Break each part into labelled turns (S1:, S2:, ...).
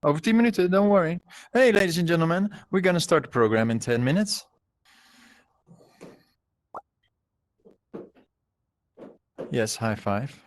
S1: Over 10 minuten, don't worry. Hey, ladies and gentlemen, we're going to start the program in 10 minutes. Yes, high five.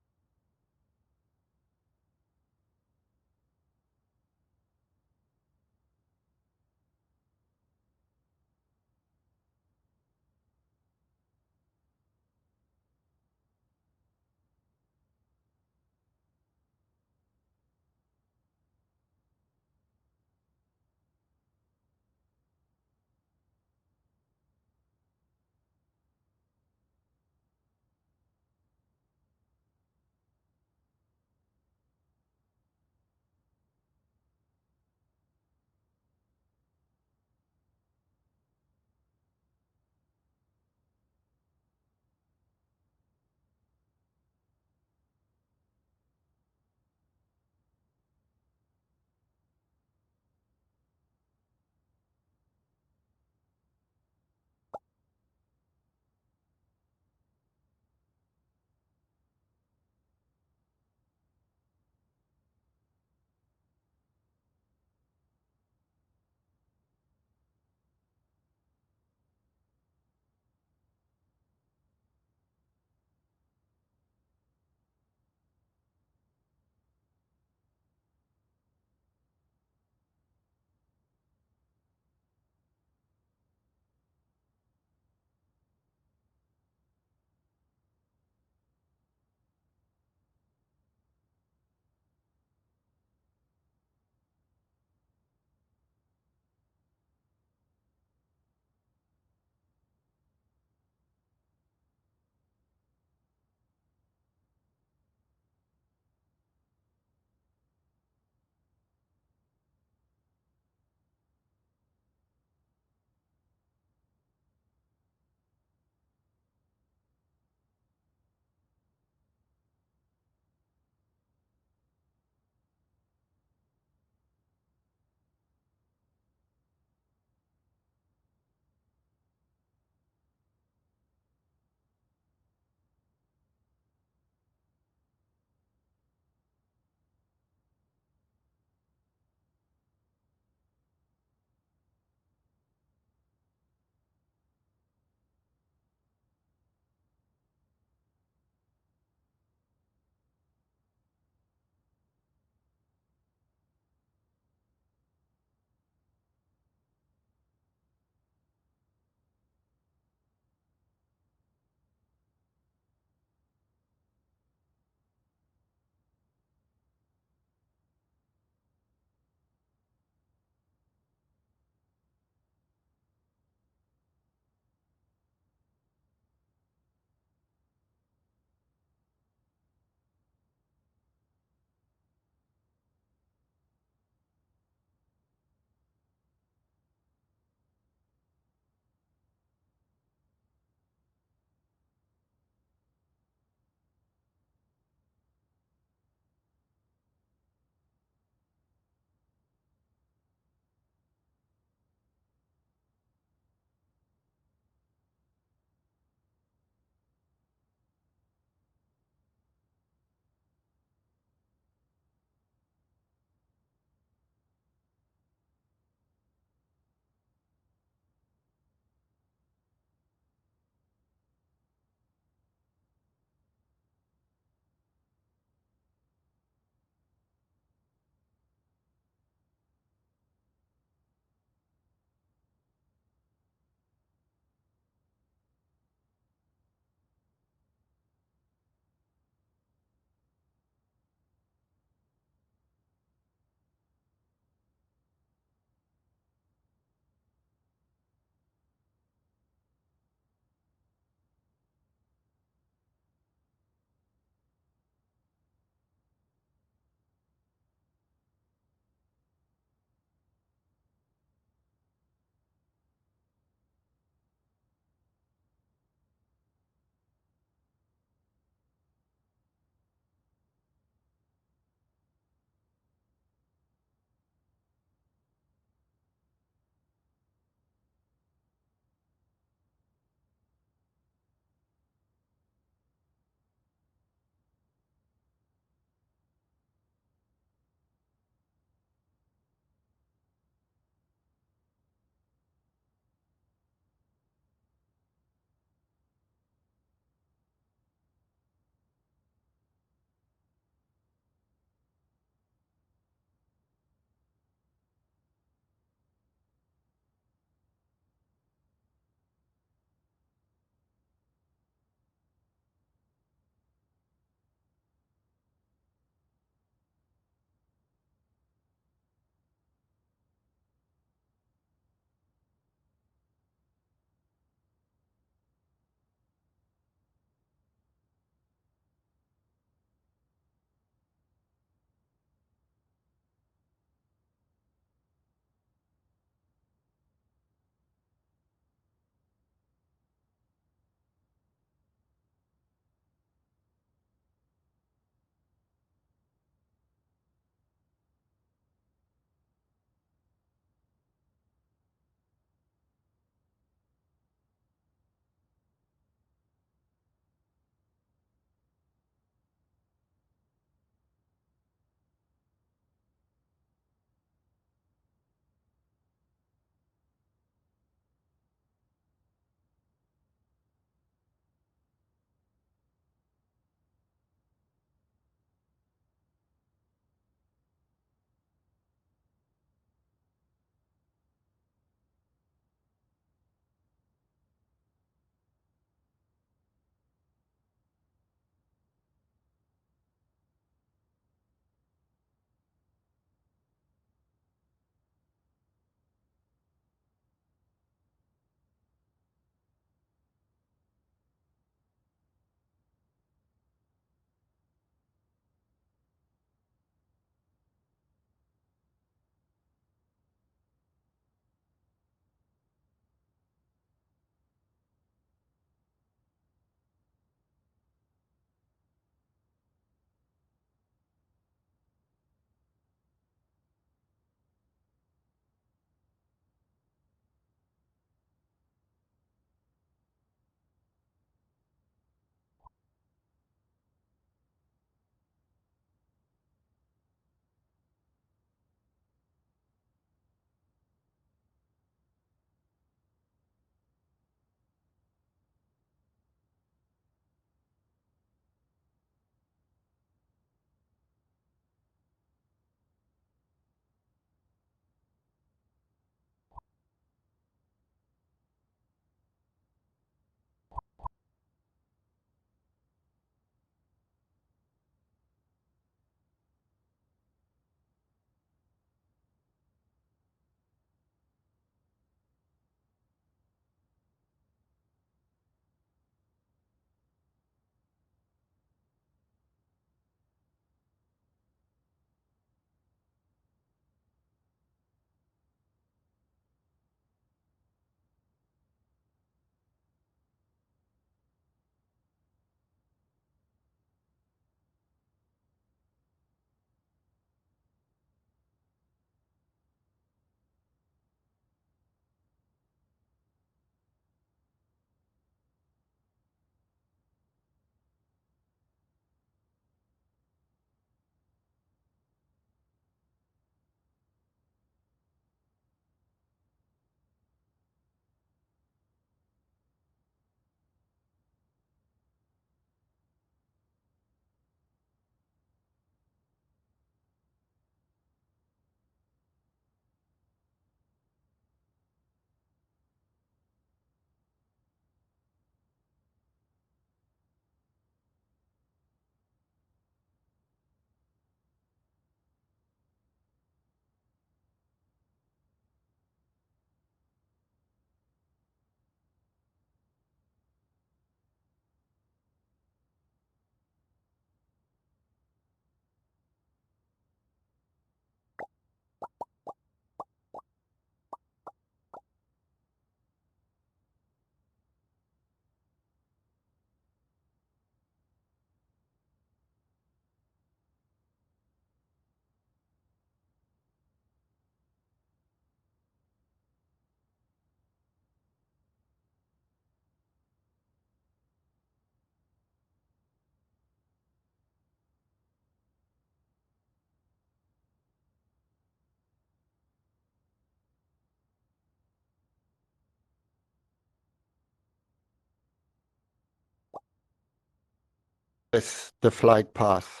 S2: the flight path.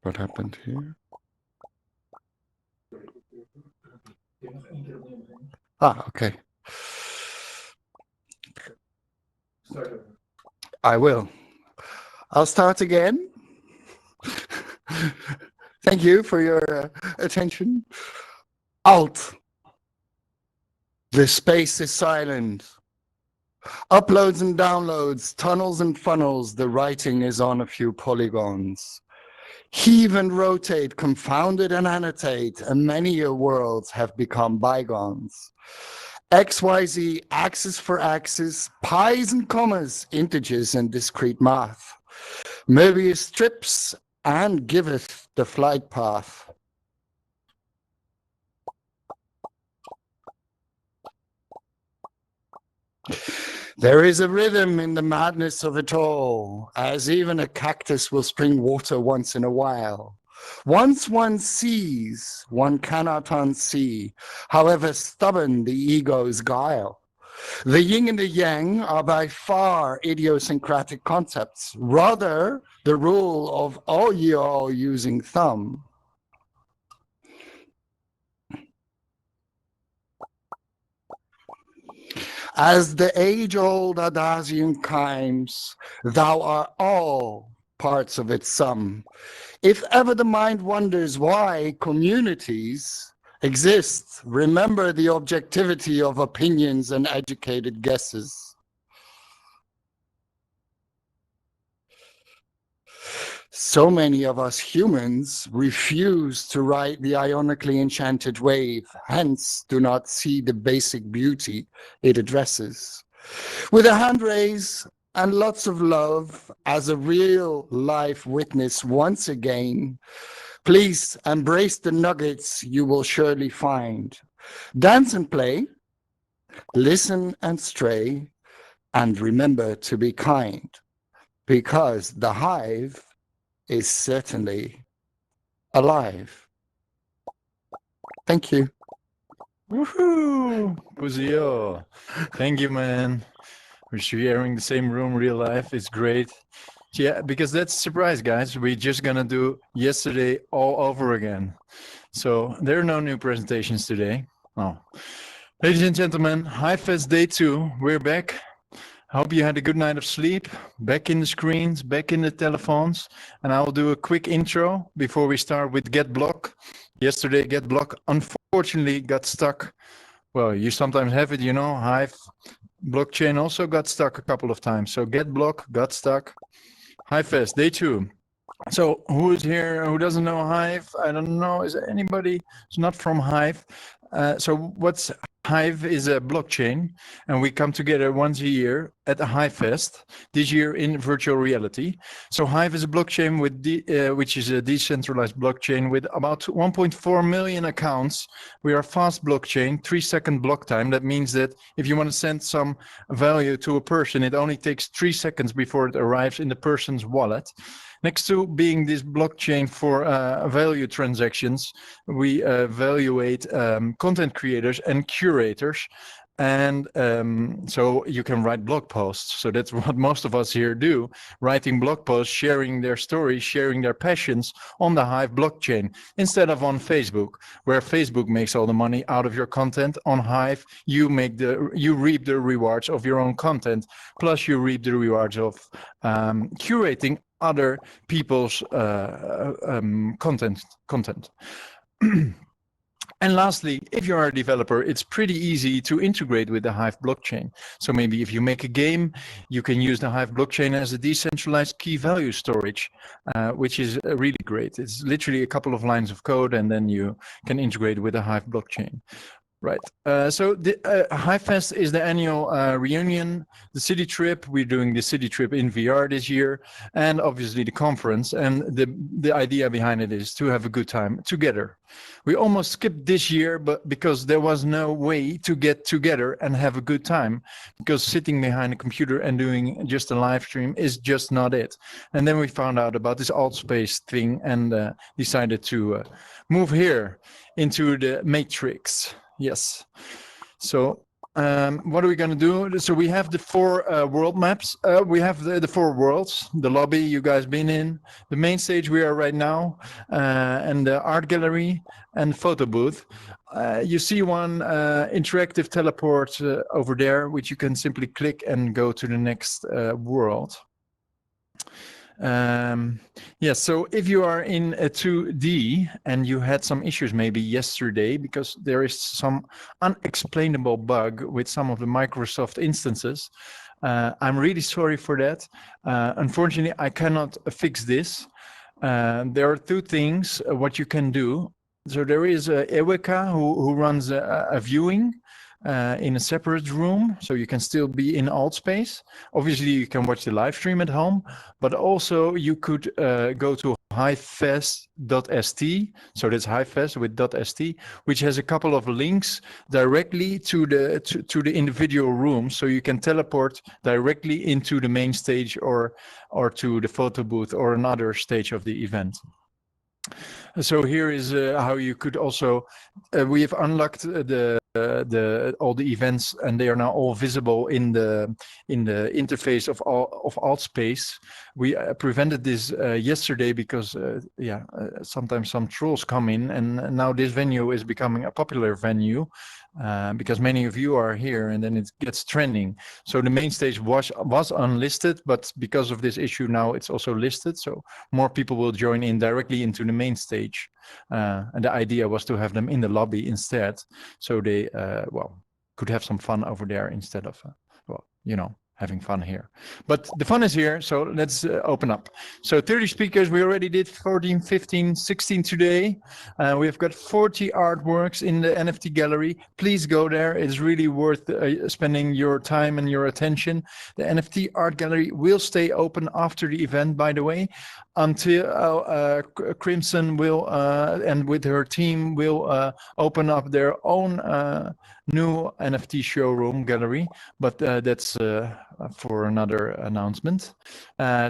S2: What happened here? Ah, okay. I will. I'll start again. Thank you for your attention. Alt. The space is silent. Uploads and downloads, tunnels and funnels, the writing is on a few polygons. Heave and rotate, confounded and annotate, and many a worlds have become bygones. XYZ, axis for axis, pies and commas, integers and discrete math. Möbius strips and giveth the flight path. There is a rhythm in the madness of it all, as even a cactus will spring water once in a while. Once one sees, one cannot unsee, however stubborn the ego's guile. The yin and the yang are by far idiosyncratic concepts, rather the rule of all ye all using thumb. As the age-old adagium chimes, thou art all parts of its sum. If ever the mind wonders why communities exist, remember the objectivity of opinions and educated guesses. So many of us humans refuse to ride the ionically enchanted wave, hence do not see the basic beauty it addresses. With a hand raise and lots of love as a real life witness once again, please embrace the nuggets you will surely find. Dance and play, listen and stray, and remember to be kind, because the hive is certainly alive. Thank you.
S1: Woohoo! Buzio. Thank you, man. We're sharing the same room, real life. It's great. Yeah, because that's a surprise, guys. We're just gonna do yesterday all over again. So there are no new presentations today. Oh. Ladies and gentlemen, HiveFest Day 2. We're back. Hope you had a good night of sleep, back in the screens, back in the telephones, and I will do a quick intro before we start with Getblock. Yesterday, Getblock unfortunately got stuck. Well, you sometimes have it, you know, Hive Blockchain also got stuck a couple of times. So Getblock got stuck. HiveFest, Day 2. So who is here, who doesn't know Hive? I don't know, is there anybody who's not from Hive? So what's Hive is a blockchain, and we come together once a year at the HiveFest, this year in virtual reality. So Hive is a blockchain with which is a decentralized blockchain with about 1.4 million accounts. We are a fast blockchain, 3-second block time. That means that if you want to send some value to a person, it only takes 3 seconds before it arrives in the person's wallet. Next to being this blockchain for value transactions, we evaluate content creators and curators. And so you can write blog posts. So that's what most of us here do, writing blog posts, sharing their stories, sharing their passions on the Hive blockchain, instead of on Facebook, where Facebook makes all the money out of your content. On Hive, you reap the rewards of your own content, plus you reap the rewards of curating other people's content. And lastly, if you are a developer, it's pretty easy to integrate with the Hive blockchain. So maybe if you make a game, you can use the Hive blockchain as a decentralized key value storage, which is really great. It's literally a couple of lines of code, and then you can integrate with the Hive blockchain. Right. So the HiveFest is the annual reunion, the city trip. We're doing the city trip in VR this year, and obviously the conference. And the idea behind it is to have a good time together. We almost skipped this year, but because there was no way to get together and have a good time, because sitting behind a computer and doing just a live stream is just not it. And then we found out about this alt space thing and decided to move here into the matrix. Yes. So what are we going to do? So we have the 4 world maps. We have the 4 worlds, the lobby you guys been in, the main stage we are right now, and the art gallery and photo booth. You see one interactive teleport over there, which you can simply click and go to the next world. Yeah, so if you are in a 2D and you had some issues maybe yesterday because there is some unexplainable bug with some of the Microsoft instances, I'm really sorry for that. Unfortunately, I cannot fix this. There are 2 things what you can do. So there is Eweka who runs a viewing in a separate room, so you can still be in alt space. Obviously, you can watch the live stream at home, but also you could go to HiveFest.st, so that's HiveFest with .st, which has a couple of links directly to the individual rooms, so you can teleport directly into the main stage or to the photo booth or another stage of the event. So here is how you could also, we have unlocked all the events, and they are now all visible in the interface of alt space. We prevented this yesterday because sometimes some trolls come in, and now this venue is becoming a popular venue because many of you are here, and then it gets trending. So the main stage was unlisted, but because of this issue now it's also listed, so more people will join in directly into the main stage. And the idea was to have them in the lobby instead, so they could have some fun over there instead of having fun here. But the fun is here, so let's open up. So 30 speakers, we already did 14, 15, 16 today. We've got 40 artworks in the NFT gallery. Please go there. It's really worth spending your time and your attention. The NFT art gallery will stay open after the event, by the way, until Crimson will, and with her team, will open up their own new NFT showroom gallery, but that's for another announcement.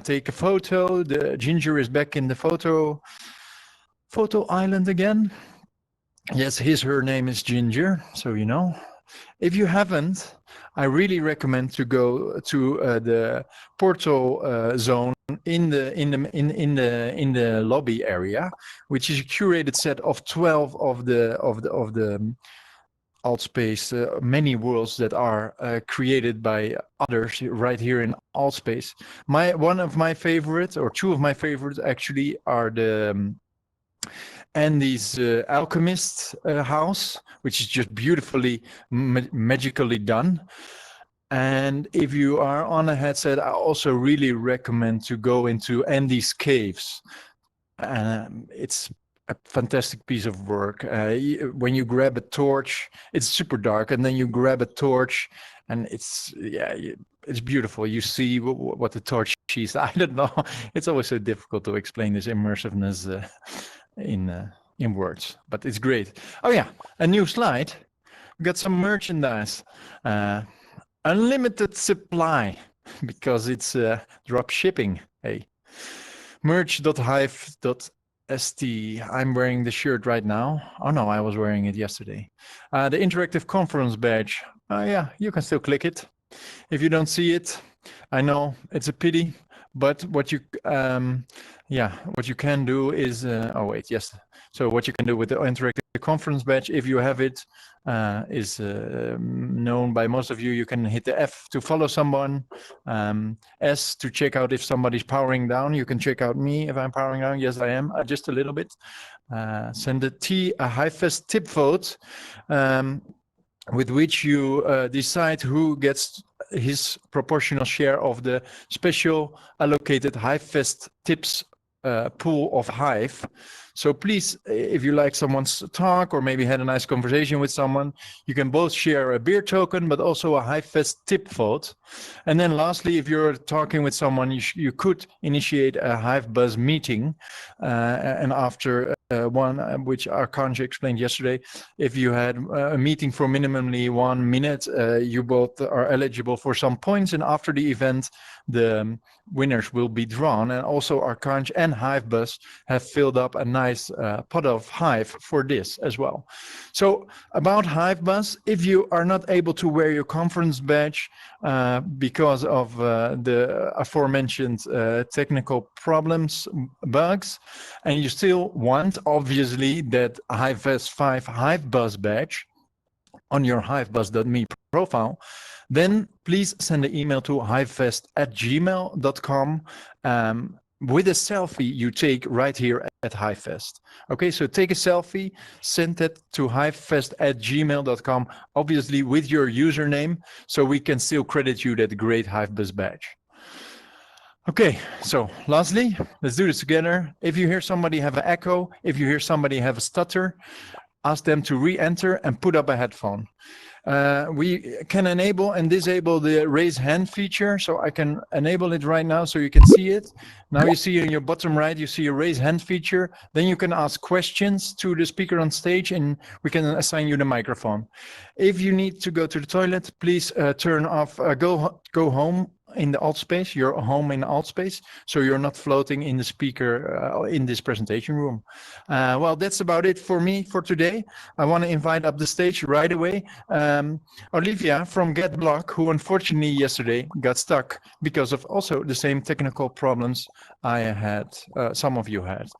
S1: Take a photo. The Ginger is back in the photo island again. Yes, her name is Ginger, so you know. If you haven't, I really recommend to go to the portal zone in the lobby area, which is a curated set of 12 of the alt space, many worlds that are created by others right here in alt space. One of my favorites, or 2 of my favorites actually, are the Andy's Alchemist house, which is just beautifully magically done. And if you are on a headset, I also really recommend to go into Andy's caves. It's a fantastic piece of work. When you grab a torch, it's super dark, and then you grab a torch, and it's beautiful. You see what the torch sees. I don't know. It's always so difficult to explain this immersiveness in words, but it's great. Oh yeah, a new slide. We got some merchandise. Unlimited supply because it's drop shipping. Hey, merch.hive.st. I'm wearing the shirt right now. Oh no, I was wearing it yesterday. The interactive conference badge. Yeah, you can still click it. If you don't see it, I know it's a pity, but what you can do is So what you can do with the interactive conference badge, if you have it, is known by most of you. You can hit the F to follow someone, S to check out if somebody's powering down. You can check out me if I'm powering down. Yes, I am, just a little bit. Send a T, a HiveFest tip vote, with which you decide who gets his proportional share of the special allocated HiveFest tips pool of Hive. So please, if you like someone's talk or maybe had a nice conversation with someone, you can both share a beer token, but also a HiveFest tip vote. And then lastly, if you're talking with someone, you could initiate a HiveBuzz meeting. And after one which Arkanj explained yesterday. If you had a meeting for minimally 1 minute, you both are eligible for some points, and after the event, the winners will be drawn. And also Arkanj and HiveBuzz have filled up a nice pot of Hive for this as well. So about HiveBuzz, if you are not able to wear your conference badge because of the aforementioned technical problems, bugs, and you still want, obviously, that HiveFest 5 HiveBuzz badge on your HiveBuzz.me profile, then please send an email to hivefest@gmail.com with a selfie you take right here at HiveFest. Okay, so take a selfie, send it to hivefest@gmail.com, obviously with your username, so we can still credit you that great HiveBuzz badge. Okay, so lastly, let's do this together. If you hear somebody have an echo, if you hear somebody have a stutter, ask them to re-enter and put up a headphone. We can enable and disable the raise hand feature, so I can enable it right now so you can see it. Now you see in your bottom right, you see a raise hand feature. Then you can ask questions to the speaker on stage and we can assign you the microphone. If you need to go to the toilet, please turn off, go home in the alt space, you're home in the alt space, so you're not floating in the speaker in this presentation room. Well, that's about it for me for today. I want to invite up the stage right away Olivia from Getblock, who unfortunately yesterday got stuck because of also the same technical problems I had, some of you had.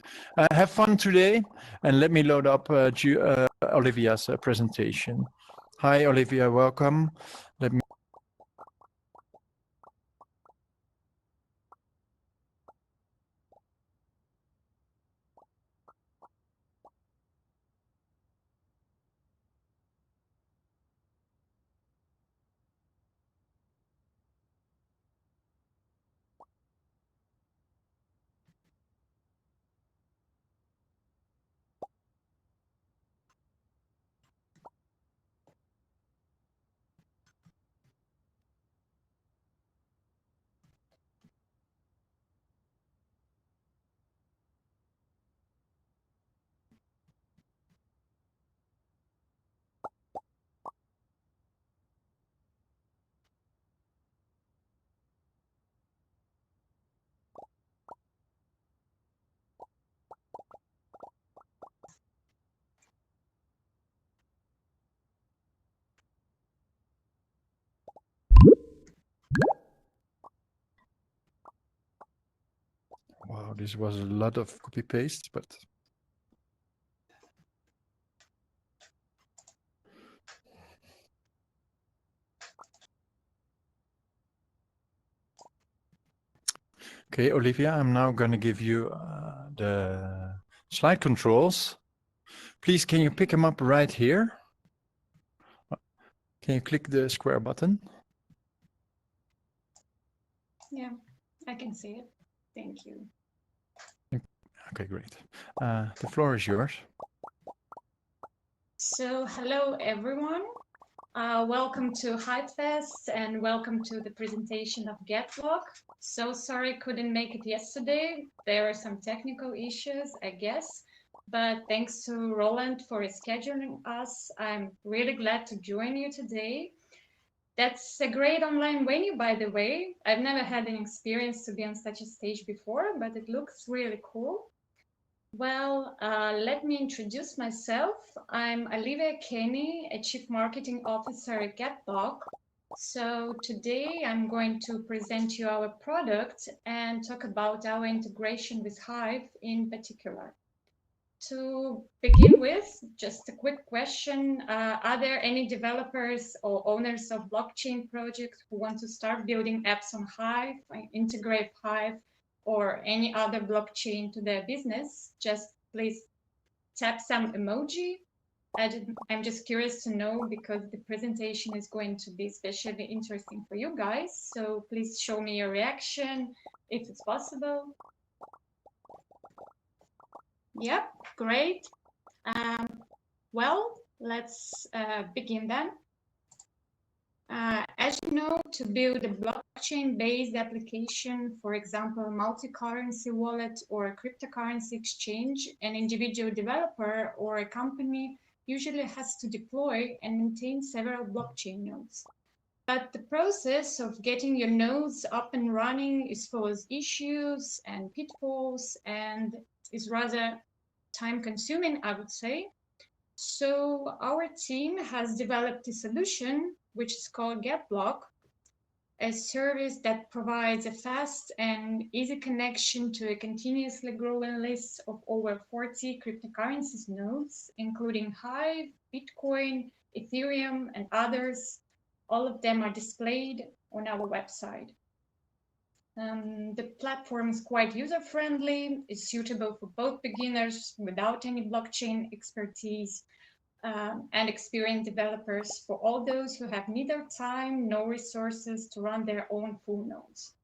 S1: Have fun today, and let me load up Olivia's presentation. Hi, Olivia, welcome. Let me Wow, this was a lot of copy paste, but okay, Olivia, I'm now going to give you the slide controls. Please, can you pick them up right here? Can you click the square button?
S3: Yeah, I can see it. Thank you.
S1: Okay, great. The floor is yours.
S3: So, hello everyone. Welcome to HiveFest and welcome to the presentation of Getblock. So sorry couldn't make it yesterday. There were some technical issues, I guess. But thanks to Roland for scheduling us. I'm really glad to join you today. That's a great online venue, by the way. I've never had an experience to be on such a stage before, but it looks really cool. Well, let me introduce myself. I'm Olivia Kenny, a Chief Marketing Officer at Getblock. So today I'm going to present you our product and talk about our integration with Hive in particular. To begin with, just a quick question. Are there any developers or owners of blockchain projects who want to start building apps on Hive, integrate Hive, or any other blockchain to their business? Just please tap some emoji. I'm just curious to know because the presentation is going to be especially interesting for you guys. So please show me your reaction if it's possible. Yep, great. Well, let's begin then. As you know, to build a blockchain-based application, for example, a multi-currency wallet or a cryptocurrency exchange, an individual developer or a company usually has to deploy and maintain several blockchain nodes. But the process of getting your nodes up and running is full of issues and pitfalls and is rather time-consuming, I would say. So our team has developed a solution which is called Getblock, a service that provides a fast and easy connection to a continuously growing list of over 40 cryptocurrencies nodes, including Hive, Bitcoin, Ethereum, and others. All of them are displayed on our website. The platform is quite user-friendly, is suitable for both beginners without any blockchain expertise and experienced developers, for all those who have neither time nor resources to run their own full nodes.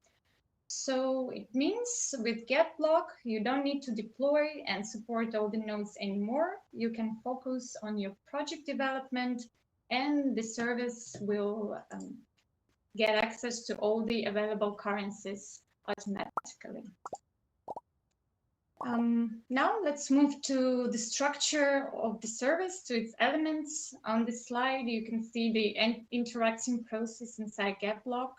S3: So it means with Getblock, you don't need to deploy and support all the nodes anymore. You can focus on your project development, and the service will get access to all the available currencies automatically. Now let's move to the structure of the service, to its elements. On this slide, you can see the interacting process inside Getblock.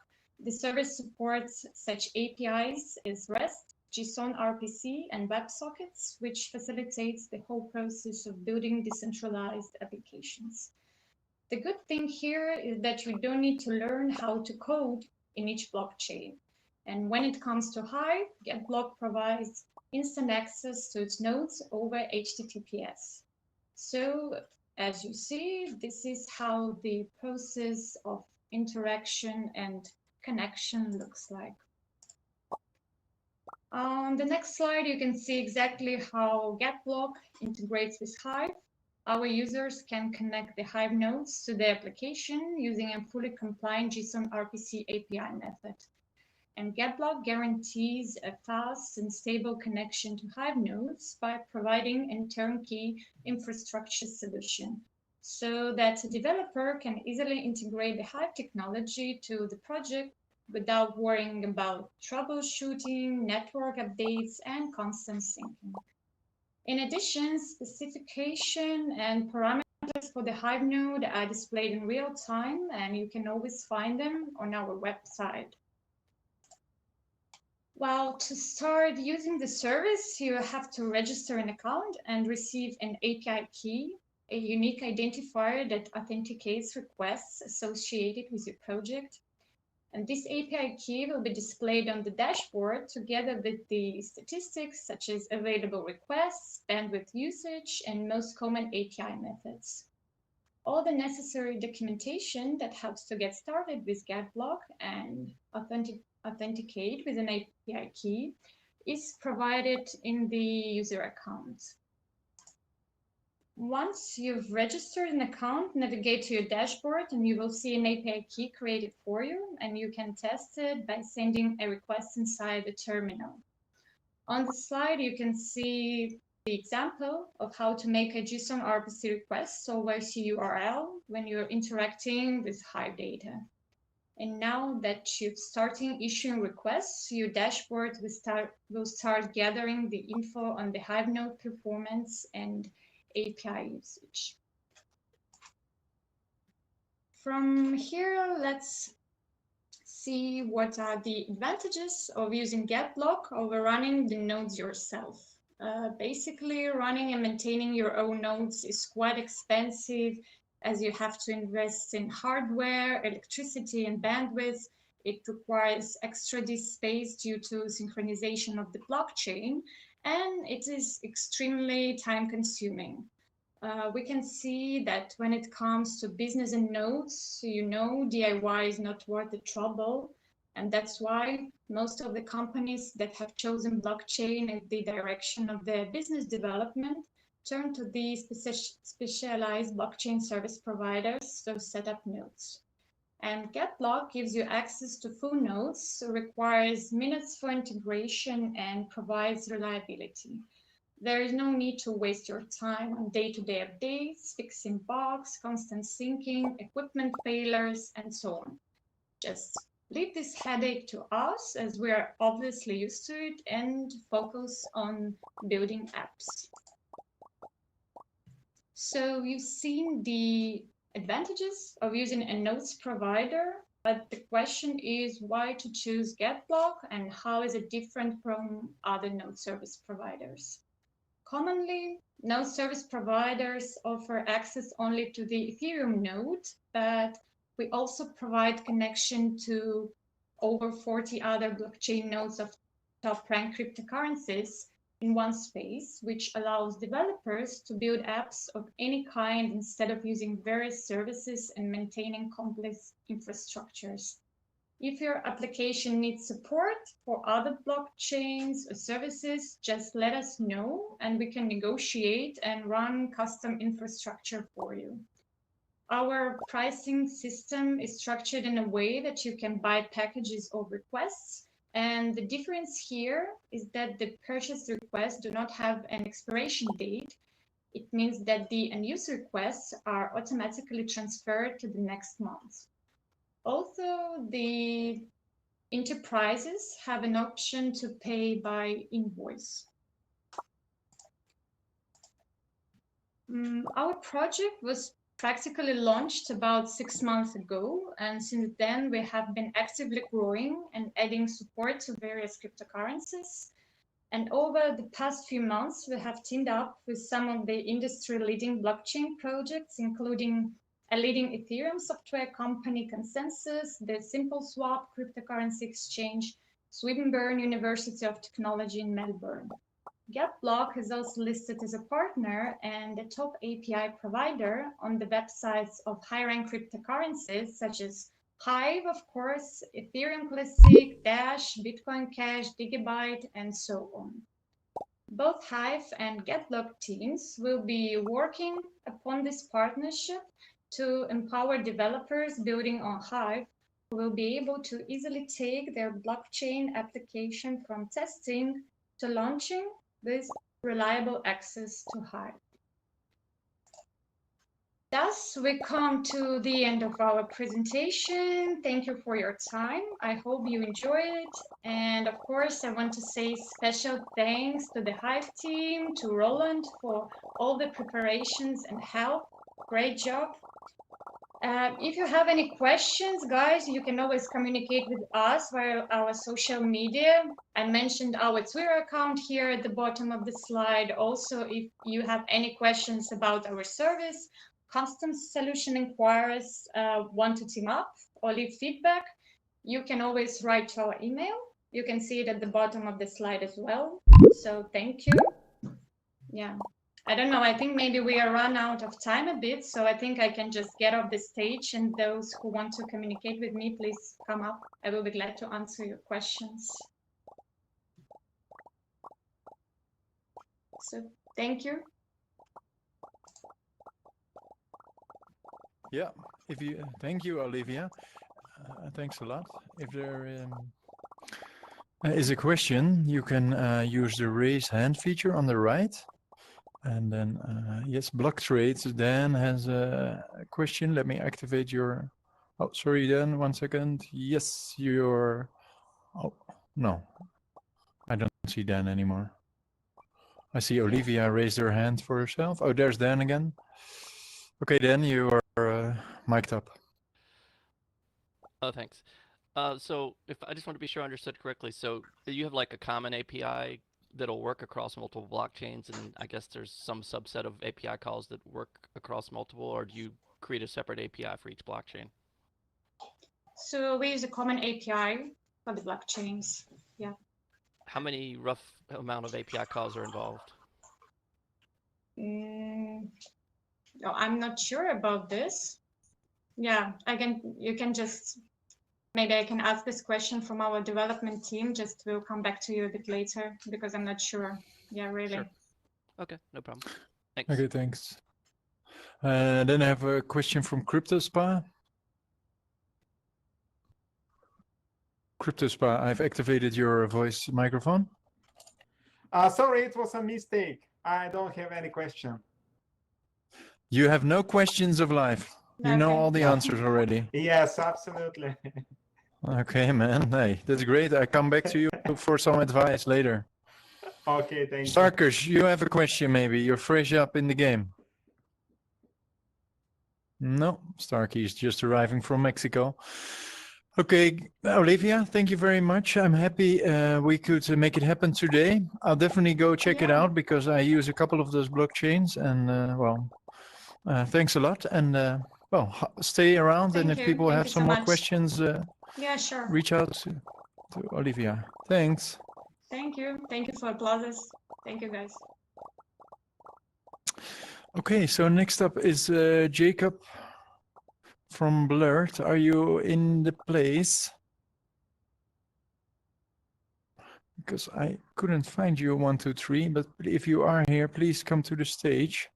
S3: The service supports such APIs as REST, JSON RPC, and WebSockets, which facilitates the whole process of building decentralized applications. The good thing here is that you don't need to learn how to code in each blockchain. And when it comes to Hive, Getblock provides instant access to its nodes over HTTPS. So as you see, this is how the process of interaction and connection looks like. On the next slide, you can see exactly how Getblock integrates with Hive. Our users can connect the Hive nodes to the application using a fully compliant JSON RPC API method. And Getblock guarantees a fast and stable connection to Hive nodes by providing a turnkey infrastructure solution, so that a developer can easily integrate the Hive technology to the project without worrying about troubleshooting, network updates, and constant syncing. In addition, specification and parameters for the Hive node are displayed in real time, and you can always find them on our website. Well, to start using the service, you have to register an account and receive an API key, a unique identifier that authenticates requests associated with your project. And this API key will be displayed on the dashboard together with the statistics such as available requests, bandwidth usage, and most common API methods. All the necessary documentation that helps to get started with Getblock and authenticate with an API key is provided in the user account. Once you've registered an account, navigate to your dashboard and you will see an API key created for you, and you can test it by sending a request inside the terminal. On the slide, you can see the example of how to make a JSON RPC request over CURL when you're interacting with Hive data. And now that you're starting issuing requests, your dashboard will start gathering the info on the Hive node performance and API usage. From here, let's see what are the advantages of using Getblock over running the nodes yourself. Basically, running and maintaining your own nodes is quite expensive, as you have to invest in hardware, electricity, and bandwidth. It requires extra disk space due to synchronization of the blockchain, and it is extremely time-consuming. We can see that when it comes to business and nodes, DIY is not worth the trouble. And that's why most of the companies that have chosen blockchain as the direction of their business development turn to these specialized blockchain service providers to set up nodes. And Getblock gives you access to full nodes, so requires minutes for integration and provides reliability. There is no need to waste your time on day-to-day updates, fixing bugs, constant syncing, equipment failures, and so on. Just leave this headache to us, as we are obviously used to it, and focus on building apps. So you've seen the advantages of using a nodes provider, but the question is why to choose Getblock and how is it different from other node service providers? Commonly, node service providers offer access only to the Ethereum node, but we also provide connection to over 40 other blockchain nodes of top-ranked cryptocurrencies in one space, which allows developers to build apps of any kind instead of using various services and maintaining complex infrastructures. If your application needs support for other blockchains or services, just let us know and we can negotiate and run custom infrastructure for you. Our pricing system is structured in a way that you can buy packages or requests. And the difference here is that the purchase requests do not have an expiration date. It means that the unused requests are automatically transferred to the next month. Also, the enterprises have an option to pay by invoice. Our project was practically launched about 6 months ago, and since then we have been actively growing and adding support to various cryptocurrencies. And over the past few months, we have teamed up with some of the industry-leading blockchain projects, including a leading Ethereum software company, Consensus, the SimpleSwap cryptocurrency exchange, Swinburne University of Technology in Melbourne. Getblock is also listed as a partner and a top API provider on the websites of high-ranked cryptocurrencies such as Hive, of course, Ethereum Classic, Dash, Bitcoin Cash, Gigabyte, and so on. Both Hive and Getblock teams will be working upon this partnership to empower developers building on Hive who will be able to easily take their blockchain application from testing to launching with reliable access to Hive. Thus, we come to the end of our presentation. Thank you for your time. I hope you enjoyed it. And of course, I want to say special thanks to the Hive team, to Roland for all the preparations and help. Great job. If you have any questions, guys, you can always communicate with us via our social media. I mentioned our Twitter account here at the bottom of the slide. Also, if you have any questions about our service, custom solution inquiries want to team up or leave feedback, you can always write to our email. You can see it at the bottom of the slide as well. So thank you. Yeah. I don't know, I think maybe we are run out of time a bit, so I think I can just get off the stage, and those who want to communicate with me, please come up. I will be glad to answer your questions. So thank you.
S1: Yeah, thank you, Olivia. Thanks a lot. If there is a question, you can use the raise hand feature on the right. And then, yes, Block Trades, Dan has a question. Let me activate your, oh, sorry, Dan, 1 second. Yes, you're, oh, no, I don't see Dan anymore. I see Olivia raised her hand for herself. Oh, there's Dan again. Okay, Dan, you are mic'd up.
S4: Oh, thanks. So if I just want to be sure I understood correctly, so you have like a common API that'll work across multiple blockchains, and I guess there's some subset of API calls that work across multiple, or do you create a separate API for each blockchain?
S3: So we use a common API for the blockchains, yeah.
S4: How many rough amount of API calls are involved?
S3: No, I'm not sure about this. Yeah, you can just, maybe I can ask this question from our development team, just we'll come back to you a bit later because I'm not sure. Yeah, really.
S4: Sure. Okay, no problem. Thanks.
S1: Okay, thanks. Then I have a question from CryptoSpa. CryptoSpa, I've activated your voice microphone.
S5: Sorry, it was a mistake. I don't have any question.
S1: You have no questions of life. You know
S3: Okay.
S1: all the
S5: No.
S1: answers already.
S5: Yes, absolutely.
S1: Okay, man. Hey, that's great. I come back to you for some advice later.
S5: Okay, thank you.
S1: Starkers, you have a question maybe. You're fresh up in the game. No, Starkey is just arriving from Mexico. Okay, Olivia, thank you very much. I'm happy we could make it happen today. I'll definitely go check it
S3: Yeah.
S1: out because I use a couple of those blockchains and thanks a lot. And well, stay around and
S3: Thank
S1: if
S3: you.
S1: people
S3: Thank
S1: have
S3: you
S1: some
S3: so
S1: more
S3: much.
S1: questions,
S3: Yeah, sure.
S1: reach out to Olivia. Thanks.
S3: Thank you. Thank you for applauses. Thank you, guys.
S1: Okay, so next up is Jacob from Blurt. Are you in the place? Because I couldn't find you 1, 2, 3, but if you are here, please come to the stage.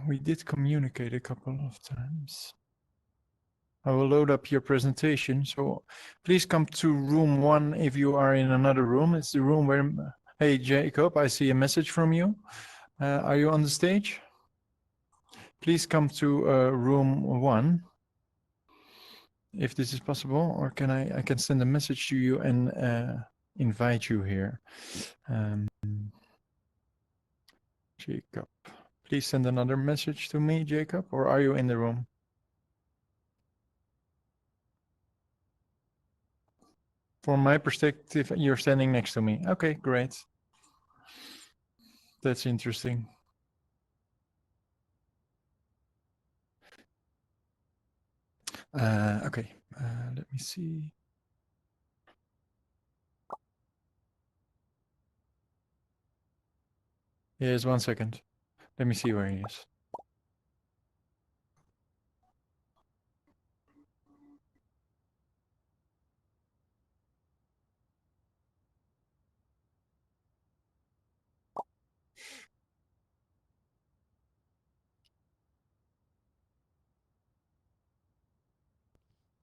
S1: We did communicate a couple of times. I will load up your presentation, so please come to room 1 if you are in another room. It's the room where, hey Jacob, I see a message from you. Are you on the stage? Please come to room 1. If this is possible, or can I can send a message to you and invite you here. Jacob, please send another message to me, Jacob, or are you in the room? From my perspective, you're standing next to me. Okay, great. That's interesting. Okay, let me see. Yes, 1 second. Let me see where he is.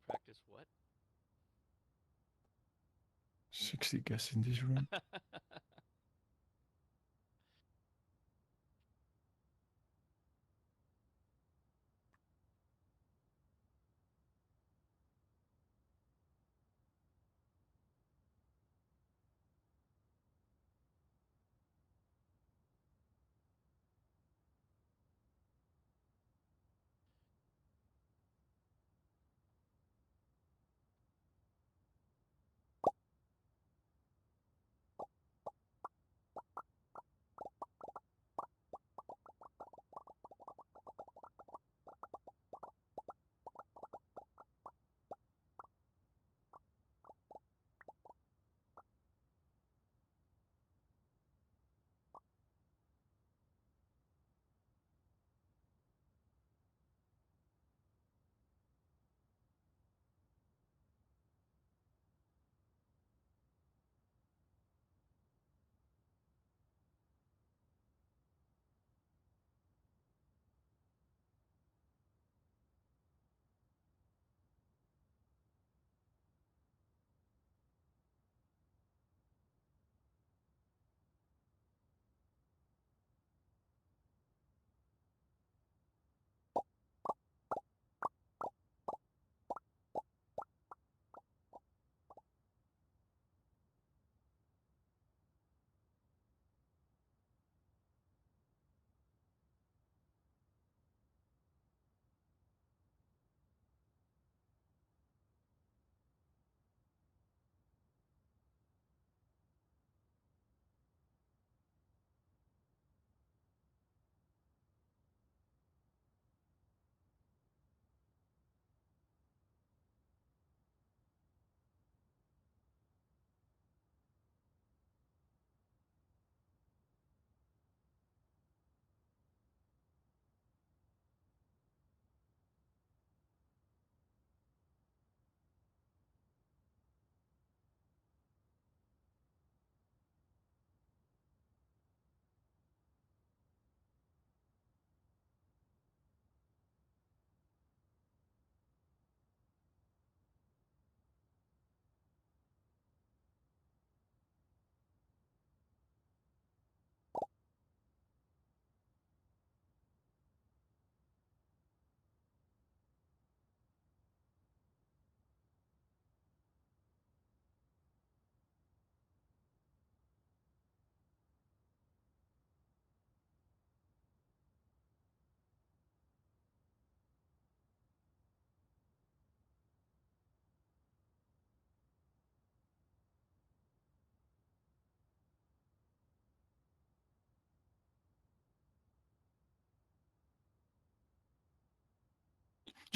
S4: Practice what?
S1: 60 guests in this room.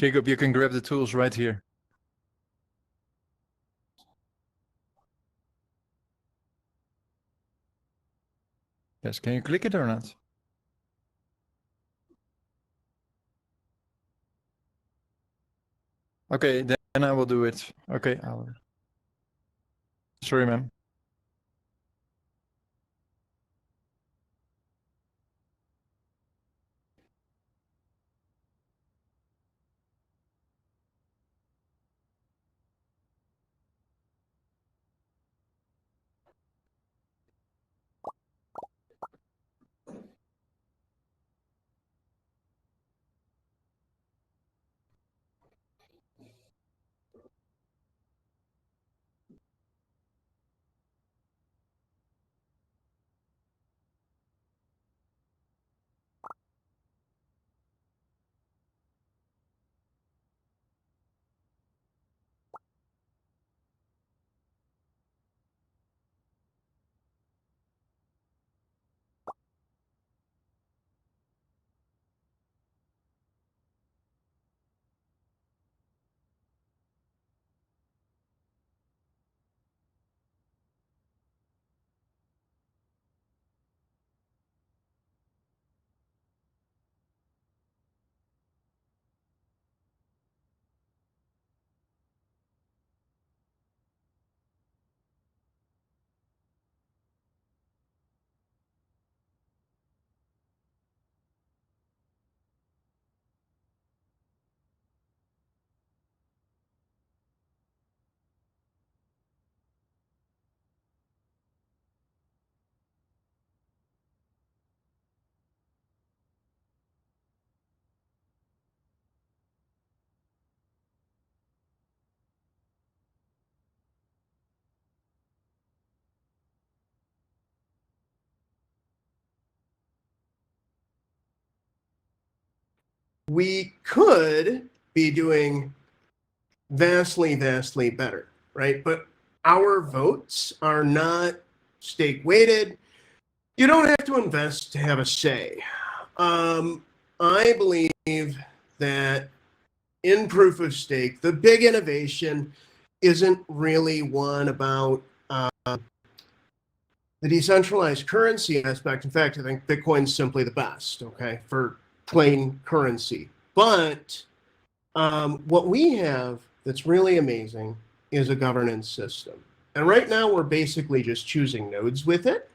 S1: Jacob, you can grab the tools right here. Yes, can you click it or not? Okay, then I will do it. Okay, sorry, ma'am.
S6: We could be doing vastly, vastly better, right? But our votes are not stake weighted. You don't have to invest to have a say. I believe that in proof of stake, the big innovation isn't really one about the decentralized currency aspect. In fact, I think Bitcoin's simply the best, okay, for plain currency. But what we have that's really amazing is a governance system. And right now we're basically just choosing nodes with it.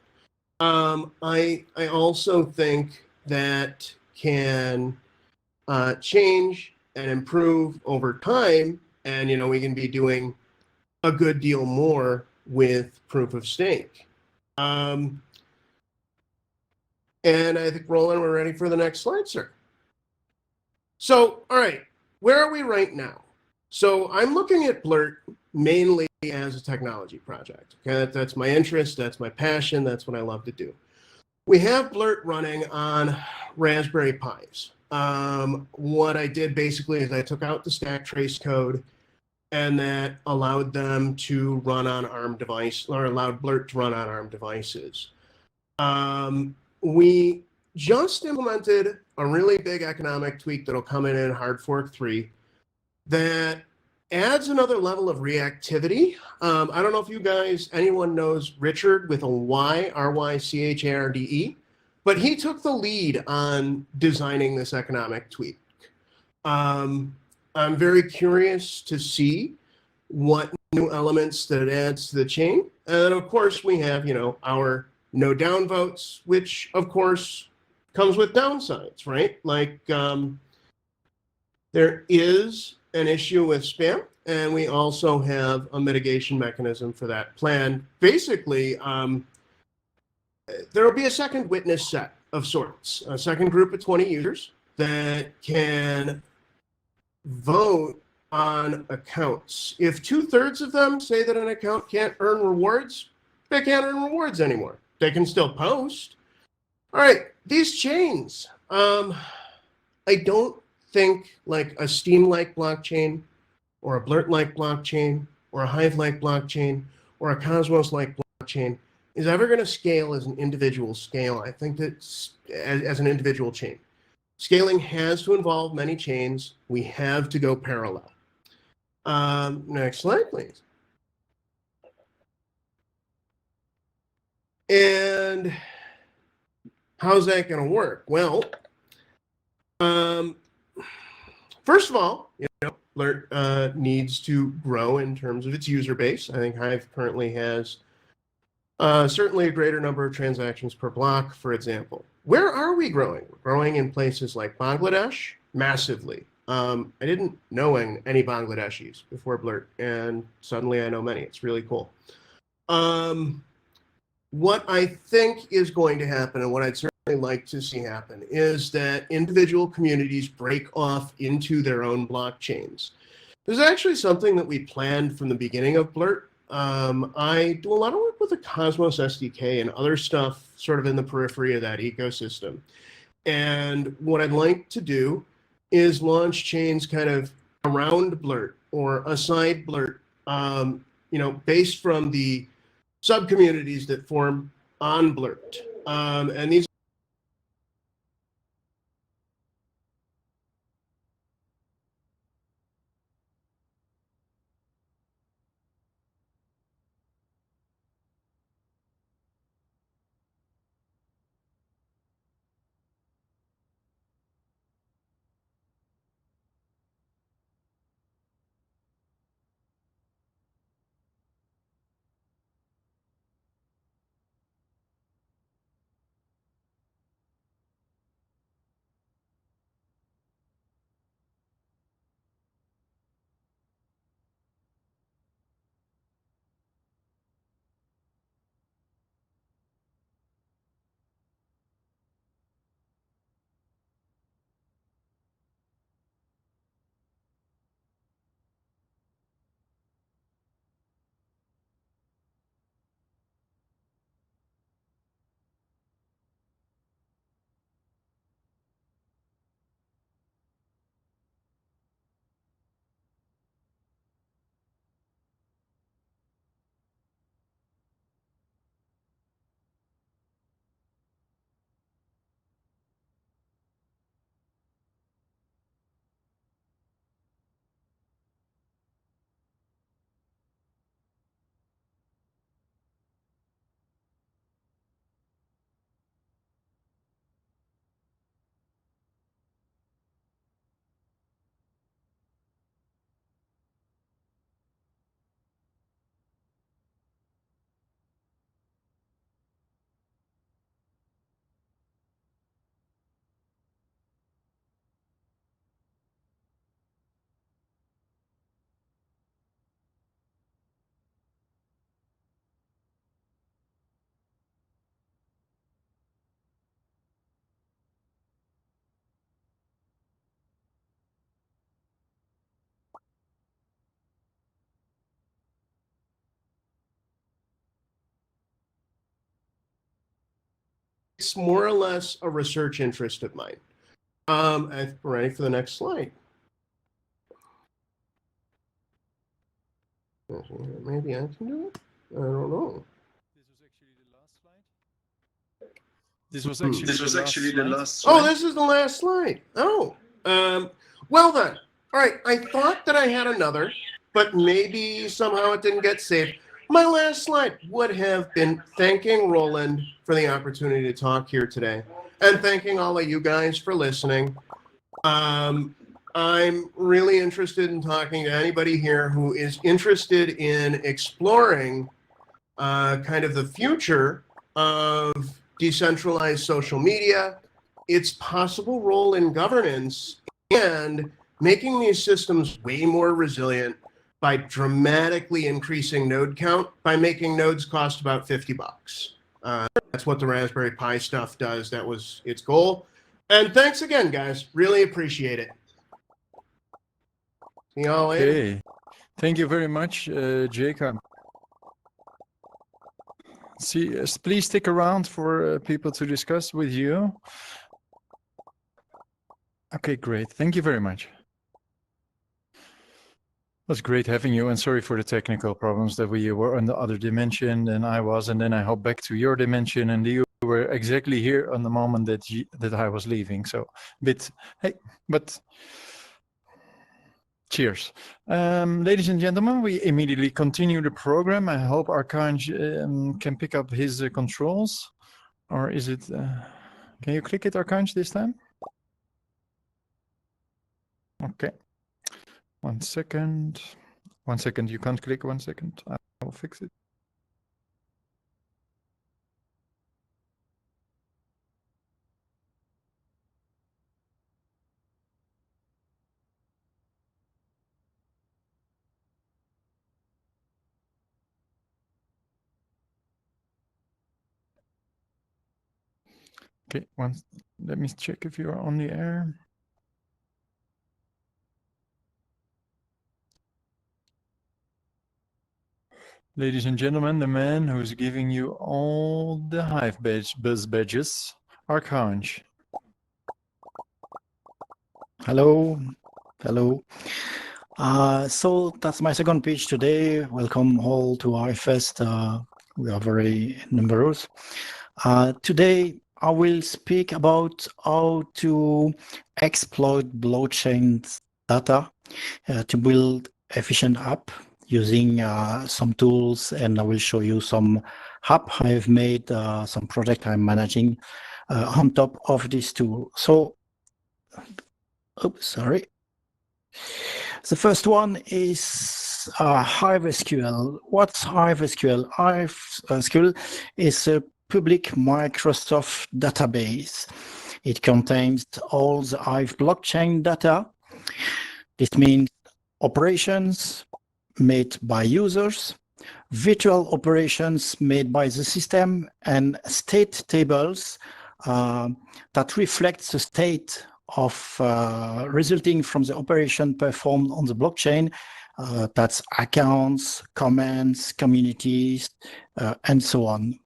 S6: I also think that can change and improve over time. And, we can be doing a good deal more with proof of stake. And I think, Roland, we're ready for the next slide, sir. So, all right, where are we right now? So I'm looking at Blurt mainly as a technology project. Okay, that's my interest, that's my passion, that's what I love to do. We have Blurt running on Raspberry Pis. What I did basically is I took out the stack trace code, and that allowed them to run on ARM device, or allowed Blurt to run on ARM devices. We just implemented a really big economic tweak that'll come in Hard Fork 3 that adds another level of reactivity. I don't know if you guys, anyone knows Richard with a Y, R-Y-C-H-A-R-D-E, but he took the lead on designing this economic tweak. I'm very curious to see what new elements that it adds to the chain. And of course, we have, our no downvotes, which of course comes with downsides, right? Like there is an issue with spam, and we also have a mitigation mechanism for that plan. Basically, there will be a second witness set of sorts, a second group of 20 users that can vote on accounts. If 2/3 of them say that an account can't earn rewards, they can't earn rewards anymore. They can still post. All right, these chains, I don't think like a Steam-like blockchain or a Blurt-like blockchain or a Hive-like blockchain or a Cosmos-like blockchain is ever going to scale as an individual scale. I think that's as an individual chain. Scaling has to involve many chains. We have to go parallel. Next slide, please. And how's that going to work? Well, first of all, Blurt needs to grow in terms of its user base. I think Hive currently has certainly a greater number of transactions per block, for example. Where are we growing? We're growing in places like Bangladesh, massively. I didn't know any Bangladeshis before Blurt, and suddenly I know many. It's really cool. What I think is going to happen, and what I'd certainly like to see happen, is that individual communities break off into their own blockchains. There's actually something that we planned from the beginning of Blurt. I do a lot of work with the Cosmos SDK and other stuff sort of in the periphery of that ecosystem. And what I'd like to do is launch chains kind of around Blurt or aside Blurt, based from the sub-communities that form on Blurt. And these it's more or less a research interest of mine. I'm ready for the next slide. Maybe I can do it. I don't know.
S1: This was actually the last
S6: slide. Oh, this is the last slide. Oh, well then. All right, I thought that I had another, but maybe somehow it didn't get saved. My last slide would have been thanking Roland for the opportunity to talk here today and thanking all of you guys for listening. I'm really interested in talking to anybody here who is interested in exploring kind of the future of decentralized social media, its possible role in governance, and making these systems way more resilient by dramatically increasing node count by making nodes cost about $50. That's what the Raspberry Pi stuff does. That was its goal. And thanks again, guys. Really appreciate it. See y'all later.
S1: Okay. Thank you very much, Jacob. Please stick around for people to discuss with you. Okay, great. Thank you very much. It was great having you, and sorry for the technical problems that we were on the other dimension than I was, and then I hopped back to your dimension and you were exactly here on the moment that I was leaving. So, but cheers. Ladies and gentlemen, we immediately continue the program. I hope Arkanj can pick up his controls. Or is it... can you click it, Arkanj, this time? Okay. 1 second. 1 second, you can't click. 1 second. I will fix it. Okay, let me check if you are on the air. Ladies and gentlemen, the man who's giving you all the HiveBuzz badges, Arkanj.
S7: Hello, hello. So that's my second pitch today. Welcome all to HiveFest. We are very numerous. Today, I will speak about how to exploit blockchain data to build efficient app using some tools, and I will show you some app I've made, some project I'm managing on top of this tool. So, oops, sorry. The first one is HiveSQL. What's HiveSQL? HiveSQL is a public Microsoft database. It contains all the Hive blockchain data. This means operations made by users, virtual operations made by the system, and state tables that reflect the state of resulting from the operation performed on the blockchain. That's accounts, comments, communities, and so on.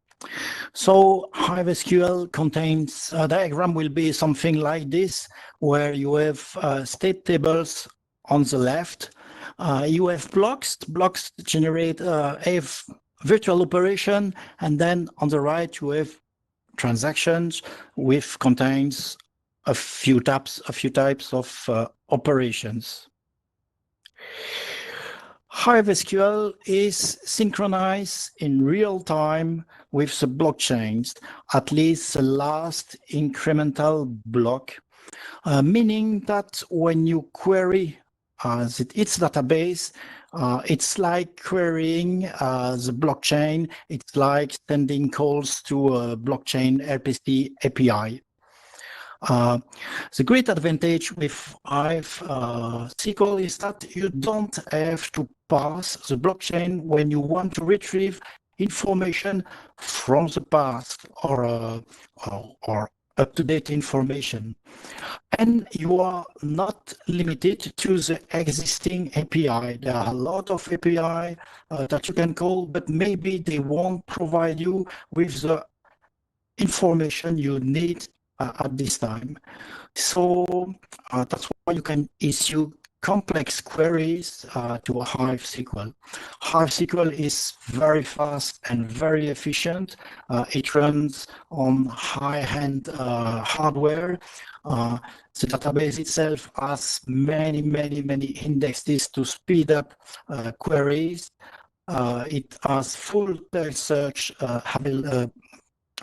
S7: So HiveSQL contains a diagram will be something like this, where you have state tables on the left. You have blocks. Blocks generate a virtual operation, and then on the right you have transactions, which contains a few types of operations. HiveSQL is synchronized in real time with the blockchains, at least the last incremental block, meaning that when you query its database, it's like querying the blockchain. It's like sending calls to a blockchain RPC API. The great advantage with HiveSQL is that you don't have to parse the blockchain when you want to retrieve information from the past or up-to-date information. And you are not limited to the existing API. There are a lot of API that you can call, but maybe they won't provide you with the information you need at this time. So that's why you can issue complex queries to a HiveSQL. HiveSQL is very fast and very efficient. It runs on high-end hardware. The database itself has many indexes to speed up queries. It has full text search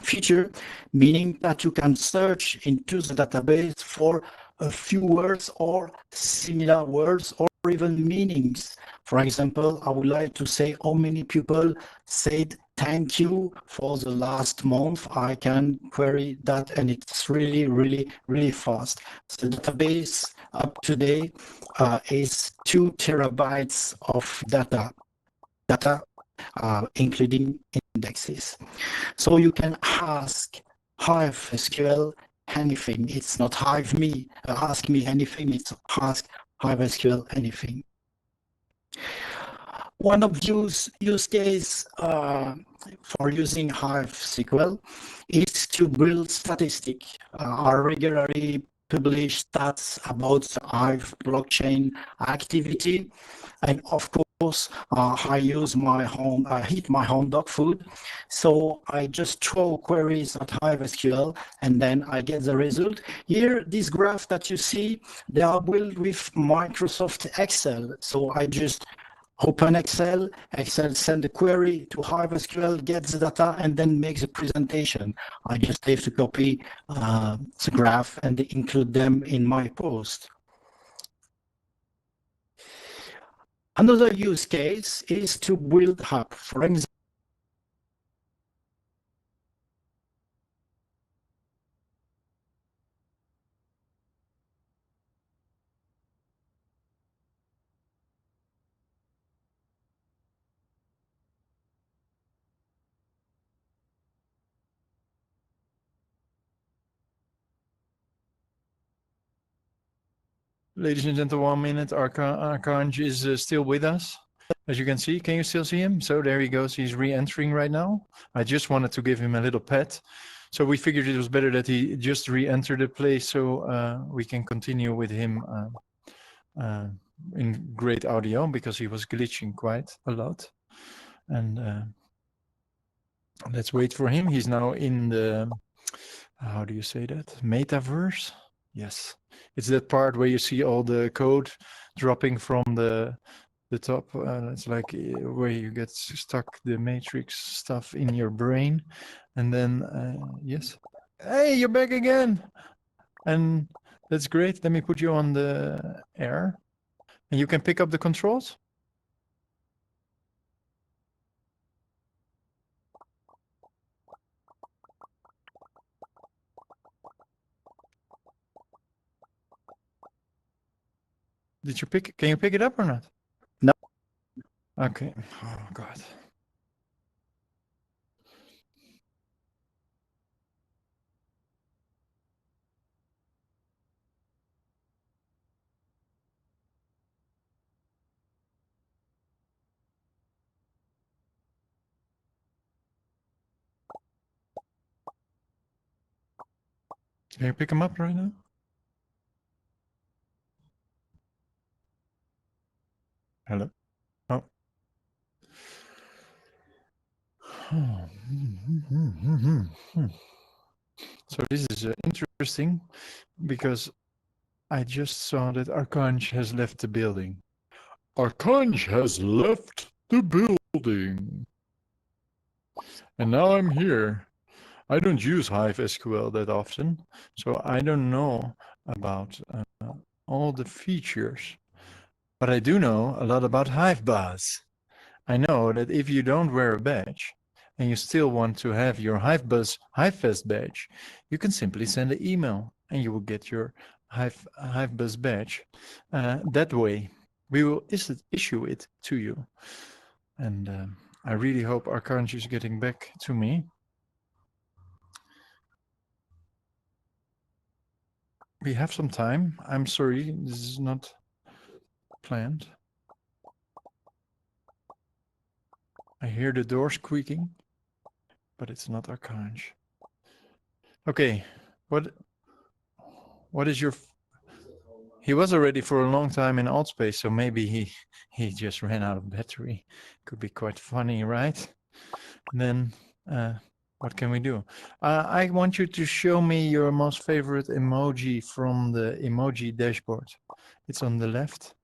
S7: feature, meaning that you can search into the database for a few words or similar words or even meanings. For example, I would like to say how many people said thank you for the last month. I can query that, and it's really fast. The database up to date is 2 terabytes of data, including indexes. So you can ask HiveSQL anything. It's not ask me anything, it's ask HiveSQL anything. One of use case for using HiveSQL is to build statistics. I regularly publish stats about the Hive blockchain activity. And of course, I use my home, I heat my home dog food. So I just throw queries at HiveSQL and then I get the result. Here, this graph that you see, they are built with Microsoft Excel. So I just open Excel, Excel send the query to HiveSQL, gets the data, and then makes a presentation. I just have to copy the graph and include them in my post. Another use case is to build up. For example,
S1: Ladies and gentlemen, 1 minute. Arkanj is still with us. As you can see, can you still see him? So there he goes. He's re-entering right now. I just wanted to give him a little pet. So we figured it was better that he just re-entered the place so we can continue with him in great audio because he was glitching quite a lot. And let's wait for him. He's now in the, how do you say that? Metaverse? Yes. It's that part where you see all the code dropping from the top. It's like where you get stuck the matrix stuff in your brain. And then, yes. Hey, you're back again. And that's great. Let me put you on the air. And you can pick up the controls. Did you pick? Can you pick it up or not?
S7: No.
S1: Okay. Oh God. Can you pick him up right now? Hello. Oh. So this is interesting because I just saw that Arkanj has left the building. Arkanj has left the building. And now I'm here. I don't use HiveSQL that often, so I don't know about all the features. But I do know a lot about HiveBuzz. I know that if you don't wear a badge and you still want to have your HiveBuzz HiveFest badge, you can simply send an email and you will get your HiveBuzz badge. That way, we will issue it to you. And I really hope Arkanj is getting back to me. We have some time. I'm sorry, this is not planned. I hear the door squeaking, but it's not Arkanj. Okay, what is your... He was already for a long time in Altspace, so maybe he just ran out of battery. Could be quite funny, right? And then what can we do? I want you to show me your most favorite emoji from the emoji dashboard. It's on the left.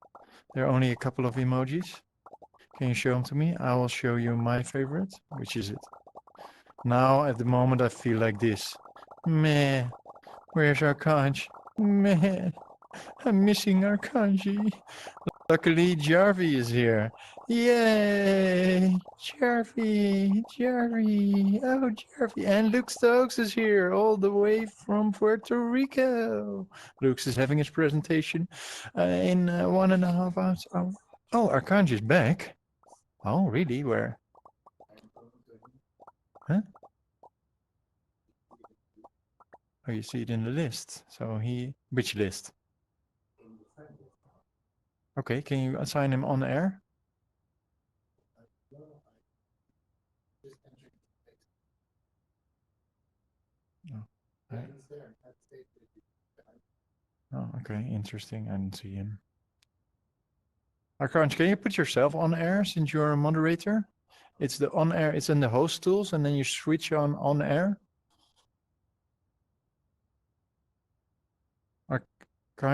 S1: There are only a couple of emojis. Can you show them to me? I will show you my favorite. Which is it? Now, at the moment, I feel like this. Meh. Where's Arkanj? Meh. I'm missing Arkanji. Luckily, Jarvie is here. Yay! Jarvie! Jarvie! Oh, Jarvie! And Luke Stokes is here, all the way from Puerto Rico. Luke is having his presentation in 1.5 hours. Oh, Arkanj is back. Oh, really? Where? Huh? Oh, you see it in the list. So which list? Okay, can you assign him on air? Oh. Oh, okay, interesting. I didn't see him. Arkanj, can you put yourself on air since you're a moderator? It's the on air, it's in the host tools, and then you switch on air. Arkanj.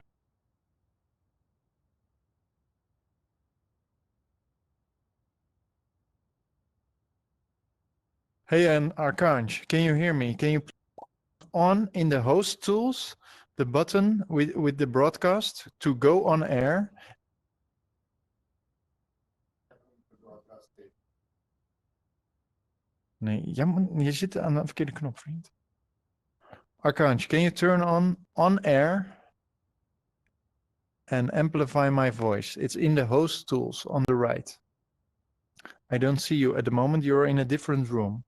S1: Hey, and Arkanj, can you hear me? Can you put on in the host tools the button with the broadcast to go on air? Nee, je zit aan de verkeerde knop, vriend. Arkanj, can you turn on air and amplify my voice? It's in the host tools on the right. I don't see you at the moment. You're in a different room.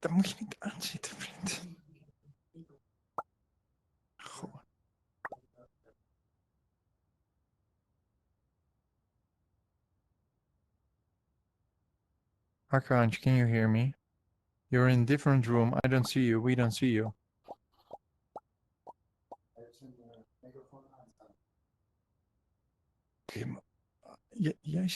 S1: Daar moet je niet aan zitten, vriend. Goh. Arkanj, can you hear me? You're in a different room. I don't see you. We don't see you. Okay, jij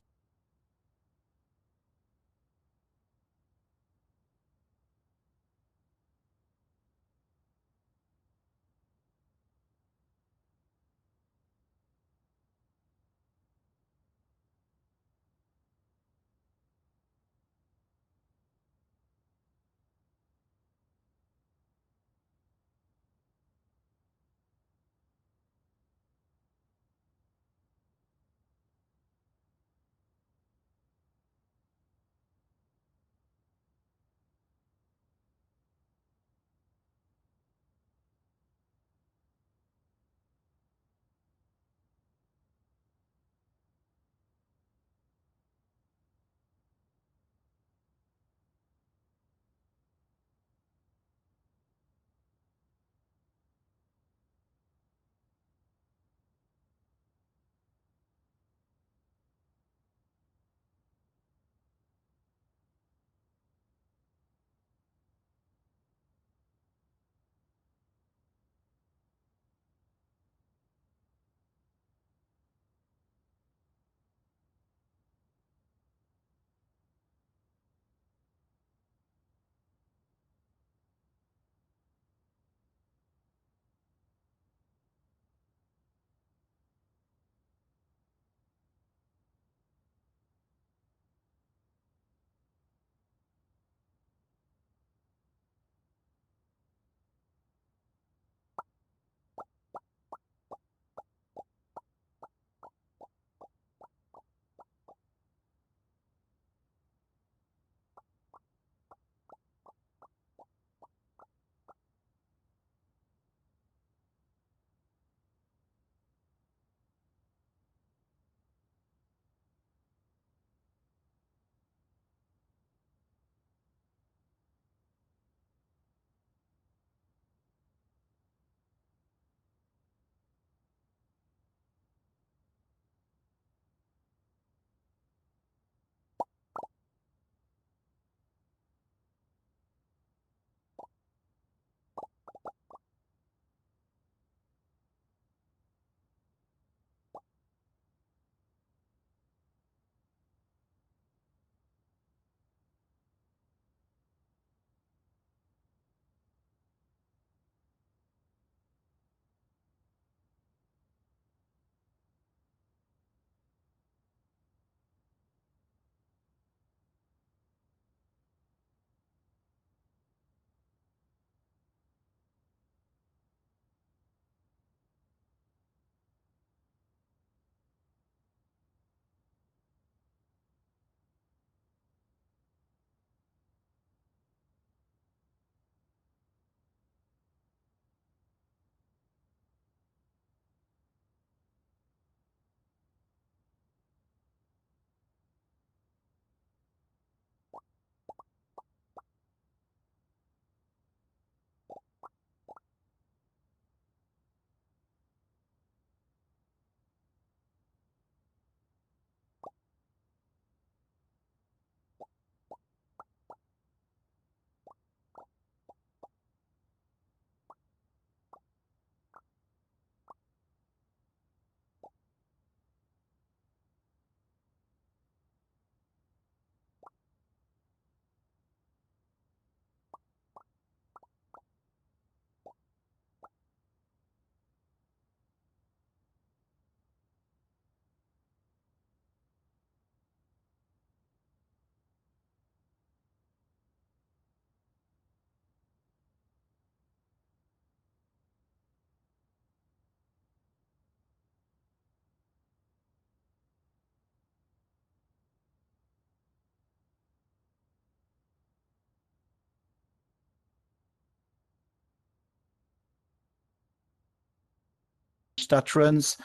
S7: that runs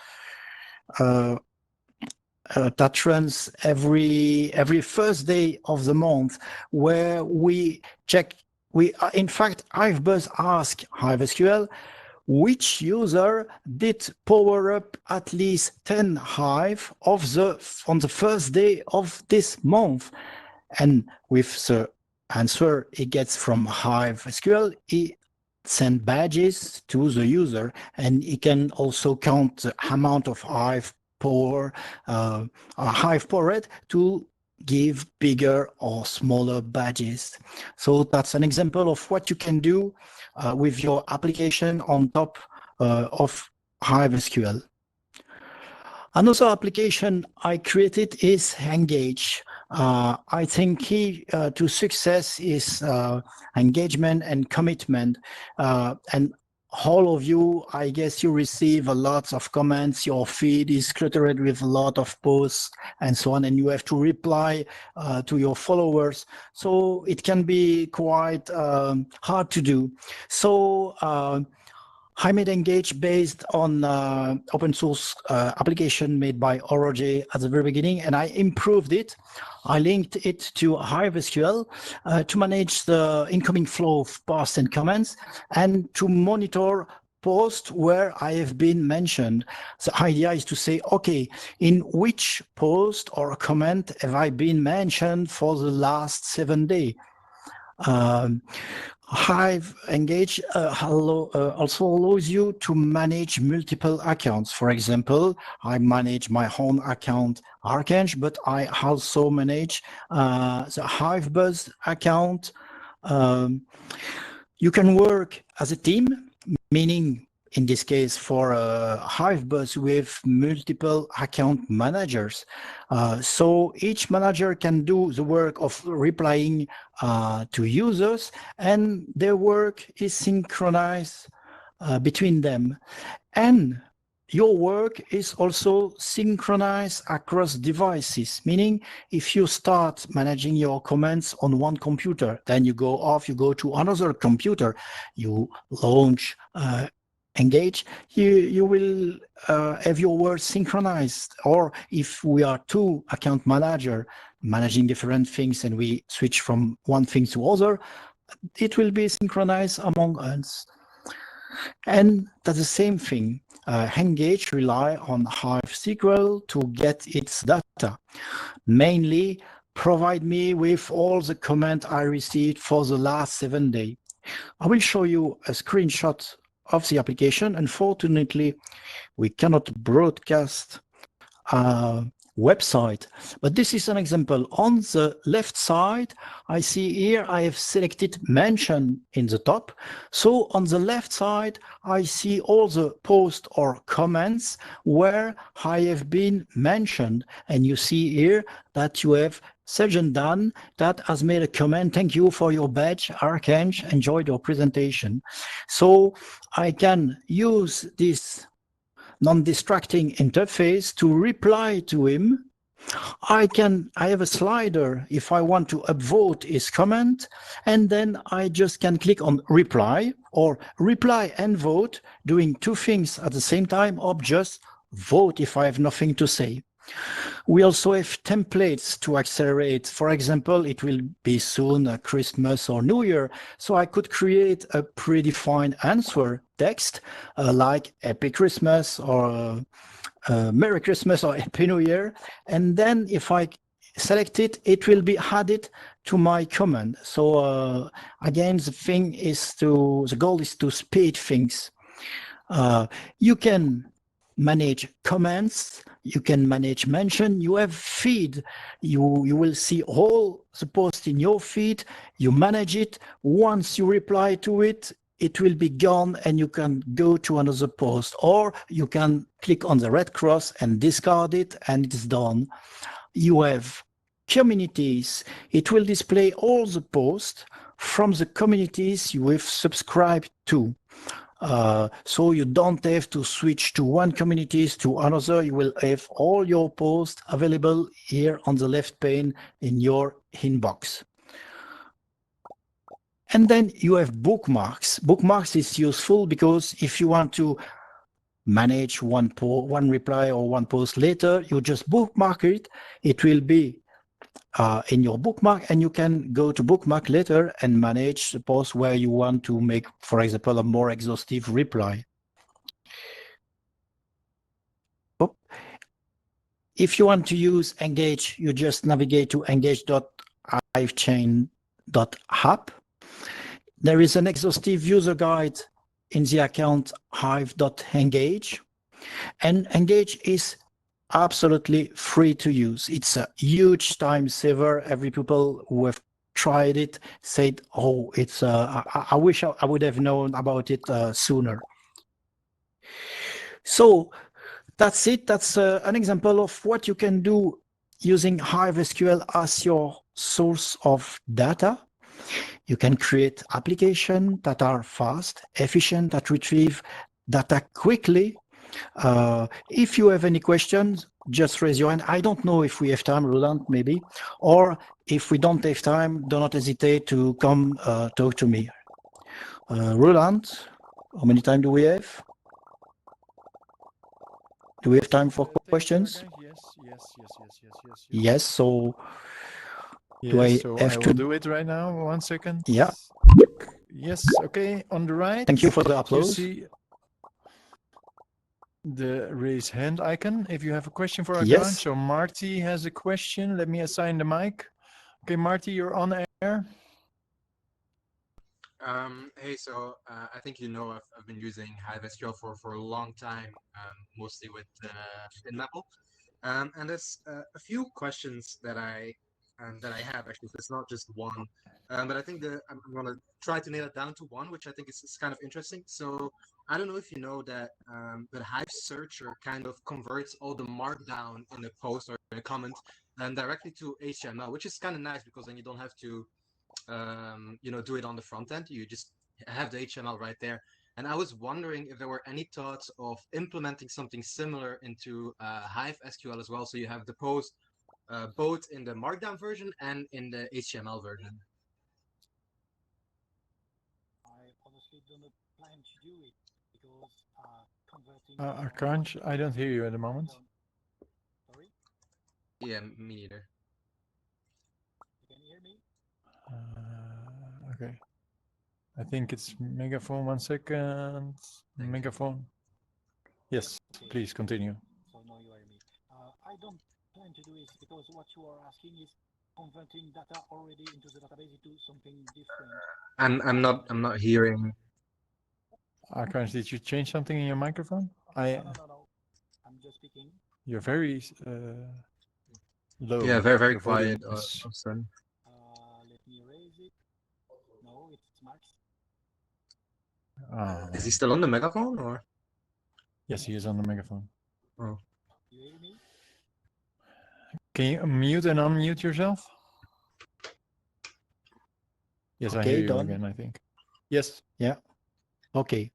S7: every first day of the month, where we check. In fact, HiveBuzz ask HiveSQL which user did power up at least 10 Hive on the first day of this month, and with the answer he gets from HiveSQL, he send badges to the user, and he can also count the amount of Hive powered to give bigger or smaller badges. So that's an example of what you can do with your application on top of HiveSQL. Another application I created is Engage. I think key to success is engagement and commitment. And all of you, I guess you receive a lot of comments, your feed is cluttered with a lot of posts and so on, and you have to reply to your followers. So it can be quite hard to do. So I made Engage based on open source application made by Oroje at the very beginning, and I improved it. I linked it to HiveSQL to manage the incoming flow of posts and comments, and to monitor posts where I have been mentioned. The idea is to say, okay, in which post or comment have I been mentioned for the last 7 days? Hive Engage also allows you to manage multiple accounts. For example, I manage my own account Archange, but I also manage the HiveBuzz account. You can work as a team, meaning in this case for HiveBuzz with multiple account managers. So each manager can do the work of replying to users, and their work is synchronized between them. And your work is also synchronized across devices, meaning if you start managing your comments on one computer, then you go off, you go to another computer, you launch Engage, you will have your work synchronized. Or if we are two account manager managing different things and we switch from one thing to other, it will be synchronized among us. And that's the same thing. Engage rely on HiveSQL to get its data. Mainly provide me with all the comment I received for the last 7 days. I will show you a screenshot of the application. Unfortunately, we cannot broadcast a website, but this is an example. On the left side, I see here I have selected mention in the top. So on the left side, I see all the posts or comments where I have been mentioned. And you see here that you have Sergeant Dan that has made a comment. Thank you for your badge, Archange. Enjoyed your presentation. So I can use this non-distracting interface to reply to him. I have a slider if I want to upvote his comment, and then I just can click on reply, or reply and vote, doing two things at the same time, or just vote if I have nothing to say. We also have templates to accelerate. For example, it will be soon Christmas or New Year, so I could create a predefined answer text like Happy Christmas or Merry Christmas or Happy New Year. And then if I select it, it will be added to my comment. So again, the goal is to speed things. You can manage comments, you can manage mention, you have feed, you will see all the posts in your feed, you manage it. Once you reply to it, it will be gone and you can go to another post, or you can click on the red cross and discard it and it's done. You have communities. It will display all the posts from the communities you have subscribed to. So you don't have to switch to one communities to another. You will have all your posts available here on the left pane in your inbox. And then you have bookmarks. Bookmarks is useful because if you want to manage one reply or one post later, you just bookmark it. It will be in your bookmark, and you can go to bookmark later and manage the post where you want to make, for example, a more exhaustive reply. If you want to use Engage, you just navigate to engage.hivechain.app. There is an exhaustive user guide in the account hive.engage, and Engage is absolutely free to use. It's a huge time saver. Every people who have tried it said, oh, it's I wish I would have known about it sooner. So that's it. That's an example of what you can do using HiveSQL as your source of data. You can create applications that are fast, efficient, that retrieve data quickly. If you have any questions, just raise your hand. I don't know if we have time, Roland, maybe. Or if we don't have time, do not hesitate to come talk to me. Roland, how many time do we have? Do we have time for questions? Yes, so do I have to
S1: do it right now? 1 second.
S7: Yeah.
S1: Yes, okay, on the right.
S7: Thank you for the
S1: You
S7: applause.
S1: see the raise hand icon if you have a question for our
S7: Yes.
S1: guy. So Marty has a question. Let me assign the mic. Okay, Marty, you're on air.
S8: Hey, so I think you know I've been using HiveSQL for a long time, mostly with Maple. And there's a few questions that I have actually. It's not just one, but I think I'm gonna try to nail it down to one, which I think is kind of interesting. So I don't know if you know that that Hive Searcher kind of converts all the markdown in a post or in a comment directly to HTML, which is kind of nice because then you don't have to do it on the front end. You just have the HTML right there. And I was wondering if there were any thoughts of implementing something similar into HiveSQL as well, so you have the post both in the Markdown version and in the HTML version.
S7: I honestly don't plan to do it because converting.
S1: Akansh, I don't hear you at the moment.
S7: Sorry,
S8: Yeah, me neither.
S7: you can hear me?
S1: Okay. I think it's megaphone. 1 second.
S8: Thank you.
S1: Megaphone. Yes,
S7: Okay.
S1: please continue.
S7: So now you hear me. I don't plan to do it because what you are asking is converting data already into the database into something different.
S8: I'm not hearing.
S1: Akansh, did you change something in your microphone?
S7: No. I'm just speaking.
S1: You're very low.
S8: Yeah, very
S1: Your volume
S8: quiet.
S1: is-
S8: Sorry.
S7: Let me raise it. No, it's max.
S8: Is he still on the megaphone or?
S1: Yes, he is on the megaphone.
S8: Oh.
S7: You hear me?
S1: Can you mute and unmute yourself? Yes, I
S7: Okay,
S1: hear you
S7: done.
S1: again, I think. Yes.
S7: Okay.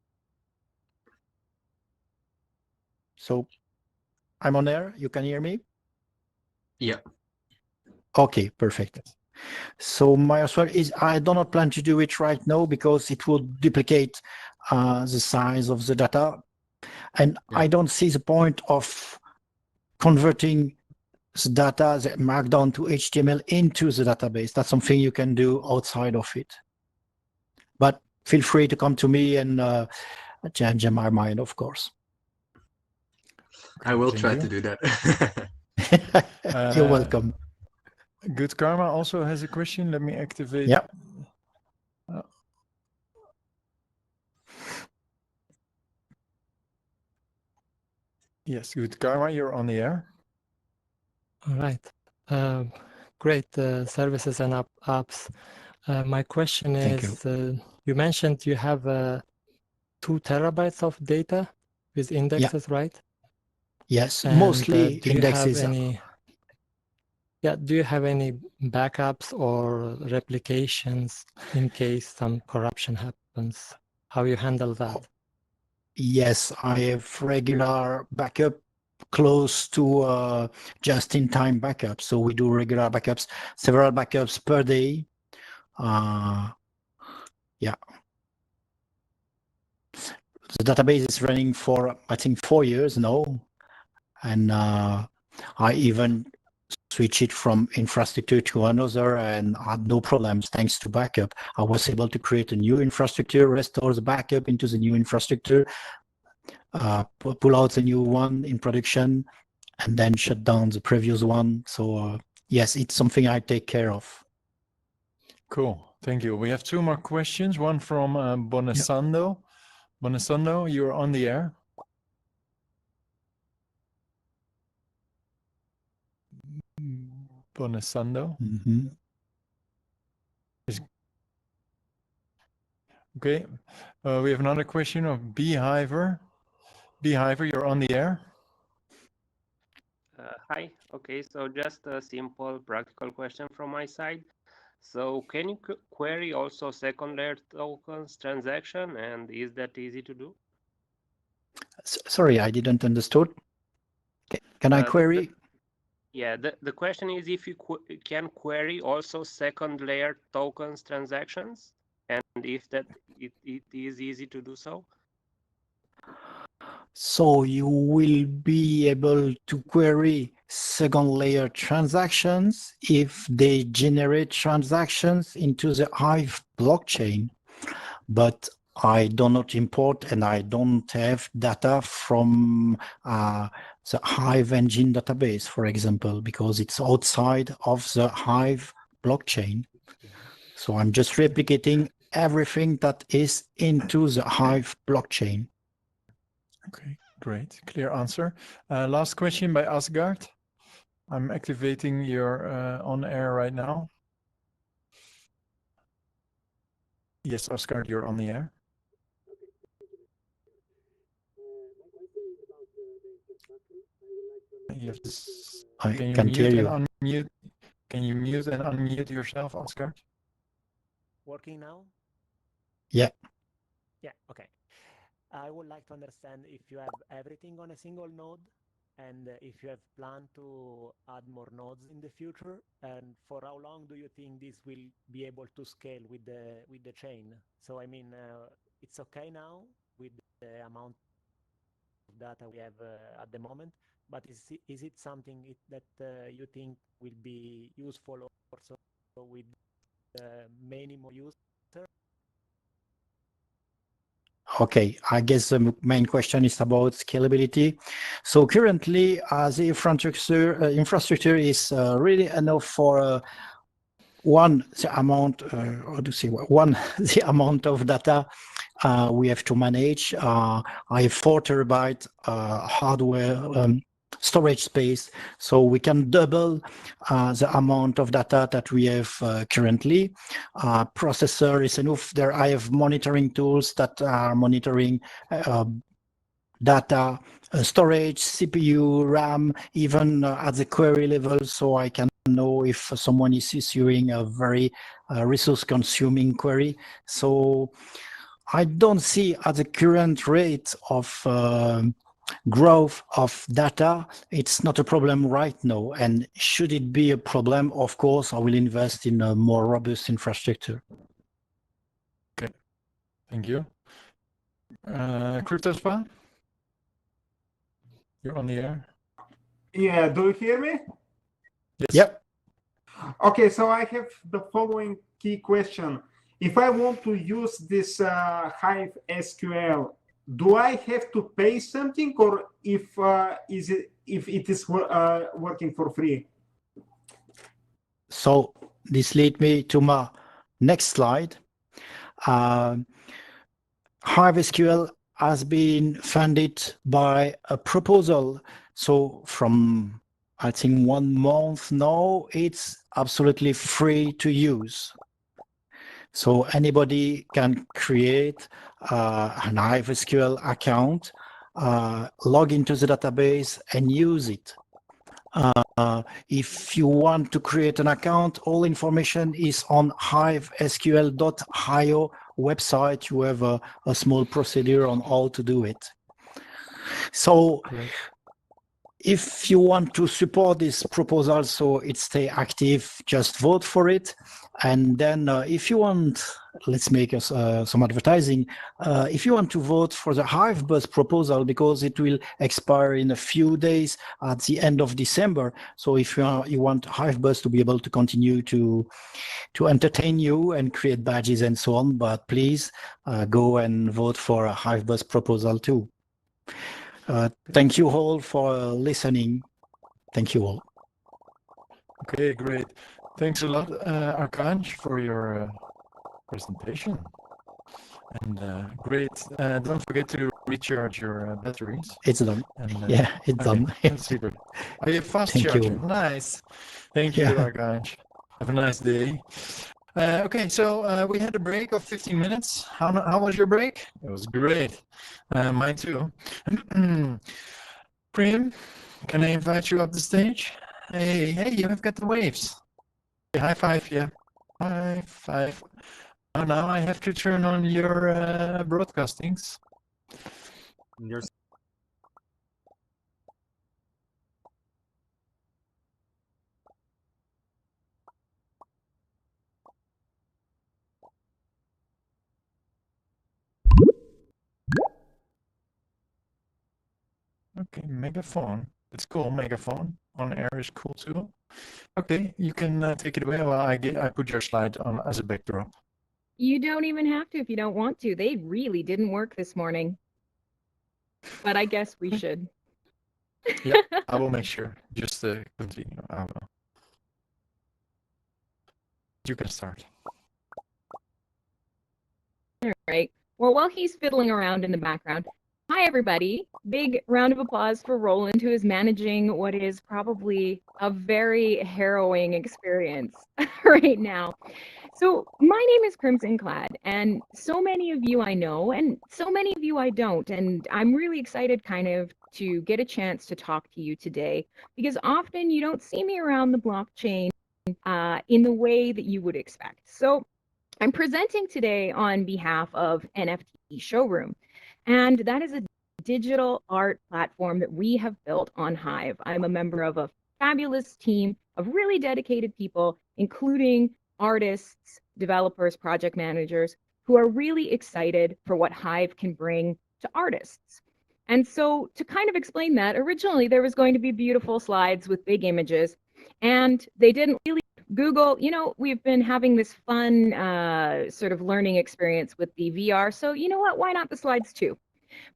S7: So I'm on air. You can hear me?
S8: Yeah.
S7: Okay, perfect. So my answer is I do not plan to do it right now because it would duplicate the size of the data. And
S8: Yeah.
S7: I don't see the point of converting the data, the markdown to HTML into the database. That's something you can do outside of it. But feel free to come to me and change my mind, of course.
S8: I will
S1: Thank
S8: try
S1: you.
S8: to do that.
S7: You're welcome.
S1: Good Karma also has a question. Let me activate.
S7: Yeah.
S1: Yes, Good Karma, you're on the air.
S9: All right. Great services and apps. My question
S7: Thank
S9: is, you mentioned you have 2 terabytes of data with indexes, right?
S7: Yes,
S9: And,
S7: mostly
S9: do you have
S7: indexes.
S9: do you have any backups or replications in case some corruption happens? How you handle that?
S7: Yes, I have regular backup close to just-in-time backup. So we do regular backups, several backups per day. Yeah. the database is running for, I think, 4 years now. And I even switch it from infrastructure to another and had no problems thanks to backup. I was able to create a new infrastructure, restore the backup into the new infrastructure, pull out the new one in production, and then shut down the previous one. So yes, it's something I take care of.
S1: Cool. Thank you. We have 2 more questions. One from Bonesando. Bonesando, you're on the air. Bonesando.
S7: Mm-hmm.
S1: Okay. We have another question of Beehiver. Beehiver, you're on the air.
S10: Hi. Okay, so just a simple practical question from my side. So can you query also second layer tokens transaction, and is that easy to do?
S7: Sorry, I didn't understood. Can I query?
S10: The question is if you can query also second layer tokens transactions, and if that it is easy to do so.
S7: So you will be able to query second layer transactions if they generate transactions into the Hive blockchain. But I do not import and I don't have data from the Hive engine database, for example, because it's outside of the Hive blockchain. So I'm just replicating everything that is into the Hive blockchain.
S1: Okay, great. Clear answer. Last question by Asgard. I'm activating your on air right now. Yes, Asgard, you're on the air. You have to,
S7: I
S1: can you
S7: can't hear
S1: mute
S7: you.
S1: and unmute? Can you mute and unmute yourself, Asgard?
S11: Working now?
S7: Yeah.
S11: Yeah, okay. I would like to understand if you have everything on a single node and if you have planned to add more nodes in the future, and for how long do you think this will be able to scale with the chain? So I mean, it's okay now with the amount of data we have at the moment, but is it something that you think will be useful also with many more users?
S7: Okay, I guess the main question is about scalability. So currently, the infrastructure is really enough for the amount of data we have to manage. I have 4 terabyte hardware storage space, so we can double the amount of data that we have currently. Processor is enough. There I have monitoring tools that are monitoring data, storage, CPU, RAM, even at the query level, so I can know if someone is issuing a very resource-consuming query. So I don't see at the current rate of growth of data, it's not a problem right now. And should it be a problem, of course, I will invest in a more robust infrastructure.
S1: Okay, thank you. CryptoSpa, you're on the air.
S5: Yeah, do you hear me?
S1: Yes.
S7: Yep.
S5: Okay, so I have the following key question. If I want to use this HiveSQL, do I have to pay something, or if it is working for free?
S7: So this leads me to my next slide. HiveSQL has been funded by a proposal. So from, I think, 1 month now, it's absolutely free to use. So anybody can create an HiveSQL account, log into the database and use it. If you want to create an account, all information is on HiveSQL.io website. You have a small procedure on how to do it. So if you want to support this proposal so it stay active, just vote for it. And then if you want, let's make us some advertising. If you want to vote for the HiveBuzz proposal, because it will expire in a few days at the end of December. So if you want HiveBuzz to be able to continue to entertain you and create badges and so on, but please go and vote for a HiveBuzz proposal too. Thank you all for listening. Thank you all.
S1: Okay, great. Thanks a lot, Arkanj, for your presentation. And great. Don't forget to recharge your batteries.
S7: It's done.
S1: And,
S7: Yeah, it's
S1: okay,
S7: done.
S1: super. Are you fast
S7: Thank
S1: charger?
S7: you.
S1: Nice. Thank you,
S7: Yeah.
S1: Arkanj. Have a nice day. Okay, so we had a break of 15 minutes. How was your break? It was great. Mine too. Prim, can I invite you up the stage? Hey, you have got the waves. Hey, high five, yeah. High five. Oh, now I have to turn on your broadcastings.
S8: Your
S1: Okay, megaphone. It's cool, megaphone. On air is cool too. Okay, you can take it away. Well, I put your slide on as a backdrop.
S12: You don't even have to if you don't want to. They really didn't work this morning. But I guess we should.
S1: Yeah, I will make sure. Just continue. I will. You can start.
S12: All right. Well, while he's fiddling around in the background, hi, everybody. Big round of applause for Roland, who is managing what is probably a very harrowing experience right now. So my name is Crimson Clad, and so many of you I know, and so many of you I don't. And I'm really excited kind of to get a chance to talk to you today, because often you don't see me around the blockchain in the way that you would expect. So I'm presenting today on behalf of NFT Showroom, and that is a digital art platform that we have built on Hive. I'm a member of a fabulous team of really dedicated people, including artists, developers, project managers, who are really excited for what Hive can bring to artists. And so to kind of explain that, originally there was going to be beautiful slides with big images, and they didn't really. Google, we've been having this fun sort of learning experience with the VR, so you know what, why not the slides too?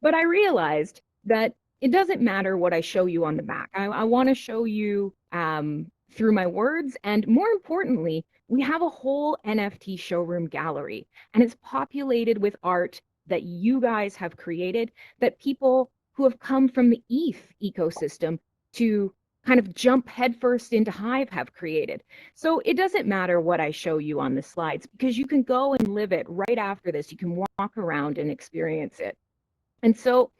S12: But I realized that it doesn't matter what I show you on the back. I want to show you through my words, and more importantly, we have a whole NFT showroom gallery, and it's populated with art that you guys have created, that people who have come from the ETH ecosystem to kind of jump headfirst into Hive have created. So it doesn't matter what I show you on the slides, because you can go and live it right after this. You can walk around and experience it. And so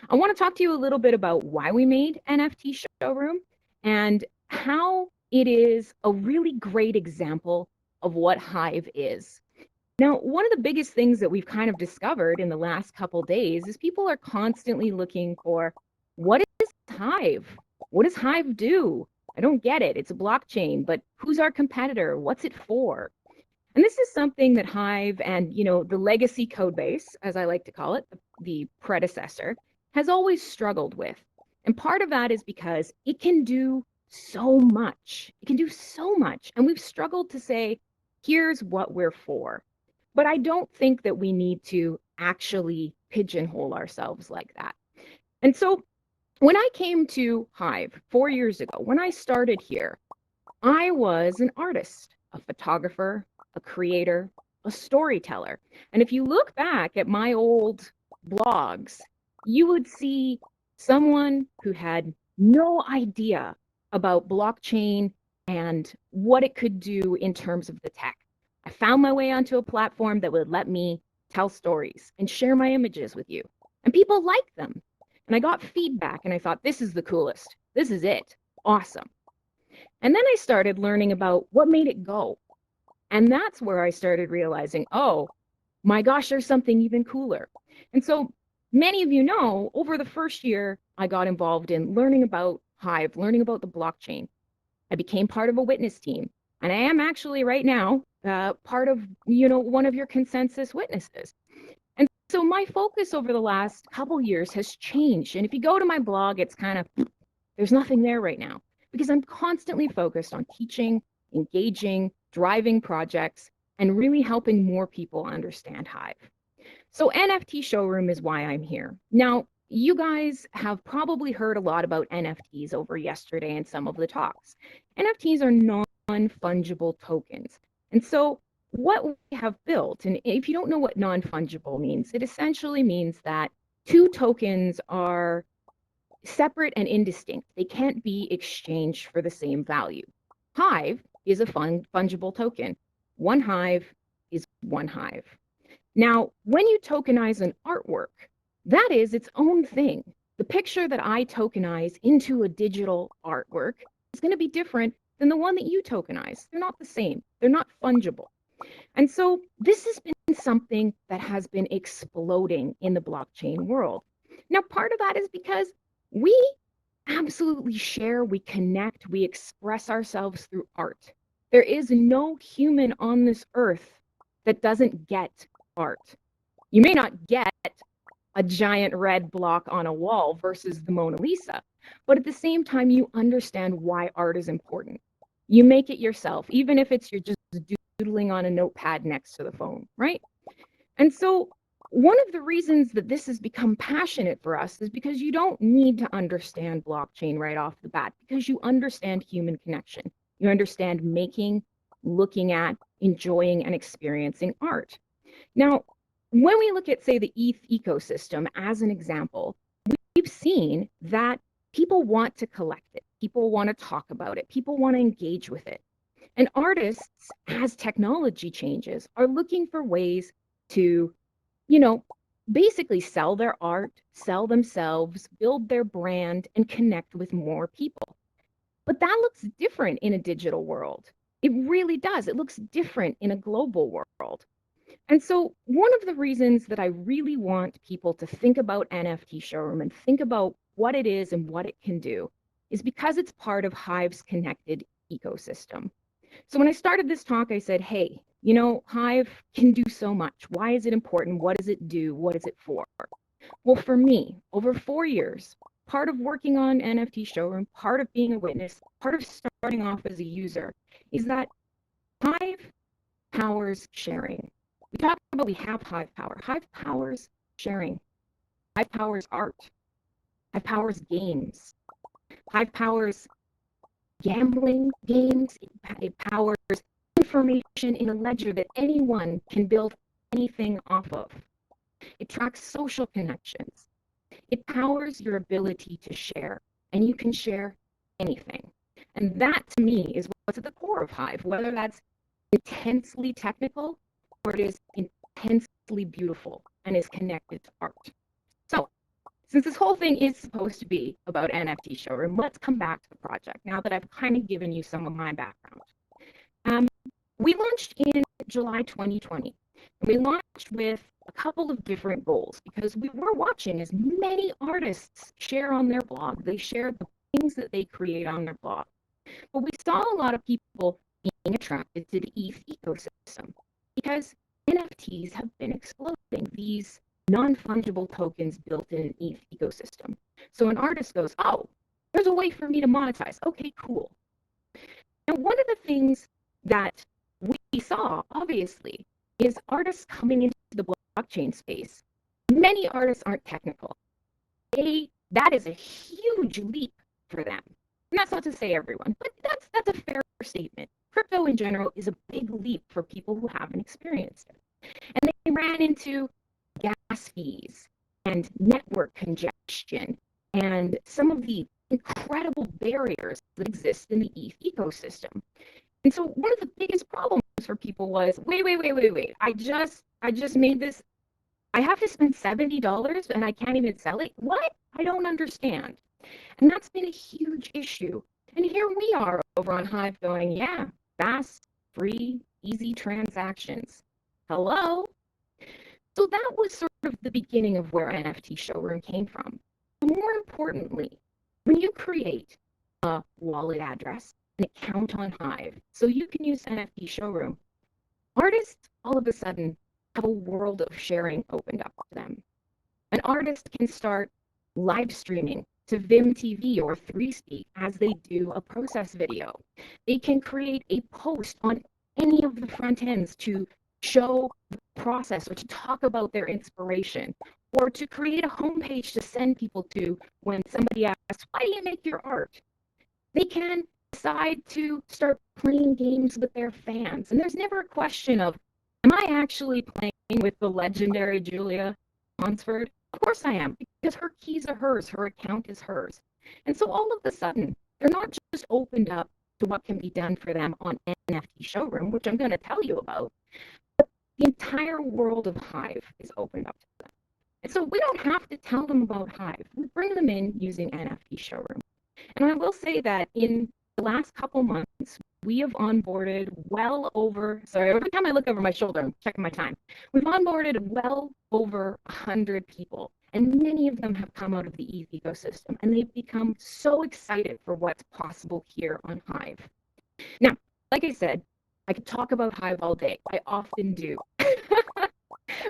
S12: I want to talk to you a little bit about why we made NFT Showroom and how it is a really great example of what Hive is. Now, one of the biggest things that we've kind of discovered in the last couple days is people are constantly looking for, what is Hive? What does Hive do? I don't get it. It's a blockchain, but who's our competitor? What's it for? And this is something that Hive and, the legacy code base, as I like to call it, the predecessor, has always struggled with. And part of that is because it can do so much. It can do so much. And we've struggled to say, here's what we're for. But I don't think that we need to actually pigeonhole ourselves like that. And so when I came to Hive 4 years ago, when I started here, I was an artist, a photographer, a creator, a storyteller. And if you look back at my old blogs, you would see someone who had no idea about blockchain and what it could do in terms of the tech. I found my way onto a platform that would let me tell stories and share my images with you. And people liked them. And I got feedback, and I thought, this is the coolest. This is it. Awesome. And then I started learning about what made it go. And that's where I started realizing, oh, my gosh, there's something even cooler. And so many of you know, over the first year, I got involved in learning about Hive, learning about the blockchain. I became part of a witness team, and I am actually right now part of, one of your consensus witnesses. And so my focus over the last couple years has changed. And if you go to my blog, it's kind of, there's nothing there right now because I'm constantly focused on teaching, engaging, driving projects, and really helping more people understand Hive. So NFT Showroom is why I'm here. Now, you guys have probably heard a lot about NFTs over yesterday in some of the talks. NFTs are non-fungible tokens. And so what we have built, and if you don't know what non-fungible means, it essentially means that two tokens are separate and indistinct. They can't be exchanged for the same value. Hive is a fungible token. One Hive is one Hive. Now, when you tokenize an artwork, that is its own thing. The picture that I tokenize into a digital artwork is going to be different than the one that you tokenize. They're not the same. They're not fungible. And so this has been something that has been exploding in the blockchain world. Now, part of that is because we absolutely share, we connect, we express ourselves through art. There is no human on this earth that doesn't get art. You may not get a giant red block on a wall versus the Mona Lisa, but at the same time, you understand why art is important. You make it yourself, even if you're just doodling on a notepad next to the phone, right? And so one of the reasons that this has become passionate for us is because you don't need to understand blockchain right off the bat, because you understand human connection. You understand making, looking at, enjoying, and experiencing art. Now, when we look at, say, the ETH ecosystem as an example, we've seen that people want to collect it. People want to talk about it. People want to engage with it. And artists, as technology changes, are looking for ways to, basically sell their art, sell themselves, build their brand, and connect with more people. But that looks different in a digital world. It really does. It looks different in a global world. And so one of the reasons that I really want people to think about NFT Showroom and think about what it is and what it can do is because it's part of Hive's connected ecosystem. So when I started this talk, I said, hey, Hive can do so much. Why is it important? What does it do? What is it for? Well, for me, over 4 years, part of working on NFT Showroom, part of being a witness, part of starting off as a user, is that Hive powers sharing. We talk about we have Hive power. Hive powers sharing. Hive powers art. Hive powers games. Hive powers gambling games. It powers information in a ledger that anyone can build anything off of. It tracks social connections. It powers your ability to share, and you can share anything. And that, to me, is what's at the core of Hive, whether that's intensely technical or it is intensely beautiful and is connected to art. So, since this whole thing is supposed to be about NFT Showroom, let's come back to the project now that I've kind of given you some of my background. We launched in July 2020. We launched with a couple of different goals because we were watching as many artists share on their blog. They shared the things that they create on their blog. But we saw a lot of people being attracted to the ETH ecosystem because NFTs have been exploding, these non-fungible tokens built in an ETH ecosystem. So an artist goes, oh, there's a way for me to monetize. Okay, cool. Now, one of the things that we saw, obviously, is artists coming into the blockchain space. Many artists aren't technical. That is a huge leap for them. And that's not to say everyone, but that's a fair statement. Crypto in general is a big leap for people who haven't experienced it. And they ran into gas fees and network congestion and some of the incredible barriers that exist in the ETH ecosystem. And so one of the biggest problems for people was, wait, I just made this. I have to spend $70 and I can't even sell it? What? I don't understand. And that's been a huge issue. And here we are over on Hive going, yeah, fast, free, easy transactions. Hello? So that was sort of the beginning of where NFT Showroom came from. But more importantly, when you create a wallet address, an account on Hive, so you can use NFT Showroom. Artists all of a sudden have a world of sharing opened up to them. An artist can start live streaming to Vim TV or 3Speak as they do a process video. They can create a post on any of the front ends to show the process or to talk about their inspiration, or to create a homepage to send people to when somebody asks, why do you make your art? They can decide to start playing games with their fans. And there's never a question of, am I actually playing with the legendary Julia Hansford? Of course I am, because her keys are hers, her account is hers. And so all of a sudden, they're not just opened up to what can be done for them on NFT Showroom, which I'm going to tell you about, but the entire world of Hive is opened up to them. And so we don't have to tell them about Hive. We bring them in using NFT Showroom. And I will say that in the last couple months, we have onboarded well over, sorry, every time I look over my shoulder, I'm checking my time. We've onboarded well over 100 people, and many of them have come out of the ETH ecosystem, and they've become so excited for what's possible here on Hive. Now, like I said, I could talk about Hive all day. I often do.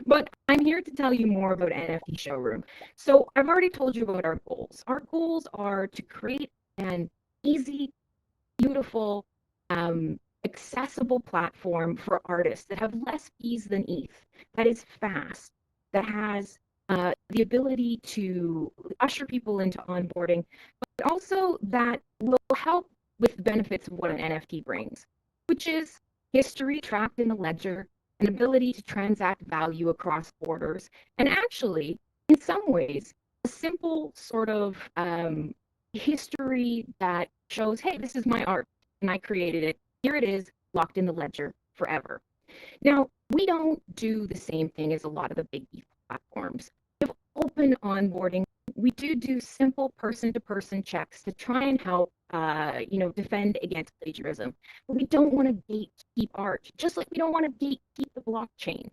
S12: But I'm here to tell you more about NFT Showroom. So I've already told you about our goals. Our goals are to create an easy, beautiful, accessible platform for artists that have less fees than ETH, that is fast, that has the ability to usher people into onboarding, but also that will help with the benefits of what an NFT brings, which is history tracked in a ledger, an ability to transact value across borders, and actually, in some ways, a simple sort of history that shows, hey, this is my art, and I created it. Here it is, locked in the ledger forever. Now, we don't do the same thing as a lot of the big platforms. We have open onboarding. We do simple person-to-person checks to try and help defend against plagiarism. But we don't want to gatekeep art, just like we don't want to gatekeep the blockchain.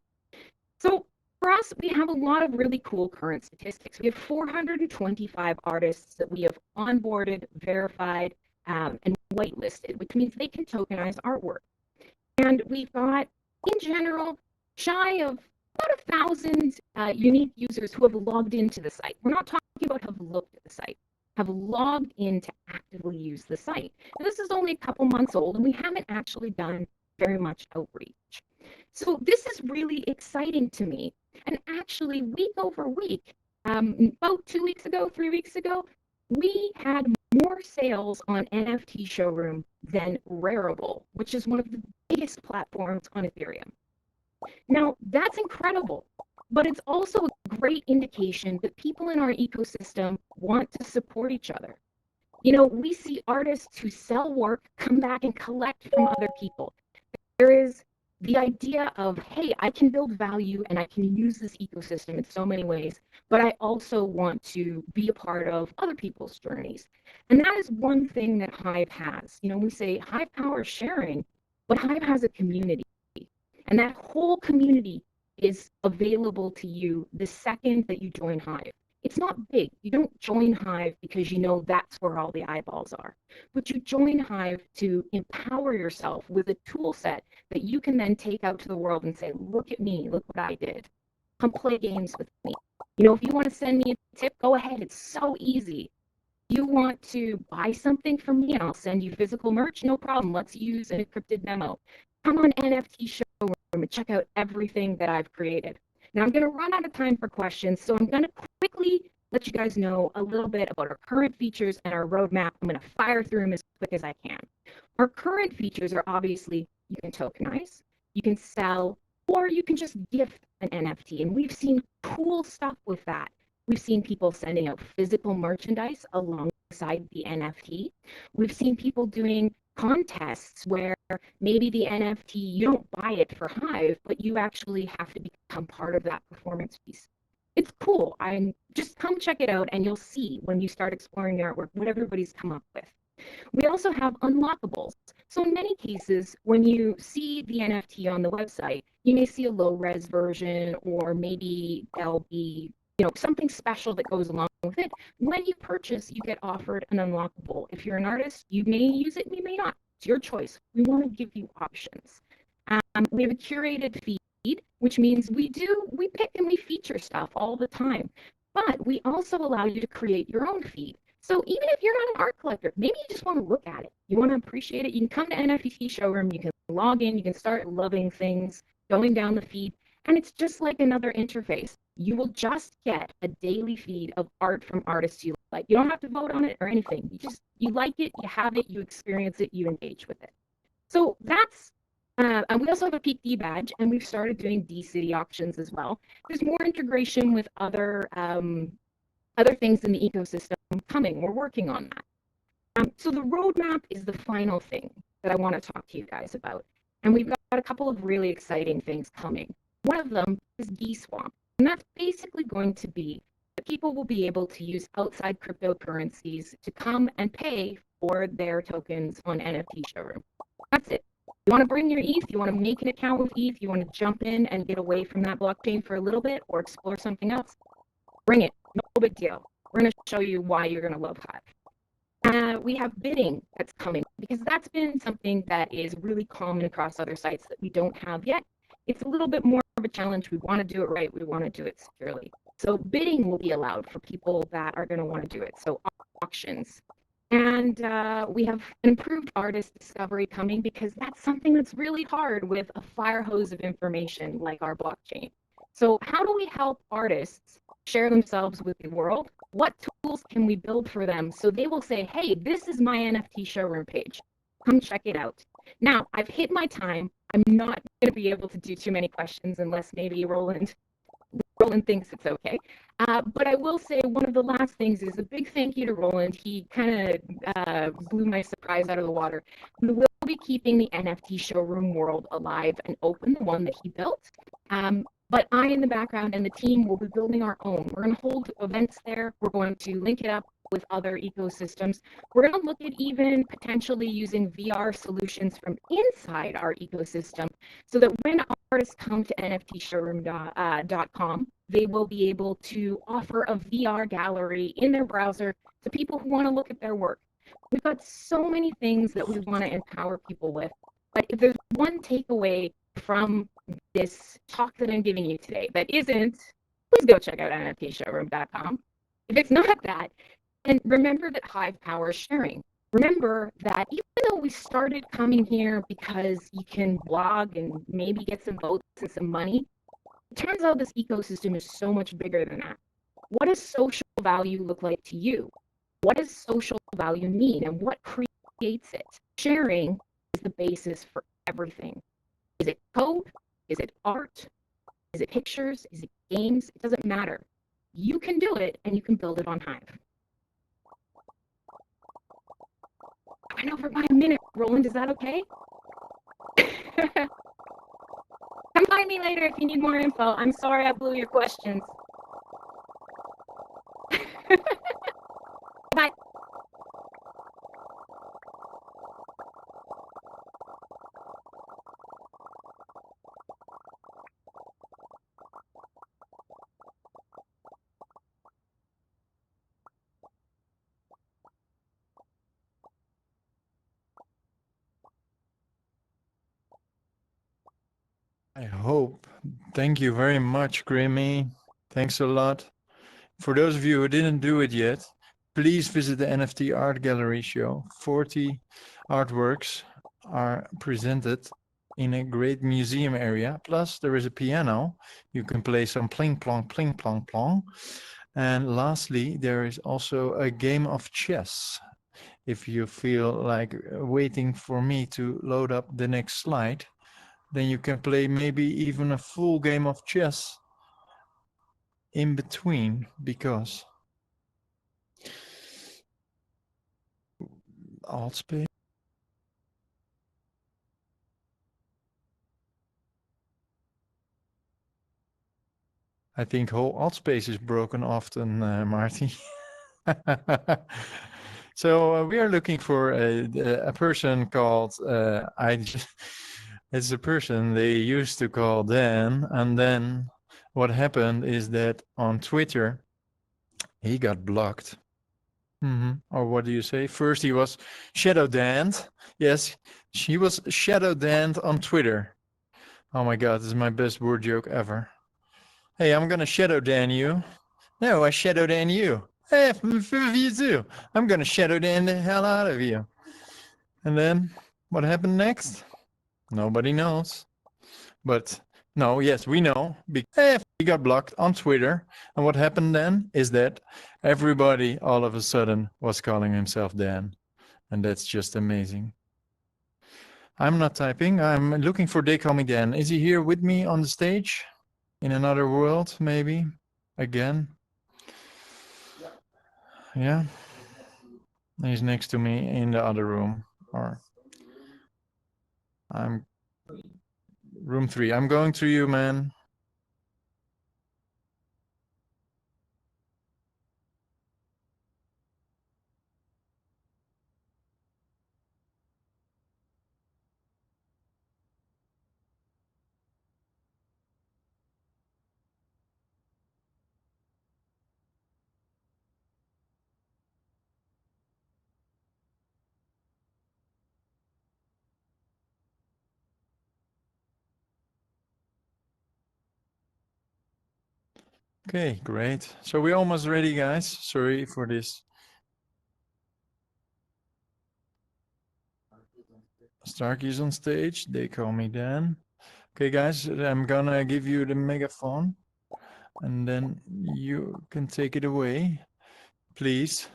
S12: So for us, we have a lot of really cool current statistics. We have 425 artists that we have onboarded, verified, and whitelisted, which means they can tokenize artwork. And we've got, in general, shy of about 1,000 unique users who have logged into the site. We're not talking about have looked at the site, have logged in to actively use the site. And this is only a couple months old, and we haven't actually done very much outreach. So this is really exciting to me. And actually, week over week, about 2 weeks ago, 3 weeks ago, we had more sales on NFT Showroom than Rarible, which is one of the biggest platforms on Ethereum. Now, that's incredible, but it's also a great indication that people in our ecosystem want to support each other. You know, we see artists who sell work come back and collect from other people. There is the idea of, hey, I can build value and I can use this ecosystem in so many ways, but I also want to be a part of other people's journeys. And that is one thing that Hive has. You know, we say Hive powers sharing, but Hive has a community. And that whole community is available to you the second that you join Hive. It's not big. You don't join Hive because you know that's where all the eyeballs are. But you join Hive to empower yourself with a tool set that you can then take out to the world and say, look at me, look what I did. Come play games with me. You know, if you want to send me a tip, go ahead. It's so easy. You want to buy something from me and I'll send you physical merch? No problem. Let's use an encrypted memo. Come on NFT Showroom and check out everything that I've created. Now I'm going to run out of time for questions, so I'm going to quickly let you guys know a little bit about our current features and our roadmap. I'm going to fire through them as quick as I can. Our current features are obviously you can tokenize, you can sell, or you can just gift an NFT. And we've seen cool stuff with that. We've seen people sending out physical merchandise alongside the NFT. We've seen people doing contests where maybe the NFT, you don't buy it for Hive, but you actually have to become part of that performance piece. It's cool. Just come check it out and you'll see when you start exploring the artwork what everybody's come up with. We also have unlockables. So in many cases, when you see the NFT on the website, you may see a low-res version, or maybe there'll be something special that goes along with it. When you purchase, you get offered an unlockable. If you're an artist, you may use it, you may not. It's your choice. We want to give you options. We have a curated feed, which means we pick and we feature stuff all the time. But we also allow you to create your own feed. So even if you're not an art collector, maybe you just want to look at it. You want to appreciate it. You can come to NFT Showroom. You can log in. You can start loving things, going down the feed. And it's just like another interface. You will just get a daily feed of art from artists you like. You don't have to vote on it or anything. You like it, you have it, you experience it, you engage with it. So that's, and we also have a PeakD badge, and we've started doing D-City auctions as well. There's more integration with other things in the ecosystem coming. We're working on that. So the roadmap is the final thing that I want to talk to you guys about. And we've got a couple of really exciting things coming. One of them is DSwap. And that's basically going to be that people will be able to use outside cryptocurrencies to come and pay for their tokens on NFT Showroom. That's it. You want to bring your ETH, you want to make an account with ETH, you want to jump in and get away from that blockchain for a little bit or explore something else, bring it. No big deal. We're going to show you why you're going to love Hive. We have bidding that's coming because that's been something that is really common across other sites that we don't have yet. It's a little bit more of a challenge. We want to do it right. We want to do it securely. So bidding will be allowed for people that are going to want to do it. So auctions. And we have improved artist discovery coming because that's something that's really hard with a fire hose of information like our blockchain. So how do we help artists share themselves with the world? What tools can we build for them so they will say, hey, this is my NFT Showroom page. Come check it out. Now, I've hit my time. I'm not going to be able to do too many questions unless maybe Roland thinks it's okay. But I will say one of the last things is a big thank you to Roland. He kind of blew my surprise out of the water. We will be keeping the NFT Showroom world alive and open, the one that he built. But I, in the background, and the team will be building our own. We're going to hold events there. We're going to link it up with other ecosystems. We're going to look at even potentially using VR solutions from inside our ecosystem so that when artists come to nftshowroom.com, they will be able to offer a VR gallery in their browser to people who want to look at their work. We've got so many things that we want to empower people with. But if there's one takeaway from this talk that I'm giving you today that isn't, please go check out nftshowroom.com. If it's not that, and remember that Hive powers sharing. Remember that even though we started coming here because you can blog and maybe get some votes and some money, it turns out this ecosystem is so much bigger than that. What does social value look like to you? What does social value mean and what creates it? Sharing is the basis for everything. Is it code? Is it art? Is it pictures? Is it games? It doesn't matter. You can do it and you can build it on Hive. I went over by a minute, Roland. Is that okay? Come find me later if you need more info. I'm sorry I blew your questions. Bye.
S1: I hope. Thank you very much, Grimmy. Thanks a lot. For those of you who didn't do it yet, please visit the NFT Art Gallery show. 40 artworks are presented in a great museum area. Plus, there is a piano. You can play some pling plong, pling plong plong. And lastly, there is also a game of chess. If you feel like waiting for me to load up the next slide, then you can play maybe even a full game of chess in between, because alt space. I think whole alt space is broken often, Marty. So we are looking for a person called it's a person they used to call Dan, and then what happened is that on Twitter, he got blocked. Or what do you say? First, he was shadow banned. Yes, he was shadow banned on Twitter. Oh my God, this is my best word joke ever. Hey, I'm gonna shadow ban you. No, I shadow ban you. Hey, you too. I'm gonna shadow ban the hell out of you. And then what happened next? Nobody knows. But no, yes, we know. Because he got blocked on Twitter. And what happened then is that everybody all of a sudden was calling himself Dan. And that's just amazing. I'm not typing. I'm looking for They Call Me Dan. Is he here with me on the stage? In another world, maybe? Again? Yeah? He's next to me in the other room. Or I'm room 3. I'm going to you, man. Okay, great. So we're almost ready, guys. Sorry for this. Starkey's on stage. They call me Dan. Okay, guys, I'm gonna give you the megaphone, and then you can take it away, please.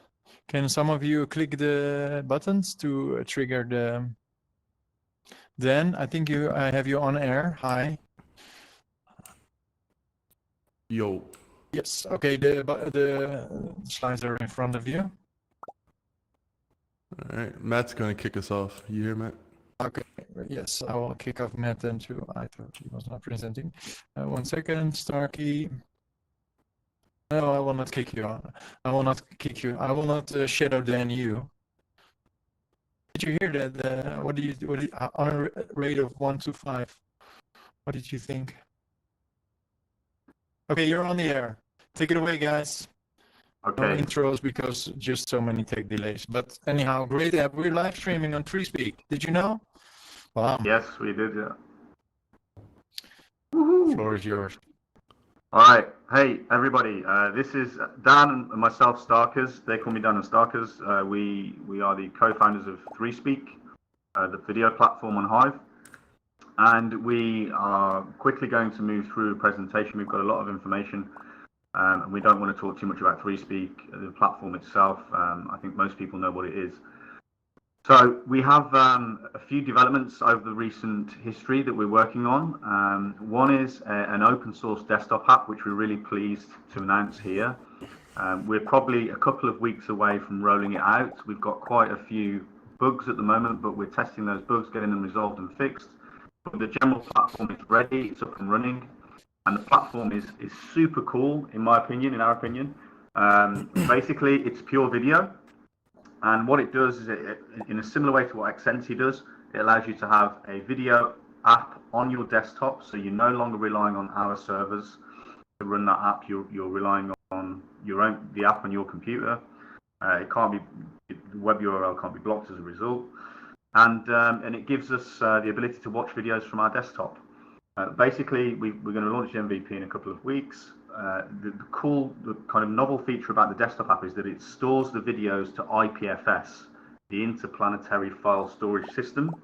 S1: Can some of you click the buttons to trigger the... Dan, I think I have you on air. Hi.
S13: Yo.
S1: Yes. Okay. The slides are in front of you.
S13: All right. Matt's going to kick us off. You hear, Matt?
S1: Okay. Yes, I will kick off Matt then too. I thought he was not presenting. 1 second, Starkey. No, I will not kick you out. I will not kick you. I will not shadow Dan you. Did you hear that? What do you on a rate of 1 to 5? What did you think? Okay, you're on the air. Take it away, guys.
S14: Okay.
S1: No intros because just so many tech delays. But anyhow, great app. We're live streaming on TreeSpeak. Did you know? Wow.
S14: Yes, we did, yeah.
S1: Floor is yours.
S14: All right. Hey, everybody. This is Dan and myself, Starkers. They call me Dan and Starkers. We are the co-founders of TreeSpeak, the video platform on Hive. And we are quickly going to move through a presentation. We've got a lot of information. And we don't want to talk too much about TreeSpeak, the platform itself. I think most people know what it is. So we have a few developments over the recent history that we're working on. One is an open source desktop app, which we're really pleased to announce here. We're probably a couple of weeks away from rolling it out. We've got quite a few bugs at the moment, but we're testing those bugs, getting them resolved and fixed. But the general platform is ready, it's up and running. And the platform is super cool, in my opinion, in our opinion. Basically, it's pure video. And what it does is, in a similar way to what Excensi does, it allows you to have a video app on your desktop. So you're no longer relying on our servers to run that app. You're relying on the app on your computer. It can't be, the web URL can't be blocked as a result. And it gives us the ability to watch videos from our desktop. Basically, we're going to launch the MVP in a couple of weeks. The kind of novel feature about the desktop app is that it stores the videos to IPFS, the Interplanetary File Storage System.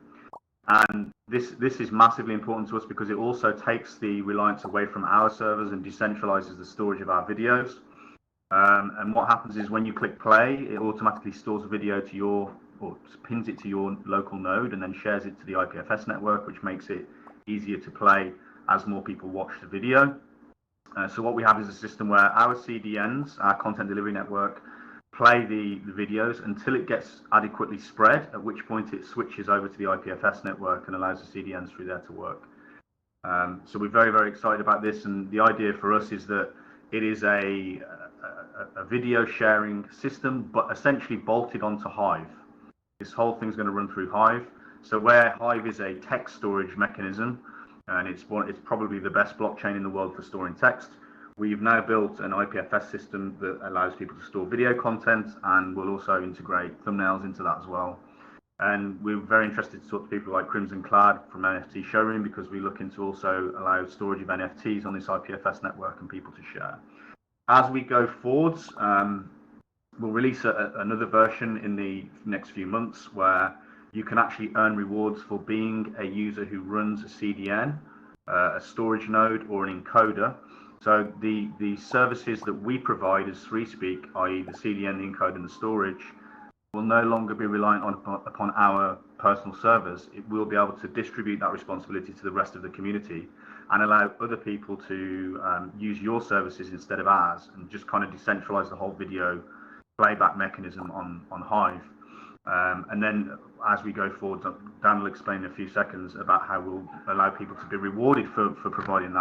S14: And this is massively important to us because it also takes the reliance away from our servers and decentralizes the storage of our videos. And what happens is when you click play, it automatically stores the video to or pins it to your local node and then shares it to the IPFS network, which makes it easier to play as more people watch the video. So what we have is a system where our CDNs, our content delivery network, play the videos until it gets adequately spread, at which point it switches over to the IPFS network and allows the CDNs through there to work. So we're very, very excited about this. And the idea for us is that it is a video sharing system, but essentially bolted onto Hive. This whole thing's going to run through Hive. So where Hive is a text storage mechanism, and it's probably the best blockchain in the world for storing text. We've now built an IPFS system that allows people to store video content, and we'll also integrate thumbnails into that as well. And we're very interested to talk to people like Crimson Clad from NFT Showroom, because we're looking to also allow storage of NFTs on this IPFS network and people to share. As we go forwards, we'll release another version in the next few months where you can actually earn rewards for being a user who runs a CDN, a storage node, or an encoder. So the services that we provide as ThreeSpeak, i.e. the CDN, the encoder, and the storage, will no longer be reliant upon our personal servers. It will be able to distribute that responsibility to the rest of the community and allow other people to use your services instead of ours, and just kind of decentralize the whole video playback mechanism on Hive. And then as we go forward, Dan will explain in a few seconds about how we'll allow people to be rewarded for providing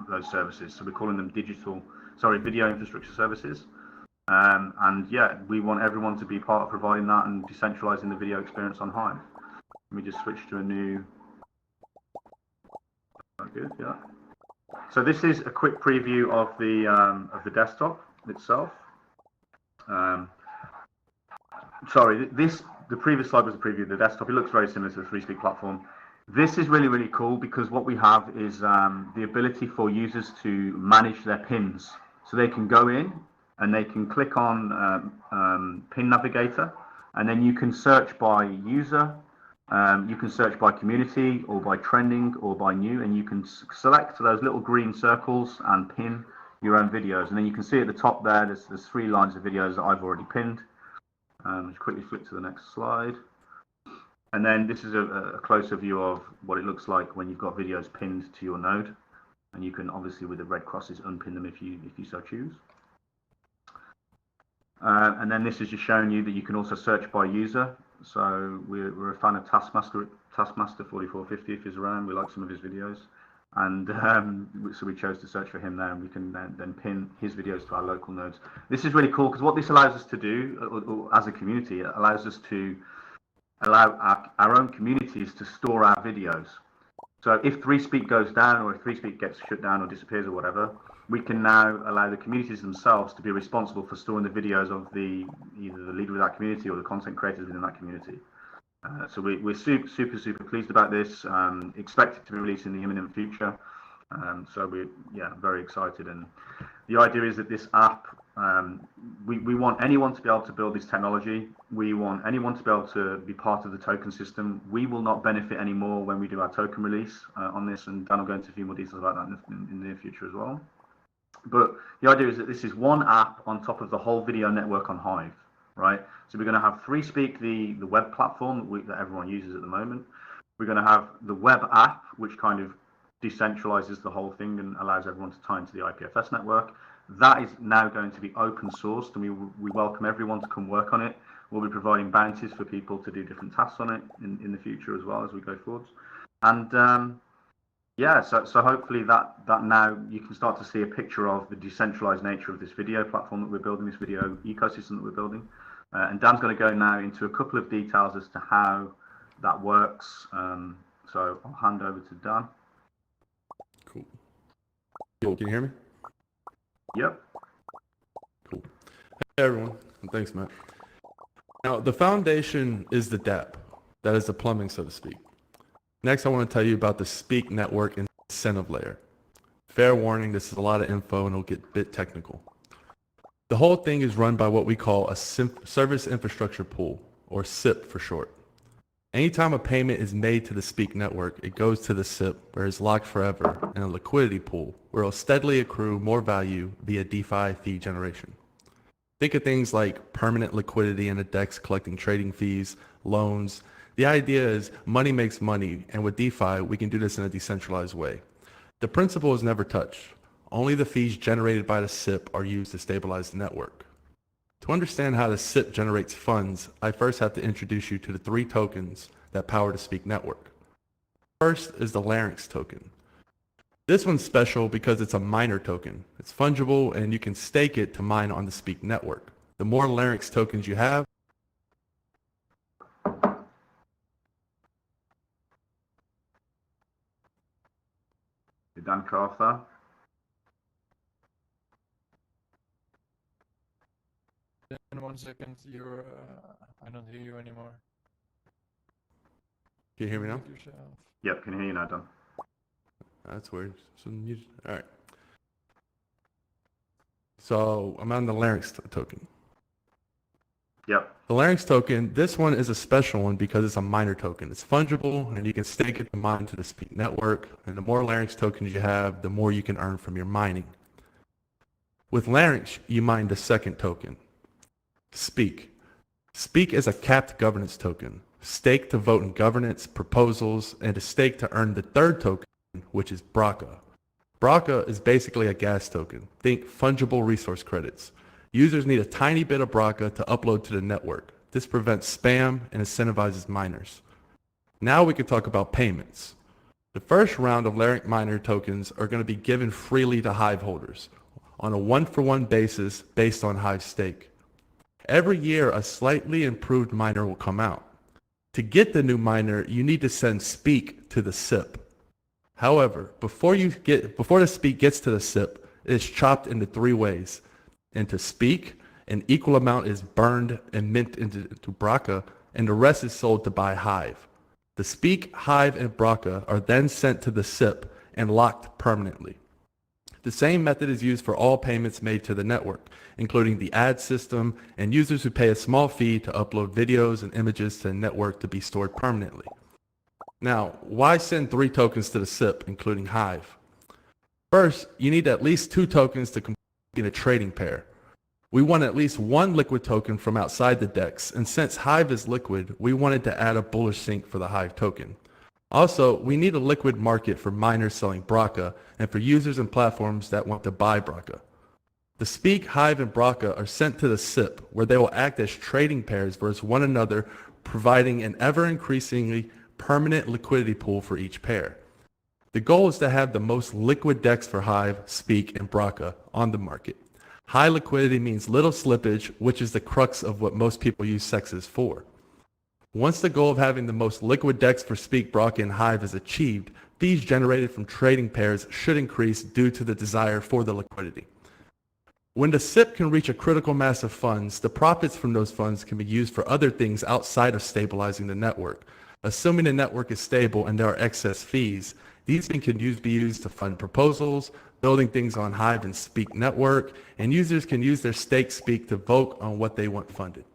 S14: those services. So we're calling them video infrastructure services. And yeah, we want everyone to be part of providing that and decentralizing the video experience on Hive. Let me just switch to a new. Good, yeah. So this is a quick preview of the desktop itself. Sorry, the previous slide was a preview of the desktop. It looks very similar to the ThreeSpeak platform. This is really, really cool because what we have is the ability for users to manage their pins. So they can go in and they can click on Pin Navigator, and then you can search by user, you can search by community, or by trending, or by new, and you can select those little green circles and pin your own videos. And then you can see at the top there, there's 3 lines of videos that I've already pinned. Just quickly flip to the next slide. And then this is a closer view of what it looks like when you've got videos pinned to your node. And you can obviously, with the red crosses, unpin them if you so choose. And then this is just showing you that you can also search by user. So we're a fan of Taskmaster 4450 if he's around. We like some of his videos. And so we chose to search for him there, and we can then pin his videos to our local nodes. This is really cool because what this allows us to do or as a community, it allows us to allow our own communities to store our videos. So if ThreeSpeak goes down, or if ThreeSpeak gets shut down or disappears or whatever, we can now allow the communities themselves to be responsible for storing the videos of either the leader of that community or the content creators within that community. So we're super pleased about this. Expect it to be released in the imminent future. So we're very excited. And the idea is that this app, we want anyone to be able to build this technology. We want anyone to be able to be part of the token system. We will not benefit anymore when we do our token release on this, and Dan will go into a few more details about that in the near future as well. But the idea is that this is one app on top of the whole video network on Hive. Right, so we're going to have ThreeSpeak, the web platform that everyone uses at the moment. We're going to have the web app, which kind of decentralizes the whole thing and allows everyone to tie into the IPFS network. That is now going to be open sourced, and we welcome everyone to come work on it. We'll be providing bounties for people to do different tasks on it in the future as well as we go forwards. And yeah, so hopefully that now you can start to see a picture of the decentralized nature of this video platform that we're building, this video ecosystem that we're building. And Dan's going to go now into a couple of details as to how that works. So I'll hand over to Dan.
S13: Cool. Can you hear me?
S14: Yep.
S13: Cool. Hey everyone, and thanks, Matt. Now the foundation is the dApp. That is the plumbing, so to speak. Next, I want to tell you about the Speak network incentive layer. Fair warning, this is a lot of info and it'll get a bit technical. The whole thing is run by what we call a service infrastructure pool, or SIP for short. Anytime a payment is made to the Speak network, it goes to the SIP, where it's locked forever in a liquidity pool, where it'll steadily accrue more value via DeFi fee generation. Think of things like permanent liquidity in a DEX collecting trading fees, loans. The idea is money makes money, and with DeFi, we can do this in a decentralized way. The principle is never touched. Only the fees generated by the SIP are used to stabilize the network. To understand how the SIP generates funds, I first have to introduce you to the 3 tokens that power the Speak network. First is the Larynx token. This one's special because it's a miner token. It's fungible and you can stake it to mine on the Speak network. The more Larynx tokens you have,
S14: Dan Carter.
S1: Dan, 1 second. You're. I don't hear you anymore.
S13: Can you hear me now?
S1: Mute yourself.
S14: Yep, can hear you now, Dan.
S13: That's weird. All right. So I'm on the Larynx token.
S14: Yep.
S13: The Larynx token, this one is a special one because it's a miner token. It's fungible, and you can stake it to mine to the Speak network. And the more Larynx tokens you have, the more you can earn from your mining. With Larynx, you mine the second token, Speak. Speak is a capped governance token, stake to vote in governance, proposals, and a stake to earn the third token, which is Braca. Braca is basically a gas token. Think fungible resource credits. Users need a tiny bit of Braca to upload to the network. This prevents spam and incentivizes miners. Now we can talk about payments. The first round of Larynx miner tokens are going to be given freely to Hive holders on a one-for-one basis based on Hive stake. Every year, a slightly improved miner will come out. To get the new miner, you need to send Speak to the SIP. However, before the Speak gets to the SIP, it is chopped into 3 ways. Into Speak, an equal amount is burned and mint into Braca, and the rest is sold to buy Hive. The Speak, Hive, and Braca are then sent to the SIP and locked permanently. The same method is used for all payments made to the network, including the ad system and users who pay a small fee to upload videos and images to the network to be stored permanently. Now, why send 3 tokens to the SIP, including Hive? First, you need at least 2 tokens to complete a trading pair. We want at least 1 liquid token from outside the DEX, and since Hive is liquid, we wanted to add a bullish sync for the Hive token. Also, we need a liquid market for miners selling Braca and for users and platforms that want to buy Braca. The Speak, Hive, and Braca are sent to the SIP, where they will act as trading pairs versus one another, providing an ever-increasingly permanent liquidity pool for each pair. The goal is to have the most liquid DEX for Hive, Speak, and Braca on the market. High liquidity means little slippage, which is the crux of what most people use sexes for. Once the goal of having the most liquid DEX for Speak, Braca, and Hive is achieved, fees generated from trading pairs should increase due to the desire for the liquidity. When the SIP can reach a critical mass of funds, the profits from those funds can be used for other things outside of stabilizing the network. Assuming the network is stable and there are excess fees, these can be used to fund proposals, building things on Hive and Speak network, and users can use their stake Speak to vote on what they want funded.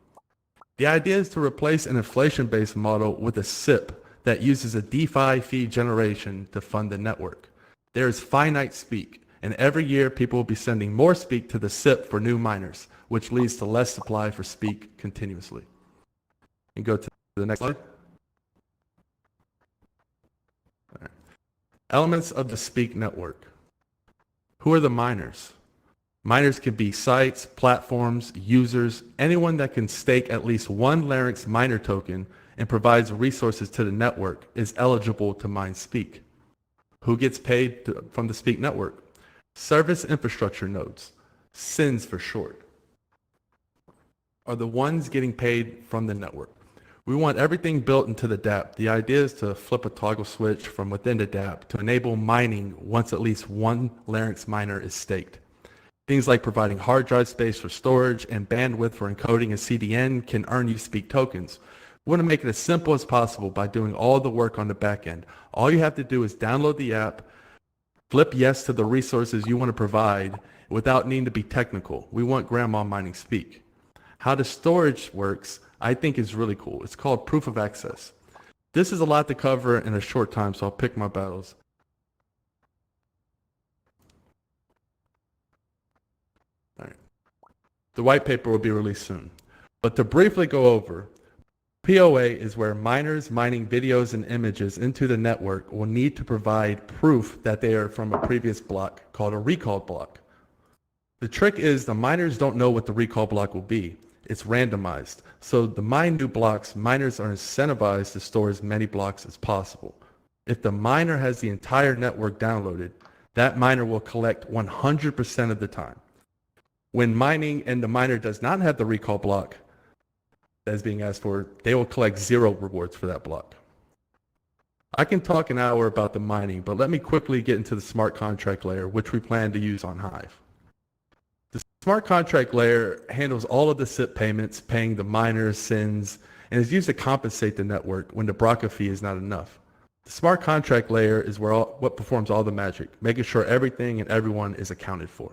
S13: The idea is to replace an inflation-based model with a SIP that uses a DeFi fee generation to fund the network. There is finite Speak, and every year people will be sending more Speak to the SIP for new miners, which leads to less supply for Speak continuously. And go to the next slide. All right. Elements of the Speak network. Who are the miners? Miners can be sites, platforms, users, anyone that can stake at least 1 Larynx miner token and provides resources to the network is eligible to mine Speak. Who gets paid from the Speak network? Service infrastructure nodes, SINs for short, are the ones getting paid from the network. We want everything built into the dApp. The idea is to flip a toggle switch from within the dApp to enable mining once at least 1 Larynx miner is staked. Things like providing hard drive space for storage and bandwidth for encoding a CDN can earn you Speak tokens. We want to make it as simple as possible by doing all the work on the back end. All you have to do is download the app, flip yes to the resources you want to provide without needing to be technical. We want grandma mining Speak. How the storage works, I think, is really cool. It's called proof of access. This is a lot to cover in a short time, so I'll pick my battles. All right. The white paper will be released soon. But to briefly go over, POA is where miners mining videos and images into the network will need to provide proof that they are from a previous block called a recall block. The trick is the miners don't know what the recall block will be. It's randomized. So to mine new blocks, miners are incentivized to store as many blocks as possible. If the miner has the entire network downloaded, that miner will collect 100% of the time. When mining and the miner does not have the recall block that is being asked for, they will collect 0 rewards for that block. I can talk an hour about the mining, but let me quickly get into the smart contract layer, which we plan to use on Hive. The smart contract layer handles all of the SIP payments, paying the miners, SINs, and is used to compensate the network when the Braca fee is not enough. The smart contract layer is what performs all the magic, making sure everything and everyone is accounted for.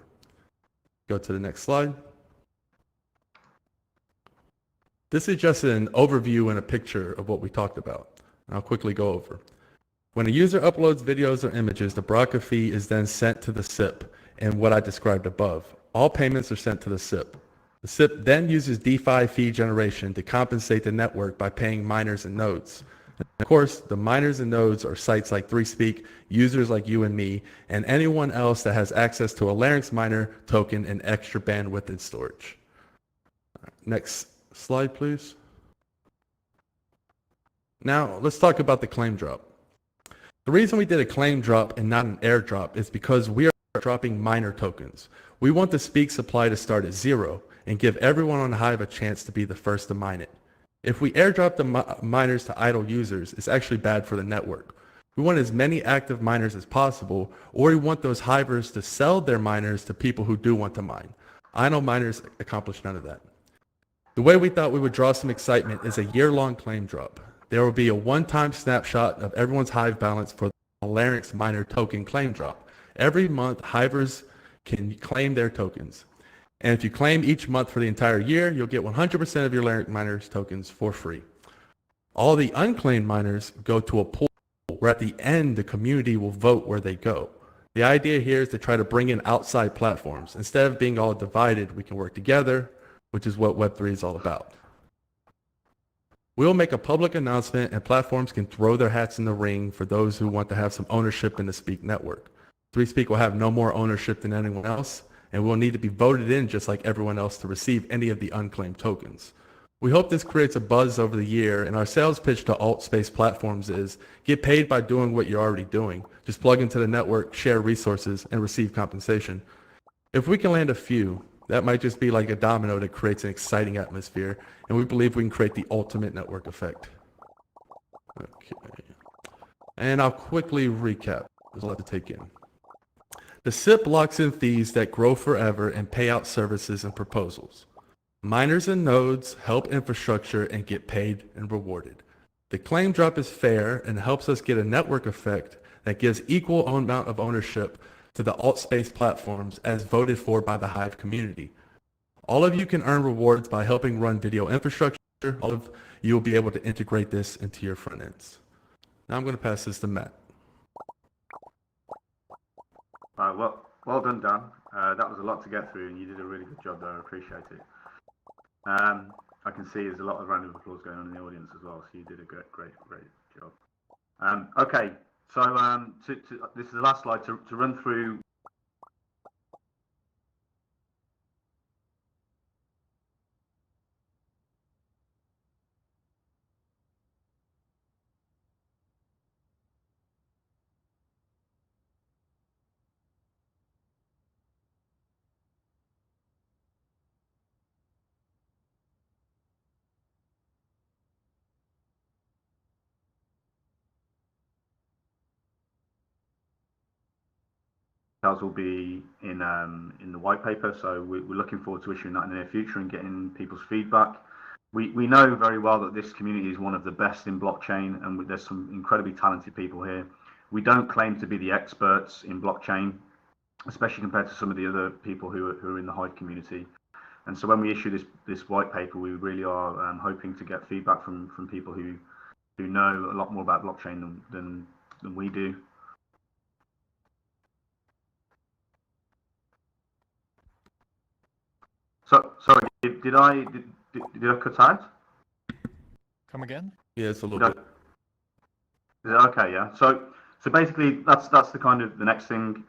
S13: Go to the next slide. This is just an overview and a picture of what we talked about. I'll quickly go over. When a user uploads videos or images, the Braca fee is then sent to the SIP in what I described above. All payments are sent to the SIP. The SIP then uses DeFi fee generation to compensate the network by paying miners and nodes. And of course, the miners and nodes are sites like 3Speak, users like you and me, and anyone else that has access to a Larynx miner token and extra bandwidth and storage. Next slide, please. Now, let's talk about the claim drop. The reason we did a claim drop and not an airdrop is because we are dropping miner tokens. We want the Speak supply to start at 0 and give everyone on Hive a chance to be the first to mine it. If we airdrop the miners to idle users, it's actually bad for the network. We want as many active miners as possible, or we want those Hivers to sell their miners to people who do want to mine. Idle miners accomplish none of that. The way we thought we would draw some excitement is a year-long claim drop. There will be a one-time snapshot of everyone's Hive balance for the Larynx miner token claim drop. Every month, Hivers can claim their tokens. And if you claim each month for the entire year, you'll get 100% of your Larynx miners tokens for free. All the unclaimed miners go to a pool where at the end, the community will vote where they go. The idea here is to try to bring in outside platforms. Instead of being all divided, we can work together, which is what Web3 is all about. We'll make a public announcement and platforms can throw their hats in the ring for those who want to have some ownership in the Speak network. 3Speak will have no more ownership than anyone else, and will need to be voted in just like everyone else to receive any of the unclaimed tokens. We hope this creates a buzz over the year, and our sales pitch to alt space platforms is get paid by doing what you're already doing. Just plug into the network, share resources, and receive compensation. If we can land a few, that might just be like a domino that creates an exciting atmosphere, and we believe we can create the ultimate network effect. Okay. And I'll quickly recap. There's a lot to take in. The SIP locks in fees that grow forever and pay out services and proposals. Miners and nodes help infrastructure and get paid and rewarded. The claim drop is fair and helps us get a network effect that gives equal amount of ownership to the alt space platforms as voted for by the Hive community. All of you can earn rewards by helping run video infrastructure. All of you will be able to integrate this into your front ends. Now I'm going to pass this to Matt.
S14: Well done, Dan. That was a lot to get through, and you did a really good job there. I appreciate it. I can see there's a lot of round of applause going on in the audience as well, so you did a great job. Okay, so this is the last slide to run through. Will be in the white paper, so we're looking forward to issuing that in the near future and getting people's feedback. We know very well that this community is one of the best in blockchain, and there's some incredibly talented people here. We don't claim to be the experts in blockchain, especially compared to some of the other people who are in the Hive community. And so when we issue this white paper, we really are hoping to get feedback from people who know a lot more about blockchain than we do. So sorry, did I cut out?
S1: Come again?
S13: Yeah, it's a little bit.
S14: Is it okay? Yeah. So basically, that's the kind of the next thing.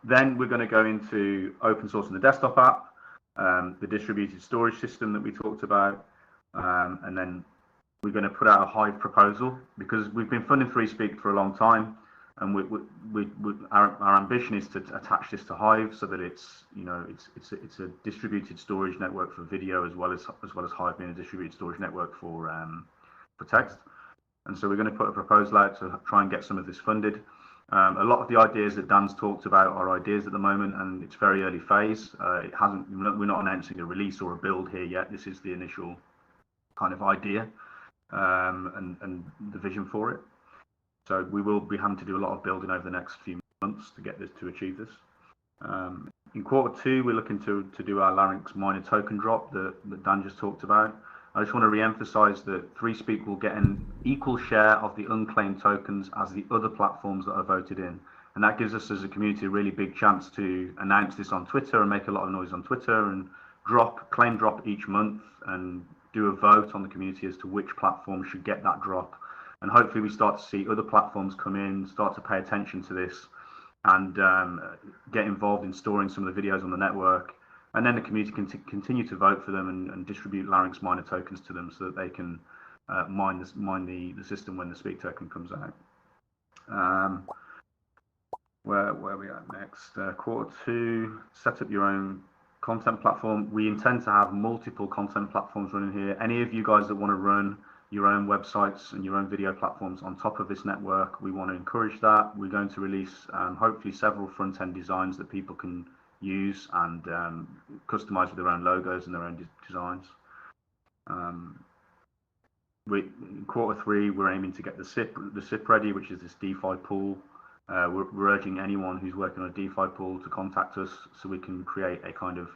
S14: Then we're going to go into open source in the desktop app, the distributed storage system that we talked about, and then we're going to put out a Hive proposal because we've been funding 3Speak for a long time. And our ambition is to attach this to Hive so that it's a distributed storage network for video as well as Hive being a distributed storage network for text. And so we're going to put a proposal out to try and get some of this funded. A lot of the ideas that Dan's talked about are ideas at the moment, and it's very early phase. We're not announcing a release or a build here yet. This is the initial kind of idea and the vision for it. So we will be having to do a lot of building over the next few months to get this, to achieve this. In Q2, we're looking to do our Larynx miner token drop that Dan just talked about. I just want to re-emphasize that ThreeSpeak will get an equal share of the unclaimed tokens as the other platforms that are voted in. And that gives us as a community a really big chance to announce this on Twitter and make a lot of noise on Twitter and claim drop each month and do a vote on the community as to which platform should get that drop. And hopefully we start to see other platforms come in, start to pay attention to this and get involved in storing some of the videos on the network. And then the community can continue to vote for them and distribute Larynx miner tokens to them so that they can mine the system when the Speak token comes out. Where are we at next? Q2, set up your own content platform. We intend to have multiple content platforms running here. Any of you guys that want to run your own websites and your own video platforms on top of this network, we want to encourage that. We're going to release hopefully several front-end designs that people can use and customize with their own logos and their own designs. In Q3, we're aiming to get the SIP ready, which is this DeFi pool. We're urging anyone who's working on a DeFi pool to contact us so we can create a kind of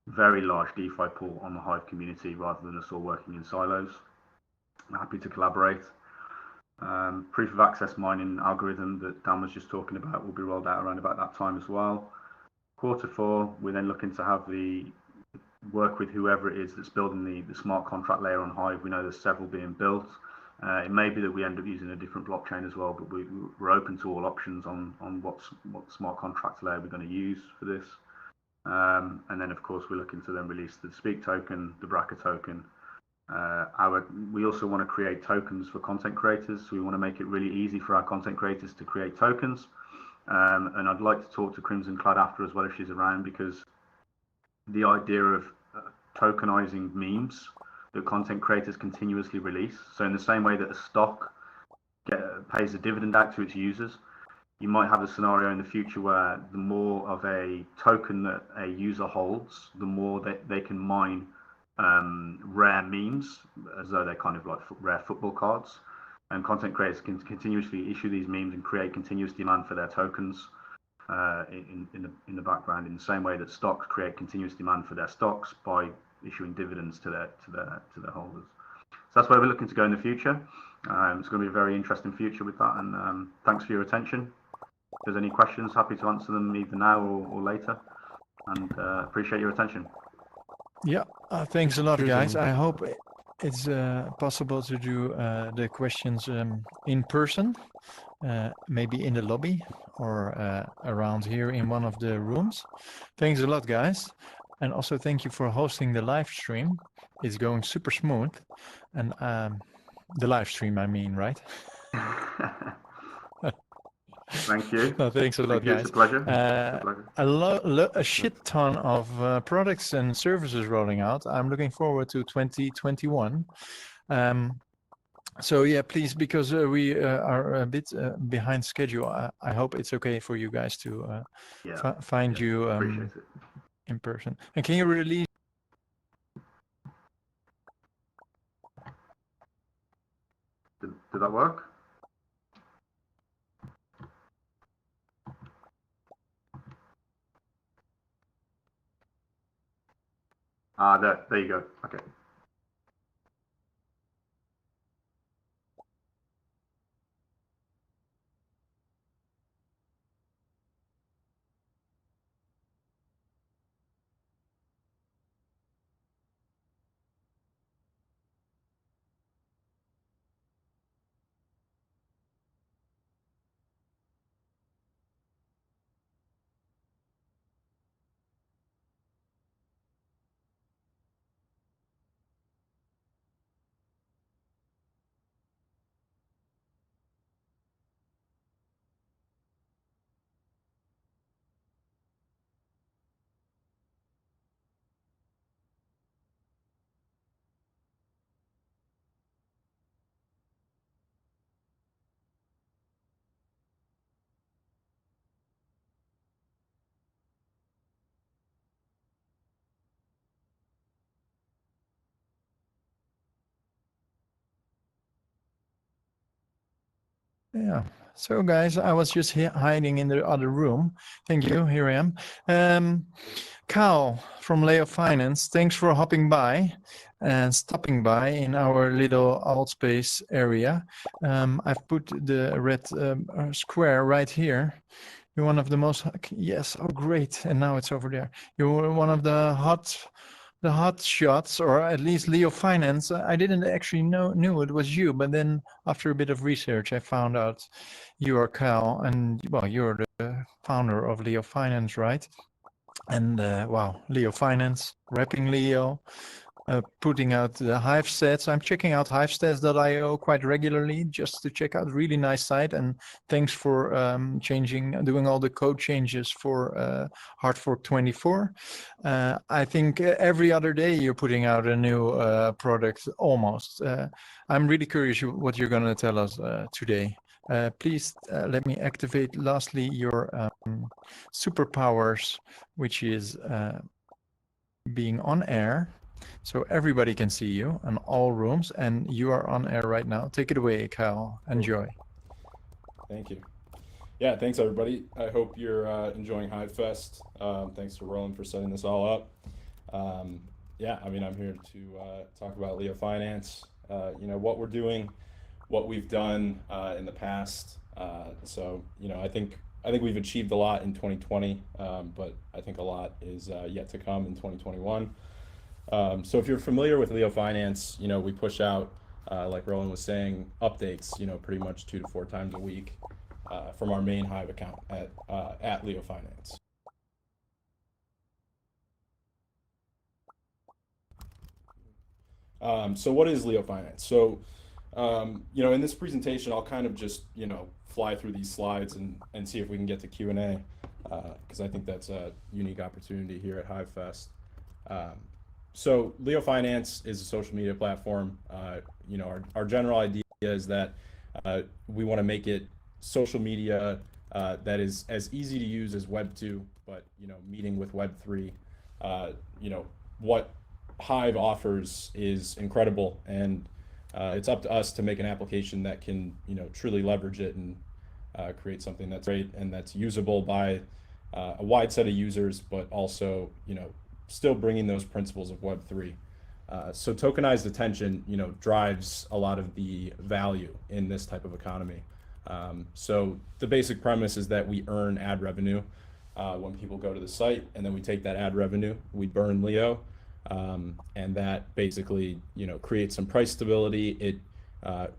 S14: very large DeFi pool on the Hive community rather than us all working in silos. I'm happy to collaborate. Proof of access mining algorithm that Dan was just talking about will be rolled out around about that time as well. Q4, we're then looking to have the work with whoever it is that's building the smart contract layer on Hive. We know there's several being built. It may be that we end up using a different blockchain as well, but we're open to all options on what smart contract layer we're going to use for this. And then, of course, we're looking to then release the Speak token, the Braca token. We also want to create tokens for content creators. So we want to make it really easy for our content creators to create tokens. And I'd like to talk to Crimson Clad after as well if she's around, because the idea of tokenizing memes that content creators continuously release. So in the same way that a stock pays a dividend out to its users, you might have a scenario in the future where the more of a token that a user holds, the more that they can mine rare memes, as though they're kind of like rare football cards. And content creators can continuously issue these memes and create continuous demand for their tokens in the background, in the same way that stocks create continuous demand for their stocks by issuing dividends to their holders. So that's where we're looking to go in the future. It's going to be a very interesting future with that. And thanks for your attention. If there's any questions, happy to answer them either now or later. And appreciate your attention.
S1: Yeah, thanks a lot, guys. I hope it's possible to do the questions in person, maybe in the lobby or around here in one of the rooms. Thanks a lot, guys. And also thank you for hosting the live stream. It's going super smooth. And the live stream, I mean, right?
S14: Thank you.
S1: No, thanks a lot, guys.
S14: It's a pleasure.
S1: A shit ton of products and services rolling out. I'm looking forward to 2021. So yeah, please, because we are a bit behind schedule, I hope it's okay for you guys to find you in person. And can you release?
S14: Did that work? There you go. Okay.
S1: Yeah. So guys, I was just hiding in the other room. Thank you. Here I am. Cal from LeoFinance, thanks for hopping by and stopping by in our little alt space area. I've put the red square right here. You're one of the most, yes, oh great, and now it's over there. You're one of the hot shots, or at least LeoFinance. I didn't actually knew it was you, but then after a bit of research, I found out you are Cal, and well, you're the founder of LeoFinance, right? And wow, LeoFinance, repping Leo, putting out the Hive stats. I'm checking out hivestats.io quite regularly just to check out. Really nice site, and thanks for doing all the code changes for Hard Fork 24. I think every other day you're putting out a new product almost. I'm really curious what you're going to tell us today. Please let me activate lastly your superpowers, which is being on air. So everybody can see you in all rooms, and you are on air right now. Take it away, Kyle. Enjoy.
S15: Thank you. Yeah, thanks everybody. I hope you're enjoying HiveFest. Thanks to Roland for setting this all up. Yeah, I mean, I'm here to talk about LeoFinance, you know, what we're doing, what we've done in the past. So, you know, I think we've achieved a lot in 2020, but I think a lot is yet to come in 2021. So if you're familiar with LeoFinance, you know, we push out, like Roland was saying, updates, you know, pretty much 2 to 4 times a week from our main Hive account at LeoFinance. So what is LeoFinance? So, you know, in this presentation, I'll kind of just, you know, fly through these slides and see if we can get to Q&A, because I think that's a unique opportunity here at HiveFest. So LeoFinance is a social media platform. You know, our general idea is that we want to make it social media that is as easy to use as Web 2, but, you know, meeting with Web 3. You know, what Hive offers is incredible, and it's up to us to make an application that can, you know, truly leverage it and create something that's great and that's usable by a wide set of users, but also, you know, still bringing those principles of Web 3. So tokenized attention, you know, drives a lot of the value in this type of economy. So the basic premise is that we earn ad revenue when people go to the site, and then we take that ad revenue, we burn Leo, and that basically, you know, creates some price stability. It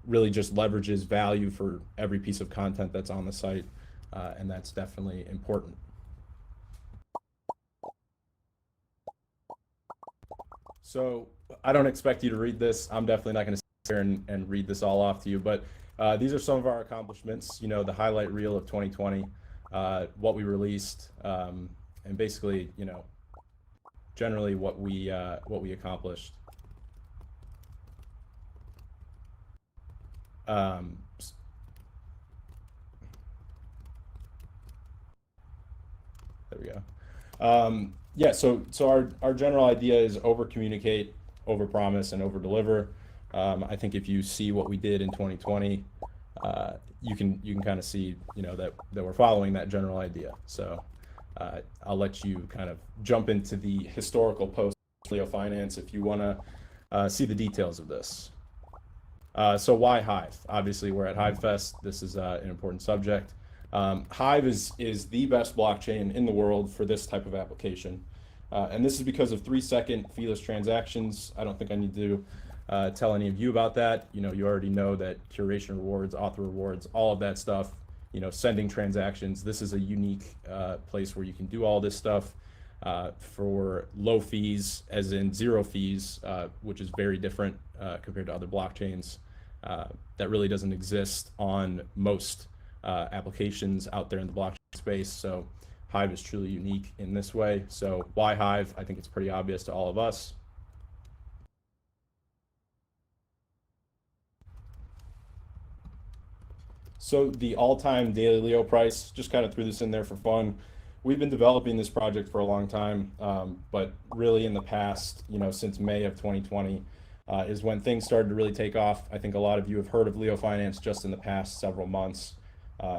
S15: really just leverages value for every piece of content that's on the site, and that's definitely important. So I don't expect you to read this. I'm definitely not going to sit here and read this all off to you, but these are some of our accomplishments, you know, the highlight reel of 2020, what we released, and basically, you know, generally what we accomplished. There we go. Yeah, so our general idea is over communicate, over promise, and over deliver. I think if you see what we did in 2020, you can kind of see, you know, that we're following that general idea. So I'll let you kind of jump into the historical post LeoFinance if you want to see the details of this. So why Hive? Obviously, we're at HiveFest. This is an important subject. Hive is the best blockchain in the world for this type of application. And this is because of 3-second feeless transactions. I don't think I need to tell any of you about that. You know, you already know that curation rewards, author rewards, all of that stuff, you know, sending transactions. This is a unique place where you can do all this stuff for low fees, as in 0 fees, which is very different compared to other blockchains. That really doesn't exist on most applications out there in the blockchain space. So Hive is truly unique in this way. So why Hive? I think it's pretty obvious to all of us. So the all-time daily Leo price, just kind of threw this in there for fun. We've been developing this project for a long time, but really in the past, you know, since May of 2020, is when things started to really take off. I think a lot of you have heard of LeoFinance just in the past several months.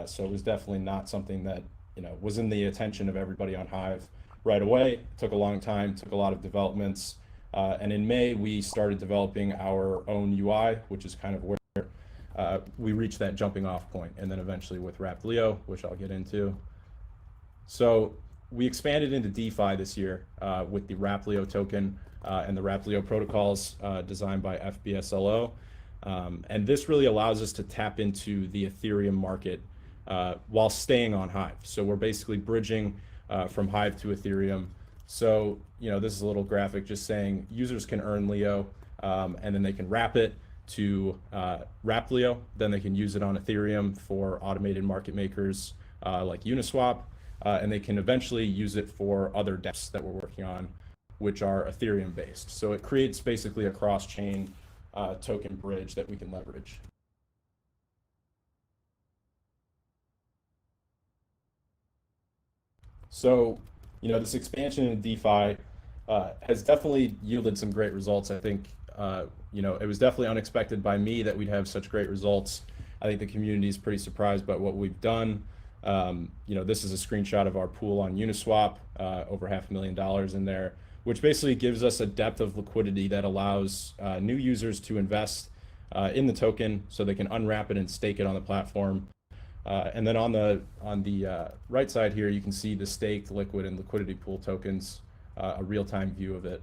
S15: So it was definitely not something that, was in the attention of everybody on Hive right away. It took a long time, took a lot of developments. And in May, we started developing our own UI, which is kind of where we reached that jumping off point. And then eventually with Wrapped Leo, which I'll get into. So we expanded into DeFi this year with the Wrapped Leo token and the Wrapped Leo protocols designed by FBSLO. And this really allows us to tap into the Ethereum market while staying on Hive. So we're basically bridging from Hive to Ethereum. So, this is a little graphic just saying users can earn Leo and then they can wrap it to Wrapped Leo. Then they can use it on Ethereum for automated market makers like Uniswap. And they can eventually use it for other dApps that we're working on, which are Ethereum based. So it creates basically a cross-chain token bridge that we can leverage. So, this expansion in DeFi has definitely yielded some great results. I think, it was definitely unexpected by me that we'd have such great results. I think the community is pretty surprised by what we've done. This is a screenshot of our pool on Uniswap, over $500,000 in there, which basically gives us a depth of liquidity that allows new users to invest in the token so they can unwrap it and stake it on the platform. And then on the right side here, you can see the staked, liquid, and liquidity pool tokens, a real-time view of it.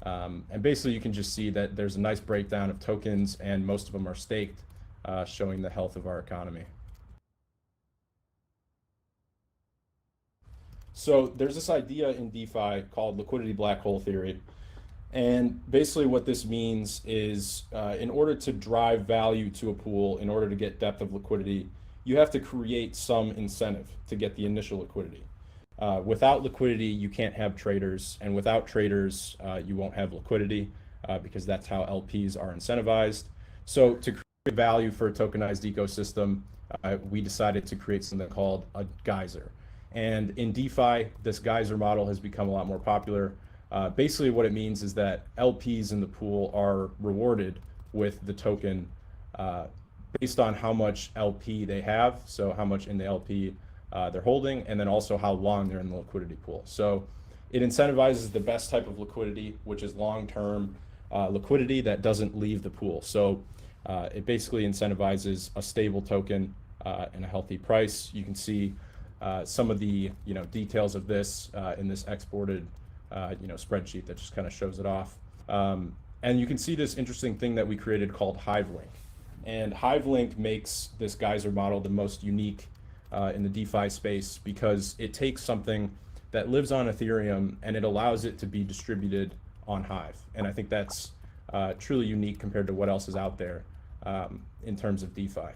S15: And basically, you can just see that there's a nice breakdown of tokens, and most of them are staked, showing the health of our economy. So there's this idea in DeFi called liquidity black hole theory. And basically what this means is in order to drive value to a pool, in order to get depth of liquidity, you have to create some incentive to get the initial liquidity. Without liquidity, you can't have traders. And without traders, you won't have liquidity because that's how LPs are incentivized. So to create value for a tokenized ecosystem, we decided to create something called a geyser. And in DeFi, this geyser model has become a lot more popular. Basically, what it means is that LPs in the pool are rewarded with the token based on how much LP they have, so how much in the LP they're holding, and then also how long they're in the liquidity pool. So it incentivizes the best type of liquidity, which is long-term liquidity that doesn't leave the pool. So it basically incentivizes a stable token and a healthy price. You can see some of the details of this in this exported spreadsheet that just kind of shows it off. And you can see this interesting thing that we created called HiveLink. And HiveLink makes this geyser model the most unique in the DeFi space because it takes something that lives on Ethereum and it allows it to be distributed on Hive. And I think that's truly unique compared to what else is out there in terms of DeFi.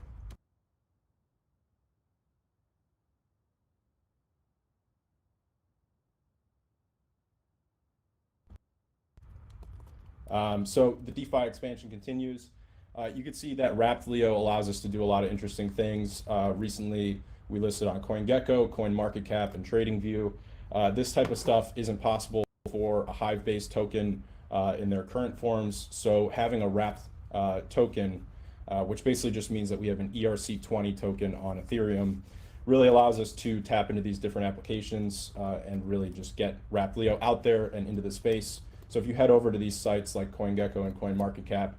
S15: So the DeFi expansion continues. You can see that Wrapped Leo allows us to do a lot of interesting things. Recently, we listed on CoinGecko, CoinMarketCap, and TradingView. This type of stuff isn't possible for a Hive-based token in their current forms. So having a Wrapped token, which basically just means that we have an ERC20 token on Ethereum, really allows us to tap into these different applications and really just get Wrapped Leo out there and into the space. So if you head over to these sites like CoinGecko and CoinMarketCap,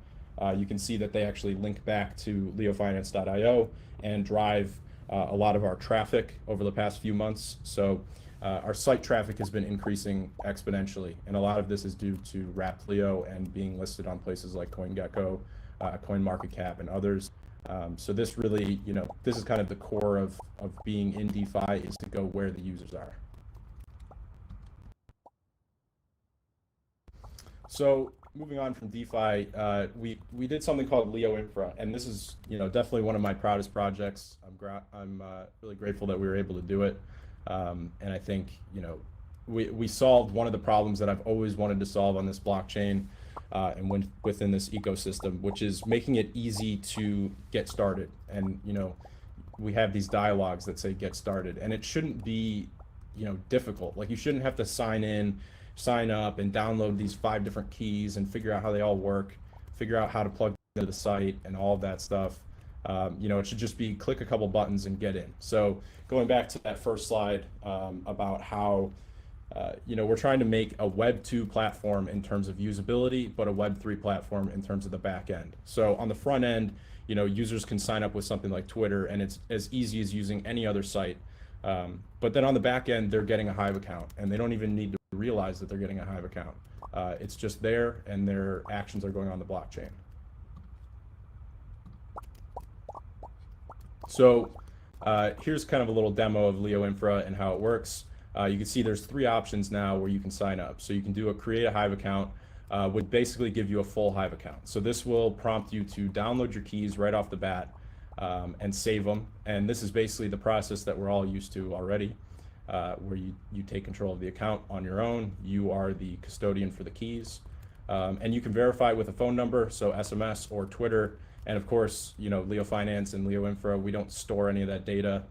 S15: you can see that they actually link back to LeoFinance.io and drive a lot of our traffic over the past few months. So our site traffic has been increasing exponentially, and a lot of this is due to Wrapped Leo and being listed on places like CoinGecko, CoinMarketCap, and others. So this really, this is kind of the core of being in DeFi, is to go where the users are. So moving on from DeFi, we did something called Leo Infra, and this is definitely one of my proudest projects. I'm really grateful that we were able to do it, and I think we solved one of the problems that I've always wanted to solve on this blockchain and within this ecosystem, which is making it easy to get started. And we have these dialogues that say get started, and it shouldn't be difficult. Like, you shouldn't have to sign up and download these 5 different keys and figure out how they all work. figure out how to plug into the site and all of that stuff. You know, it should just be click a couple buttons and get in. So going back to that first slide about how, you know, we're trying to make a Web 2 platform in terms of usability, but a Web 3 platform in terms of the back end. So on the front end, you know, users can sign up with something like Twitter, and it's as easy as using any other site. But then on the back end, they're getting a Hive account, and they don't even need to realize that they're getting a Hive account. It's just there, and their actions are going on the blockchain. So here's kind of a little demo of LeoInfra and how it works. You can see there's 3 options now where you can sign up. So you can do a create a Hive account, would basically give you a full Hive account. So this will prompt you to download your keys right off the bat and save them. And this is basically the process that we're all used to already, where you take control of the account on your own. You are the custodian for the keys. And you can verify with a phone number, so SMS or Twitter. And of course, you know, LeoFinance and LeoInfra, we don't store any of that data.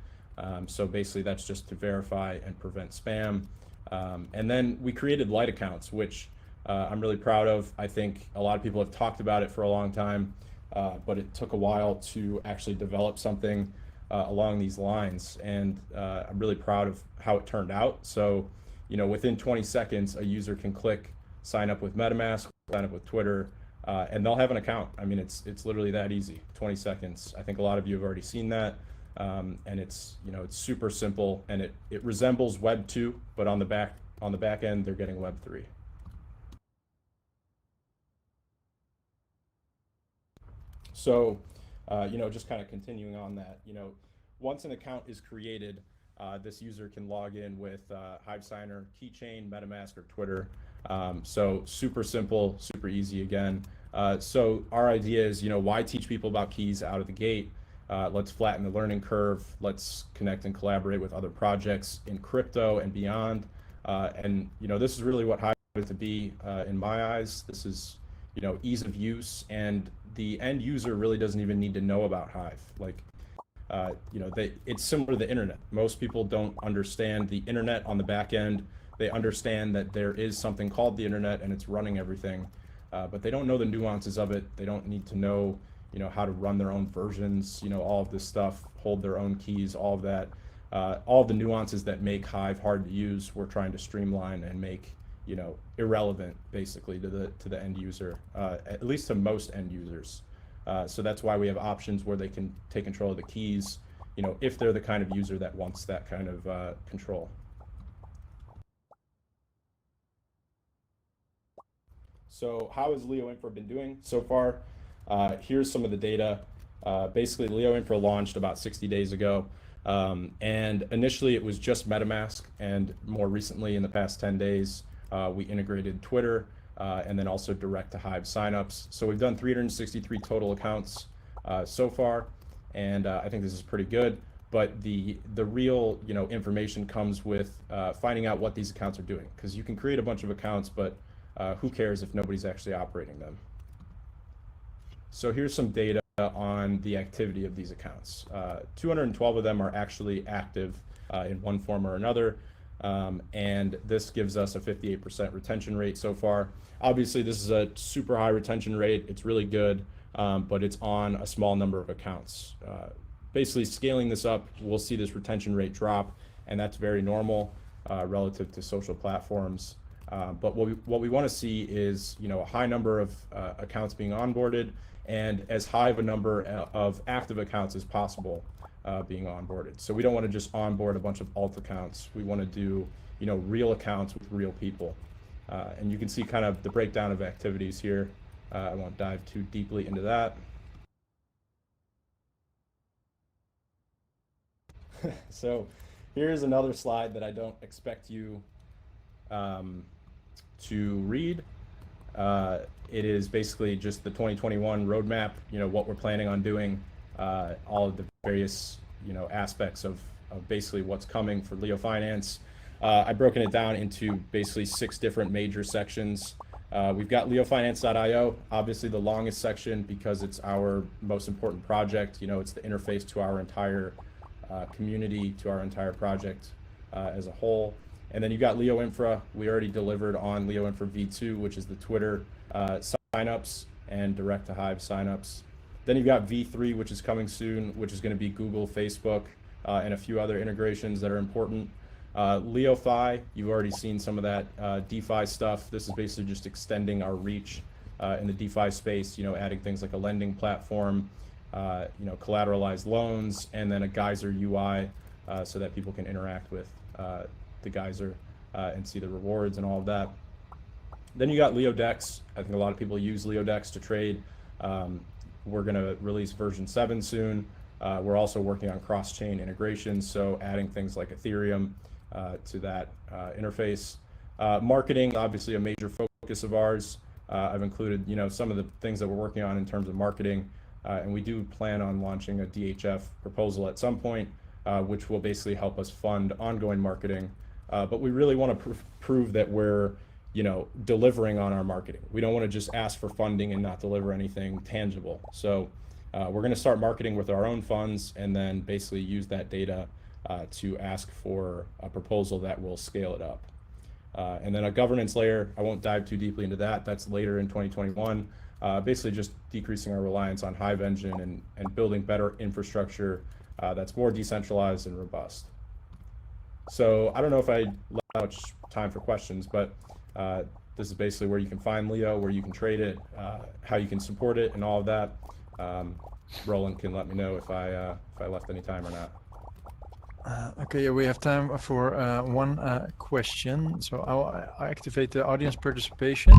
S15: So basically that's just to verify and prevent spam. And then we created light accounts, which I'm really proud of. I think a lot of people have talked about it for a long time, but it took a while to actually develop something along these lines. And I'm really proud of how it turned out. So, you know, within 20 seconds, a user can click sign up with MetaMask, sign up with Twitter, and they'll have an account. I mean, it's literally that easy, 20 seconds. I think a lot of you have already seen that. And it's, you know, it's super simple, and it resembles Web 2, but on the back end, they're getting Web 3. So, you know, just kind of continuing on that, you know, once an account is created, this user can log in with Hive Signer, Keychain, MetaMask, or Twitter. So super simple, super easy again. So our idea is, you know, why teach people about keys out of the gate? Let's flatten the learning curve. Let's connect and collaborate with other projects in crypto and beyond. And, you know, this is really what Hive is to be in my eyes. This is, you know, ease of use, and the end user really doesn't even need to know about Hive. Like, you know, it's similar to the internet. Most people don't understand the internet on the back end. They understand that there is something called the internet and it's running everything, but they don't know the nuances of it. They don't need to know, you know, how to run their own versions, you know, all of this stuff, hold their own keys, all of that. All of the nuances that make Hive hard to use, we're trying to streamline and make, you know, irrelevant basically to the end user, at least to most end users. So that's why we have options where they can take control of the keys, you know, if they're the kind of user that wants that kind of control. So how has LeoInfra been doing so far? Here's some of the data. Basically, LeoInfra launched about 60 days ago. And initially it was just MetaMask, and more recently in the past 10 days, we integrated Twitter and then also direct to Hive signups. So we've done 363 total accounts so far, and I think this is pretty good. But the real, you know, information comes with finding out what these accounts are doing, because you can create a bunch of accounts, but who cares if nobody's actually operating them? So here's some data on the activity of these accounts. 212 of them are actually active in one form or another, and this gives us a 58% retention rate so far. Obviously, this is a super high retention rate. It's really good, but it's on a small number of accounts. Basically, scaling this up, we'll see this retention rate drop, and that's very normal relative to social platforms. But what we want to see is, you know, a high number of accounts being onboarded, and as high of a number of active accounts as possible being onboarded. So we don't want to just onboard a bunch of alt accounts. We want to do, you know, real accounts with real people. And you can see kind of the breakdown of activities here. I won't dive too deeply into that. So here's another slide that I don't expect you to read. It is basically just the 2021 roadmap, you know, what we're planning on doing, all of the various, you know, aspects of basically what's coming for LeoFinance. I've broken it down into basically 6 different major sections. We've got LeoFinance.io, obviously the longest section because it's our most important project. You know, it's the interface to our entire community, to our entire project as a whole. And then you've got LeoInfra. We already delivered on LeoInfra V2, which is the Twitter signups. and direct to Hive signups. Then you've got V3, which is coming soon, which is going to be Google, Facebook, and a few other integrations that are important. LeoFi, you've already seen some of that DeFi stuff. This is basically just extending our reach in the DeFi space, adding things like a lending platform, collateralized loans, and then a Geyser UI so that people can interact with the Geyser and see the rewards and all of that. Then you got LeoDex. I think a lot of people use LeoDex to trade. We're going to release version 7 soon. We're also working on cross-chain integrations, so adding things like Ethereum to that interface. Marketing, obviously a major focus of ours. I've included, some of the things that we're working on in terms of marketing, and we do plan on launching a DHF proposal at some point, which will basically help us fund ongoing marketing. But we really want to prove that we're, delivering on our marketing. We don't want to just ask for funding and not deliver anything tangible. So we're going to start marketing with our own funds and then basically use that data to ask for a proposal that will scale it up. And then a governance layer, I won't dive too deeply into that. That's later in 2021. Basically just decreasing our reliance on Hive Engine and building better infrastructure that's more decentralized and robust. So I don't know if I left much time for questions, but this is basically where you can find Leo, where you can trade it, how you can support it, and all of that. Roland can let me know if I left any time or not.
S1: Okay, we have time for one question. So I'll activate the audience participation.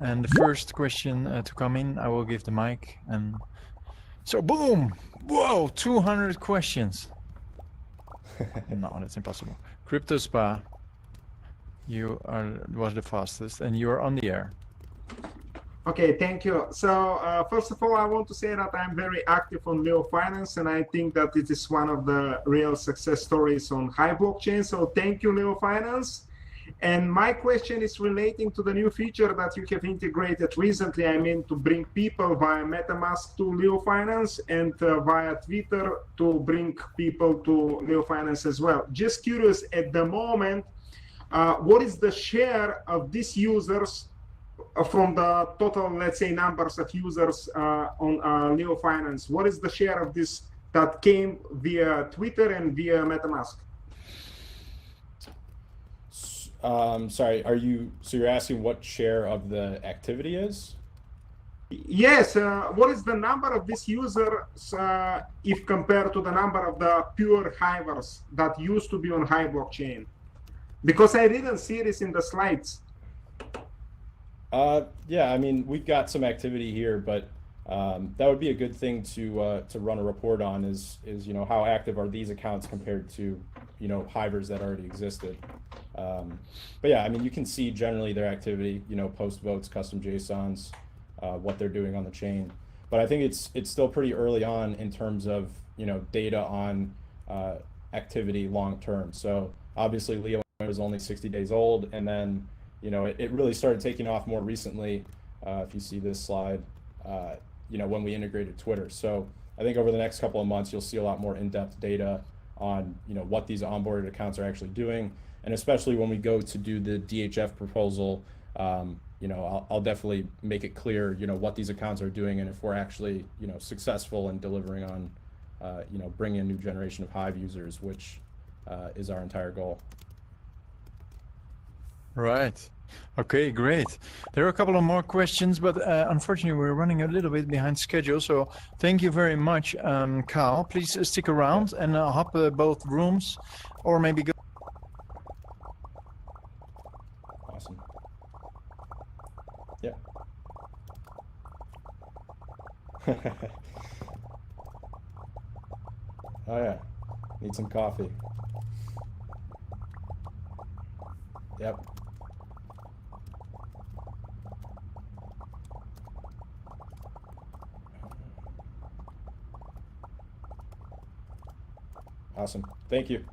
S1: And the first question to come in, I will give the mic. And so boom, whoa, 200 questions. No, that's impossible. Crypto Spa, was the fastest, and you are on the air.
S5: Okay, thank you. So first of all, I want to say that I'm very active on LeoFinance, and I think that it is one of the real success stories on Hive Blockchain. So thank you, LeoFinance. And my question is relating to the new feature that you have integrated recently. I mean, to bring people via MetaMask to LeoFinance and via Twitter to bring people to LeoFinance as well. Just curious, at the moment, what is the share of these users from the total, let's say, numbers of users on LeoFinance? What is the share of this that came via Twitter and via MetaMask?
S15: Sorry, so you're asking what share of the activity is?
S5: Yes, what is the number of these users if compared to the number of the pure Hivers that used to be on Hive Blockchain? Because I didn't see this in the slides.
S15: Yeah, I mean, we've got some activity here, but that would be a good thing to run a report on is how active are these accounts compared to Hivers that already existed. But yeah, I mean, you can see generally their activity, post votes, custom JSONs, what they're doing on the chain. But I think it's still pretty early on in terms of data on activity long term. So obviously Leo was only 60 days old, and then it really started taking off more recently. If you see this slide, when we integrated Twitter. So I think over the next couple of months, you'll see a lot more in-depth data on what these onboarded accounts are actually doing, and especially when we go to do the DHF proposal, I'll definitely make it clear what these accounts are doing, and if we're actually successful in delivering on bringing a new generation of Hive users, which is our entire goal.
S1: Right. Okay, great. There are a couple of more questions, but unfortunately we're running a little bit behind schedule. So thank you very much, Carl. Please stick around and hop both rooms, or maybe go.
S15: Awesome. Yeah. Oh yeah. Need some coffee. Yep. Awesome. Thank you.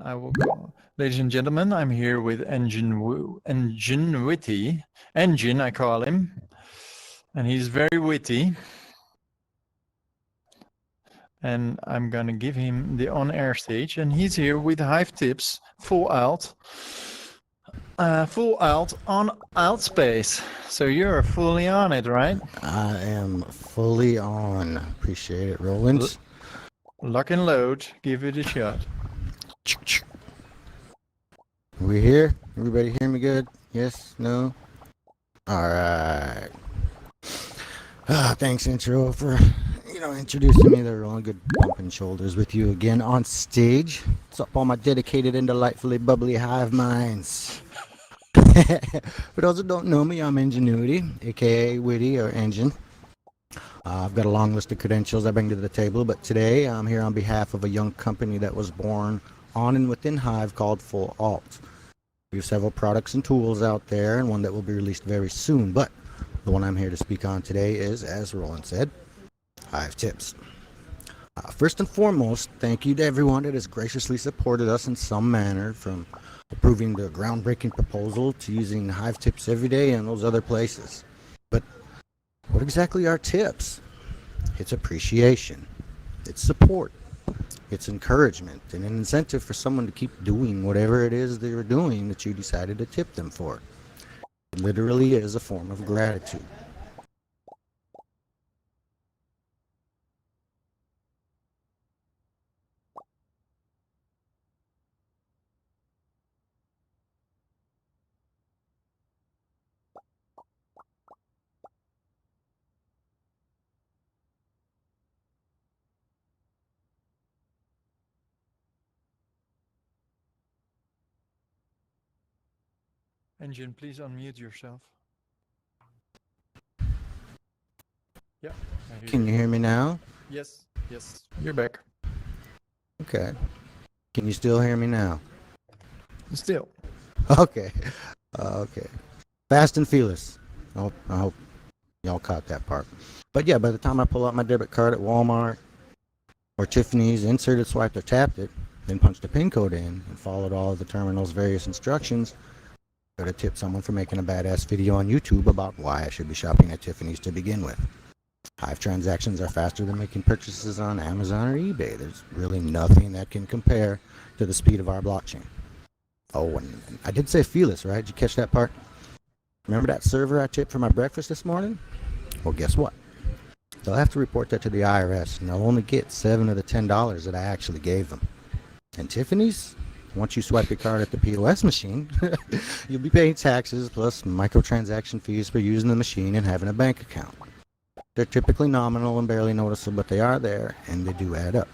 S1: I will go. Ladies and gentlemen, I'm here with Ingenuity. Engine, I call him. And he's very witty. And I'm gonna give him the on-air stage. And he's here with Hive Tips, FullAlt. FullAlt on Altspace. So you're fully on it, right?
S16: I am fully on. Appreciate it, Roland.
S1: Lock and load. Give it a shot.
S16: We here? Everybody hear me good? Yes? No? All right. Thanks, intro, for introducing me. They're all good bumping shoulders with you again on stage. What's up, all my dedicated and delightfully bubbly hive minds? For those who don't know me, I'm Ingenuity, aka Witty or Engine. I've got a long list of credentials I bring to the table, but today I'm here on behalf of a young company that was born on and within Hive called FullAlt. We have several products and tools out there, and one that will be released very soon, but the one I'm here to speak on today is, as Roland said, Hive Tips. First and foremost, thank you to everyone that has graciously supported us in some manner, from approving the groundbreaking proposal to using Hive Tips every day and those other places. But what exactly are tips? It's appreciation, it's support, it's encouragement, and an incentive for someone to keep doing whatever it is they're doing that you decided to tip them for. It literally is a form of gratitude.
S1: Engine, please unmute yourself. Yeah.
S16: Can you hear me now?
S1: Yes, yes. You're back.
S16: Okay. Can you still hear me now?
S1: Still.
S16: Okay. Okay. Fast and fearless. I hope y'all caught that part. But yeah, by the time I pull out my debit card at Walmart or Tiffany's, inserted, swiped, or tapped it, then punched a PIN code in and followed all of the terminal's various instructions, I could have tipped someone for making a badass video on YouTube about why I should be shopping at Tiffany's to begin with. Hive transactions are faster than making purchases on Amazon or eBay. There's really nothing that can compare to the speed of our blockchain. Oh, and I did say fearless, right? Did you catch that part? Remember that server I tipped for my breakfast this morning? Well, guess what? They'll have to report that to the IRS, and they'll only get $7 of the $10 that I actually gave them. And Tiffany's? Once you swipe your card at the POS machine, you'll be paying taxes plus microtransaction fees for using the machine and having a bank account. They're typically nominal and barely noticeable, but they are there, and they do add up.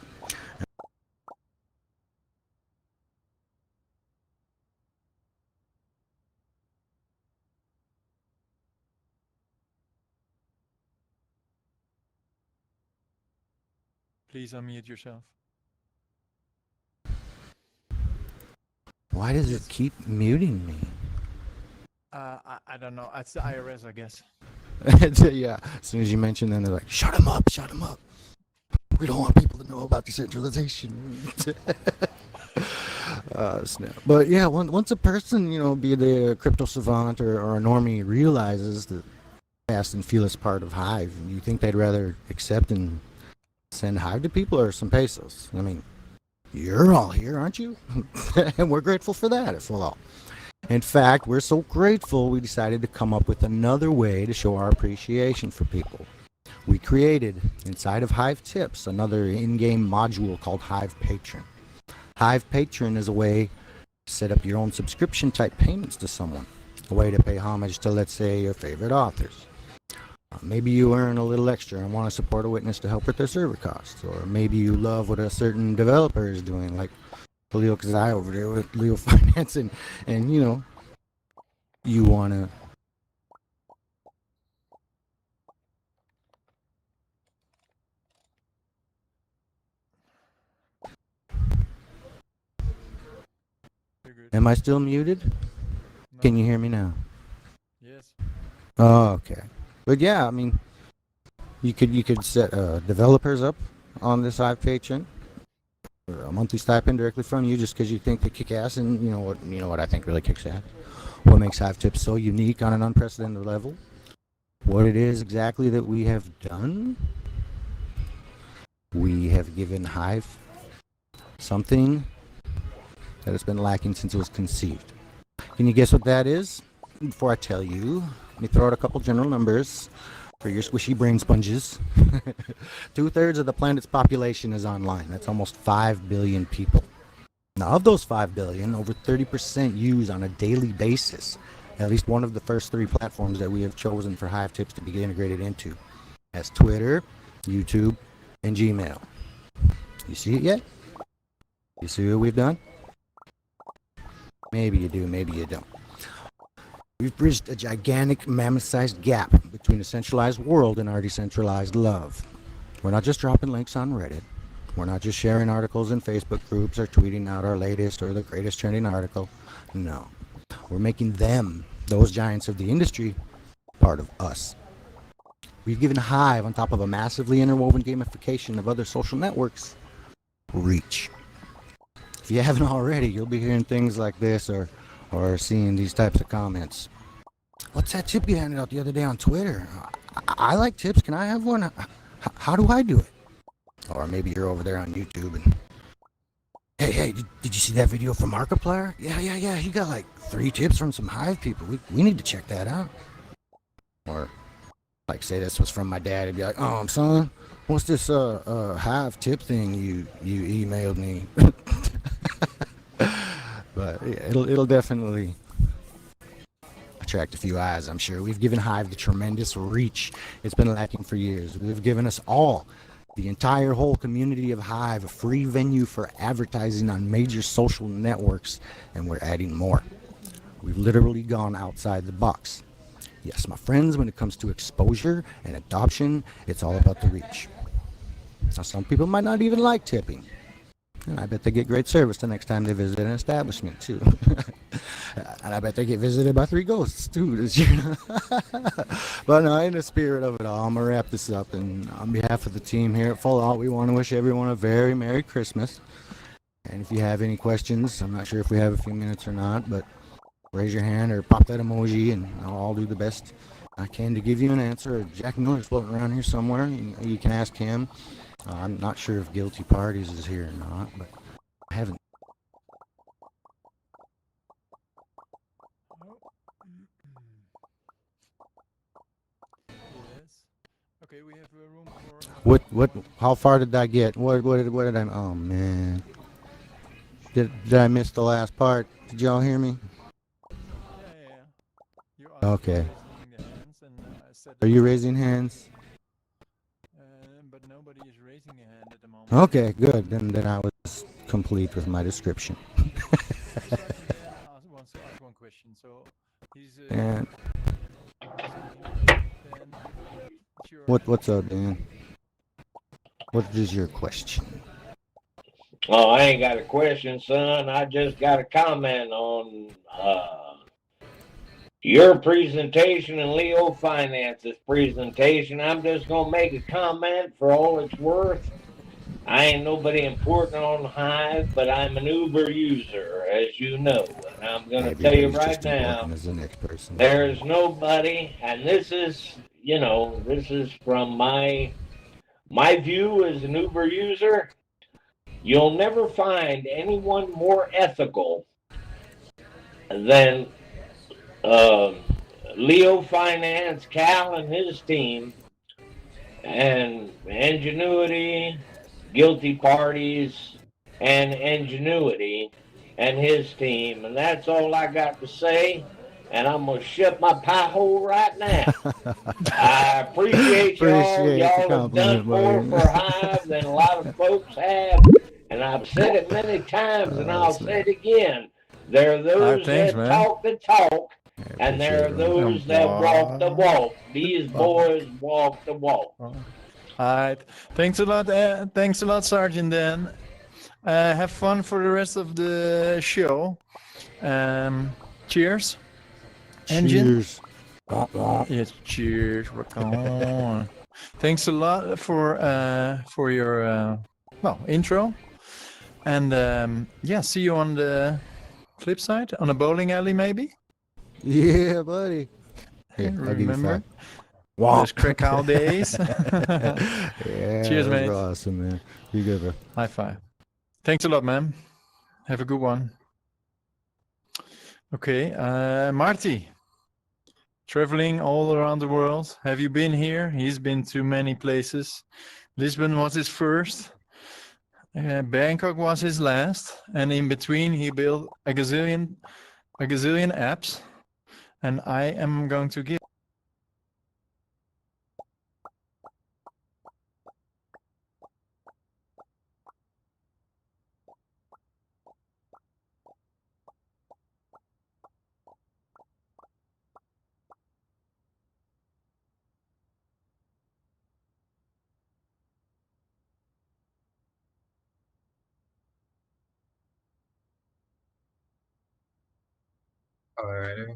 S1: Please unmute yourself.
S16: Why does it keep muting me?
S1: I don't know. It's the IRS, I guess.
S16: Yeah, as soon as you mention them, they're like, shut him up, shut him up. We don't want people to know about decentralization. Snap. But yeah, once a person, be it a crypto savant or a normie, realizes the fast and fearless part of Hive, you think they'd rather accept and send Hive to people or some pesos? I mean, you're all here, aren't you? And we're grateful for that at FullAlt. In fact, we're so grateful we decided to come up with another way to show our appreciation for people. We created, inside of Hive Tips, another in-game module called Hive Patron. Hive Patron is a way to set up your own subscription type payments to someone, a way to pay homage to, let's say, your favorite authors. Maybe you earn a little extra and want to support a witness to help with their server costs, or maybe you love what a certain developer is doing, like Leo Kazai over there with LeoFinance, and you want to Am I still muted? No. Can you hear me now?
S1: Yes.
S16: Oh, okay. But yeah, I mean, you could set developers up on this Hive Patron. a monthly stipend directly from you just because you think they kick ass. And you know what I think really kicks ass. What makes Hive Tips so unique on an unprecedented level? What it is exactly that we have done? We have given Hive something that has been lacking since it was conceived. Can you guess what that is? Before I tell you, let me throw out a couple general numbers for your squishy brain sponges. 2/3 of the planet's population is online. That's almost 5 billion people. Now, of those 5 billion, over 30% use on a daily basis at least one of the first 3 platforms that we have chosen for Hive Tips to be integrated into. That's Twitter, YouTube, and Gmail. You see it yet? You see what we've done? Maybe you do, maybe you don't. We've bridged a gigantic, mammoth-sized gap between a centralized world and our decentralized love. We're not just dropping links on Reddit. We're not just sharing articles in Facebook groups or tweeting out our latest or the greatest trending article. No. We're making them, those giants of the industry, part of us. We've given Hive, on top of a massively interwoven gamification of other social networks, reach. If you haven't already, you'll be hearing things like this or seeing these types of comments. What's that tip you handed out the other day on Twitter? I like tips. Can I have one? How do I do it? Or maybe you're over there on YouTube and, hey, did you see that video from Markiplier? Yeah. He got like 3 tips from some Hive people. We need to check that out. Or, like, say this was from my dad. He'd be like, son, what's this Hive tip thing you emailed me? But yeah, it'll definitely attract a few eyes, I'm sure. We've given Hive the tremendous reach it's been lacking for years. We've given us all, the entire whole community of Hive, a free venue for advertising on major social networks, and we're adding more. We've literally gone outside the box. Yes, my friends, when it comes to exposure and adoption, it's all about the reach. Now, some people might not even like tipping. And I bet they get great service the next time they visit an establishment, too. And I bet they get visited by 3 ghosts, too, this year. But no, in the spirit of it all, I'm going to wrap this up. And on behalf of the team here at FullAlt, we want to wish everyone a very Merry Christmas. And if you have any questions, I'm not sure if we have a few minutes or not, but raise your hand or pop that emoji, and I'll do the best I can to give you an answer. Jack Miller's floating around here somewhere. You can ask him. I'm not sure if Guilty Parties is here or not, but I haven't.
S1: Okay, we have room for.
S16: What? How far did I get? What did I? Oh man, did I miss the last part? Did y'all hear me?
S1: Yeah.
S16: Okay. Are you raising hands?
S1: But nobody is raising a hand at the moment.
S16: Okay, good. Then I was complete with my description.
S1: Ask one question. So he's.
S16: And what's up, Dan? What is your question?
S17: Oh, I ain't got a question, son. I just got a comment on your presentation and LeoFinance's presentation. I'm just going to make a comment for all it's worth. I ain't nobody important on Hive, but I'm an Uber user, as you know. And I'm going to tell you right now, there's nobody, and this is, this is from my view as an Uber user. You'll never find anyone more ethical than LeoFinance, Cal and his team, and Ingenuity, Guilty Parties, and Ingenuity and his team. And that's all I got to say. And I'm going to shut my pie hole right now. I appreciate y'all. Y'all have done more for Hive than a lot of folks have. And I've said it many times, and I'll say it again. There are those that talk the talk, and there are those that walk the walk. These boys walk the walk.
S1: All right. Thanks a lot, Sergeant Dan. Have fun for the rest of the show. Cheers. Engine.
S16: Cheers.
S1: Yes, cheers. We're on. Thanks a lot for your intro. And yeah, see you on the flip side, on a bowling alley maybe.
S16: Yeah, buddy. Here, I'll give you
S1: Remember?
S16: 5.
S1: Those Krakow days.
S16: Yeah,
S1: Cheers,
S16: those
S1: mate.
S16: were awesome, man. You good, bro?
S1: High five. Thanks a lot, man. Have a good one. Okay, Marty. Traveling all around the world. Have you been here? He's been to many places. Lisbon was his first. Bangkok was his last. And in between, he built a gazillion apps. And I am going to give.
S8: All right.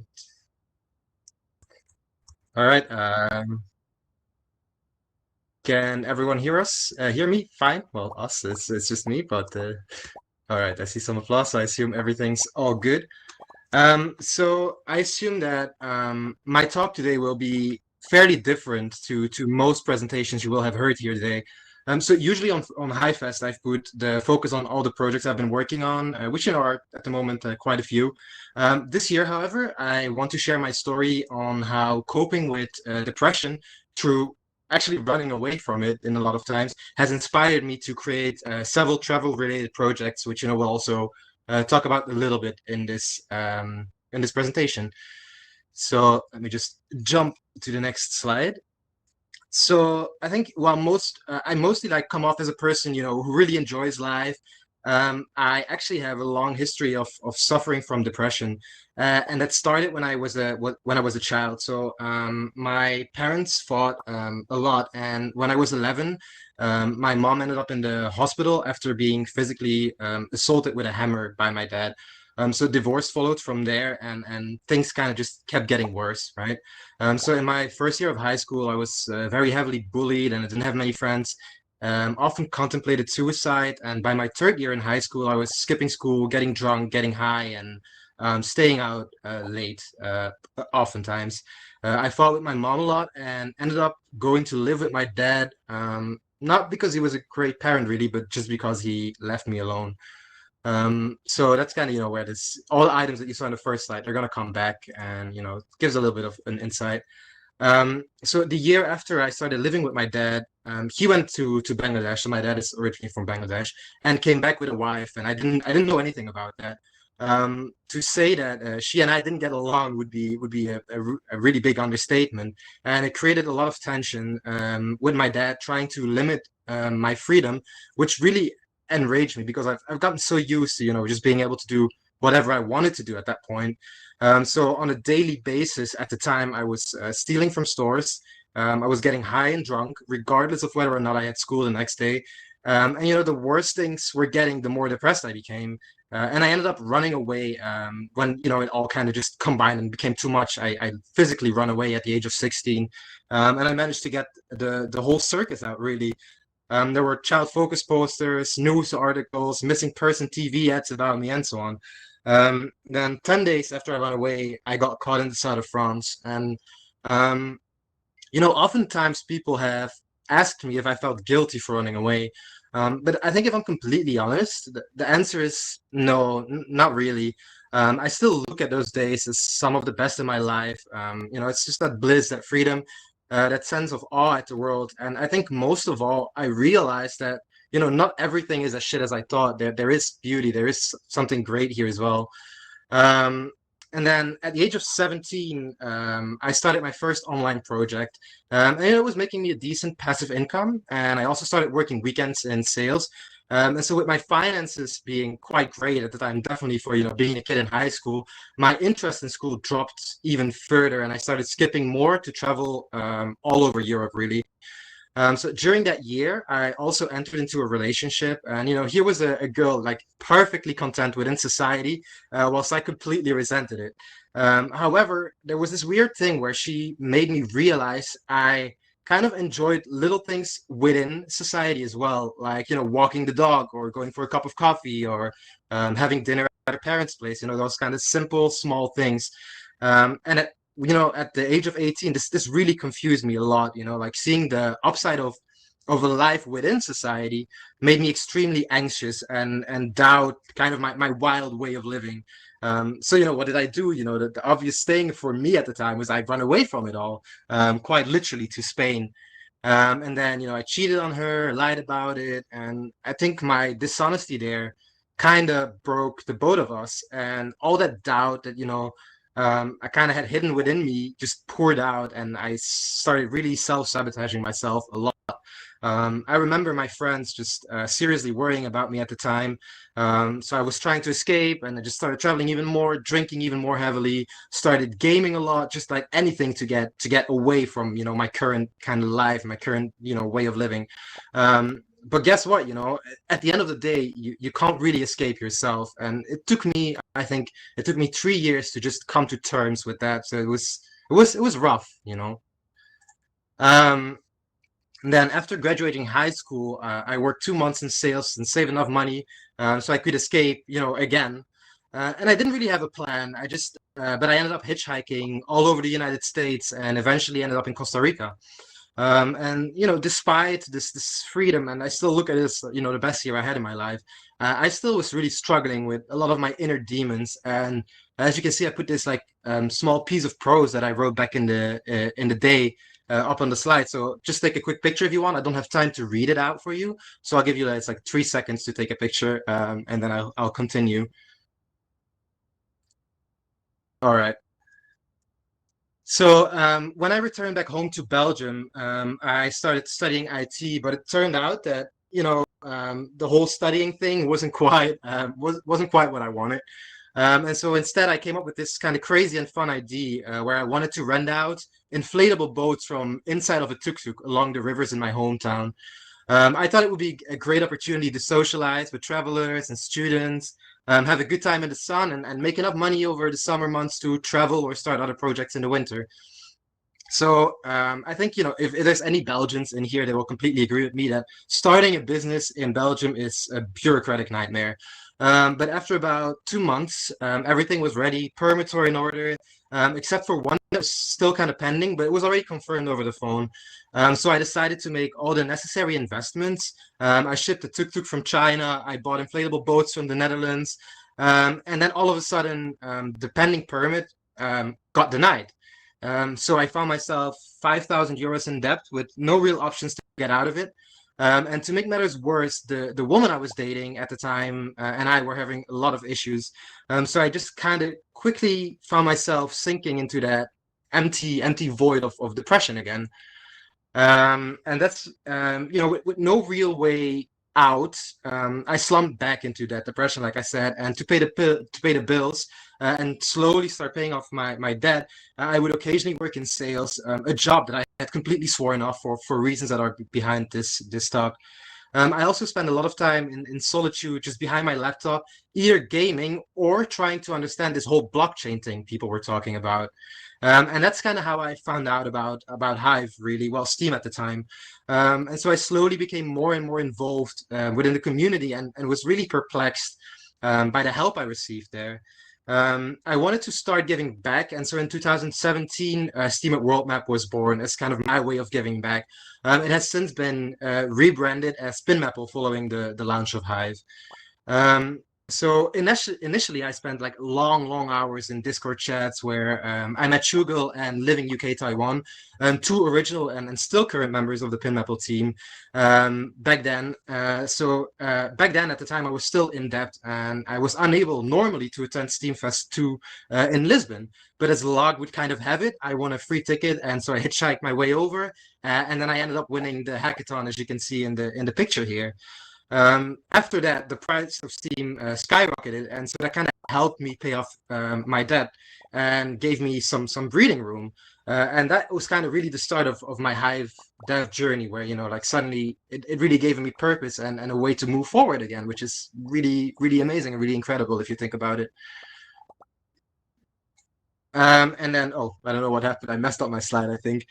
S8: All right. Can everyone hear us? Hear me? Fine. Well, us. It's just me. But all right. I see some applause. So I assume everything's all good. So I assume that my talk today will be fairly different to most presentations you will have heard here today. So usually on HiveFest, I've put the focus on all the projects I've been working on, which are at the moment quite a few. This year, however, I want to share my story on how coping with depression through actually running away from it in a lot of times has inspired me to create several travel-related projects, which we'll also talk about a little bit in this presentation. So let me just jump to the next slide. So I think while I mostly come off as a person who really enjoys life, I actually have a long history of suffering from depression, and that started when I was a child. So my parents fought a lot, and when I was 11, my mom ended up in the hospital after being physically assaulted with a hammer by my dad. So divorce followed from there, and things kind of just kept getting worse, right? So in my first year of high school, I was very heavily bullied, and I didn't have many friends. Often contemplated suicide, and by my third year in high school, I was skipping school, getting drunk, getting high, and staying out late, oftentimes. I fought with my mom a lot and ended up going to live with my dad, not because he was a great parent, really, but just because he left me alone. So that's kind of where all the items that you saw on the first slide are going to come back, and it gives a little bit of an insight. So the year after I started living with my dad, he went to Bangladesh. So my dad is originally from Bangladesh, and came back with a wife, and I didn't know anything about that. To say that she and I didn't get along would be a really big understatement, and it created a lot of tension with my dad trying to limit my freedom, which really enraged me because I've gotten so used to just being able to do whatever I wanted to do at that point. So on a daily basis at the time, I was stealing from stores. I was getting high and drunk, regardless of whether or not I had school the next day. And the worse things were getting, the more depressed I became. And I ended up running away when it all kind of just combined and became too much. I physically run away at the age of 16, and I managed to get the whole circus out, really. There were child focus posters, news articles, missing person TV ads about me, and so on. Then 10 days after I ran away, I got caught in the south of France. And, oftentimes people have asked me if I felt guilty for running away. But I think if I'm completely honest, the answer is no, not really. I still look at those days as some of the best in my life. It's just that bliss, that freedom, that sense of awe at the world. And I think most of all, I realized that, not everything is as shit as I thought. There is beauty. There is something great here as well. And then at the age of 17, I started my first online project. And it was making me a decent passive income. And I also started working weekends in sales. And so with my finances being quite great at the time, definitely for, being a kid in high school, my interest in school dropped even further. And I started skipping more to travel all over Europe, really. So during that year, I also entered into a relationship, and here was a girl perfectly content within society, whilst I completely resented it. However, there was this weird thing where she made me realize I
S18: kind of enjoyed little things within society as well, like, you know, walking the dog or going for a cup of coffee or having dinner at a parent's place, you know, those kind of simple, small things. And at, you know, at the age of 18, this really confused me a lot, you know, like seeing the upside of a life within society made me extremely anxious and doubt kind of my wild way of living. So, you know, what did I do? You know, the obvious thing for me at the time was I run away from it all, quite literally to Spain. And then, you know, I cheated on her, lied about it. And I think my dishonesty there kind of broke the both of us. And all that doubt that, you know, I kind of had hidden within me just poured out, and I started really self-sabotaging myself a lot. I remember my friends just seriously worrying about me at the time. So I was trying to escape, and I just started traveling even more, drinking even more heavily, started gaming a lot, just like anything to get away from, you know, my current kind of life, my current, you know, way of living. But guess what, you know, at the end of the day, you can't really escape yourself. And it took me, I think it took me 3 years to just come to terms with that. So it was rough, you know. And then after graduating high school, I worked 2 months in sales and saved enough money so I could escape, you know, again. And I didn't really have a plan. But I ended up hitchhiking all over the United States and eventually ended up in Costa Rica. And, you know, despite this freedom, and I still look at it as, you know, the best year I had in my life, I still was really struggling with a lot of my inner demons. And as you can see, I put this like small piece of prose that I wrote back in the day up on the slide. So just take a quick picture if you want. I don't have time to read it out for you. So I'll give you it's like 3 seconds to take a picture, and then I'll continue. All right. So when I returned back home to Belgium, I started studying IT, but it turned out that, you know, the whole studying thing wasn't quite what I wanted. And so instead, I came up with this kind of crazy and fun idea where I wanted to rent out inflatable boats from inside of a tuk-tuk along the rivers in my hometown. I thought it would be a great opportunity to socialize with travelers and students, have a good time in the sun, and make enough money over the summer months to travel or start other projects in the winter. So I think, you know, if there's any Belgians in here, they will completely agree with me that starting a business in Belgium is a bureaucratic nightmare. But after about 2 months, everything was ready, permits were in order, except for one that was still kind of pending, but it was already confirmed over the phone. So I decided to make all the necessary investments. I shipped a tuk-tuk from China. I bought inflatable boats from the Netherlands. And then all of a sudden, the pending permit got denied. So I found myself 5,000 euros in debt with no real options to get out of it. And to make matters worse, the woman I was dating at the time and I were having a lot of issues. So I just kind of quickly found myself sinking into that empty void of depression again. And that's, you know, with no real way out, I slumped back into that depression, like I said, and to pay the bills and slowly start paying off my debt, I would occasionally work in sales, a job that I had completely sworn off for reasons that are behind this talk. I also spend a lot of time in solitude, just behind my laptop, either gaming or trying to understand this whole blockchain thing people were talking about. And that's kind of how I found out about Hive, really, well, Steam at the time. And so I slowly became more and more involved within the community and was really perplexed by the help I received there. I wanted to start giving back, and so in 2017, Steam at World Map was born as kind of my way of giving back. It has since been rebranded as SpinMapple following the launch of Hive. So initially, I spent like long hours in Discord chats where I met Chugel and Living UK Taiwan, two original and still current members of the PinMapple team back then. So back then, at the time, I was still in debt and I was unable normally to attend SteamFest 2 in Lisbon. But as luck would kind of have it, I won a free ticket, and so I hitchhiked my way over, and then I ended up winning the hackathon, as you can see in the picture here. After that, the price of Steam skyrocketed, and so that kind of helped me pay off my debt and gave me some breathing room. And that was kind of really the start of my Hive dev journey, where, you know, like suddenly it really gave me purpose and a way to move forward again, which is really, really amazing and really incredible if you think about it. And then, oh, I don't know what happened. I messed up my slide, I think.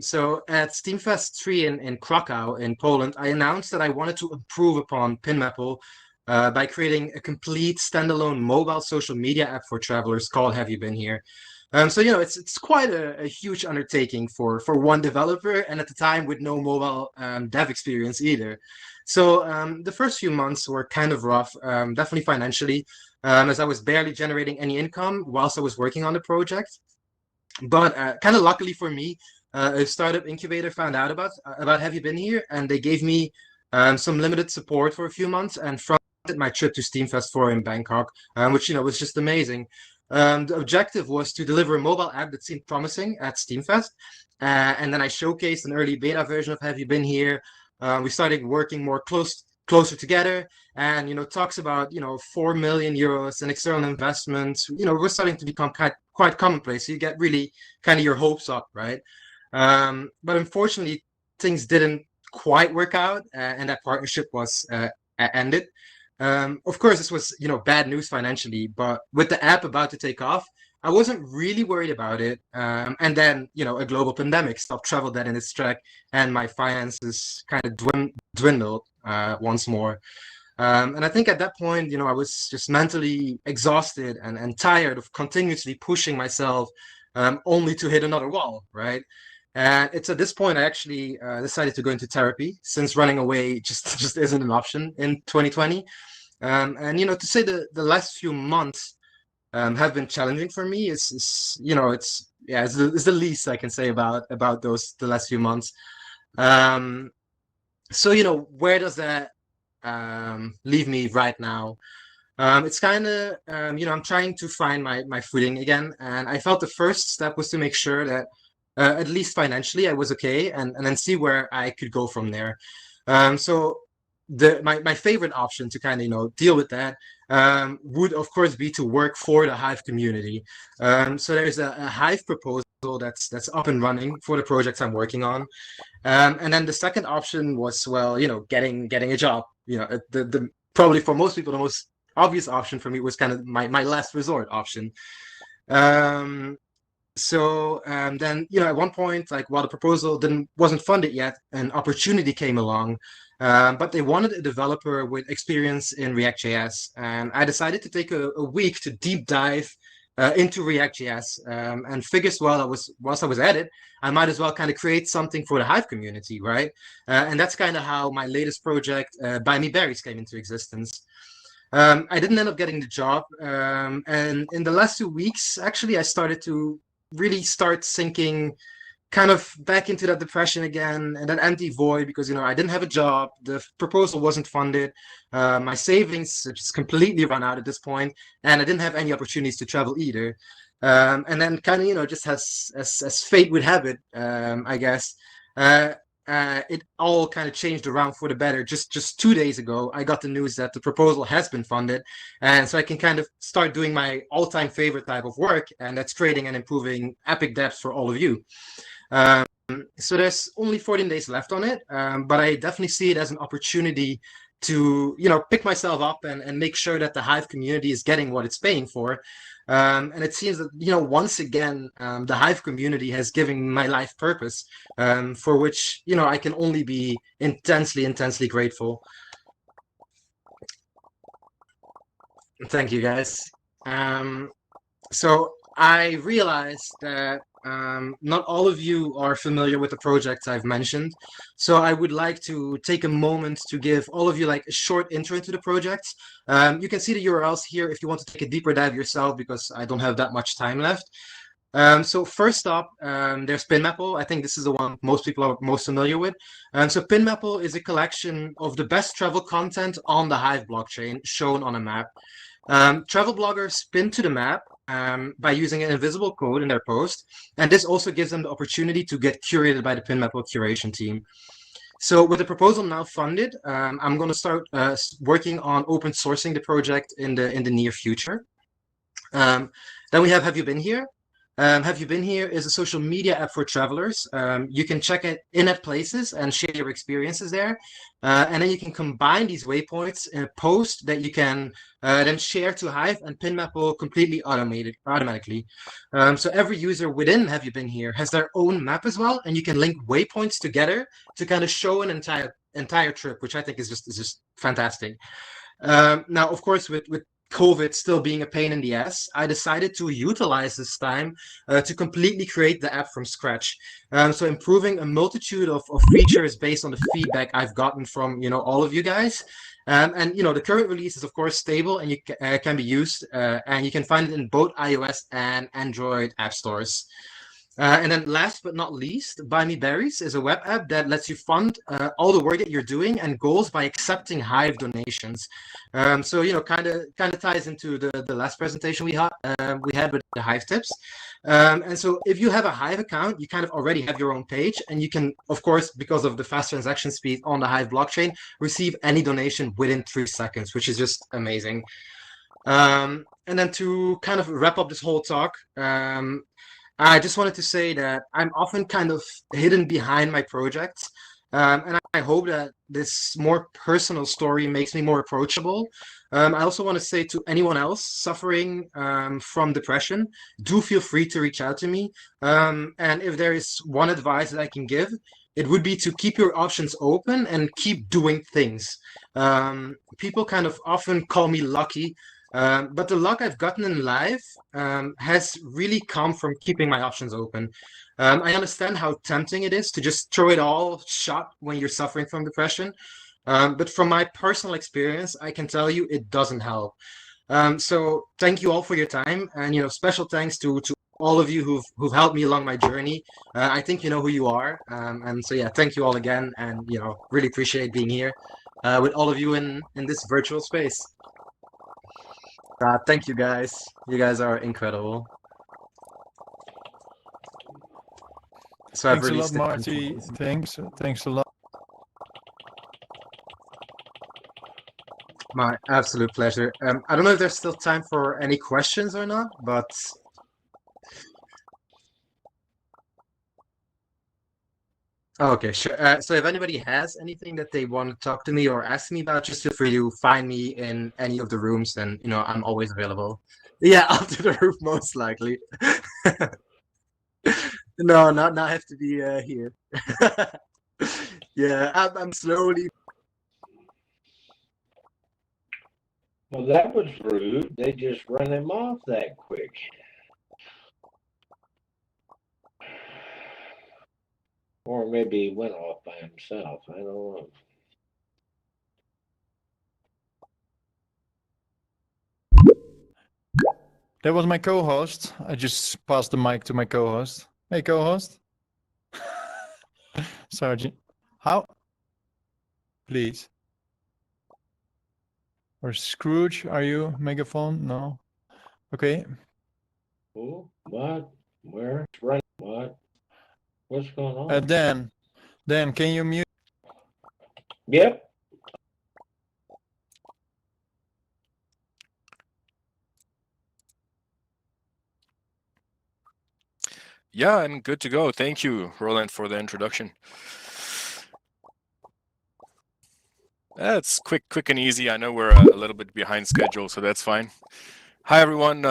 S18: So at Steamfest 3 in Krakow in Poland, I announced that I wanted to improve upon PinMapple by creating a complete standalone mobile social media app for travelers called Have You Been Here? So, it's quite a huge undertaking for one developer, and at the time with no mobile dev experience either. So the first few months were kind of rough, definitely financially, as I was barely generating any income whilst I was working on the project. But kind of luckily for me, a startup incubator found out about Have You Been Here, and they gave me some limited support for a few months and funded my trip to Steamfest 4 in Bangkok, which was just amazing. The objective was to deliver a mobile app that seemed promising at Steamfest, and then I showcased an early beta version of Have You Been Here. We started working more closer together, and talks about 4 million euros in external investments. We're starting to become quite commonplace. So you get really kind of your hopes up, right? But unfortunately, things didn't quite work out, and that partnership was ended. Of course, this was bad news financially, but with the app about to take off, I wasn't really worried about it. And then a global pandemic stopped travel dead in its track, and my finances kind of dwindled once more. And I think at that point, I was just mentally exhausted and tired of continuously pushing myself only to hit another wall, right? And it's at this point I actually decided to go into therapy, since running away just isn't an option in 2020. And to say the last few months have been challenging for me is it's the least I can say about the last few months. So where does that leave me right now? It's kind of I'm trying to find my footing again, and I felt the first step was to make sure that at least financially I was okay, and then see where I could go from there. So my favorite option to kind of deal with that would of course be to work for the Hive community. So there's a Hive proposal that's up and running for the projects I'm working on, and then the second option was getting a job. The probably for most people the most obvious option for me was kind of my last resort option. So then at one point, like while the proposal wasn't funded yet, an opportunity came along, but they wanted a developer with experience in React.js, and I decided to take a week to deep dive into React.js, and figures whilst I was at it, I might as well kind of create something for the Hive community, right? And that's kind of how my latest project, Buy Me Berries, came into existence. I didn't end up getting the job, and in the last 2 weeks, actually, I started to really start sinking kind of back into that depression again, and that empty void, because I didn't have a job, the proposal wasn't funded, my savings just completely run out at this point, and I didn't have any opportunities to travel either. And then kind of just as fate would have it, I guess, it all kind of changed around for the better. Just 2 days ago, I got the news that the proposal has been funded, and so I can kind of start doing my all-time favorite type of work, and that's creating and improving epic dApps for all of you. So there's only 14 days left on it, but I definitely see it as an opportunity to pick myself up and make sure that the Hive community is getting what it's paying for. And it seems that once again the Hive community has given my life purpose, for which I can only be intensely grateful. Thank you, guys. So I realized that not all of you are familiar with the projects I've mentioned, so I would like to take a moment to give all of you like a short intro into the projects. You can see the URLs here if you want to take a deeper dive yourself, because I don't have that much time left. So first up, there's PinMapple. I think this is the one most people are most familiar with. So PinMapple is a collection of the best travel content on the Hive blockchain shown on a map. Travel bloggers pin to the map by using an invisible code in their post, and this also gives them the opportunity to get curated by the PinMapple curation team. So with the proposal now funded, I'm going to start working on open sourcing the project in the near future. Then we have You Been Here? Have You Been Here is a social media app for travelers. You can check it in at places and share your experiences there. And then you can combine these waypoints in a post that you can then share to Hive, and PinMap will completely automatically. So every user within Have You Been Here has their own map as well, and you can link waypoints together to kind of show an entire trip, which I think is just fantastic. Now, of course, with COVID still being a pain in the ass, I decided to utilize this time to completely create the app from scratch. So improving a multitude of features based on the feedback I've gotten from all of you guys. And the current release is of course stable, and you can be used, and you can find it in both iOS and Android app stores. And then last but not least, Buy Me Berries is a web app that lets you fund all the work that you're doing and goals by accepting Hive donations. So kind of ties into the last presentation we had with the Hive tips. And so if you have a Hive account, you kind of already have your own page, and you can, of course, because of the fast transaction speed on the Hive blockchain, receive any donation within 3 seconds, which is just amazing. And then to kind of wrap up this whole talk, I just wanted to say that I'm often kind of hidden behind my projects, and I hope that this more personal story makes me more approachable. I also want to say to anyone else suffering from depression, do feel free to reach out to me. And if there is one advice that I can give, it would be to keep your options open and keep doing things. People kind of often call me lucky, but the luck I've gotten in life has really come from keeping my options open. I understand how tempting it is to just throw it all shot when you're suffering from depression. But from my personal experience, I can tell you it doesn't help. So thank you all for your time, and special thanks to all of you who've helped me along my journey. I think you know who you are, and so yeah, thank you all again, and really appreciate being here with all of you in this virtual space. Thank you guys. You guys are incredible. So
S1: Thanks a lot, Marty. Thanks a lot.
S18: My absolute pleasure. I don't know if there's still time for any questions or not, but okay, sure. So if anybody has anything that they want to talk to me or ask me about, just feel free to find me in any of the rooms, and I'm always available. Yeah, after the roof, most likely. No, not have to be here. Yeah, I'm slowly.
S17: Well, that was rude. They just run him off that quick. Or maybe he went off by himself. I don't know.
S1: That was my co-host. I just passed the mic to my co-host. Hey, co-host. Sergeant. How? Please. Or Scrooge, are you? Megaphone? No. Okay.
S17: Who? What? Where? Right? What? What's going on?
S1: Dan, can you mute?
S17: Yep.
S19: Yeah, and good to go. Thank you, Roland, for the introduction. That's quick and easy. I know we're a little bit behind schedule, so that's fine. Hi, everyone.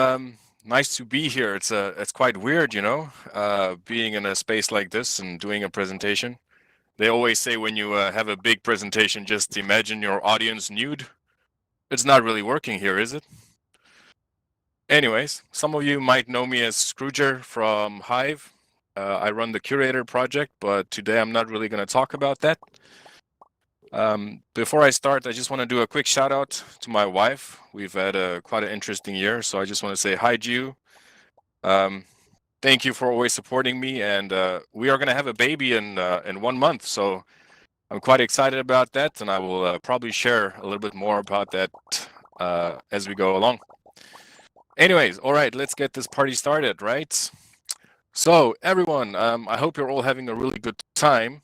S19: Nice to be here. It's quite weird, being in a space like this and doing a presentation. They always say when you have a big presentation, just imagine your audience nude. It's not really working here, is it? Anyways, some of you might know me as Scrooger from Hive. I run the Curator project, but today I'm not really going to talk about that. Before I start, I just want to do a quick shout out to my wife. We've had quite an interesting year, so I just want to say hi, Ju. Thank you for always supporting me, and we are going to have a baby in 1 month, so I'm quite excited about that, and I will probably share a little bit more about that as we go along. Anyways, all right, let's get this party started, right? So, everyone, I hope you're all having a really good time.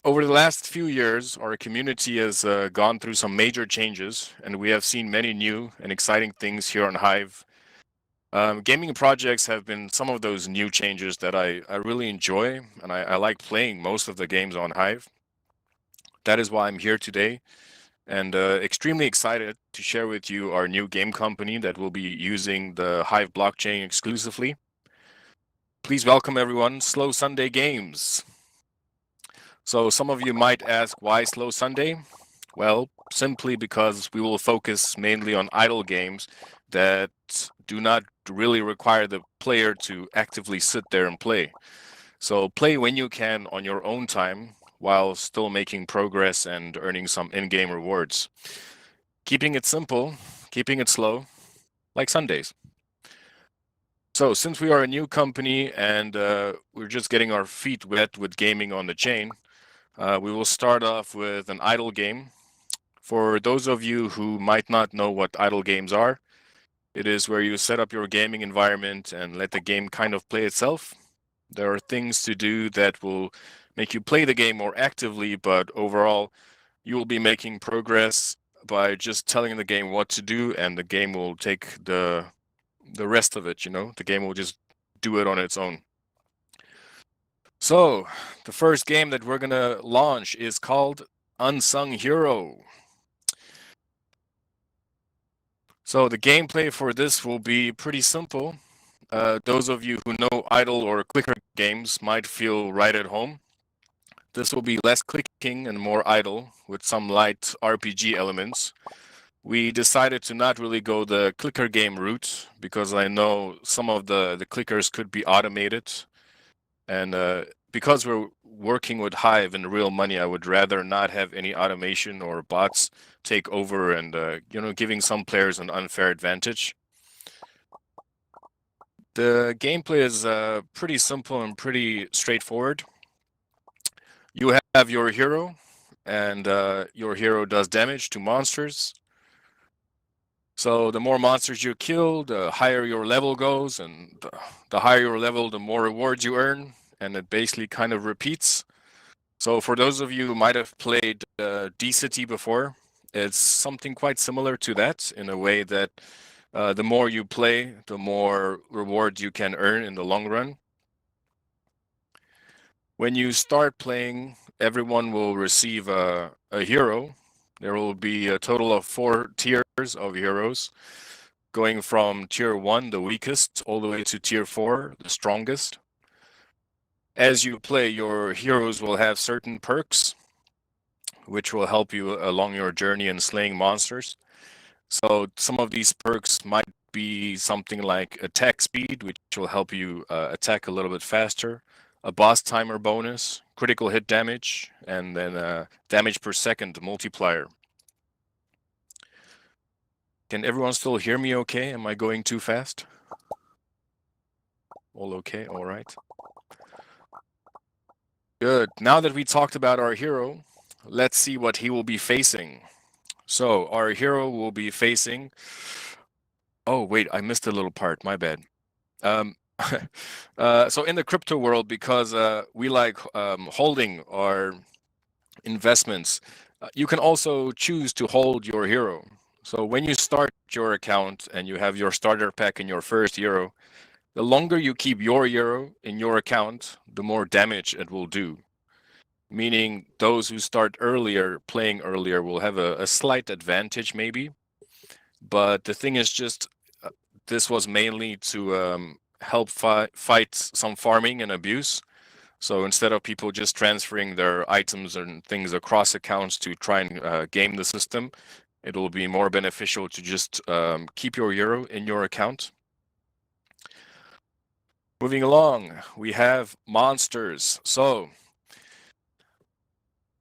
S19: Over the last few years, our community has gone through some major changes, and we have seen many new and exciting things here on Hive. Gaming projects have been some of those new changes that I really enjoy, and I like playing most of the games on Hive. That is why I'm here today, and extremely excited to share with you our new game company that will be using the Hive blockchain exclusively. Please welcome everyone, Slow Sunday Games. So some of you might ask, why Slow Sunday? Well, simply because we will focus mainly on idle games that do not really require the player to actively sit there and play. So play when you can on your own time while still making progress and earning some in-game rewards. Keeping it simple, keeping it slow, like Sundays. So since we are a new company and we're just getting our feet wet with gaming on the chain, we will start off with an idle game. For those of you who might not know what idle games are, it is where you set up your gaming environment and let the game kind of play itself. There are things to do that will make you play the game more actively, but overall, you will be making progress by just telling the game what to do, and the game will take the rest of it, you know? The game will just do it on its own. So, the first game that we're gonna launch is called Unsung Hero. So the gameplay for this will be pretty simple. Those of you who know idle or clicker games might feel right at home. This will be less clicking and more idle with some light RPG elements. We decided to not really go the clicker game route because I know some of the clickers could be automated. And because we're working with Hive and real money, I would rather not have any automation or bots take over and giving some players an unfair advantage. The gameplay is pretty simple and pretty straightforward. You have your hero, and your hero does damage to monsters. So the more monsters you kill, the higher your level goes, and the higher your level, the more rewards you earn, and it basically kind of repeats. So for those of you who might have played D-City before, it's something quite similar to that in a way that the more you play, the more rewards you can earn in the long run. When you start playing, everyone will receive a hero. There will be a total of 4 tiers of heroes, going from tier 1, the weakest, all the way to tier 4, the strongest. As you play, your heroes will have certain perks, which will help you along your journey in slaying monsters. So some of these perks might be something like attack speed, which will help you attack a little bit faster, a boss timer bonus, critical hit damage, and then damage per second multiplier. Can everyone still hear me okay? Am I going too fast? All okay, all right. Good. Now that we talked about our hero, let's see what he will be facing. So our hero will be facing... Oh, wait, I missed a little part. My bad. So in the crypto world, because we like holding our investments, you can also choose to hold your hero. So when you start your account and you have your starter pack in your first hero, the longer you keep your hero in your account, the more damage it will do. Meaning those who start earlier, playing earlier, will have a slight advantage maybe. But the thing is just, this was mainly to help fight some farming and abuse. So instead of people just transferring their items and things across accounts to try and game the system, it will be more beneficial to just keep your hero in your account. Moving along, we have monsters. So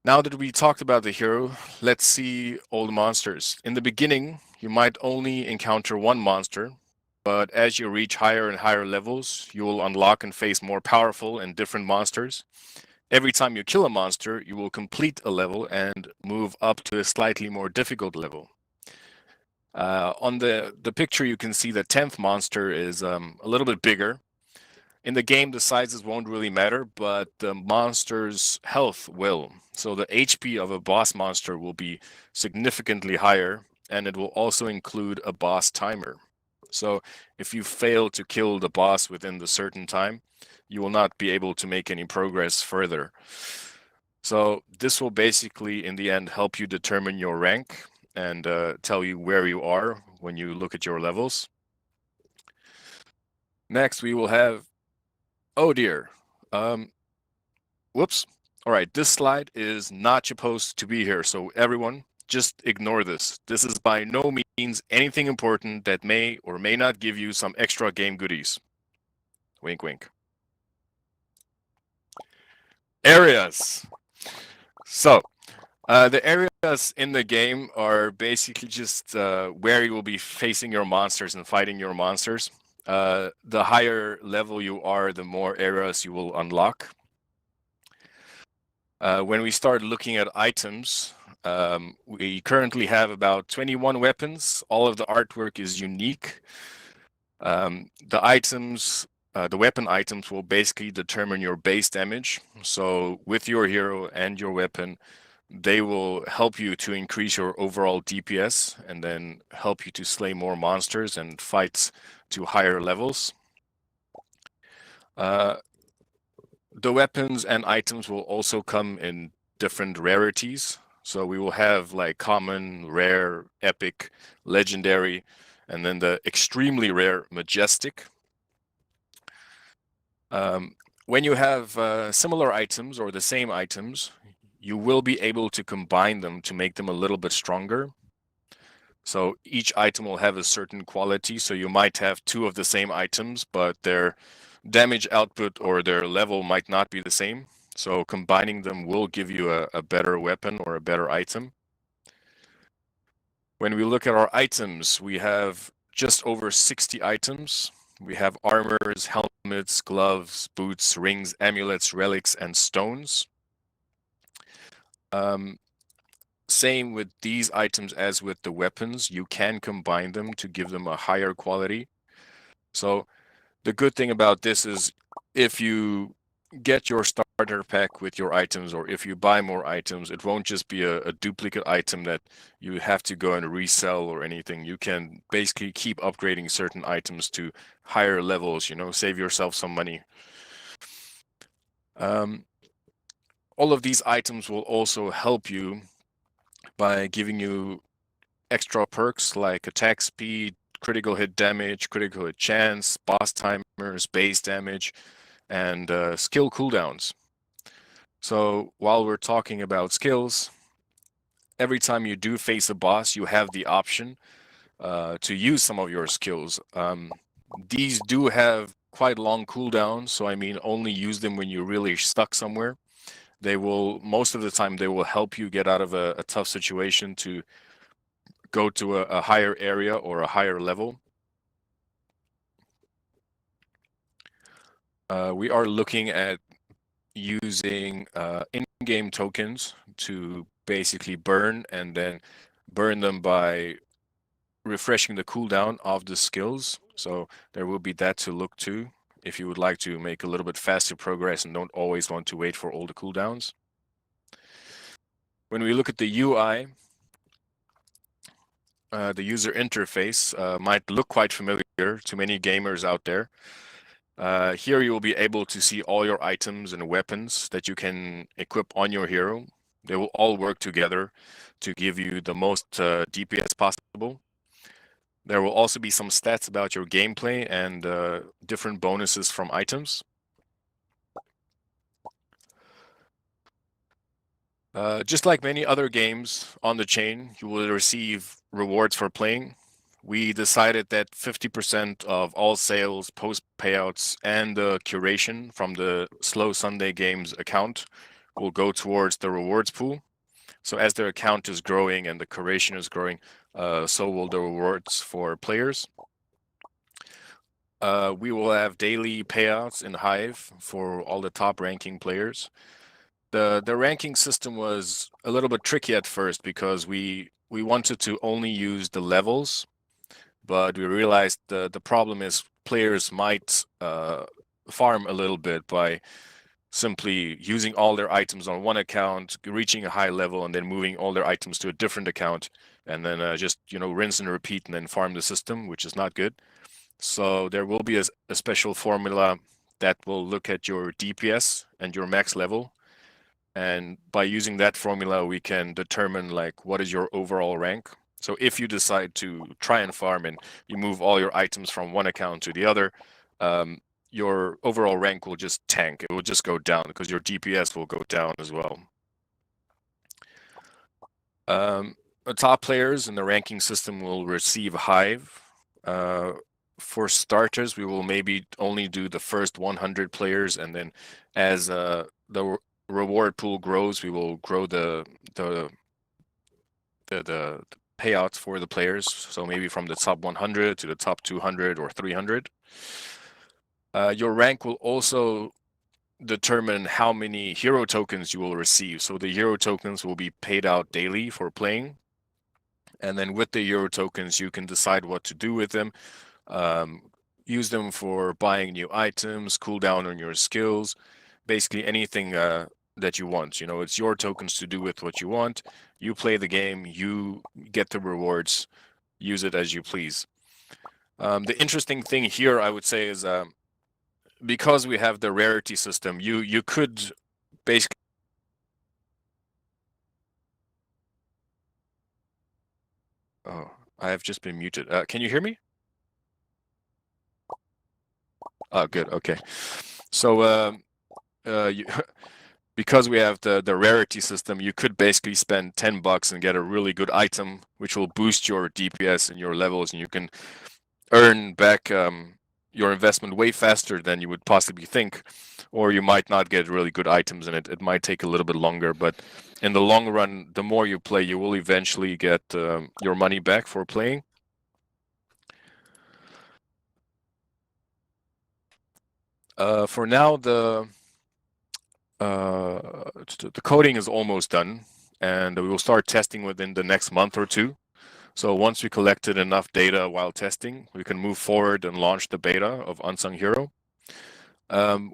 S19: now that we talked about the hero, let's see all the monsters. In the beginning, you might only encounter one monster, but as you reach higher and higher levels, you will unlock and face more powerful and different monsters. Every time you kill a monster, you will complete a level and move up to a slightly more difficult level. On the picture, you can see the 10th monster is a little bit bigger. In the game, the sizes won't really matter, but the monster's health will. So the HP of a boss monster will be significantly higher, and it will also include a boss timer. So if you fail to kill the boss within the certain time, you will not be able to make any progress further. So this will basically, in the end, help you determine your rank and tell you where you are when you look at your levels. Next, we will have, oh dear, whoops. All right, this slide is not supposed to be here, so everyone, just ignore this. This is by no means anything important that may or may not give you some extra game goodies. Wink, wink. Areas. So, the areas in the game are basically just where you will be facing your monsters and fighting your monsters. The higher level you are, the more areas you will unlock. When we start looking at items, we currently have about 21 weapons. All of the artwork is unique. The items, the weapon items will basically determine your base damage. So with your hero and your weapon, they will help you to increase your overall DPS and then help you to slay more monsters and fight to higher levels. The weapons and items will also come in different rarities. So we will have like common, rare, epic, legendary, and then the extremely rare majestic. When you have similar items or the same items, you will be able to combine them to make them a little bit stronger. So each item will have a certain quality. So you might have two of the same items, but their damage output or their level might not be the same. So combining them will give you a better weapon or a better item. When we look at our items, we have just over 60 items. We have armors, helmets, gloves, boots, rings, amulets, relics, and stones. Same with these items as with the weapons. You can combine them to give them a higher quality. So the good thing about this is if you get your starter pack with your items or if you buy more items, it won't just be a duplicate item that you have to go and resell or anything. You can basically keep upgrading certain items to higher levels, you know, save yourself some money. All of these items will also help you by giving you extra perks like attack speed, critical hit damage, critical hit chance, boss timers, base damage, and skill cooldowns. So while we're talking about skills, every time you do face a boss, you have the option to use some of your skills. These do have quite long cooldowns, so I mean only use them when you're really stuck somewhere. They will, most of the time, they will help you get out of a tough situation to go to a higher area or a higher level. We are looking at using in-game tokens to basically burn and then burn them by refreshing the cooldown of the skills. So there will be that to look to if you would like to make a little bit faster progress and don't always want to wait for all the cooldowns. When we look at the UI, the user interface might look quite familiar to many gamers out there. Here you will be able to see all your items and weapons that you can equip on your hero. They will all work together to give you the most DPS possible. There will also be some stats about your gameplay and different bonuses from items. Just like many other games on the chain, you will receive rewards for playing. We decided that 50% of all sales, post payouts, and the curation from the Slow Sunday Games account will go towards the rewards pool. So as their account is growing and the curation is growing, so will the rewards for players. We will have daily payouts in Hive for all the top ranking players. The ranking system was a little bit tricky at first because we wanted to only use the levels, but we realized the problem is players might farm a little bit by simply using all their items on one account, reaching a high level, and then moving all their items to a different account and then just rinse and repeat and then farm the system, which is not good. So there will be a special formula that will look at your DPS and your max level, and by using that formula we can determine like what is your overall rank. So if you decide to try and farm and you move all your items from one account to the other, your overall rank will just tank. It will just go down because your DPS will go down as well. The top players in the ranking system will receive Hive. For starters, we will maybe only do the first 100 players, and then as the reward pool grows, we will grow the payouts for the players. So maybe from the top 100 to the top 200 or 300. Your rank will also determine how many hero tokens you will receive. So the hero tokens will be paid out daily for playing. And then with the hero tokens, you can decide what to do with them. Use them for buying new items, cool down on your skills, basically anything that you want. It's your tokens to do with what you want. You play the game, you get the rewards, use it as you please. The interesting thing here, I would say, is because we have the rarity system, you could basically Oh, I have just been muted. Can you hear me? Oh, good. Okay. So because we have the rarity system, you could basically spend $10 and get a really good item, which will boost your DPS and your levels, and you can earn back your investment way faster than you would possibly think. Or you might not get really good items, and it might take a little bit longer. But in the long run, the more you play, you will eventually get your money back for playing. For now, the coding is almost done, and we will start testing within the next month or two. So once we collected enough data while testing, we can move forward and launch the beta of Unsung Hero.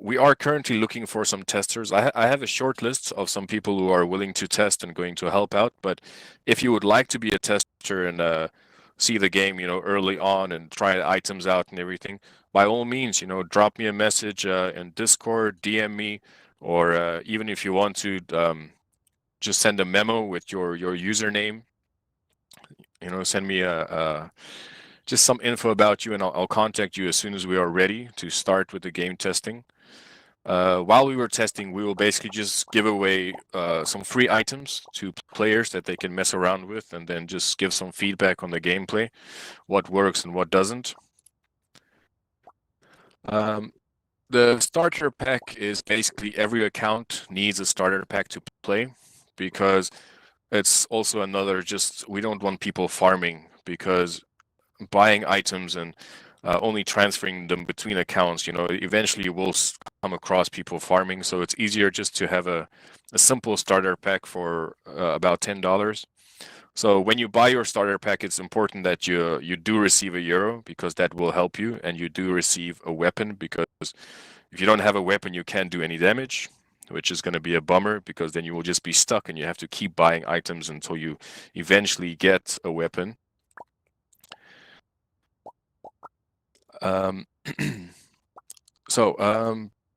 S19: We are currently looking for some testers. I have a short list of some people who are willing to test and going to help out. But if you would like to be a tester and see the game, early on and try items out and everything, by all means, drop me a message in Discord, DM me, or even if you want to, just send a memo with your username. Send me just some info about you, and I'll contact you as soon as we are ready to start with the game testing. While we were testing, we will basically just give away some free items to players that they can mess around with, and then just give some feedback on the gameplay, what works and what doesn't. The starter pack is basically every account needs a starter pack to play, because it's also another we don't want people farming, because buying items and only transferring them between accounts, eventually you will come across people farming. So it's easier just to have a simple starter pack for about $10. So when you buy your starter pack, it's important that you do receive a euro, because that will help you, and you do receive a weapon, because if you don't have a weapon, you can't do any damage, which is going to be a bummer, because then you will just be stuck and you have to keep buying items until you eventually get a weapon.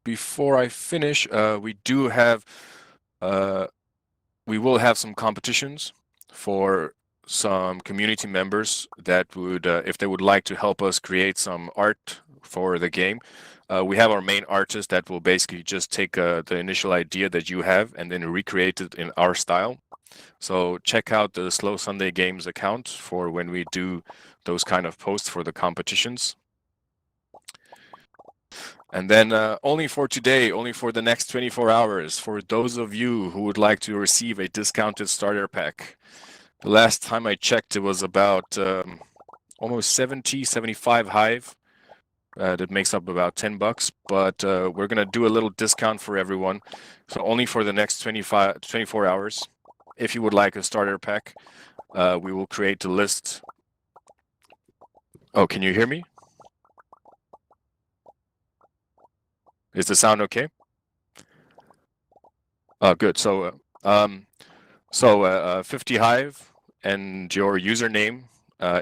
S19: Before I finish, we will have some competitions for some community members that would, if they would like to help us create some art for the game. We have our main artist that will basically just take the initial idea that you have and then recreate it in our style. So check out the Slow Sunday Games account for when we do those kind of posts for the competitions. And then only for today, only for the next 24 hours, for those of you who would like to receive a discounted starter pack. The last time I checked, it was about almost 75 Hive. That makes up about $10, but we're going to do a little discount for everyone. So only for the next 24 hours. If you would like a starter pack, we will create the list. Oh, can you hear me? Is the sound okay? Oh, good. So 50 Hive and your username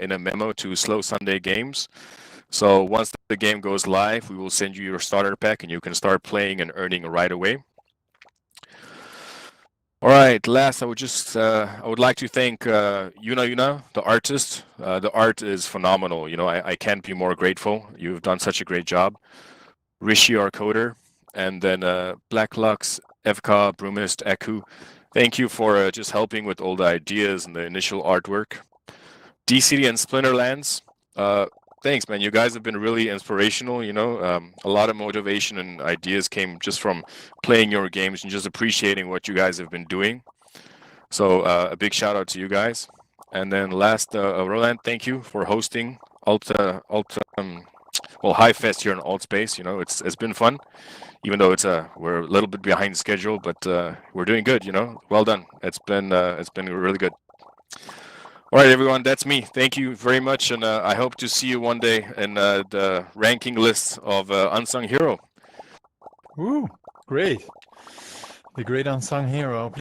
S19: in a memo to Slow Sunday Games. So once the game goes live, we will send you your starter pack and you can start playing and earning right away. All right, last, I would like to thank Yuna, the artist. The art is phenomenal. You know, I can't be more grateful. You've done such a great job. Rishi, our coder, and then Blacklux, FK, Brewmist, Aku. Thank you for just helping with all the ideas and the initial artwork. DCD and Splinterlands, thanks, man. You guys have been really inspirational. You know, a lot of motivation and ideas came just from playing your games and just appreciating what you guys have been doing. So a big shout out to you guys. And then last, Roland, thank you for hosting HiveFest here in Altspace. You know, it's been fun, even though we're a little bit behind schedule, but we're doing good. You know, well done. It's been really good. All right, everyone, that's me. Thank you very much, and I hope to see you one day in the ranking list of Unsung Hero.
S1: Woo, great. The great unsung hero.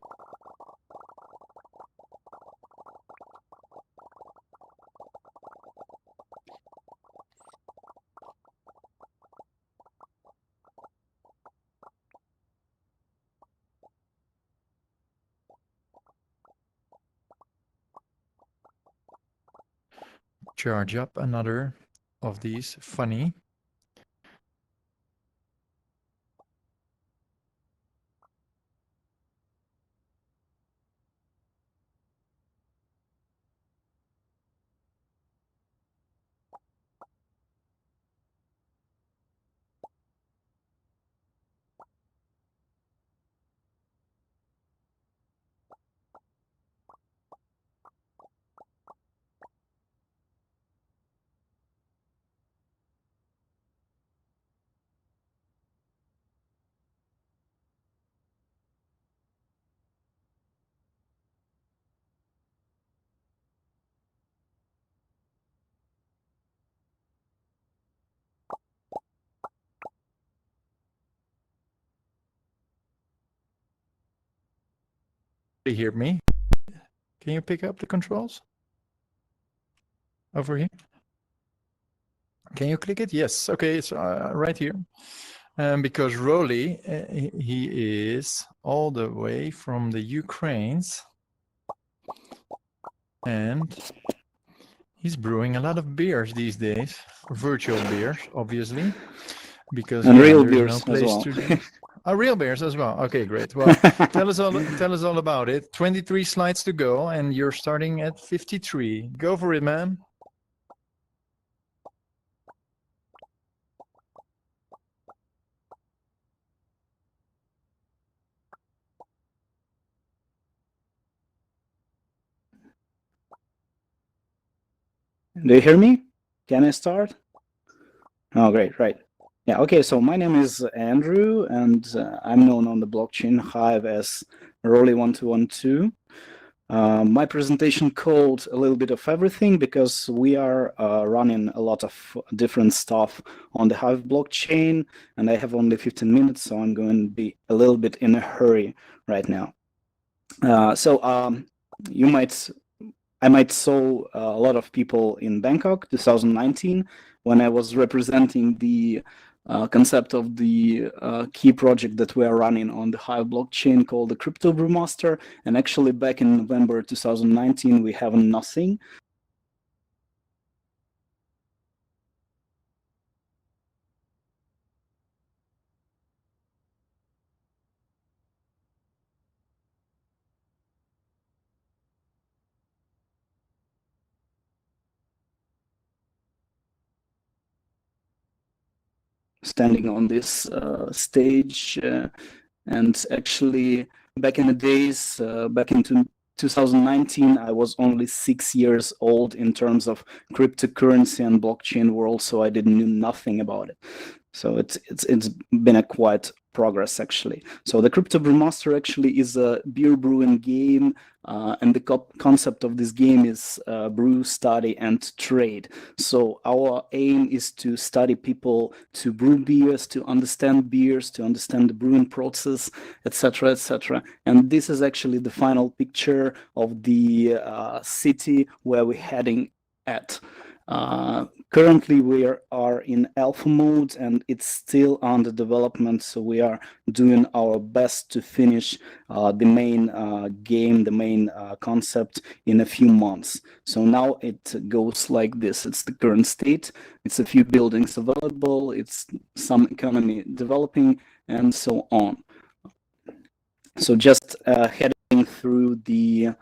S1: Charge up another of these funny. You hear me? Can you pick up the controls over here? Can you click it? Yes. Okay, it's right here. Because Rolly, he is all the way from the Ukraines, and he's brewing a lot of beers these days, virtual beers, obviously, because
S20: and real
S1: there's
S20: beers
S1: no place
S20: as well.
S1: to. Real beers as well. Okay, great. Well, tell us all about it. 23 slides to go, and you're starting at 53. Go for it, man.
S20: Do you hear me? Can I start? Oh, great, right. Yeah, okay, so my name is Andrew, and I'm known on the blockchain Hive as Rolly1212. My presentation called a little bit of everything because we are running a lot of different stuff on the Hive blockchain, and I have only 15 minutes, so I'm going to be a little bit in a hurry right now. I might saw a lot of people in Bangkok 2019 when I was representing the concept of the key project that we are running on the Hive blockchain called the CryptoBrewMaster. And actually back in November 2019, we have nothing. Standing on this stage, and actually back in the days, back into 2019, I was only 6 years old in terms of cryptocurrency and blockchain world, so I didn't know nothing about it. So it's been a quite progress actually. So the CryptoBrewMaster actually is a beer brewing game, and the concept of this game is brew, study, and trade. So our aim is to study people to brew beers, to understand the brewing process, etc., etc. And this is actually the final picture of the city where we're heading at. Currently, we are in alpha mode and it's still under development, so we are doing our best to finish the main game, the main concept in a few months. So now it goes like this. It's the current state. It's a few buildings available. It's some economy developing and so on. So just heading through the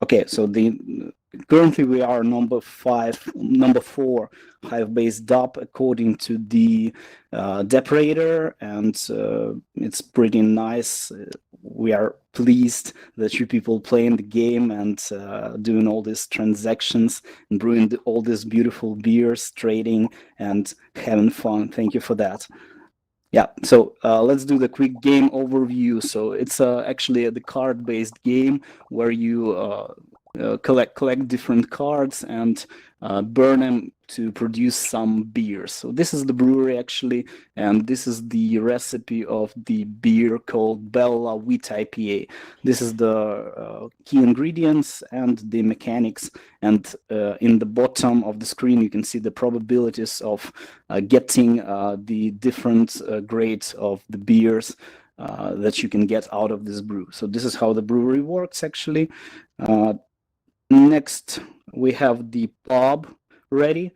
S20: okay, so currently we are number 4 Hive-based DApp according to the Deparator, and it's pretty nice. We are pleased that you people playing the game and doing all these transactions and brewing all these beautiful beers, trading and having fun. Thank you for that. Yeah, so let's do the quick game overview. So it's actually the card-based game where you collect different cards and burn them to produce some beers. So this is the brewery actually, and this is the recipe of the beer called Bella Wheat IPA. This is the key ingredients and the mechanics, and in the bottom of the screen you can see the probabilities of getting the different grades of the beers that you can get out of this brew. So this is how the brewery works actually. Next, we have the pub ready.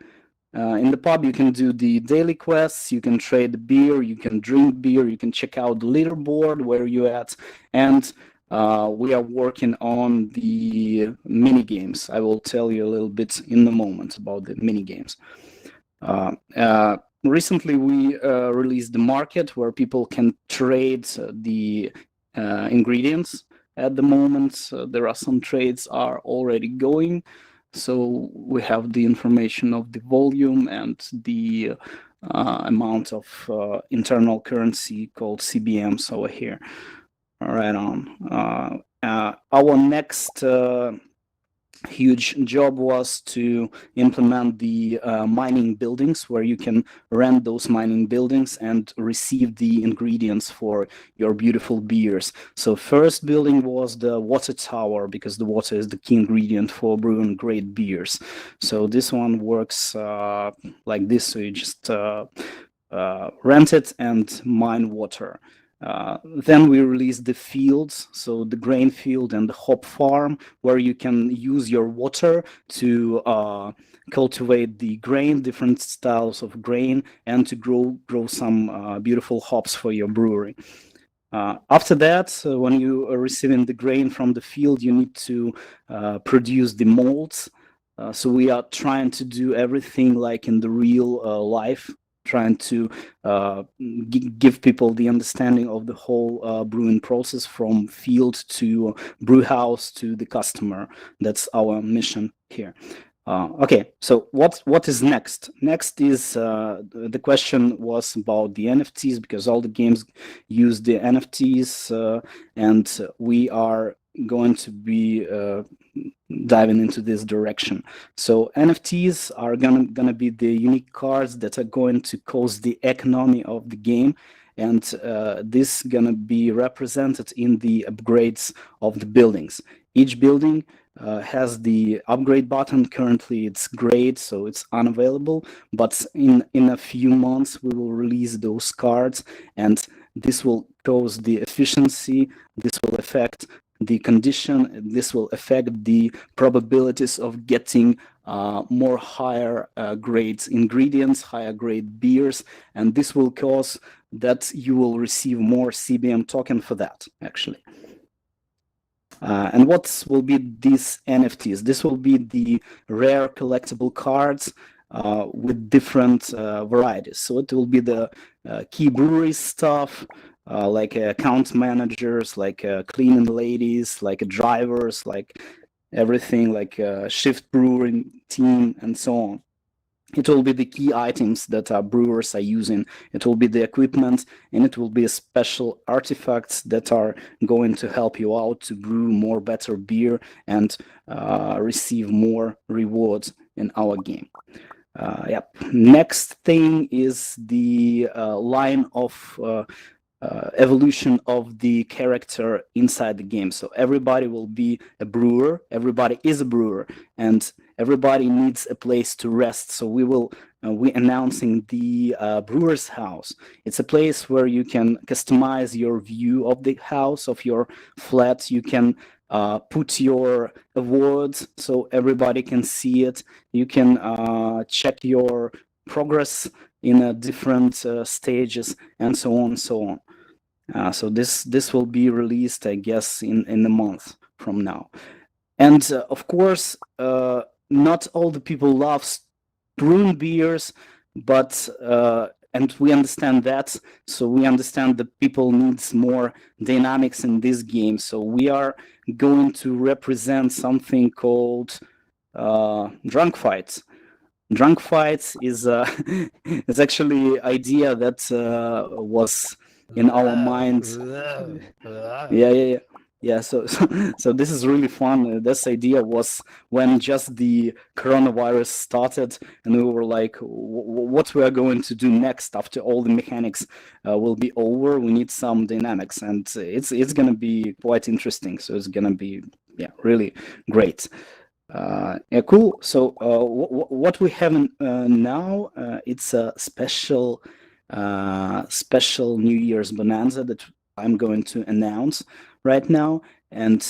S20: In the pub, you can do the daily quests, you can trade beer, you can drink beer, you can check out the leaderboard where you're at, and we are working on the mini games. I will tell you a little bit in a moment about the mini games. Recently, we released the market where people can trade the ingredients. At the moment, there are some trades are already going. So we have the information of the volume and the amount of internal currency called CBMs over here. Right on. Our next huge job was to implement the mining buildings where you can rent those mining buildings and receive the ingredients for your beautiful beers. So first building was the water tower, because the water is the key ingredient for brewing great beers. So this one works like this. So you just rent it and mine water. Then we released the fields, so the grain field and the hop farm, where you can use your water to cultivate the grain, different styles of grain, and to grow some beautiful hops for your brewery. After that, when you are receiving the grain from the field, you need to produce the molds. So we are trying to do everything like in the real life, trying to give people the understanding of the whole brewing process from field to brew house to the customer. That's our mission here. Okay, so what is next? Next is the question was about the NFTs, because all the games use the NFTs, and we are going to be diving into this direction. So NFTs are gonna be the unique cards that are going to cause the economy of the game, and this gonna be represented in the upgrades of the buildings. Each building has the upgrade button. Currently it's great, so it's unavailable, but in a few months we will release those cards, and this will cause the efficiency, this will affect the condition, this will affect the probabilities of getting more higher grades ingredients, higher grade beers, and this will cause that you will receive more CBM token for that, actually. And what will be these NFTs? This will be the rare collectible cards with different varieties. So it will be the key brewery stuff, like account managers, like cleaning ladies, like drivers, like everything, like shift brewing team, and so on. It will be the key items that brewers are using. It will be the equipment, and it will be special artifacts that are going to help you out to brew more better beer and receive more rewards in our game. Yep. Next thing is the line of evolution of the character inside the game. So everybody will be a brewer, everybody is a brewer, and everybody needs a place to rest. So we're announcing the brewer's house. It's a place where you can customize your view of the house, of your flat. You can put your awards so everybody can see it. You can check your progress in different stages, and so on and so on. So this will be released, I guess, in a month from now. And of course, not all the people love brewing beers, but and we understand that. So we understand that people needs more dynamics in this game. So we are going to represent something called drunk fights. Drunk fights is is actually idea that was in our minds. Yeah. So this is really fun. This idea was when just the coronavirus started, and we were like, what we are going to do next after all the mechanics will be over. We need some dynamics, and it's gonna be quite interesting. So it's gonna be really great. Yeah, cool. So what we have now, it's a special New Year's bonanza that I'm going to announce right now, and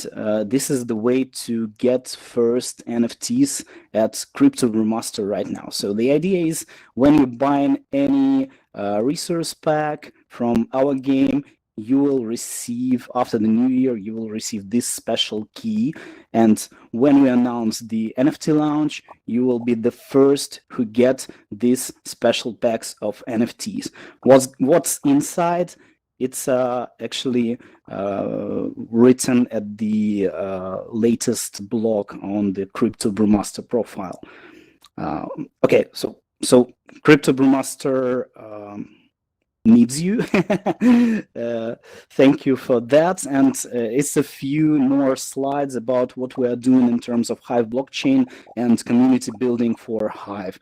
S20: this is the way to get first NFTs at CryptoBrewMaster right now. So the idea is when you buy any resource pack from our game, you will receive, after the new year, you will receive this special key. And when we announce the NFT launch, you will be the first who get these special packs of NFTs. What's inside? It's actually written at the latest blog on the CryptoBrewMaster profile. Okay, so CryptoBrewMaster needs you. Thank you for that. And it's a few more slides about what we are doing in terms of Hive Blockchain and community building for Hive.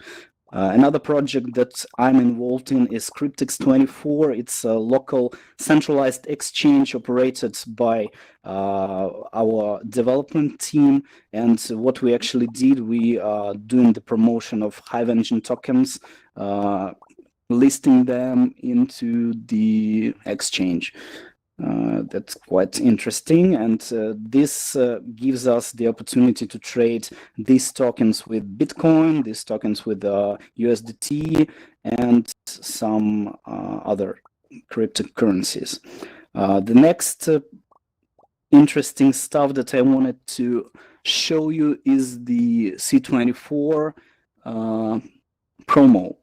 S20: Another project that I'm involved in is Cryptex24. It's a local centralized exchange operated by our development team. And what we actually did, we are doing the promotion of Hive Engine tokens, listing them into the exchange. That's quite interesting, and this gives us the opportunity to trade these tokens with Bitcoin, these tokens with USDT, and some other cryptocurrencies. The next interesting stuff that I wanted to show you is the C24 promo.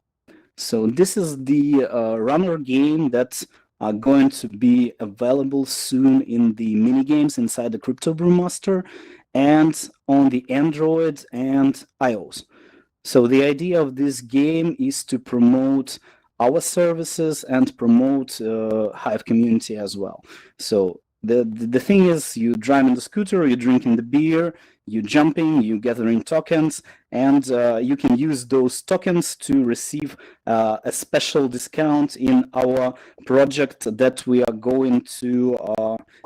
S20: So this is the runner game that are going to be available soon in the mini games inside the CryptoBrewMaster and on the Android and iOS. So the idea of this game is to promote our services and promote Hive community as well. So the thing is, you driving the scooter, you're drinking the beer, you jumping, you gathering tokens, and you can use those tokens to receive a special discount in our project that we are going to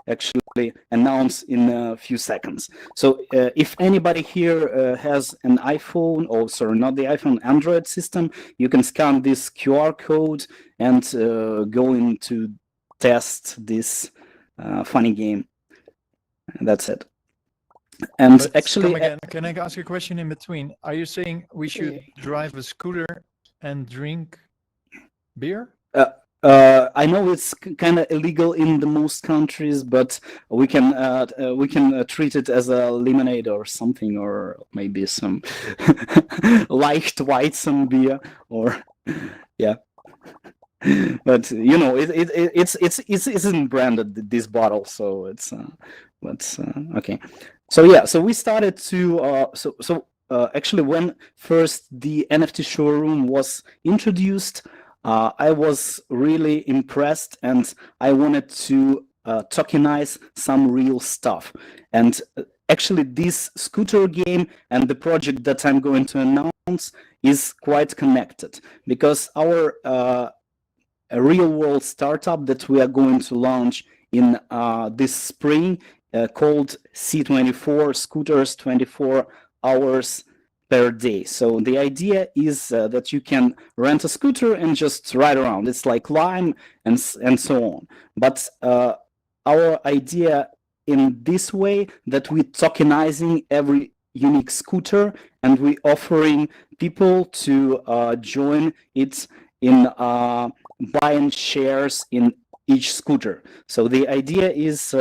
S20: actually announce in a few seconds. So if anybody here has an iPhone, or sorry, not the iPhone, Android system, you can scan this QR code and go in to test this funny game. That's it. And
S1: But
S20: actually,
S1: come again. Can I ask a question in between? Are you saying we should drive a scooter and drink beer?
S20: I know it's kind of illegal in the most countries, but we can treat it as a lemonade or something, or maybe some light Weizen beer, or yeah. But you know, it isn't branded, this bottle, so it's okay. So yeah, so we started to actually, when first the NFT showroom was introduced, I was really impressed, and I wanted to tokenize some real stuff. And actually, this scooter game and the project that I'm going to announce is quite connected, because our a real-world startup that we are going to launch in this spring called C24 Scooters 24 hours per day. So the idea is that you can rent a scooter and just ride around. It's like Lime and so on. But our idea in this way that we're tokenizing every unique scooter, and we're offering people to join it in buying shares in each scooter. So the idea is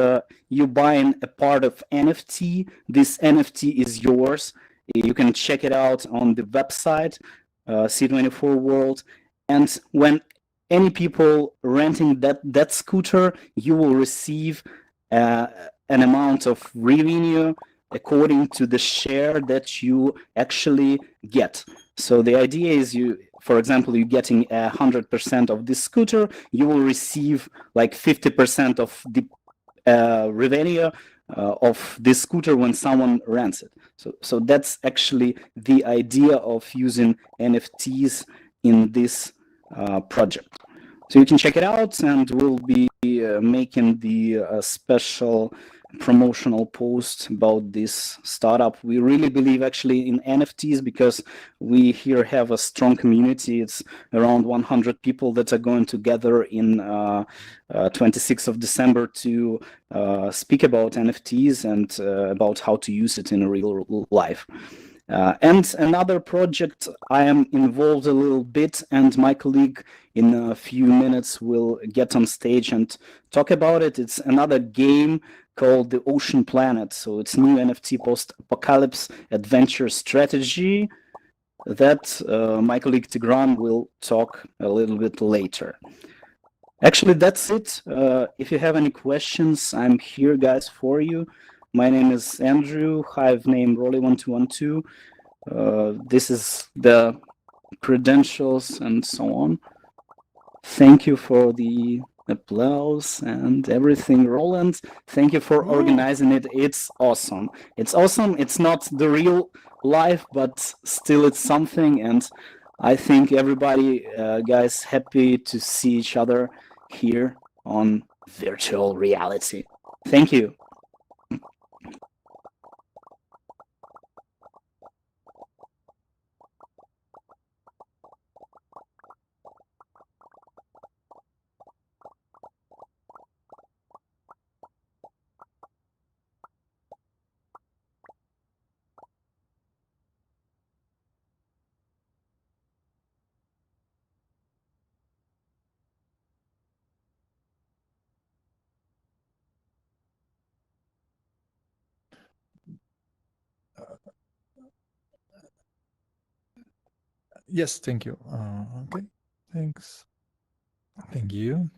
S20: you buying a part of NFT. This NFT is yours. You can check it out on the website, C24 World. And when any people renting that scooter, you will receive an amount of revenue according to the share that you actually get. So the idea is for example, you're getting 100% of this scooter, you will receive like 50% of the revenue of this scooter when someone rents it. So that's actually the idea of using NFTs in this project. So you can check it out, and we'll be making the special promotional post about this startup. We really believe actually in NFTs because we here have a strong community. It's around 100 people that are going together in 26th of December to speak about NFTs and about how to use it in real life. And another project I am involved a little bit, and my colleague in a few minutes will get on stage and talk about it. It's another game called the Ocean Planet. So it's new NFT post-apocalypse adventure strategy that my colleague Tigran will talk a little bit later. Actually, that's it. If you have any questions, I'm here, guys, for you. My name is Andrew, Hive name Rolly1212. This is the credentials and so on. Thank you for the applause and everything, Roland. Thank you for organizing it. It's awesome. It's awesome. It's not the real life, but still it's something. And I think everybody, guys, happy to see each other here on virtual reality. Thank you.
S1: Yes, thank you. Okay, thanks. Thank you.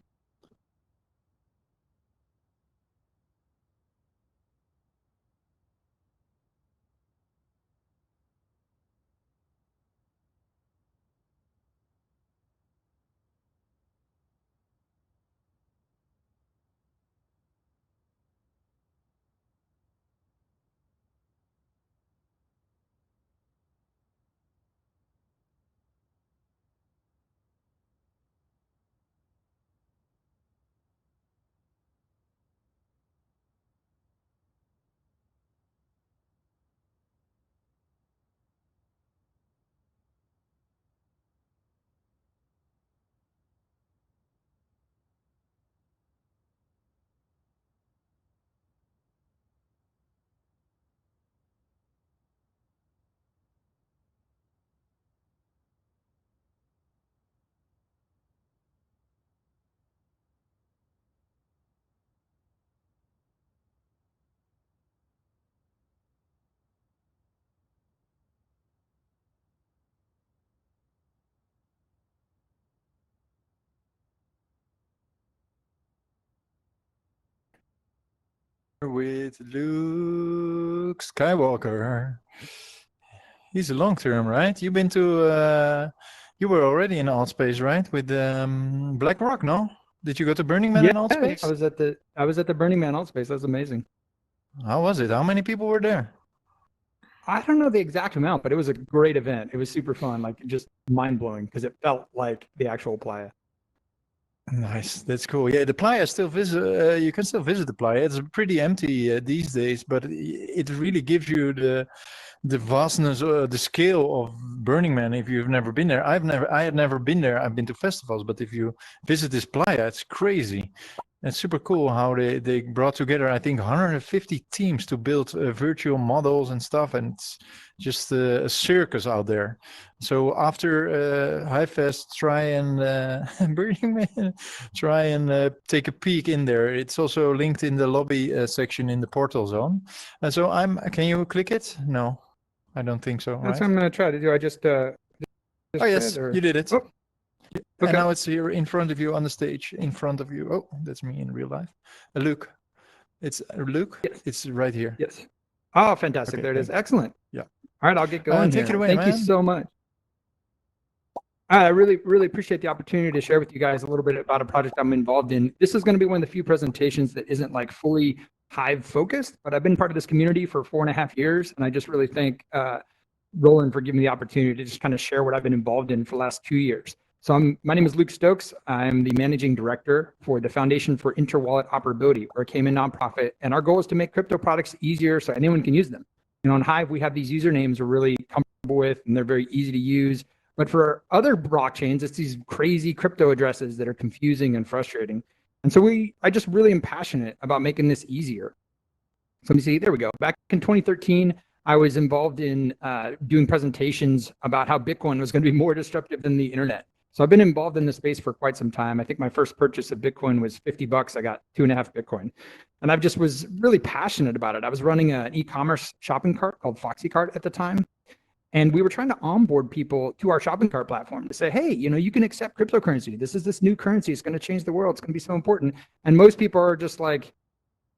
S1: With Luke Skywalker. He's a long term, right? You've been to, you were already in Altspace, right? With BlackRock, no? Did you go to Burning Man in Altspace?
S21: I was at the Burning Man Altspace. That's amazing.
S1: How was it? How many people were there?
S21: I don't know the exact amount, but it was a great event. It was super fun, like just mind blowing because it felt like the actual playa.
S1: Nice, that's cool. Yeah, the playa still visit. You can still visit the playa. It's pretty empty these days, but it really gives you the vastness, the scale of Burning Man. If you've never been there, I had never been there. I've been to festivals, but if you visit this playa, it's crazy. It's super cool how they brought together, I think, 150 teams to build virtual models and stuff, and it's just a circus out there. So after HiveFest, try and Burning Man, try and take a peek in there. It's also linked in the lobby section in the portal zone. And so can you click it? No, I don't think so.
S21: That's
S1: right?
S21: what I'm going to try to do. I just
S1: oh yes, you did it.
S21: Oh.
S1: And
S21: Okay.
S1: now it's here in front of you on the stage, in front of you. Oh, that's me in real life. Luke. It's Luke.
S21: Yes.
S1: It's right here.
S21: Yes. Oh, fantastic.
S1: Okay,
S21: there it is.
S1: thanks.
S21: Excellent.
S1: Yeah.
S21: All right, I'll get going.
S1: Take
S21: here.
S1: it away,
S21: Thank you
S1: man.
S21: so much. I really, really appreciate the opportunity to share with you guys a little bit about a project I'm involved in. This is going to be one of the few presentations that isn't like fully Hive focused, but I've been part of this community for 4.5 years. And I just really thank Roland for giving me the opportunity to just kind of share what I've been involved in for the last 2 years. So my name is Luke Stokes. I'm the managing director for the Foundation for Interwallet Operability. We're a Cayman nonprofit, and our goal is to make crypto products easier so anyone can use them. You know, on Hive, we have these usernames we're really comfortable with, and they're very easy to use. But for other blockchains, it's these crazy crypto addresses that are confusing and frustrating. And so I just really am passionate about making this easier. So let me see, there we go. Back in 2013, I was involved in doing presentations about how Bitcoin was going to be more disruptive than the internet. So I've been involved in this space for quite some time. I think my first purchase of Bitcoin was $50. I got 2.5 Bitcoin. And I just was really passionate about it. I was running an e-commerce shopping cart called FoxyCart at the time. And we were trying to onboard people to our shopping cart platform to say, hey, you know, you can accept cryptocurrency. This is this new currency. It's going to change the world. It's going to be so important. And most people are just like,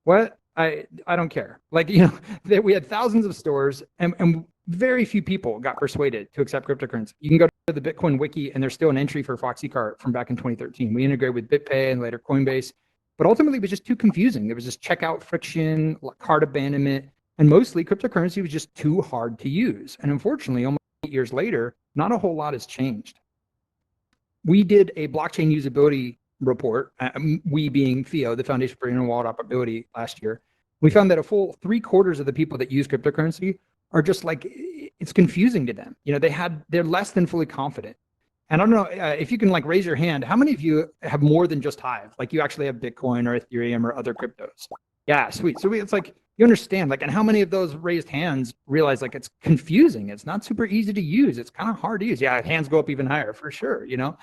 S21: what? I don't care. Like, you know, we had thousands of stores and very few people got persuaded to accept cryptocurrency. You can go to the Bitcoin wiki and there's still an entry for FoxyCart from back in 2013. We integrated with BitPay and later Coinbase, but ultimately it was just too confusing. There was just checkout friction, cart abandonment, and mostly cryptocurrency was just too hard to use. And unfortunately, almost 8 years later, not a whole lot has changed. We did a blockchain usability report, we being FIO, the Foundation for Interwallet Operability, last year. We found that a full 3/4 of the people that use cryptocurrency are just like, it's confusing to them. You know, they're less than fully confident. And I don't know if you can like raise your hand, how many of you have more than just Hive? Like you actually have Bitcoin or Ethereum or other cryptos? Yeah, sweet. So it's like, you understand, like, and how many of those raised hands realize like it's confusing? It's not super easy to use. It's kind of hard to use. Yeah, hands go up even higher for sure, you know?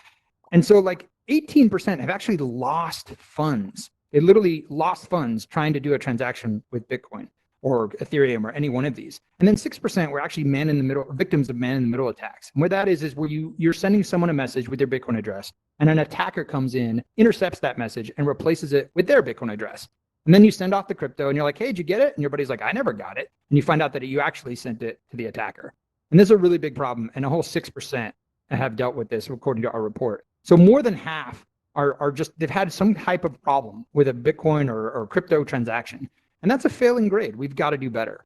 S21: And so like 18% have actually lost funds. They literally lost funds trying to do a transaction with Bitcoin or Ethereum or any one of these. And then 6% were actually victims of man-in-the-middle attacks. And what that is where you're sending someone a message with their Bitcoin address, and an attacker comes in, intercepts that message, and replaces it with their Bitcoin address. And then you send off the crypto, and you're like, hey, did you get it? And your buddy's like, I never got it. And you find out that you actually sent it to the attacker. And this is a really big problem, and a whole 6% have dealt with this, according to our report. So more than half are just, they've had some type of problem with a Bitcoin or crypto transaction. And that's a failing grade. We've got to do better.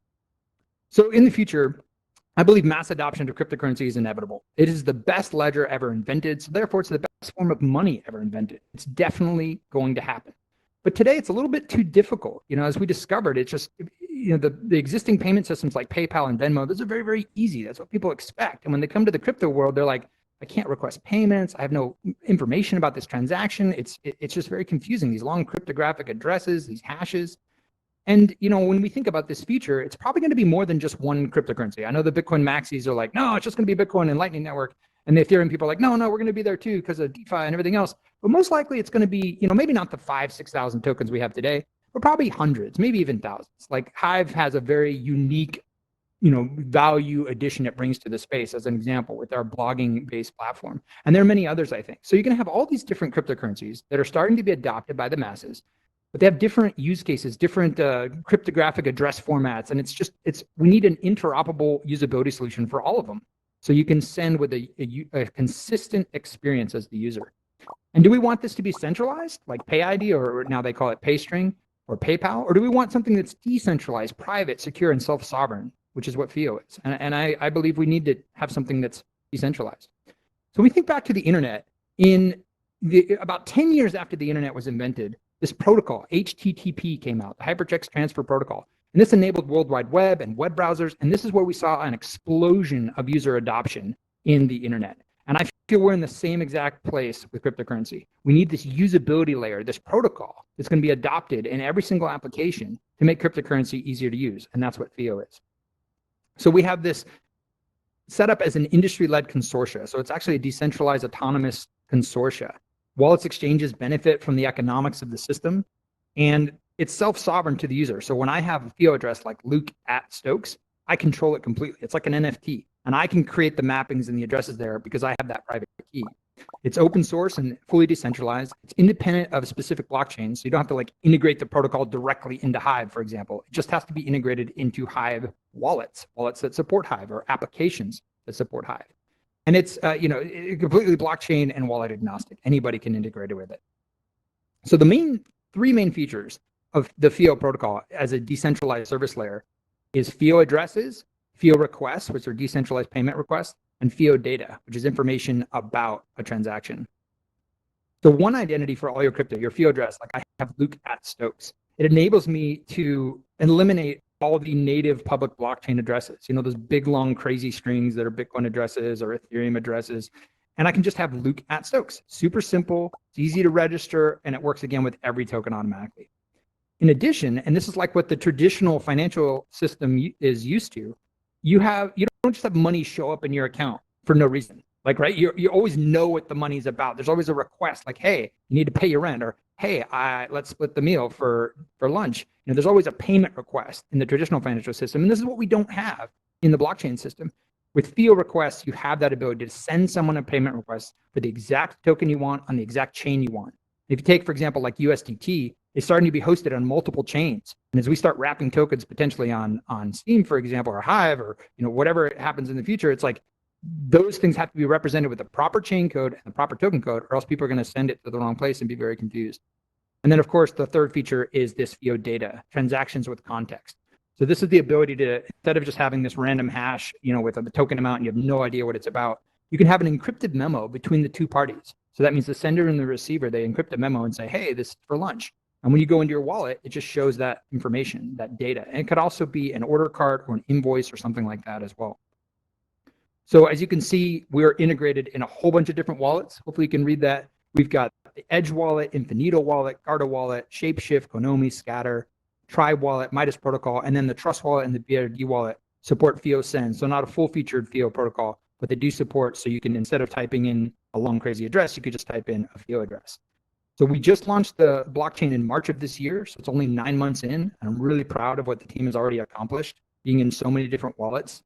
S21: So in the future, I believe mass adoption of cryptocurrency is inevitable. It is the best ledger ever invented. So therefore, it's the best form of money ever invented. It's definitely going to happen. But today, it's a little bit too difficult. You know, as we discovered, it's just, you know, the existing payment systems like PayPal and Venmo, those are very, very easy. That's what people expect. And when they come to the crypto world, they're like, I can't request payments. I have no information about this transaction. It's just very confusing. These long cryptographic addresses, these hashes. And, you know, when we think about this future, it's probably going to be more than just one cryptocurrency. I know the Bitcoin maxis are like, no, it's just going to be Bitcoin and Lightning Network. And the Ethereum people are like, no, we're going to be there too because of DeFi and everything else. But most likely it's going to be, you know, maybe not the 5,000-6,000 tokens we have today, but probably hundreds, maybe even thousands. Like Hive has a very unique, you know, value addition it brings to the space, as an example, with our blogging-based platform. And there are many others, I think. So you're going to have all these different cryptocurrencies that are starting to be adopted by the masses. but they have different use cases, different cryptographic address formats. And we need an interoperable usability solution for all of them. So you can send with a consistent experience as the user. And do we want this to be centralized, like PayID, or now they call it PayString or PayPal? Or do we want something that's decentralized, private, secure, and self-sovereign, which is what FIO is? And I believe we need to have something that's decentralized. So when we think back to the internet, about 10 years after the internet was invented, this protocol, HTTP, came out, the Hypertext Transfer Protocol. And this enabled World Wide Web and web browsers. And this is where we saw an explosion of user adoption in the internet. And I feel we're in the same exact place with cryptocurrency. We need this usability layer, this protocol that's going to be adopted in every single application to make cryptocurrency easier to use. And that's what FIO is. So we have this set up as an industry-led consortia. So it's actually a decentralized autonomous consortia. Wallets exchanges benefit from the economics of the system, and it's self-sovereign to the user. So when I have a FIO address like Luke@Stokes, I control it completely. It's like an NFT, and I can create the mappings and the addresses there because I have that private key. It's open source and fully decentralized. It's independent of specific blockchains, so you don't have to like integrate the protocol directly into Hive, for example. It just has to be integrated into Hive wallets that support Hive, or applications that support Hive. And it's completely blockchain and wallet agnostic. Anybody can integrate it with it. So the three main features of the FIO protocol as a decentralized service layer is FIO addresses, FIO requests, which are decentralized payment requests, and FIO data, which is information about a transaction. So one identity for all your crypto, your FIO address, like I have Luke@Stokes. It enables me to eliminate all the native public blockchain addresses, those big, long, crazy strings that are Bitcoin addresses or Ethereum addresses. And I can just have Luke@Stokes. Super simple, it's easy to register, and it works again with every token automatically. In addition, and this is like what the traditional financial system is used to, you don't just have money show up in your account for no reason. Like, right, you always know what the money's about. There's always a request like, hey, you need to pay your rent, or hey, let's split the meal for lunch. There's always a payment request in the traditional financial system. And this is what we don't have in the blockchain system. With FIO requests, you have that ability to send someone a payment request for the exact token you want on the exact chain you want. If you take, for example, like USDT, it's starting to be hosted on multiple chains. And as we start wrapping tokens potentially on Steam, for example, or Hive, or whatever happens in the future, it's like those things have to be represented with the proper chain code and the proper token code, or else people are going to send it to the wrong place and be very confused. And then, of course, the third feature is this FIO data, transactions with context. So this is the ability to, instead of just having this random hash, with a token amount and you have no idea what it's about, you can have an encrypted memo between the two parties. So that means the sender and the receiver, they encrypt a memo and say, hey, this is for lunch. And when you go into your wallet, it just shows that information, that data. And it could also be an order card or an invoice or something like that as well. So as you can see, we're integrated in a whole bunch of different wallets. Hopefully you can read that. We've got the Edge wallet, Infinito wallet, Garda wallet, Shapeshift, Konomi, Scatter, Tribe wallet, Midas protocol, and then the Trust wallet and the BRD wallet support FIO Send. So not a full-featured FIO protocol, but they do support, so you can, instead of typing in a long, crazy address, you could just type in a FIO address. So we just launched the blockchain in March of this year, so it's only 9 months in, and I'm really proud of what the team has already accomplished, being in so many different wallets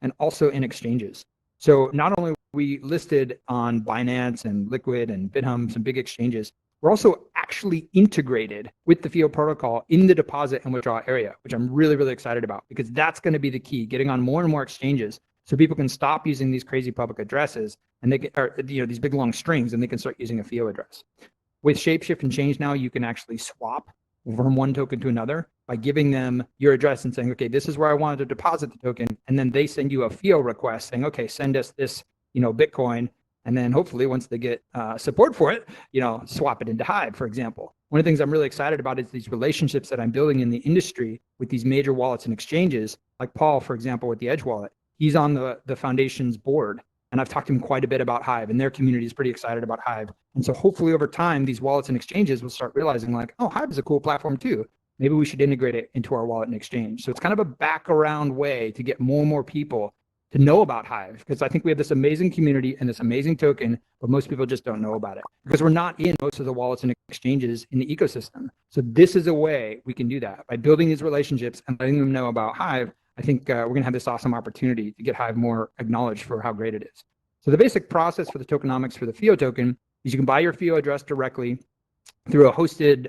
S21: and also in exchanges. So not only we listed on Binance and Liquid and BitHum, some big exchanges, we're also actually integrated with the FIO protocol in the deposit and withdraw area, which I'm really, really excited about, because that's going to be the key, getting on more and more exchanges so people can stop using these crazy public addresses and they can, these big long strings, and they can start using a FIO address. With Shapeshift and Change now, you can actually swap from one token to another by giving them your address and saying, okay, this is where I wanted to deposit the token. And then they send you a FIO request saying, okay, send us this, Bitcoin. And then hopefully once they get support for it, swap it into Hive, for example. One of the things I'm really excited about is these relationships that I'm building in the industry with these major wallets and exchanges, like Paul, for example, with the Edge wallet. He's on the foundation's board. And I've talked to him quite a bit about Hive, and their community is pretty excited about Hive. And so hopefully over time, these wallets and exchanges will start realizing like, oh, Hive is a cool platform too. Maybe we should integrate it into our wallet and exchange. So it's kind of a back around way to get more and more people to know about Hive, because I think we have this amazing community and this amazing token, but most people just don't know about it because we're not in most of the wallets and exchanges in the ecosystem. So this is a way we can do that by building these relationships and letting them know about Hive. I think we're going to have this awesome opportunity to get Hive more acknowledged for how great it is. So the basic process for the tokenomics for the FIO token is you can buy your FIO address directly through a hosted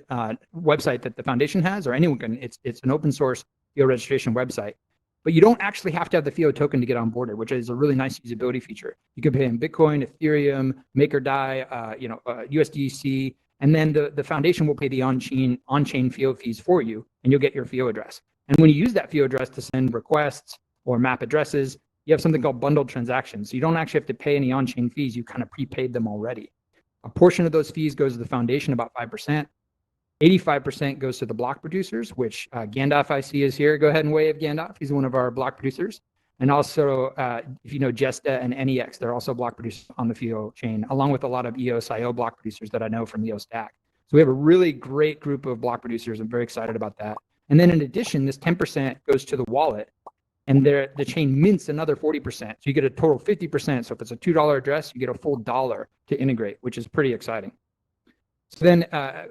S21: website that the foundation has, or anyone can. It's an open source FIO registration website. But you don't actually have to have the FIO token to get onboarded, which is a really nice usability feature. You can pay in Bitcoin, Ethereum, MakerDAI, USDC, and then the foundation will pay the on-chain FIO fees for you, and you'll get your FIO address. And when you use that FIO address to send requests or map addresses, you have something called bundled transactions. So you don't actually have to pay any on-chain fees. You kind of prepaid them already. A portion of those fees goes to the foundation, about 5%. 85% goes to the block producers, which Gandalf I see is here. Go ahead and wave, Gandalf. He's one of our block producers. And also, if you know Jesta and NEX, they're also block producers on the FIO chain, along with a lot of EOS.io block producers that I know from EOS Stack. So we have a really great group of block producers. I'm very excited about that. And then in addition, this 10% goes to the wallet, and the chain mints another 40%. So you get a total 50%. So if it's a $2 address, you get a full $1 to integrate, which is pretty exciting. So then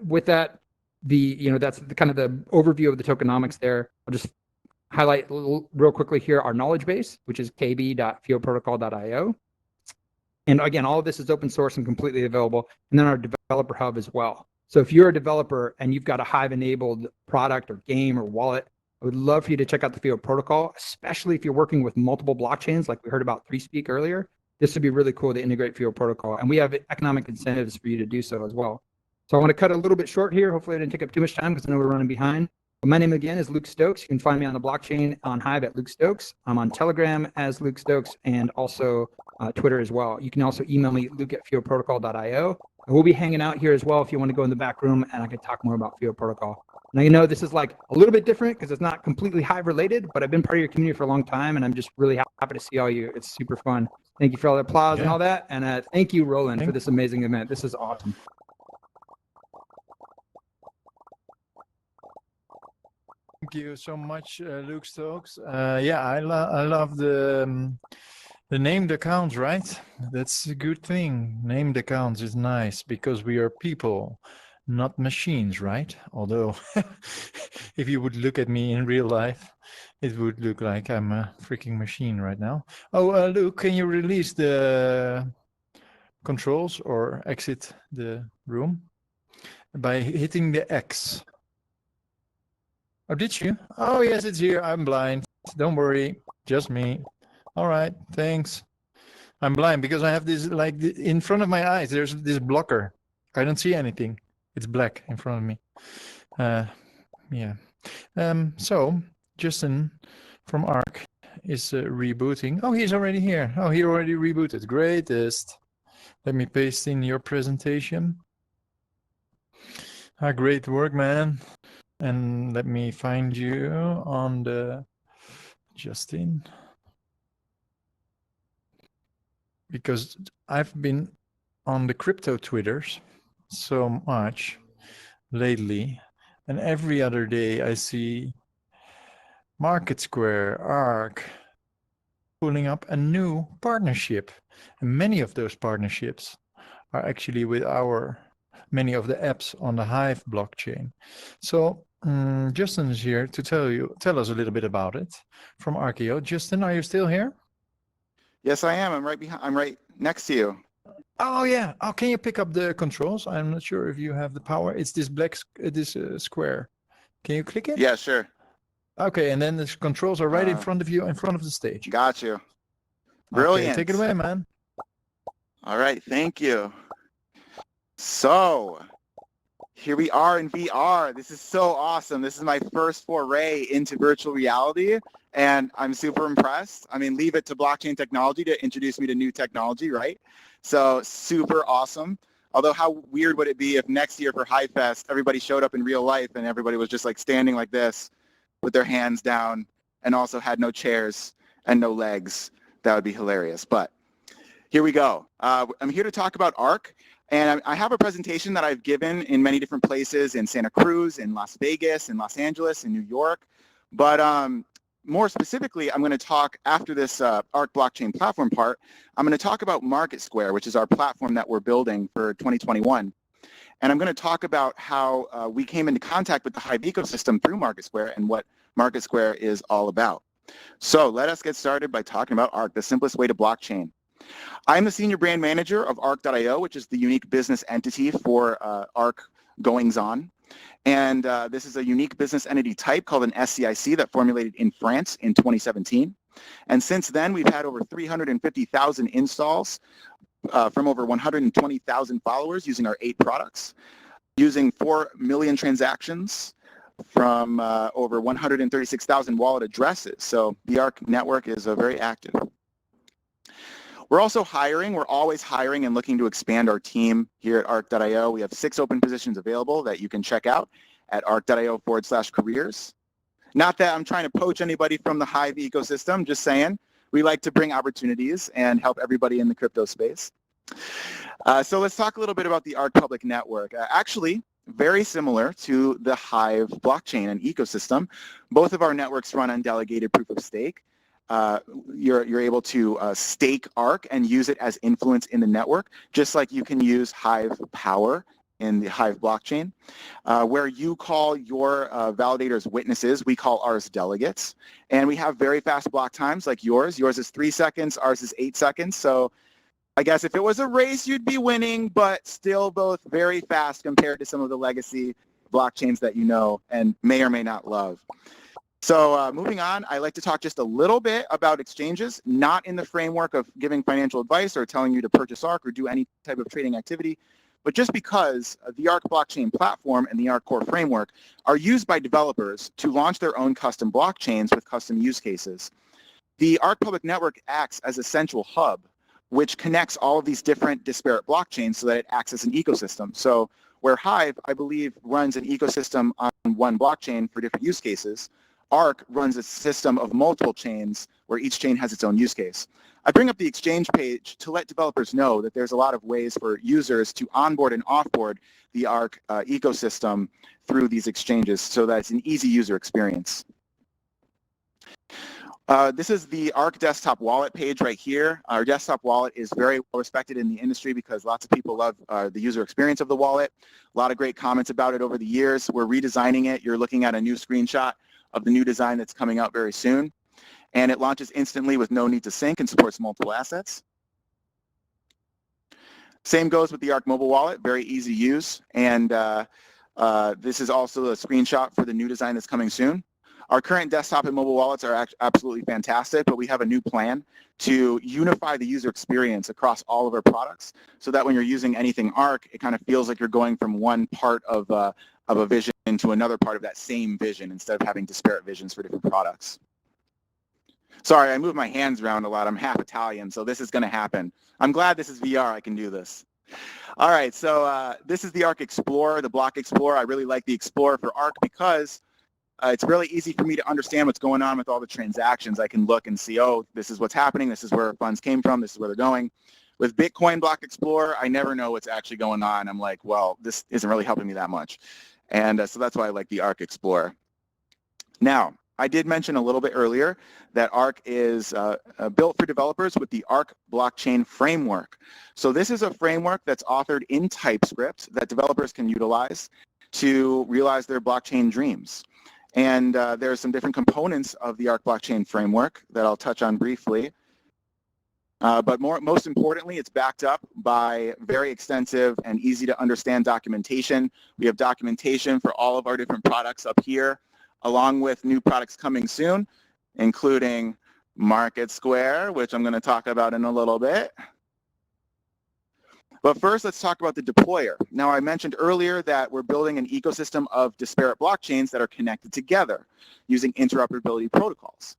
S21: with that, that's the kind of the overview of the tokenomics there. I'll just highlight real quickly here our knowledge base, which is kb.fioprotocol.io. And again, all of this is open source and completely available. And then our developer hub as well. So if you're a developer and you've got a Hive-enabled product or game or wallet, I would love for you to check out the FIO protocol, especially if you're working with multiple blockchains, like we heard about 3Speak earlier. This would be really cool to integrate FIO protocol. And we have economic incentives for you to do so as well. So I want to cut a little bit short here. Hopefully I didn't take up too much time because I know we're running behind. But my name again is Luke Stokes. You can find me on the blockchain on Hive at Luke Stokes. I'm on Telegram as Luke Stokes and also Twitter as well. You can also email me, luke@fioprotocol.io. And we'll be hanging out here as well if you want to go in the back room and I can talk more about FIO protocol. Now, you know, this is like a little bit different because it's not completely Hive related, but I've been part of your community for a long time and I'm just really happy to see all you. It's super fun. Thank you for all the applause and all that. And thank you, Roland, for this amazing event. This is awesome.
S1: Thank you so much, Luke Stokes. Yeah, I love the named accounts, right? That's a good thing. Named accounts is nice because we are people, not machines, right? Although, if you would look at me in real life, it would look like I'm a freaking machine right now. Oh, Luke, can you release the controls or exit the room by hitting the X? Oh, did you? Oh, yes, it's here. I'm blind. Don't worry. Just me. All right. Thanks. I'm blind because I have this, like, in front of my eyes, there's this blocker. I don't see anything. It's black in front of me. Yeah. So, Justin from ARC is rebooting. Oh, he's already here. Oh, he already rebooted. Greatest. Let me paste in your presentation. Great work, man. And let me find you on the Justin, because I've been on the crypto Twitters so much lately, and every other day I see Market Square, ARC pulling up a new partnership, and many of those partnerships are actually with many of the apps on the Hive blockchain. So Justin is here to tell us a little bit about it from Archeo. Justin, are you still here?
S2: Yes, I am. I'm right behind. I'm right next to you.
S1: Oh yeah. Oh, can you pick up the controls? I'm not sure if you have the power. It's this black, square. Can you click it?
S2: Yeah, sure.
S1: Okay, and then the controls are right in front of you, in front of the stage.
S2: Got you. Brilliant.
S1: Okay, take it away, man.
S2: All right, thank you. So, here we are in VR. This is so awesome. This is my first foray into virtual reality, and I'm super impressed. I mean, leave it to blockchain technology to introduce me to new technology, right? So, super awesome. Although, how weird would it be if next year for HiveFest, everybody showed up in real life and everybody was just like standing like this with their hands down and also had no chairs and no legs. That would be hilarious. But here we go. I'm here to talk about ARC. And I have a presentation that I've given in many different places, in Santa Cruz, in Las Vegas, in Los Angeles, in New York. But more specifically, I'm going to talk after this ARC blockchain platform part, I'm going to talk about Market Square, which is our platform that we're building for 2021. And I'm going to talk about how we came into contact with the Hive ecosystem through Market Square and what Market Square is all about. So let us get started by talking about ARC, the simplest way to blockchain. I'm the senior brand manager of ARC.io, which is the unique business entity for ARC goings-on. And this is a unique business entity type called an SCIC that formulated in France in 2017. And since then, we've had over 350,000 installs from over 120,000 followers using our 8 products, using 4 million transactions from over 136,000 wallet addresses. So the ARC network is very active. We're also hiring. We're always hiring and looking to expand our team here at arc.io. We have 6 open positions available that you can check out at arc.io/careers. Not that I'm trying to poach anybody from the Hive ecosystem, just saying we like to bring opportunities and help everybody in the crypto space. So let's talk a little bit about the ARC public network. Actually, very similar to the Hive blockchain and ecosystem. Both of our networks run on delegated proof of stake. You're able to stake ARC and use it as influence in the network, just like you can use Hive Power in the Hive blockchain. Where you call your validators witnesses, we call ours delegates. And we have very fast block times like yours. Yours is 3 seconds, ours is 8 seconds. So I guess if it was a race, you'd be winning, but still both very fast compared to some of the legacy blockchains that you know and may or may not love. So moving on, I like to talk just a little bit about exchanges, not in the framework of giving financial advice or telling you to purchase ARC or do any type of trading activity, but just because the ARC blockchain platform and the ARC core framework are used by developers to launch their own custom blockchains with custom use cases. The ARC public network acts as a central hub, which connects all of these different disparate blockchains so that it acts as an ecosystem. So where Hive, I believe, runs an ecosystem on one blockchain for different use cases, ARC runs a system of multiple chains where each chain has its own use case. I bring up the exchange page to let developers know that there's a lot of ways for users to onboard and offboard the ARC ecosystem through these exchanges so that it's an easy user experience. This is the ARC desktop wallet page right here. Our desktop wallet is very well respected in the industry because lots of people love the user experience of the wallet. A lot of great comments about it over the years. We're redesigning it. You're looking at a new screenshot of the new design that's coming out very soon. And it launches instantly with no need to sync and supports multiple assets. Same goes with the ARC mobile wallet, very easy to use. And this is also a screenshot for the new design that's coming soon. Our current desktop and mobile wallets are absolutely fantastic, but we have a new plan to unify the user experience across all of our products so that when you're using anything ARC, it kind of feels like you're going from one part of a vision to another part of that same vision instead of having disparate visions for different products. Sorry, I move my hands around a lot. I'm half Italian, so this is going to happen. I'm glad this is VR. I can do this. All right, so this is the ARC Explorer, the Block Explorer. I really like the Explorer for ARC because it's really easy for me to understand what's going on with all the transactions. I can look and see, oh, this is what's happening. This is where funds came from. This is where they're going. With Bitcoin Block Explorer, I never know what's actually going on. I'm like, well, this isn't really helping me that much. And so that's why I like the ARC Explorer. Now, I did mention a little bit earlier that ARC is built for developers with the ARC blockchain framework. So this is a framework that's authored in TypeScript that developers can utilize to realize their blockchain dreams. And there are some different components of the ARC blockchain framework that I'll touch on briefly. But most importantly, it's backed up by very extensive and easy to understand documentation. We have documentation for all of our different products up here, along with new products coming soon, including Market Square, which I'm going to talk about in a little bit. But first, let's talk about the deployer. Now, I mentioned earlier that we're building an ecosystem of disparate blockchains that are connected together using interoperability protocols.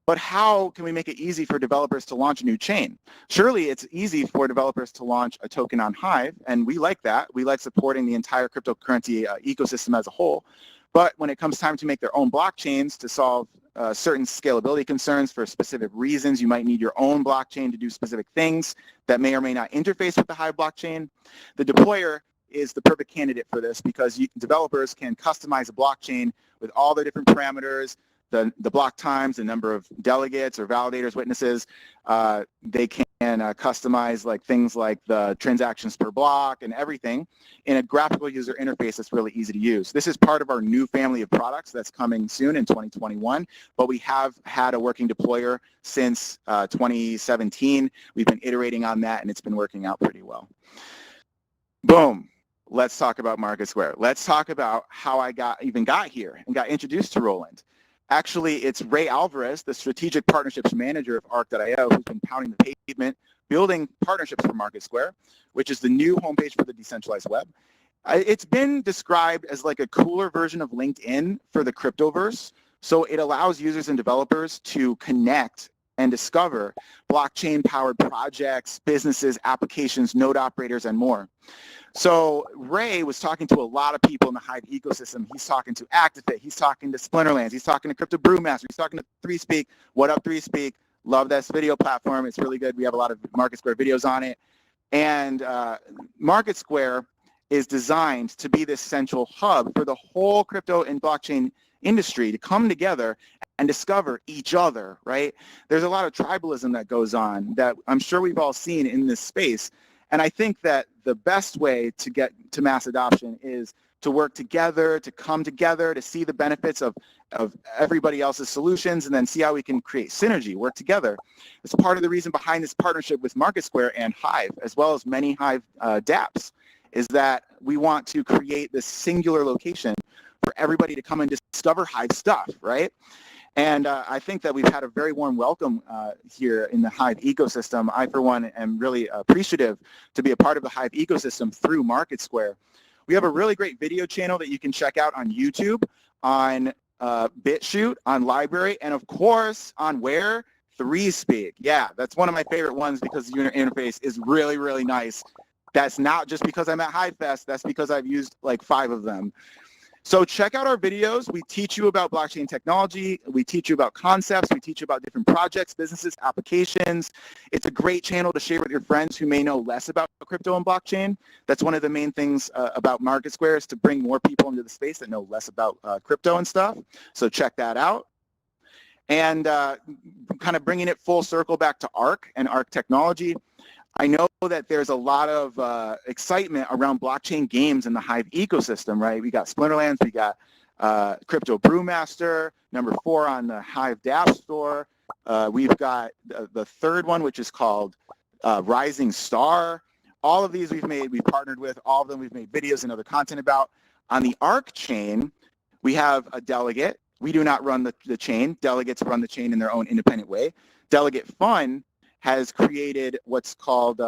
S2: But how can we make it easy for developers to launch a new chain? Surely it's easy for developers to launch a token on Hive, and we like that. We like supporting the entire cryptocurrency ecosystem as a whole. But when it comes time to make their own blockchains to solve certain scalability concerns for specific reasons, you might need your own blockchain to do specific things that may or may not interface with the Hive blockchain. The deployer is the perfect candidate for this because developers can customize a blockchain with all the different parameters, the block times, the number of delegates or validators, witnesses. They can customize like things like the transactions per block and everything in a graphical user interface that's really easy to use. This is part of our new family of products that's coming soon in 2021, but we have had a working deployer since 2017. We've been iterating on that and it's been working out pretty well. Boom. let's talk about Market Square. Let's talk about how I even got here and got introduced to Roland. Actually, it's Ray Alvarez, the strategic partnerships manager of Arc.io, who's been pounding the pavement, building partnerships for Market Square, which is the new homepage for the decentralized web. It's been described as like a cooler version of LinkedIn for the cryptoverse. So it allows users and developers to connect and discover blockchain-powered projects, businesses, applications, node operators, and more. So Ray was talking to a lot of people in the Hive ecosystem. He's talking to Actifit, he's talking to Splinterlands, he's talking to CryptoBrewMaster, he's talking to 3Speak. What up, 3Speak? Love this video platform. It's really good. We have a lot of Market Square videos on it. And Market Square is designed to be this central hub for the whole crypto and blockchain industry to come together and discover each other, right? There's a lot of tribalism that goes on that I'm sure we've all seen in this space. And I think that the best way to get to mass adoption is to work together, to come together, to see the benefits of everybody else's solutions, and then see how we can create synergy, work together. It's part of the reason behind this partnership with Market Square and Hive, as well as many Hive dApps, is that we want to create this singular location for everybody to come and discover Hive stuff, right? And I think that we've had a very warm welcome here in the Hive ecosystem. I, for one, am really appreciative to be a part of the Hive ecosystem through Market Square. We have a really great video channel that you can check out on YouTube, on BitChute, on Library, and of course, on where? 3Speak. Yeah, that's one of my favorite ones because the user interface is really, really nice. That's not just because I'm at HiveFest, that's because I've used like 5 of them. So check out our videos. We teach you about blockchain technology. We teach you about concepts. We teach you about different projects, businesses, applications. It's a great channel to share with your friends who may know less about crypto and blockchain. That's one of the main things about Market Square is to bring more people into the space that know less about crypto and stuff. So check that out. And kind of bringing it full circle back to ARC and ARC technology. I know that there's a lot of excitement around blockchain games in the Hive ecosystem, right? We got Splinterlands, we got CryptoBrewMaster, number 4 on the Hive dApp store. We've got the third one, which is called Rising Star. All of these we've partnered with, all of them we've made videos and other content about. On the ARC chain, we have a delegate. We do not run the chain. Delegates run the chain in their own independent way. Delegate Fund has created what's called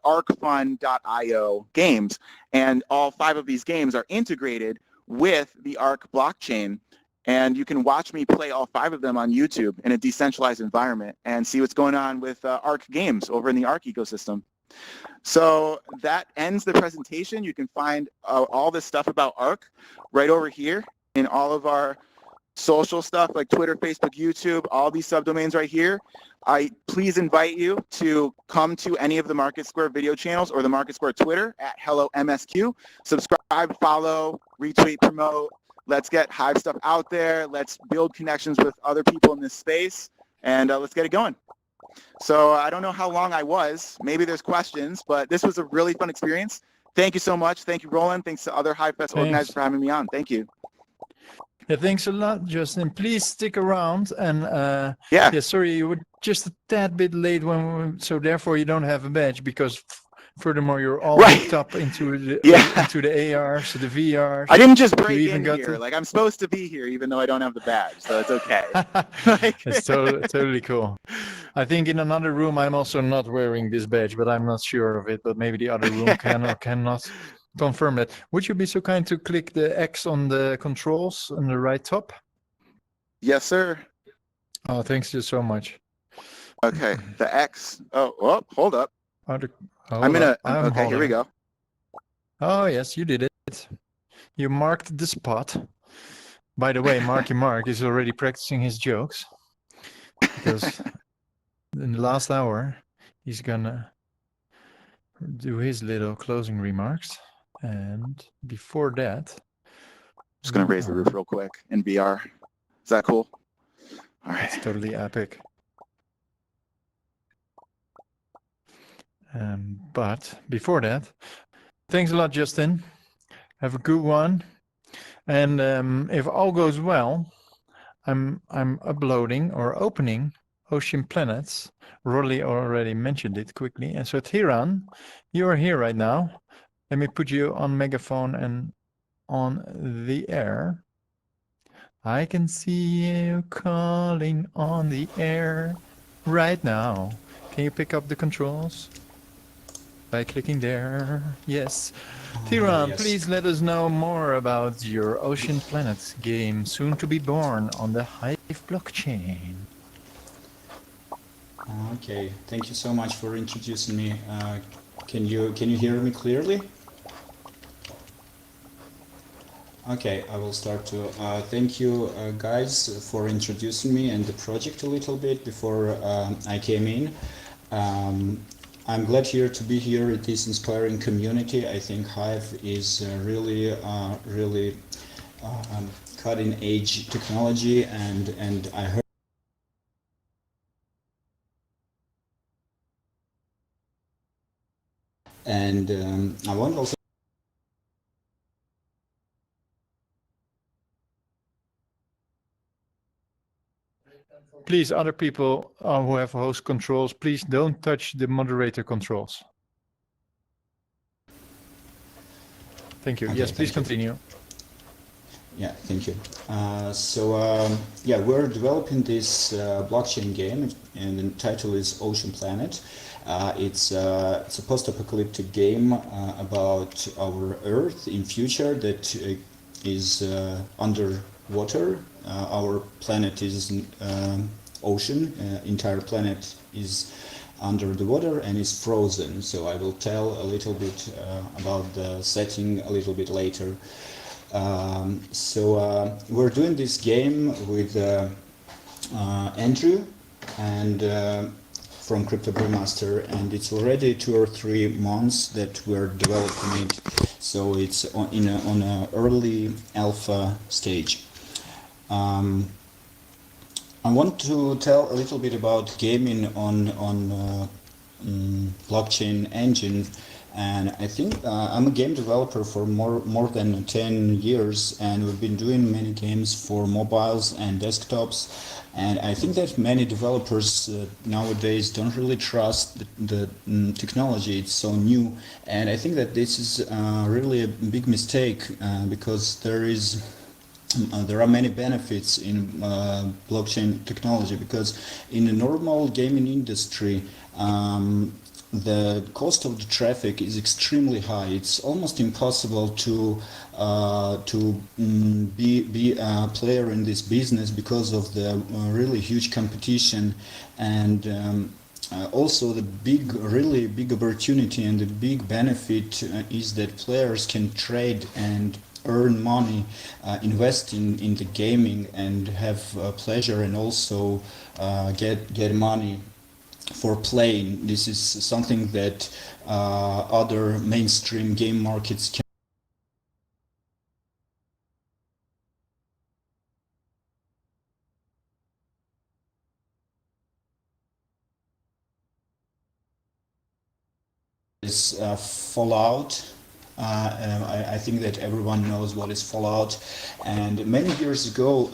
S2: arcfun.io games, and all 5 of these games are integrated with the ARC blockchain, and you can watch me play all 5 of them on YouTube in a decentralized environment and see what's going on with ARC games over in the ARC ecosystem. So that ends the presentation. You can find all this stuff about ARC right over here in all of our social stuff like Twitter, Facebook, YouTube, all these subdomains right here. I please invite you to come to any of the Market Square video channels or the Market Square Twitter at HelloMSQ. Subscribe, follow, retweet, promote. Let's get Hive stuff out there. Let's build connections with other people in this space, and let's get it going. So I don't know how long I was. Maybe there's questions, but this was a really fun experience. Thank you so much. Thank you, Roland. Thanks to other HiveFest organizers for having me on. Thank you.
S1: Yeah, thanks a lot, Justin. Please stick around. And
S2: yeah,
S1: sorry, you were just a tad bit late so therefore you don't have a badge because furthermore you're all hooked up into the ARs, the VRs.
S2: I didn't just break in here. Like I'm supposed to be here even though I don't have the badge, so it's okay.
S1: It's totally cool. I think in another room I'm also not wearing this badge, but I'm not sure of it. But maybe the other room can or cannot confirm that. Would you be so kind to click the X on the controls on the right top?
S2: Yes, sir.
S1: Oh, thanks you so much.
S2: Okay, the X. Oh, hold up. Okay, here we go.
S1: Oh, yes, you did it. You marked the spot. By the way, Marky Mark is already practicing his jokes because in the last hour, he's gonna do his little closing remarks. And before that,
S2: just gonna raise the roof real quick in VR. Is that cool? All right.
S1: It's totally epic. But before that, thanks a lot, Justin. Have a good one. And if all goes well, I'm uploading or opening Ocean Planets. Rolly already mentioned it quickly. And so Tiran, you are here right now. Let me put you on megaphone and on the air. I can see you calling on the air right now. Can you pick up the controls? By clicking there, yes. Tiran,
S3: yes.
S1: please let us know more about your Ocean Planets game, soon to be born on the Hive blockchain.
S3: Okay, thank you so much for introducing me. Can you hear me clearly? Okay, I will start to. Thank you guys for introducing me and the project a little bit before I came in. I'm glad here to be here at this inspiring community. I think Hive is really cutting edge technology, and I heard and I want also
S1: Please, other people who have host controls, please don't touch the moderator controls. Thank you.
S3: Okay,
S1: Yes, please
S3: thank you.
S1: continue.
S3: Yeah, thank you. Yeah, we're developing this blockchain game, and the title is Ocean Planet. It's a post-apocalyptic game about our Earth in future that is underwater. Our planet is ocean. Entire planet is under the water and is frozen. So I will tell a little bit about the setting a little bit later. We're doing this game with Andrew and from CryptoBrewMaster, and it's already 2 or 3 months that we're developing it. So it's on an early alpha stage. I want to tell a little bit about gaming on blockchain engine. And I think I'm a game developer for more than 10 years, and we've been doing many games for mobiles and desktops. And I think that many developers nowadays don't really trust the technology. It's so new, and I think that this is really a big mistake because there are many benefits in blockchain technology, because in the normal gaming industry, the cost of the traffic is extremely high. It's almost impossible to be a player in this business because of the really huge competition, and also the really big opportunity and the big benefit is that players can trade and earn money, invest in the gaming and have pleasure, and also get money for playing. This is something that other mainstream game markets can. Is FullAlt. I think that everyone knows what is FullAlt, and many years ago,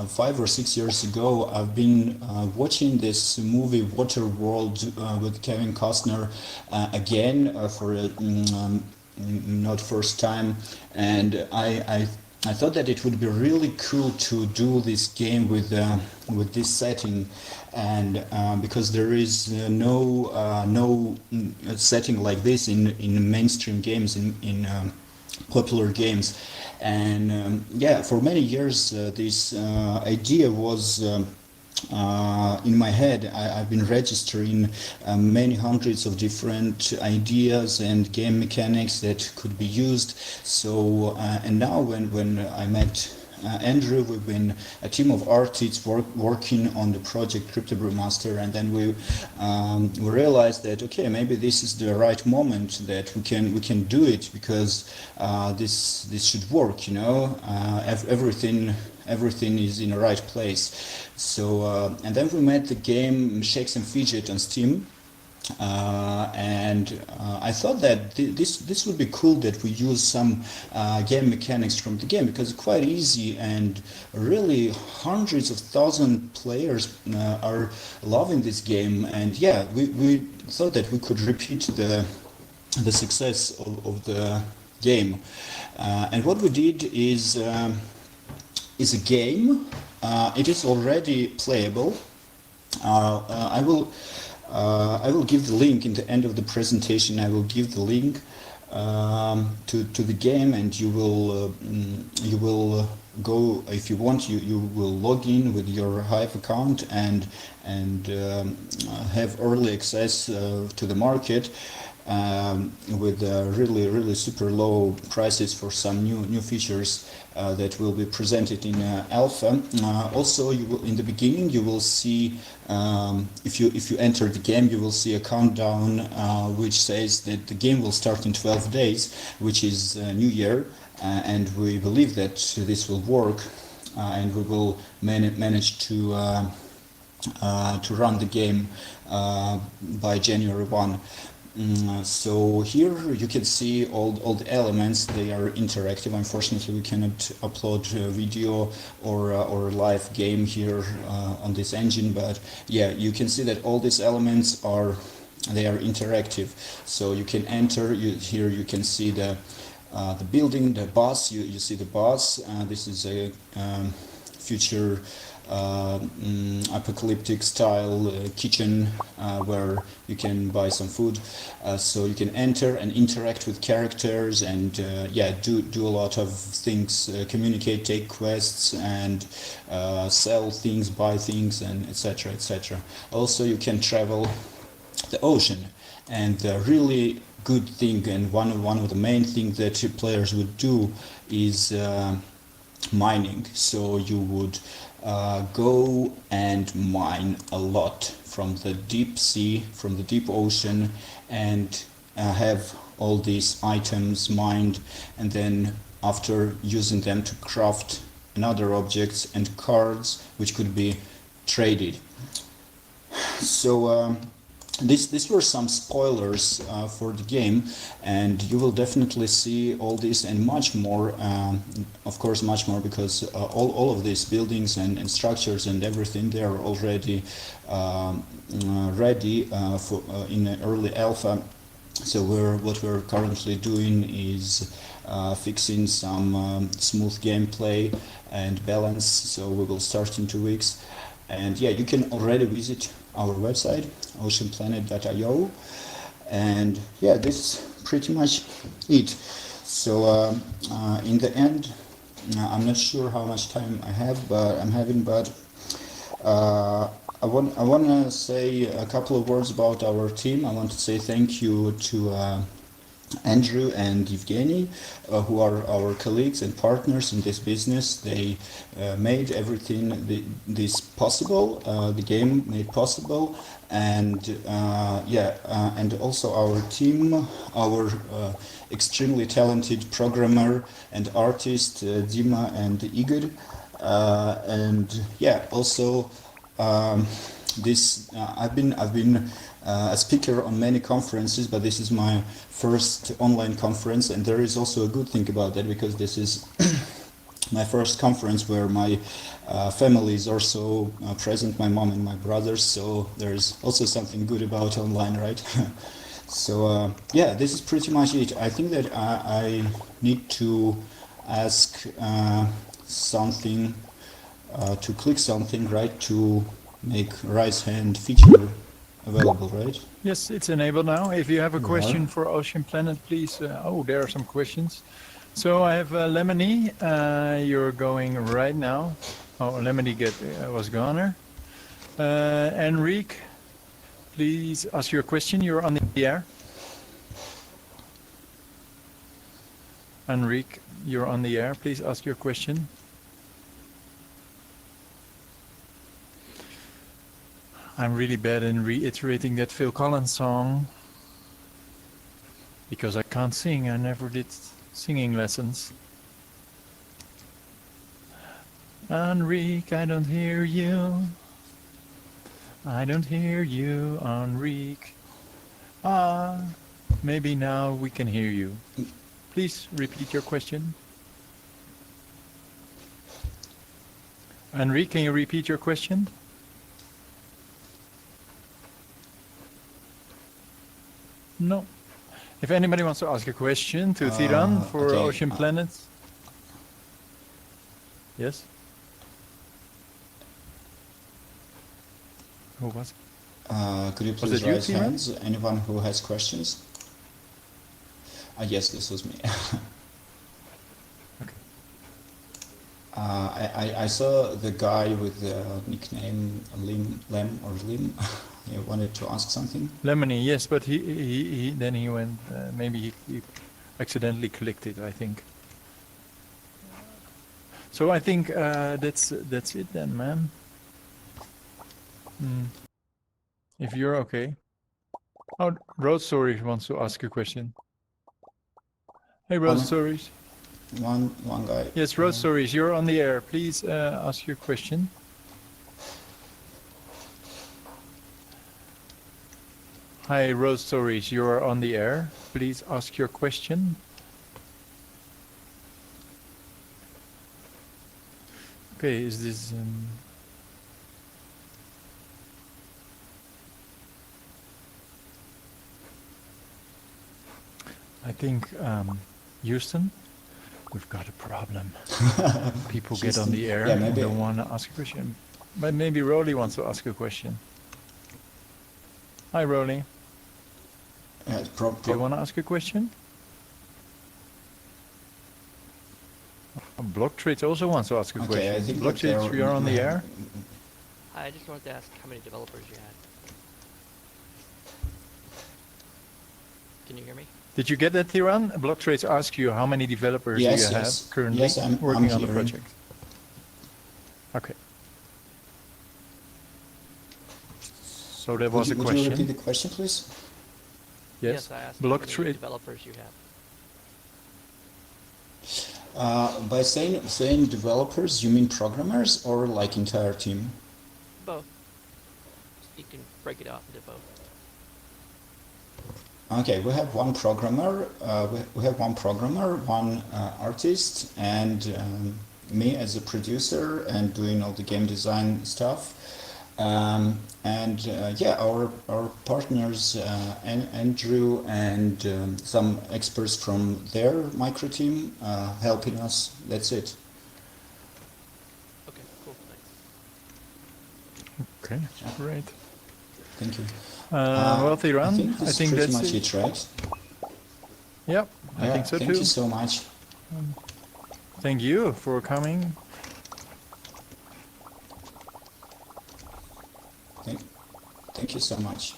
S3: 5 or 6 years ago, I've been watching this movie Waterworld with Kevin Costner again for not first time, and I thought that it would be really cool to do this game with this setting, and because there is no setting like this in mainstream games, in popular games, and yeah, for many years this idea was in my head. I've been registering many hundreds of different ideas and game mechanics that could be used. So and now when I met Andrew, we've been a team of artists working on the project CryptoBrewMaster, and then we realized that okay, maybe this is the right moment that we can do it, because this should work, you know. Everything is in the right place. So and then we made the game Shakes and Fidget on Steam, and I thought that this would be cool that we use some game mechanics from the game, because it's quite easy, and really hundreds of thousands players are loving this game. And yeah, we thought that we could repeat the success of the game. And what we did is a game. It is already playable. I will give the link in the end of the presentation. I will give the link to the game, and you will go, if you want, you will log in with your Hive account and have early access to the market with really super low prices for some new features that will be presented in alpha. Also, in the beginning you will see, if you enter the game, you will see a countdown which says that the game will start in 12 days, which is New Year, and we believe that this will work, and we will manage to run the game by January 1. So here you can see all the elements. They are interactive. Unfortunately, we cannot upload video or live game here on this engine, but yeah, you can see that all these elements are interactive. So you can enter. Here you can see the building, the boss. You see the boss. This is a future apocalyptic style kitchen where you can buy some food, so you can enter and interact with characters and do a lot of things, communicate, take quests, and sell things, buy things, and etc. Also, you can travel the ocean, and the really good thing, and one of the main things that players would do is mining. So you would go and mine a lot from the deep sea, from the deep ocean, and have all these items mined, and then after using them to craft another objects and cards which could be traded. So these were some spoilers for the game, and you will definitely see all this and much more, of course much more, because all of these buildings and structures and everything, they are already ready for in early alpha. So what we're currently doing is fixing some smooth gameplay and balance, so we will start in 2 weeks. And yeah, you can already visit our website, oceanplanet.io, and yeah, this is pretty much it. So in the end, I'm not sure how much time I have, but I want to say a couple of words about our team. I want to say thank you to Andrew and Evgeny, who are our colleagues and partners in this business. They made everything this possible, the game made possible, and and also our team, our extremely talented programmer and artist Dima and Igor, and yeah, also I've been a speaker on many conferences, but this is my first online conference, and there is also a good thing about that, because this is my first conference where my family is also present, my mom and my brothers, so there's also something good about online, right? So yeah, this is pretty much it. I think that I need to ask something, to click something, right, to make raise hand feature available, right?
S1: Yes, it's enabled now. If you have a question for Ocean Planet, please. Oh, there are some questions. So I have Lemony. You're going right now. Oh, Lemony was gone. Enrique, please ask your question. You're on the air. Enrique, you're on the air. Please ask your question. I'm really bad in reiterating that Phil Collins song because I can't sing. I never did singing lessons. Enrique, I don't hear you. I don't hear you, Enrique. Maybe now we can hear you. Please repeat your question. Enrique, can you repeat your question? No. If anybody wants to ask a question to Tiran for
S3: okay,
S1: Ocean Planets. Yes? Who was it?
S3: Could you
S1: Was
S3: please
S1: it you,
S3: raise
S1: Tiran?
S3: hands? Anyone who has questions? Yes, this was me. I saw the guy with the nickname Lem. He wanted to ask something.
S1: Lemony, yes, but he then he went, maybe he accidentally clicked it, I think. So I think that's it then, man. If you're okay. Oh, Road Stories wants to ask a question. Hey, Road Stories.
S3: One guy.
S1: Yes, Road Stories, you're on the air. Please ask your question. Hi, Road Stories, you are on the air. Please ask your question. Okay, is this... I think, Houston, we've got a problem. People get on the air and don't want to ask a question. But maybe Rolly wants to ask a question. Hi, Rolly. Do you want to ask a question? Block Trades also wants to ask a question.
S3: I think
S1: Block Trades, we are on the air.
S4: I just wanted to ask how many developers you had. Can you hear me?
S1: Did you get that, Tiran? Block Trades asked you how many developers you have currently working on the project. Okay. So there was a question.
S3: Would you repeat the question, please?
S1: Yes,
S4: I asked
S1: Block
S4: how many
S1: Trade.
S4: developers you have.
S3: By saying developers, you mean programmers or like entire team?
S4: Both. You can break it out into both.
S3: Okay, we have one programmer. We have one programmer, one artist, and me as a producer and doing all the game design stuff. Yeah, our partners, Andrew and some experts from their micro team helping us. That's it.
S4: Okay, cool. Thanks.
S1: Okay, great.
S3: Thank you.
S1: Well, Tiran,
S3: I think
S1: that's
S3: pretty much it, right?
S1: Yep, I think so
S3: thank
S1: too.
S3: you so much.
S1: Thank you for coming.
S3: Thank you so much.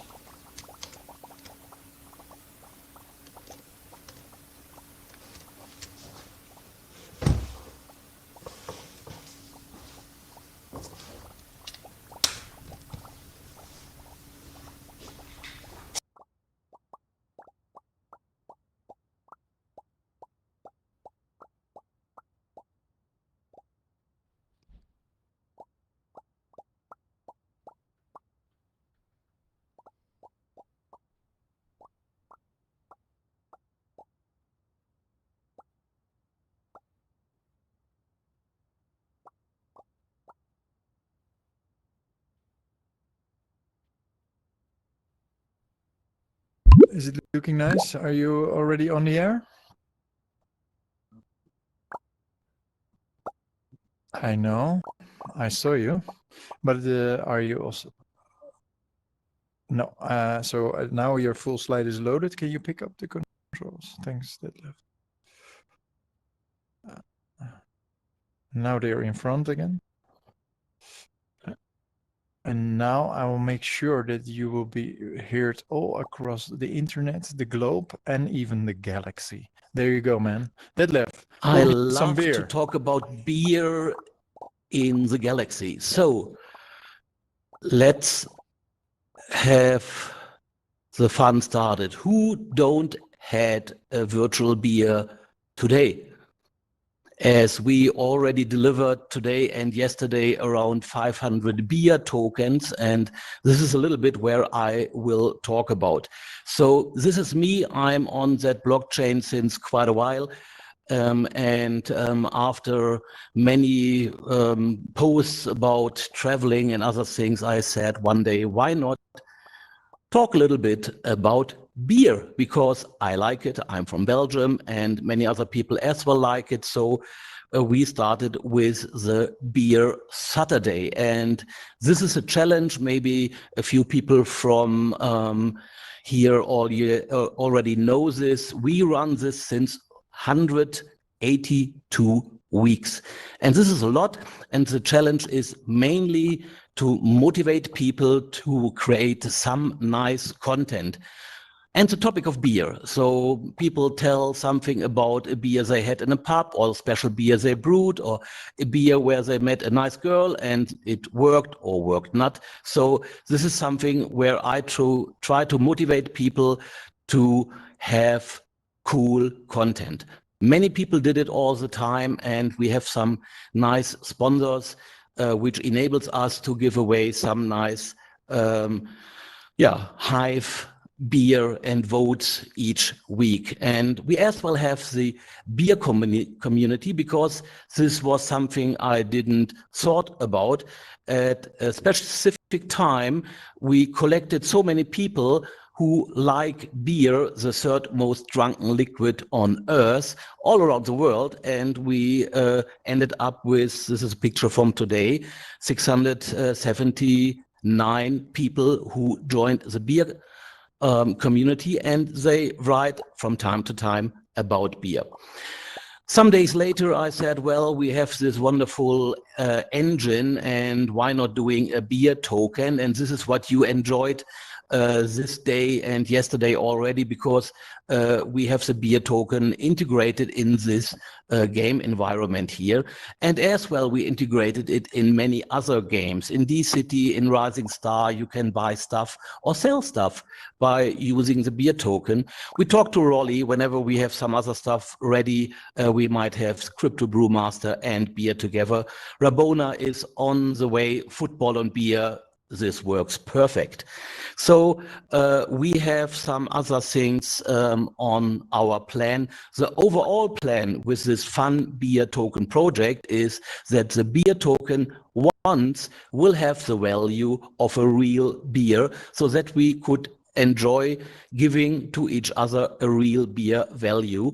S1: Is it looking nice? Are you already on the air? I know, I saw you, but are you also? No, so now your full slide is loaded. Can you pick up the controls? Thanks, Detlef. Now they're in front again. And now I will make sure that you will be heard all across the internet, the globe, and even the galaxy. There you go, man. Detlef,
S22: I
S1: go get some
S22: love
S1: beer.
S22: to talk about beer in the galaxy. So let's have the fun started. Who don't had a virtual beer today? As we already delivered today and yesterday around 500 beer tokens, and this is a little bit where I will talk about. So this is me. I'm on that blockchain since quite a while. After many posts about traveling and other things, I said one day, why not talk a little bit about beer because I like it. I'm from Belgium and many other people as well like it. So we started with the BeerSaturday, and this is a challenge. Maybe a few people from here already know this. We run this since 182 weeks, and this is a lot. And the challenge is mainly to motivate people to create some nice content. And the topic of beer. So people tell something about a beer they had in a pub, or a special beer they brewed, or a beer where they met a nice girl and it worked or worked not. So this is something where I try to motivate people to have cool content. Many people did it all the time, and we have some nice sponsors which enables us to give away some nice Hive beer and votes each week. And we as well have the beer community, because this was something I didn't thought about. At a specific time, we collected so many people who like beer, the third most drunken liquid on earth, all around the world. And we ended up with, this is a picture from today, 679 people who joined the beer community, and they write from time to time about beer. Some days later, I said, well, we have this wonderful engine, and why not doing a beer token? And this is what you enjoyed this day and yesterday already, because we have the beer token integrated in this game environment here. And as well, we integrated it in many other games. In D-City, in Rising Star, you can buy stuff or sell stuff by using the beer token. We talk to Rolly whenever we have some other stuff ready. We might have CryptoBrewMaster and beer together. Rabona is on the way, football and beer. This works perfect. So we have some other things on our plan. The overall plan with this fun beer token project is that the beer token once will have the value of a real beer, so that we could enjoy giving to each other a real beer value.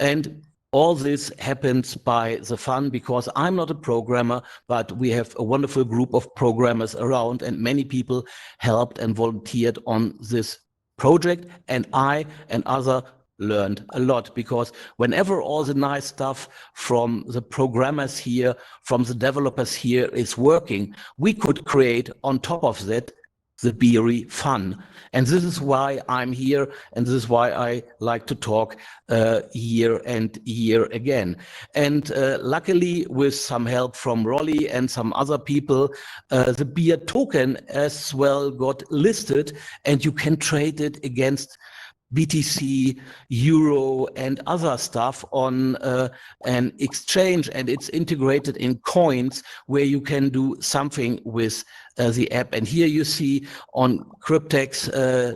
S22: And all this happens by the fun, because I'm not a programmer, but we have a wonderful group of programmers around, and many people helped and volunteered on this project. And I and others learned a lot, because whenever all the nice stuff from the programmers here, from the developers here is working, we could create on top of that the beery fun. And this is why I'm here, and this is why I like to talk year and year again. And luckily, with some help from Rolly and some other people, the beer token as well got listed, and you can trade it against BTC, Euro, and other stuff on an exchange, and it's integrated in coins where you can do something with the app. And here you see on Cryptex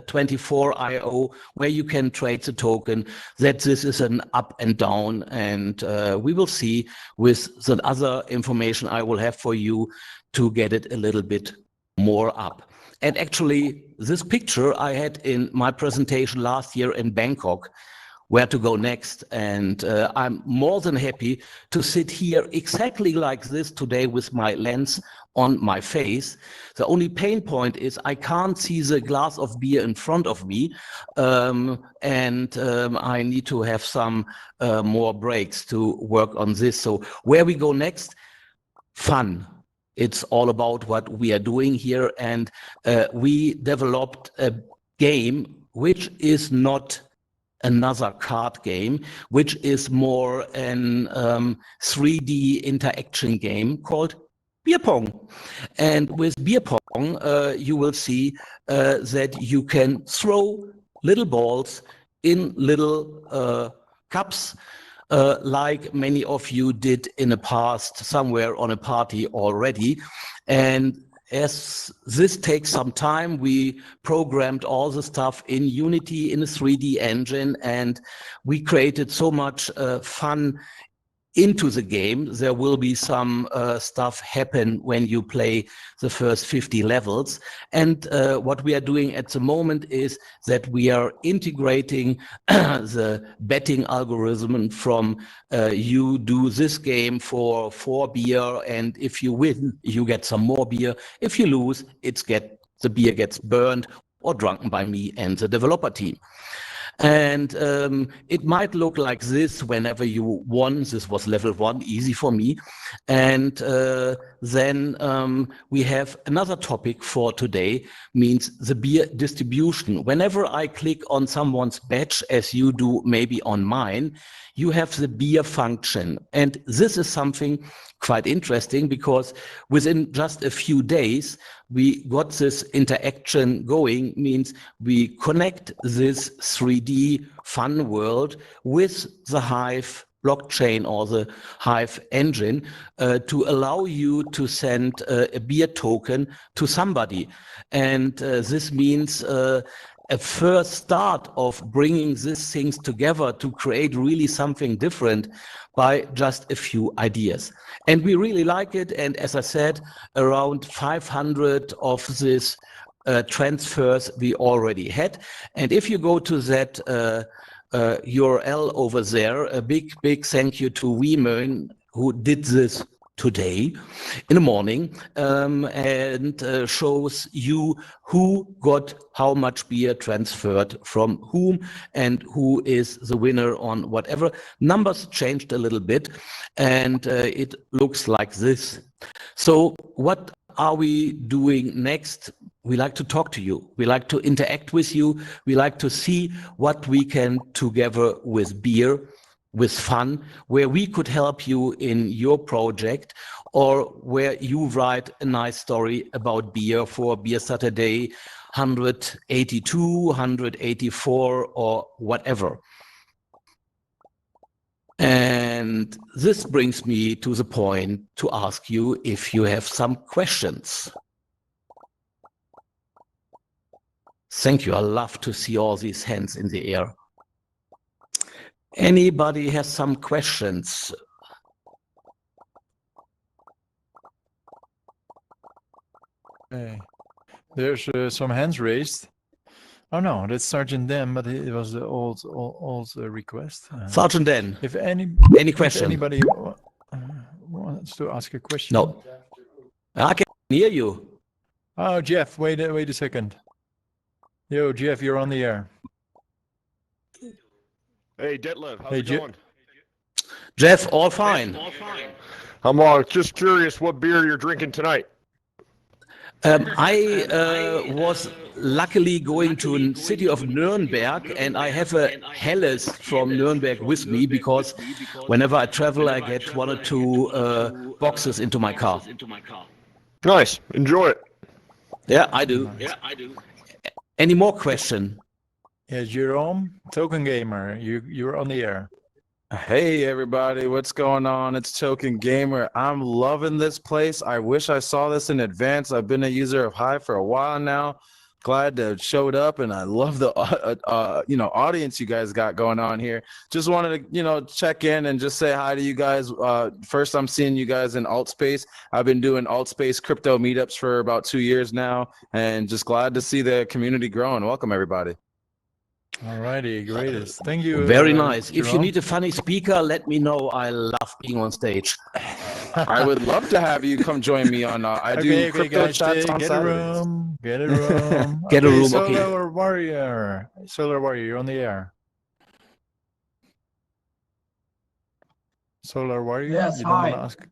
S22: 24IO, where you can trade the token, that this is an up and down. And we will see with the other information I will have for you to get it a little bit more up. And actually, this picture I had in my presentation last year in Bangkok, where to go next. And I'm more than happy to sit here exactly like this today with my lens on my face. The only pain point is I can't see the glass of beer in front of me. I need to have some more breaks to work on this. So where we go next? Fun. It's all about what we are doing here. And we developed a game which is not another card game, which is more an 3D interaction game called beer pong. And with beer pong, you will see that you can throw little balls in little cups, like many of you did in the past somewhere on a party already. And as this takes some time, we programmed all the stuff in Unity in a 3D engine, and we created so much fun into the game. There will be some stuff happen when you play the first 50 levels. And what we are doing at the moment is that we are integrating the betting algorithm from you do this game for 4 beer, and if you win, you get some more beer. If you lose, the beer gets burned or drunken by me and the developer team. And it might look like this whenever you won. This was level 1, easy for me. And then we have another topic for today, means the beer distribution. Whenever I click on someone's badge, as you do maybe on mine, you have the beer function. And this is something quite interesting, because within just a few days, we got this interaction going, means we connect this 3D fun world with the Hive blockchain or the Hive engine to allow you to send a beer token to somebody. And this means a first start of bringing these things together to create really something different by just a few ideas. And we really like it. And as I said, around 500 of these transfers we already had. And if you go to that URL over there, a big thank you to Weemoen, who did this today in the morning, and shows you who got how much beer transferred from whom and who is the winner on whatever. Numbers changed a little bit, and it looks like this. So what are we doing next? We like to talk to you. We like to interact with you. We like to see what we can together with beer, with fun, where we could help you in your project, or where you write a nice story about beer for BeerSaturday 182, 184, or whatever. And this brings me to the point to ask you if you have some questions. Thank you. I love to see all these hands in the air. Anybody has some questions?
S1: Okay. There's some hands raised. Oh no, that's Sergeant Dan, but it was the old request.
S22: Sergeant Dan.
S1: If any
S22: question?
S1: If anybody wants to ask a question.
S22: No. I can hear you.
S1: Oh, Jeff, wait a second. Yo, Jeff, you're on the air.
S6: Hey, Detlef, how's
S1: Hey,
S6: it going?
S22: Jeff, all fine.
S6: I'm just curious what beer you're drinking tonight.
S22: I was luckily going to a city of Nuremberg, and I have a Helles from Nuremberg with me, because whenever I travel, I get 1 or 2 boxes into my car.
S6: Nice. Enjoy it.
S22: Yeah, I do. Any more question?
S1: Yeah, Jerome, Token Gamer, you're on the air.
S9: Hey everybody, what's going on? It's Token Gamer. I'm loving this place. I wish I saw this in advance. I've been a user of Hive for a while now. Glad to have showed up, and I love the audience you guys got going on here. Just wanted to check in and just say hi to you guys. First, I'm seeing you guys in Altspace. I've been doing Altspace crypto meetups for about 2 years now, and just glad to see the community growing. Welcome everybody.
S1: All righty, greatest. Thank you.
S22: Very nice. If you
S1: Jerome.
S22: need a funny speaker, let me know. I love being on stage.
S9: I would love to have you come join me on. I do crypto
S1: guys,
S9: chats on
S1: get
S9: Saturdays.
S1: a room. Get a room.
S22: Get a room, okay.
S1: Solar Warrior. Solar Warrior, you're on the air. Solar Warrior.
S23: Yes,
S1: you don't
S23: hi.
S1: want to ask?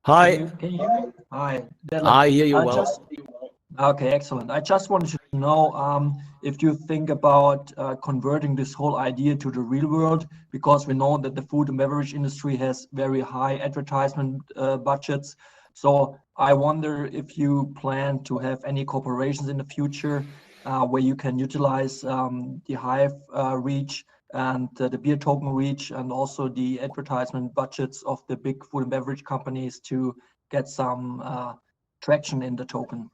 S22: Hi.
S23: Can you hear me? Hi.
S22: I hear you well.
S23: Okay, excellent. I just wanted to know if you think about converting this whole idea to the real world, because we know that the food and beverage industry has very high advertisement budgets. So I wonder if you plan to have any corporations in the future where you can utilize the Hive reach and the beer token reach, and also the advertisement budgets of the big food and beverage companies to get some traction in the token.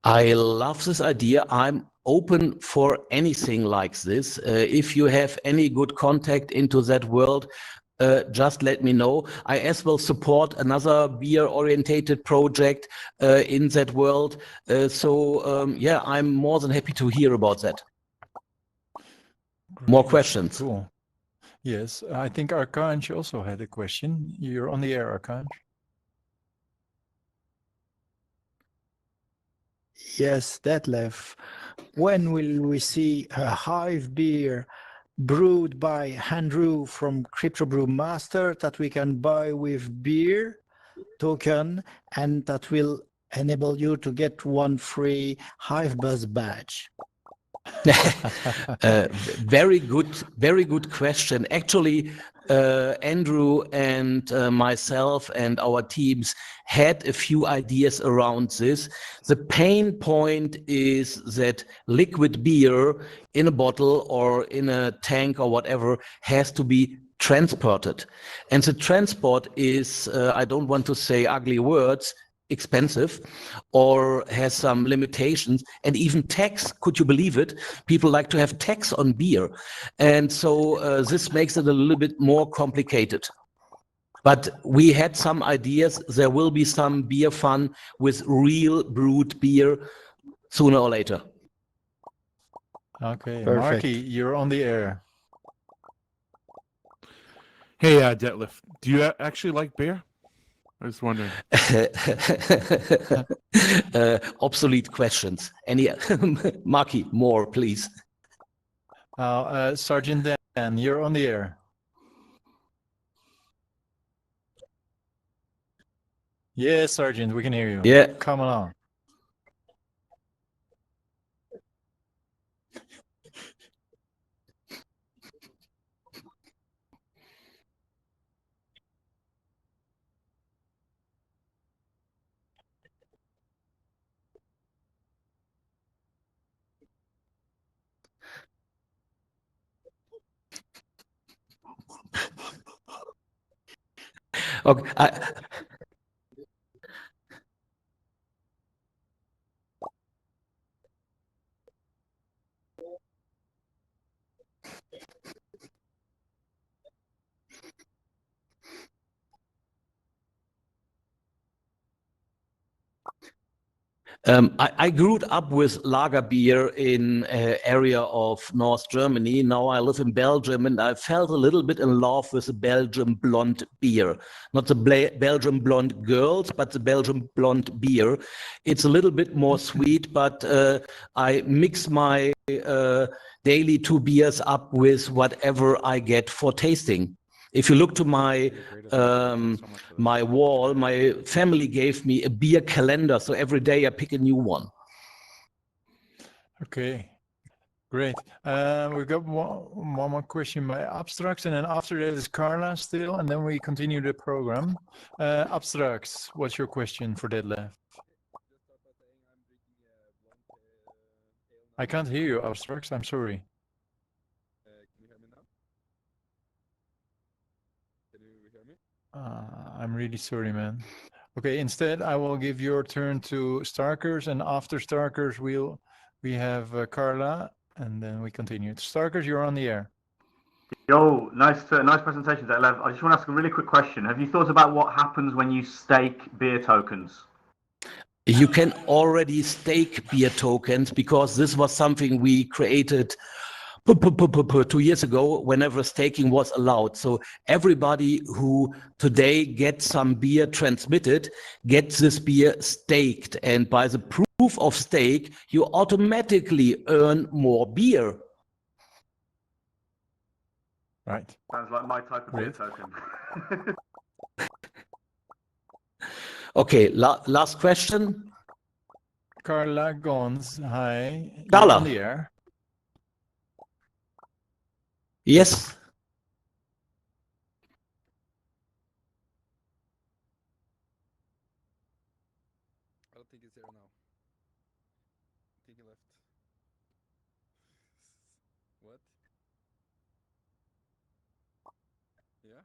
S22: I love this idea. I'm open for anything like this. If you have any good contact into that world, just let me know. I as well support another beer-orientated project in that world. Yeah, I'm more than happy to hear about that. More questions?
S1: Cool. Yes, I think Arkanj also had a question. You're on the air, Arkanj.
S7: Yes, Detlef. When will we see a Hive beer brewed by Andrew from CryptoBrewMaster that we can buy with beer token and that will enable you to get one free HiveBuzz badge?
S22: Very good question. Actually, Andrew and myself and our teams had a few ideas around this. The pain point is that liquid beer in a bottle or in a tank or whatever has to be transported. And the transport is, I don't want to say ugly words, expensive or has some limitations, and even tax. Could you believe it? People like to have tax on beer, and so this makes it a little bit more complicated. But we had some ideas. There will be some beer fun with real brewed beer sooner or later.
S1: Okay,
S7: Perfect.
S1: Marky, you're on the air.
S13: Hey, Detlef, do you actually like beer? I was wondering.
S22: Obsolete questions. Any, Marky, more, please.
S1: Sergeant Dan, you're on the air. Yes, Sergeant, we can hear you.
S22: Yeah.
S1: Come along.
S22: Okay. I grew up with lager beer in area of North Germany. Now I live in Belgium, and I felt a little bit in love with the Belgian blonde beer. Not the Belgian blonde girls, but the Belgian blonde beer. It's a little bit more sweet, but I mix my daily 2 beers up with whatever I get for tasting. If you look to my my wall, my family gave me a beer calendar, so every day I pick a new one.
S1: Okay, great. We've got one more question by Abstracts, and then after that is Carla still, and then we continue the program. Abstracts, what's your question for Detlef? I can't hear you, Abstracts. I'm sorry. I'm really sorry, man. Okay, instead I will give your turn to Starkers, and after Starkers we have Carla, and then we continue. Starkers, you're on the air.
S14: Yo, nice presentation, Detlef. I just want to ask a really quick question. Have you thought about what happens when you stake beer tokens?
S22: You can already stake beer tokens because this was something we created 2 years ago whenever staking was allowed. So everybody who today gets some beer transmitted gets this beer staked. And by the proof of stake, you automatically earn more beer.
S1: Right.
S14: Sounds like my type of beer token.
S22: Okay, last question.
S1: Carla Gons, hi.
S22: Carla.
S1: You're on the air.
S22: Yes.
S13: I don't think he's there now. I think he left. What? Yeah?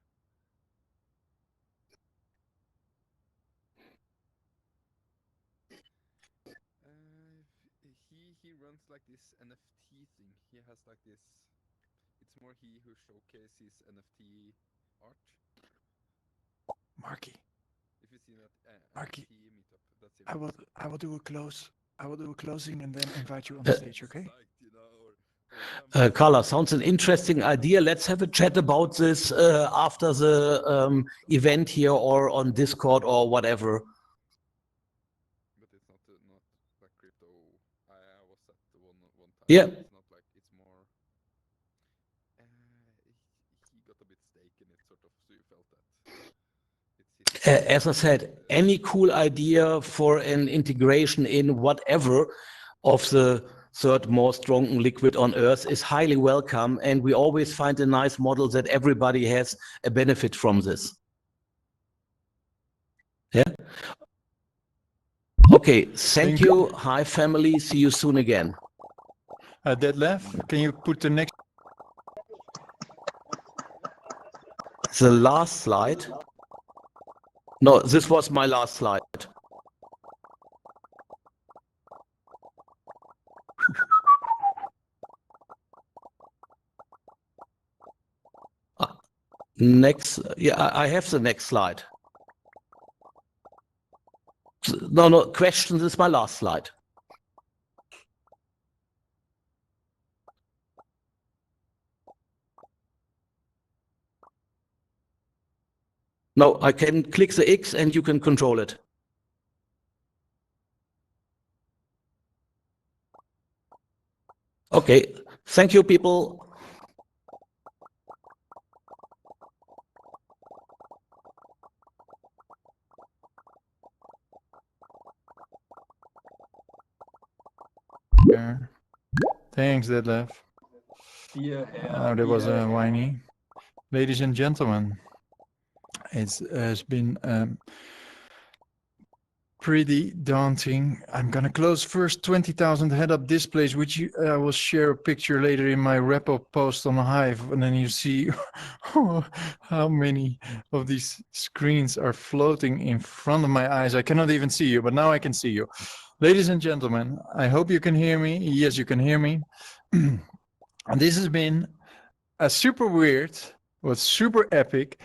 S13: He runs like this NFT thing. He has like this. It's more he who showcases NFT
S1: Marky. Marky. I will do a close. I will do a closing and then invite you on stage. Okay.
S22: Carla, sounds an interesting idea. Let's have a chat about this after the event here or on Discord or whatever. Yeah. As I said, any cool idea for an integration in whatever of the third most strong liquid on Earth is highly welcome, and we always find a nice model that everybody has a benefit from this. Yeah. Okay, thank you. Hi, family. See you soon again.
S1: Detlef, can you put the next?
S22: The last slide. No, this was my last slide. Next, yeah, I have the next slide. No, questions is my last slide. No, I can click the X and you can control it. Okay, thank you, people.
S1: Yeah. Thanks, Detlef.
S23: Yeah,
S1: That was whiny. Ladies and gentlemen, it has been pretty daunting. I'm gonna close first 20,000 head-up displays, which I will share a picture later in my repo post on Hive, and then you see how many of these screens are floating in front of my eyes. I cannot even see you, but now I can see you. Ladies and gentlemen, I hope you can hear me. Yes, you can hear me. And this has been a super weird, was super epic,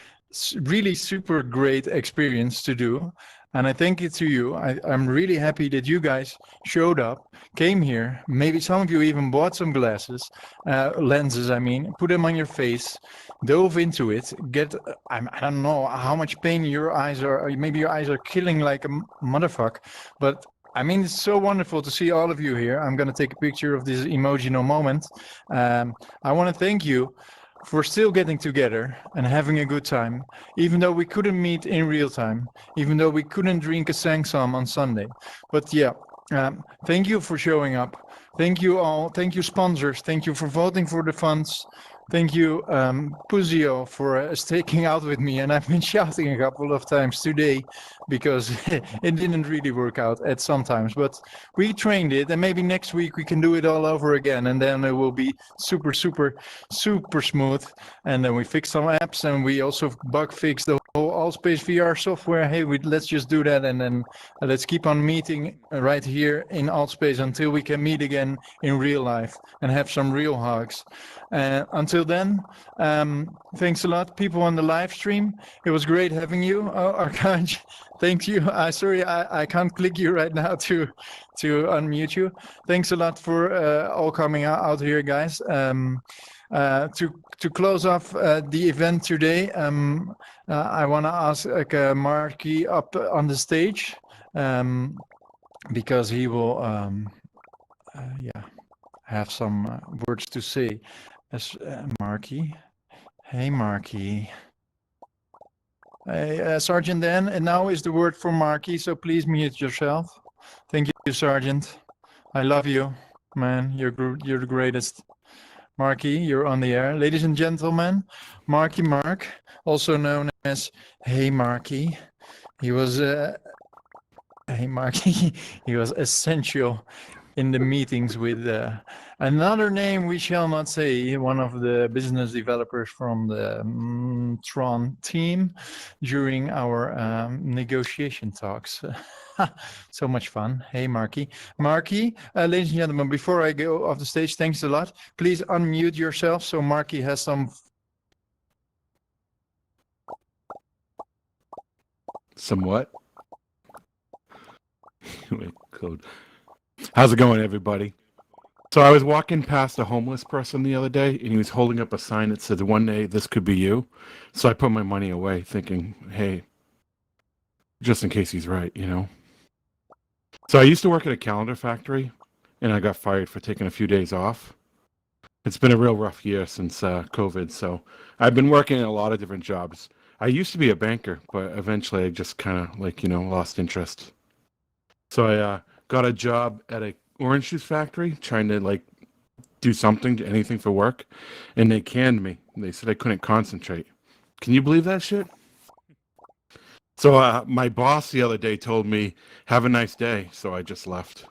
S1: really super great experience to do. And I thank it to you. I'm really happy that you guys showed up, came here. Maybe some of you even bought some glasses, lenses, I mean, put them on your face, dove into it, I don't know how much pain your eyes are, maybe your eyes are killing like a motherfucker, but I mean, it's so wonderful to see all of you here. I'm going to take a picture of this emotional moment. I want to thank you for still getting together and having a good time, even though we couldn't meet in real time, even though we couldn't drink a Sangsam on Sunday. But yeah, thank you for showing up. Thank you all. Thank you, sponsors. Thank you for voting for the funds. Thank you, Puzio, for staking out with me. And I've been shouting a couple of times today because it didn't really work out at sometimes. But we trained it, and maybe next week we can do it all over again. And then it will be super, super, super smooth. And then we fix some apps, and we also bug fix the whole Altspace VR software. Hey, let's just do that, and then let's keep on meeting right here in Altspace until we can meet again in real life and have some real hugs. Until then, thanks a lot, people on the live stream. It was great having you, Arkanj. Thank you. Sorry, I can't click you right now to unmute you. Thanks a lot for all coming out here, guys. To close off the event today, I want to ask Marky up on the stage because he will have some words to say. As Marky. Hey, Marky. Hey, Sergeant Dan, and now is the word for Marky, so please mute yourself. Thank you, Sergeant. I love you, man. You're the greatest. Marky, you're on the air. Ladies and gentlemen, Marky Mark, also known as Hey Marky. He was Hey Marky. He was essential in the meetings with another name we shall not say, one of the business developers from the Tron team during our negotiation talks. So much fun. Hey, Marky. Marky, ladies and gentlemen, before I go off the stage, thanks a lot. Please unmute yourself so Marky has some
S10: Somewhat. Code. How's it going, everybody? So I was walking past a homeless person the other day, and he was holding up a sign that said, "One day this could be you." So I put my money away, thinking, hey, just in case he's right, you know? So I used to work at a calendar factory, and I got fired for taking a few days off. It's been a real rough year since COVID, so I've been working in a lot of different jobs. I used to be a banker, but eventually I just kind of lost interest. So I got a job at a orange juice factory, trying to do something, anything for work, and they canned me. They said I couldn't concentrate. Can you believe that shit? So my boss the other day told me, "Have a nice day," so I just left.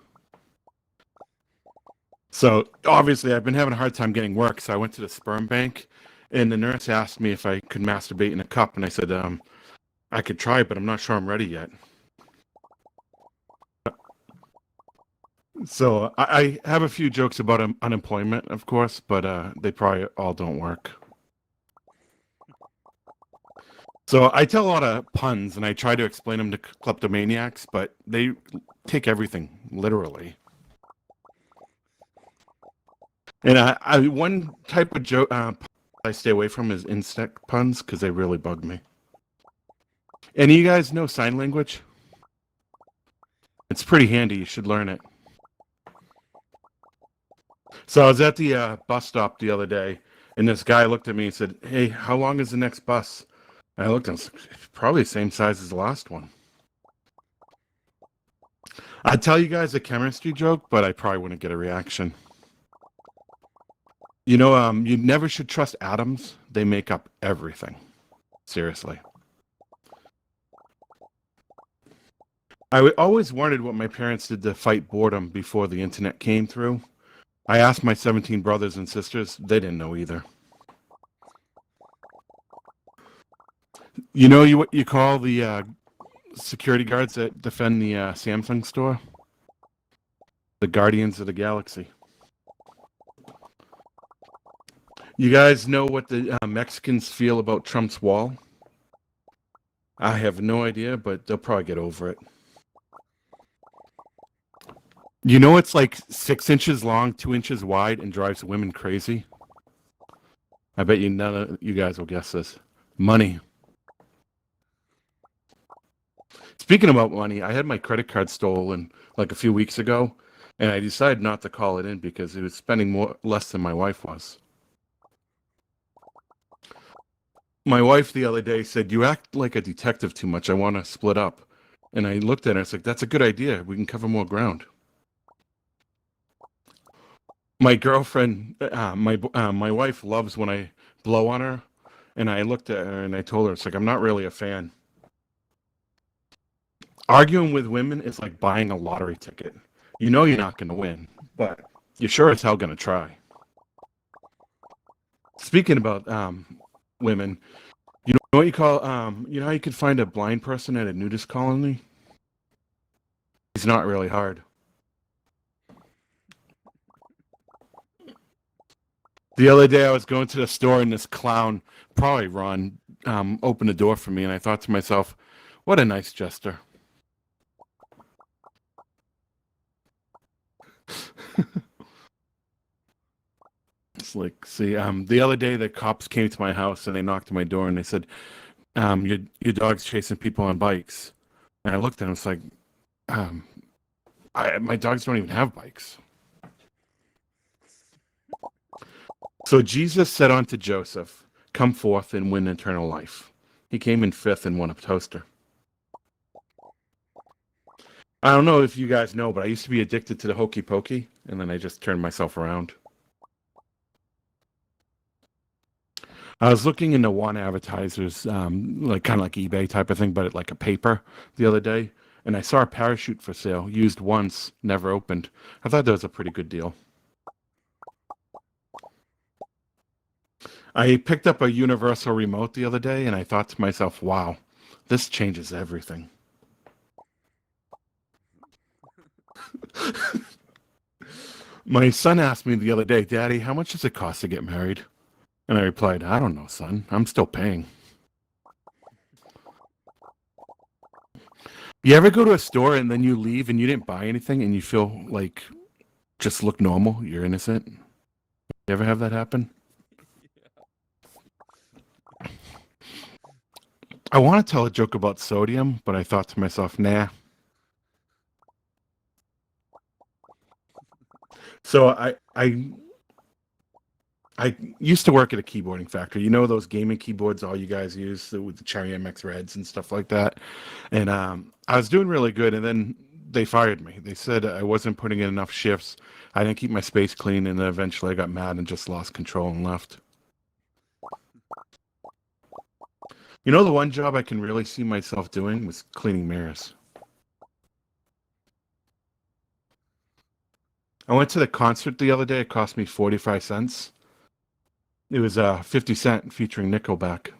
S10: So obviously I've been having a hard time getting work, so I went to the sperm bank, and the nurse asked me if I could masturbate in a cup, and I said, I could try, but I'm not sure I'm ready yet. So I have a few jokes about unemployment, of course, but they probably all don't work. So I tell a lot of puns, and I try to explain them to kleptomaniacs, but they take everything literally. And one type of joke I stay away from is insect puns, because they really bug me. Any of you guys know sign language? It's pretty handy. You should learn it. So I was at the bus stop the other day, and this guy looked at me and said, "Hey, how long is the next bus?" And I looked and said, "Probably the same size as the last one." I'd tell you guys a chemistry joke, but I probably wouldn't get a reaction. You know, you never should trust atoms. They make up everything. Seriously. I always wondered what my parents did to fight boredom before the internet came through. I asked my 17 brothers and sisters. They didn't know either. You know what you call the security guards that defend the Samsung store? The Guardians of the Galaxy. You guys know what the Mexicans feel about Trump's wall? I have no idea, but they'll probably get over it. You know it's like 6 inches long, 2 inches wide, and drives women crazy? I bet you none of you guys will guess this. Money. Speaking about money, I had my credit card stolen like a few weeks ago, and I decided not to call it in because it was spending less than my wife was. My wife the other day said, "You act like a detective too much. I want to split up." And I looked at her and I was like, "That's a good idea. We can cover more ground." My girlfriend, my wife loves when I blow on her, and I looked at her and I told her, it's like, I'm not really a fan. Arguing with women is like buying a lottery ticket. You know you're not going to win, but you're sure as hell going to try. Speaking about women, you know what you call, you know how you could find a blind person at a nudist colony? It's not really hard. The other day I was going to the store and this clown, probably Ron, opened the door for me, and I thought to myself, what a nice gesture. It's like, see, the other day the cops came to my house and they knocked on my door and they said, your dog's chasing people on bikes. And I looked at him, it's like, my dogs don't even have bikes. So Jesus said unto Joseph, come forth and win eternal life. He came in fifth and won a toaster. I don't know if you guys know, but I used to be addicted to the hokey pokey, and then I just turned myself around. I was looking into one advertisers, like kind of like eBay type of thing, but like a paper the other day, and I saw a parachute for sale, used once, never opened. I thought that was a pretty good deal. I picked up a universal remote the other day, and I thought to myself, wow, this changes everything. My son asked me the other day, Daddy, how much does it cost to get married? And I replied, I don't know, son. I'm still paying. You ever go to a store and then you leave and you didn't buy anything and you feel like just look normal? You're innocent. You ever have that happen? I want to tell a joke about sodium, but I thought to myself, nah. So I used to work at a keyboarding factory. You know those gaming keyboards all you guys use with the Cherry MX Reds and stuff like that? And I was doing really good, and then they fired me. They said I wasn't putting in enough shifts. I didn't keep my space clean, and then eventually I got mad and just lost control and left. You know, the one job I can really see myself doing was cleaning mirrors. I went to the concert the other day. It cost me 45 cents. It was 50 Cent featuring Nickelback.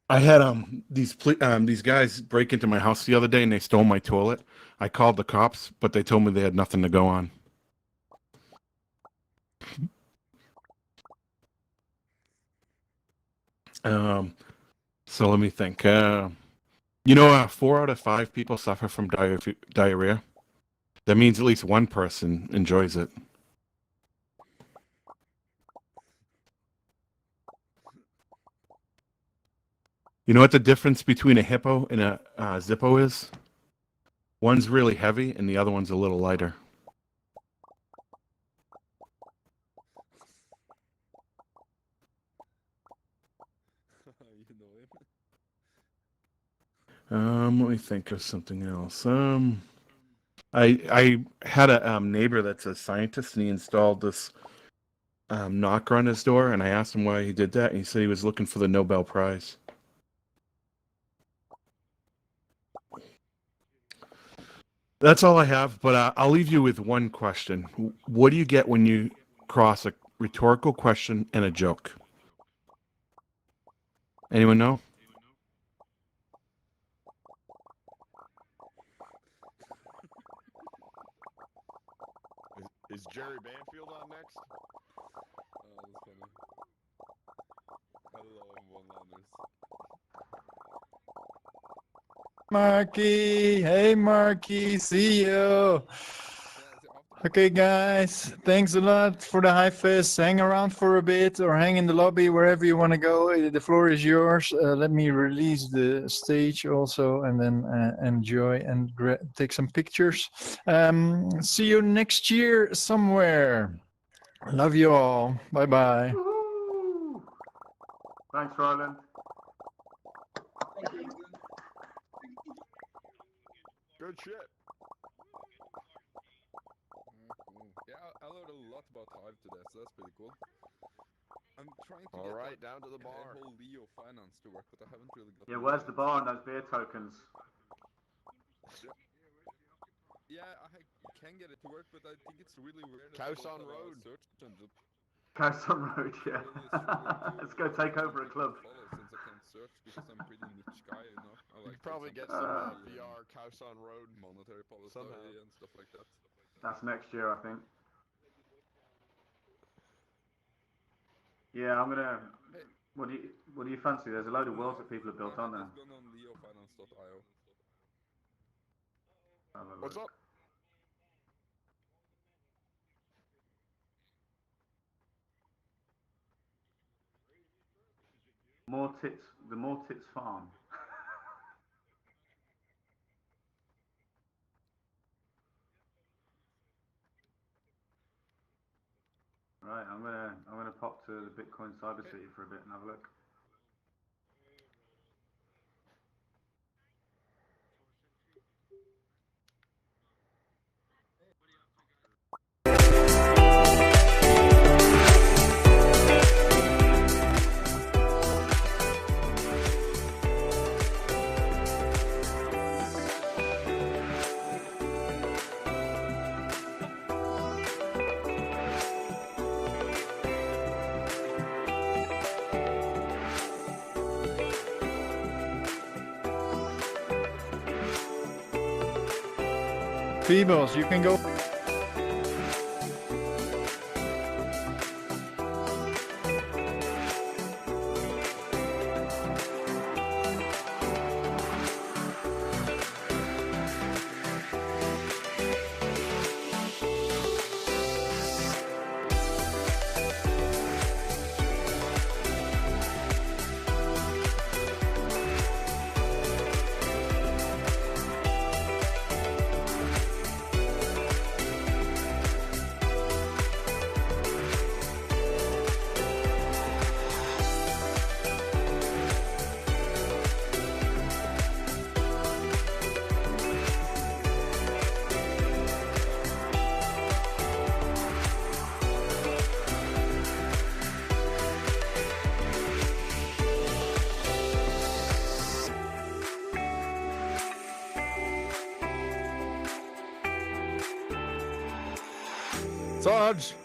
S10: I had these guys break into my house the other day and they stole my toilet. I called the cops, but they told me they had nothing to go on. So let me think. You know, 4 out of 5 people suffer from diarrhea. That means at least one person enjoys it. You know what the difference between a hippo and a Zippo is? One's really heavy and the other one's a little lighter. Let me think of something else. I had a neighbor that's a scientist, and he installed this knocker on his door, and I asked him why he did that, and he said he was looking for the Nobel Prize. That's all I have, but I'll leave you with one question. What do you get when you cross a rhetorical question and a joke? Anyone know?
S6: Is Jerry Banfield on next? Oh, that's funny. Hello, one-liners.
S1: Marky, hey Marky, see you. Okay, guys, thanks a lot for the HiveFest. Hang around for a bit or hang in the lobby, wherever you want to go. The floor is yours. Let me release the stage also and then enjoy and take some pictures. See you next year somewhere. Love you all. Bye-bye.
S14: Thanks, Roland.
S6: Good shit. Yeah, I learned a lot about Hive today, so that's pretty cool. I'm trying to get down to the bar. Whole LeoFinance to work, but I haven't really got.
S14: Yeah, where's the bar and those beer tokens?
S6: Yeah, I can get it to work, but I think it's really weird.
S10: Kowsan Road.
S14: Kowsan Road, yeah. Let's go take over a club.
S6: Since I can search because I'm a pretty niche guy, you know. I like
S10: probably get some VR Kowsan Road
S6: monetary policy and stuff like that.
S14: That's next year, I think. Yeah, I'm gonna. What do you fancy? There's a load of worlds that people have built on there.
S6: Just gone on LeoFinance.io.
S10: What's up?
S14: The More Tits Farm. Right, I'm gonna pop to the Bitcoin Cyber City for a bit and have a look.
S1: Feebles, you can go.
S9: Sarge.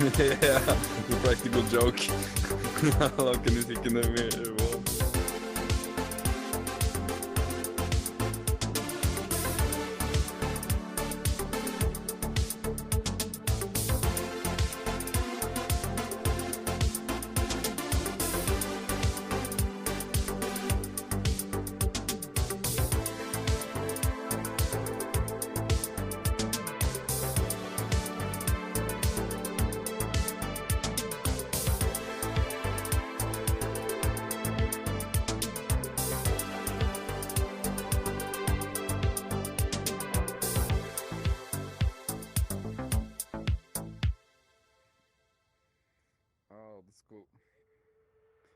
S6: Ja, the practical joke. Lakken musikken er mer.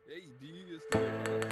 S6: Hey, do you use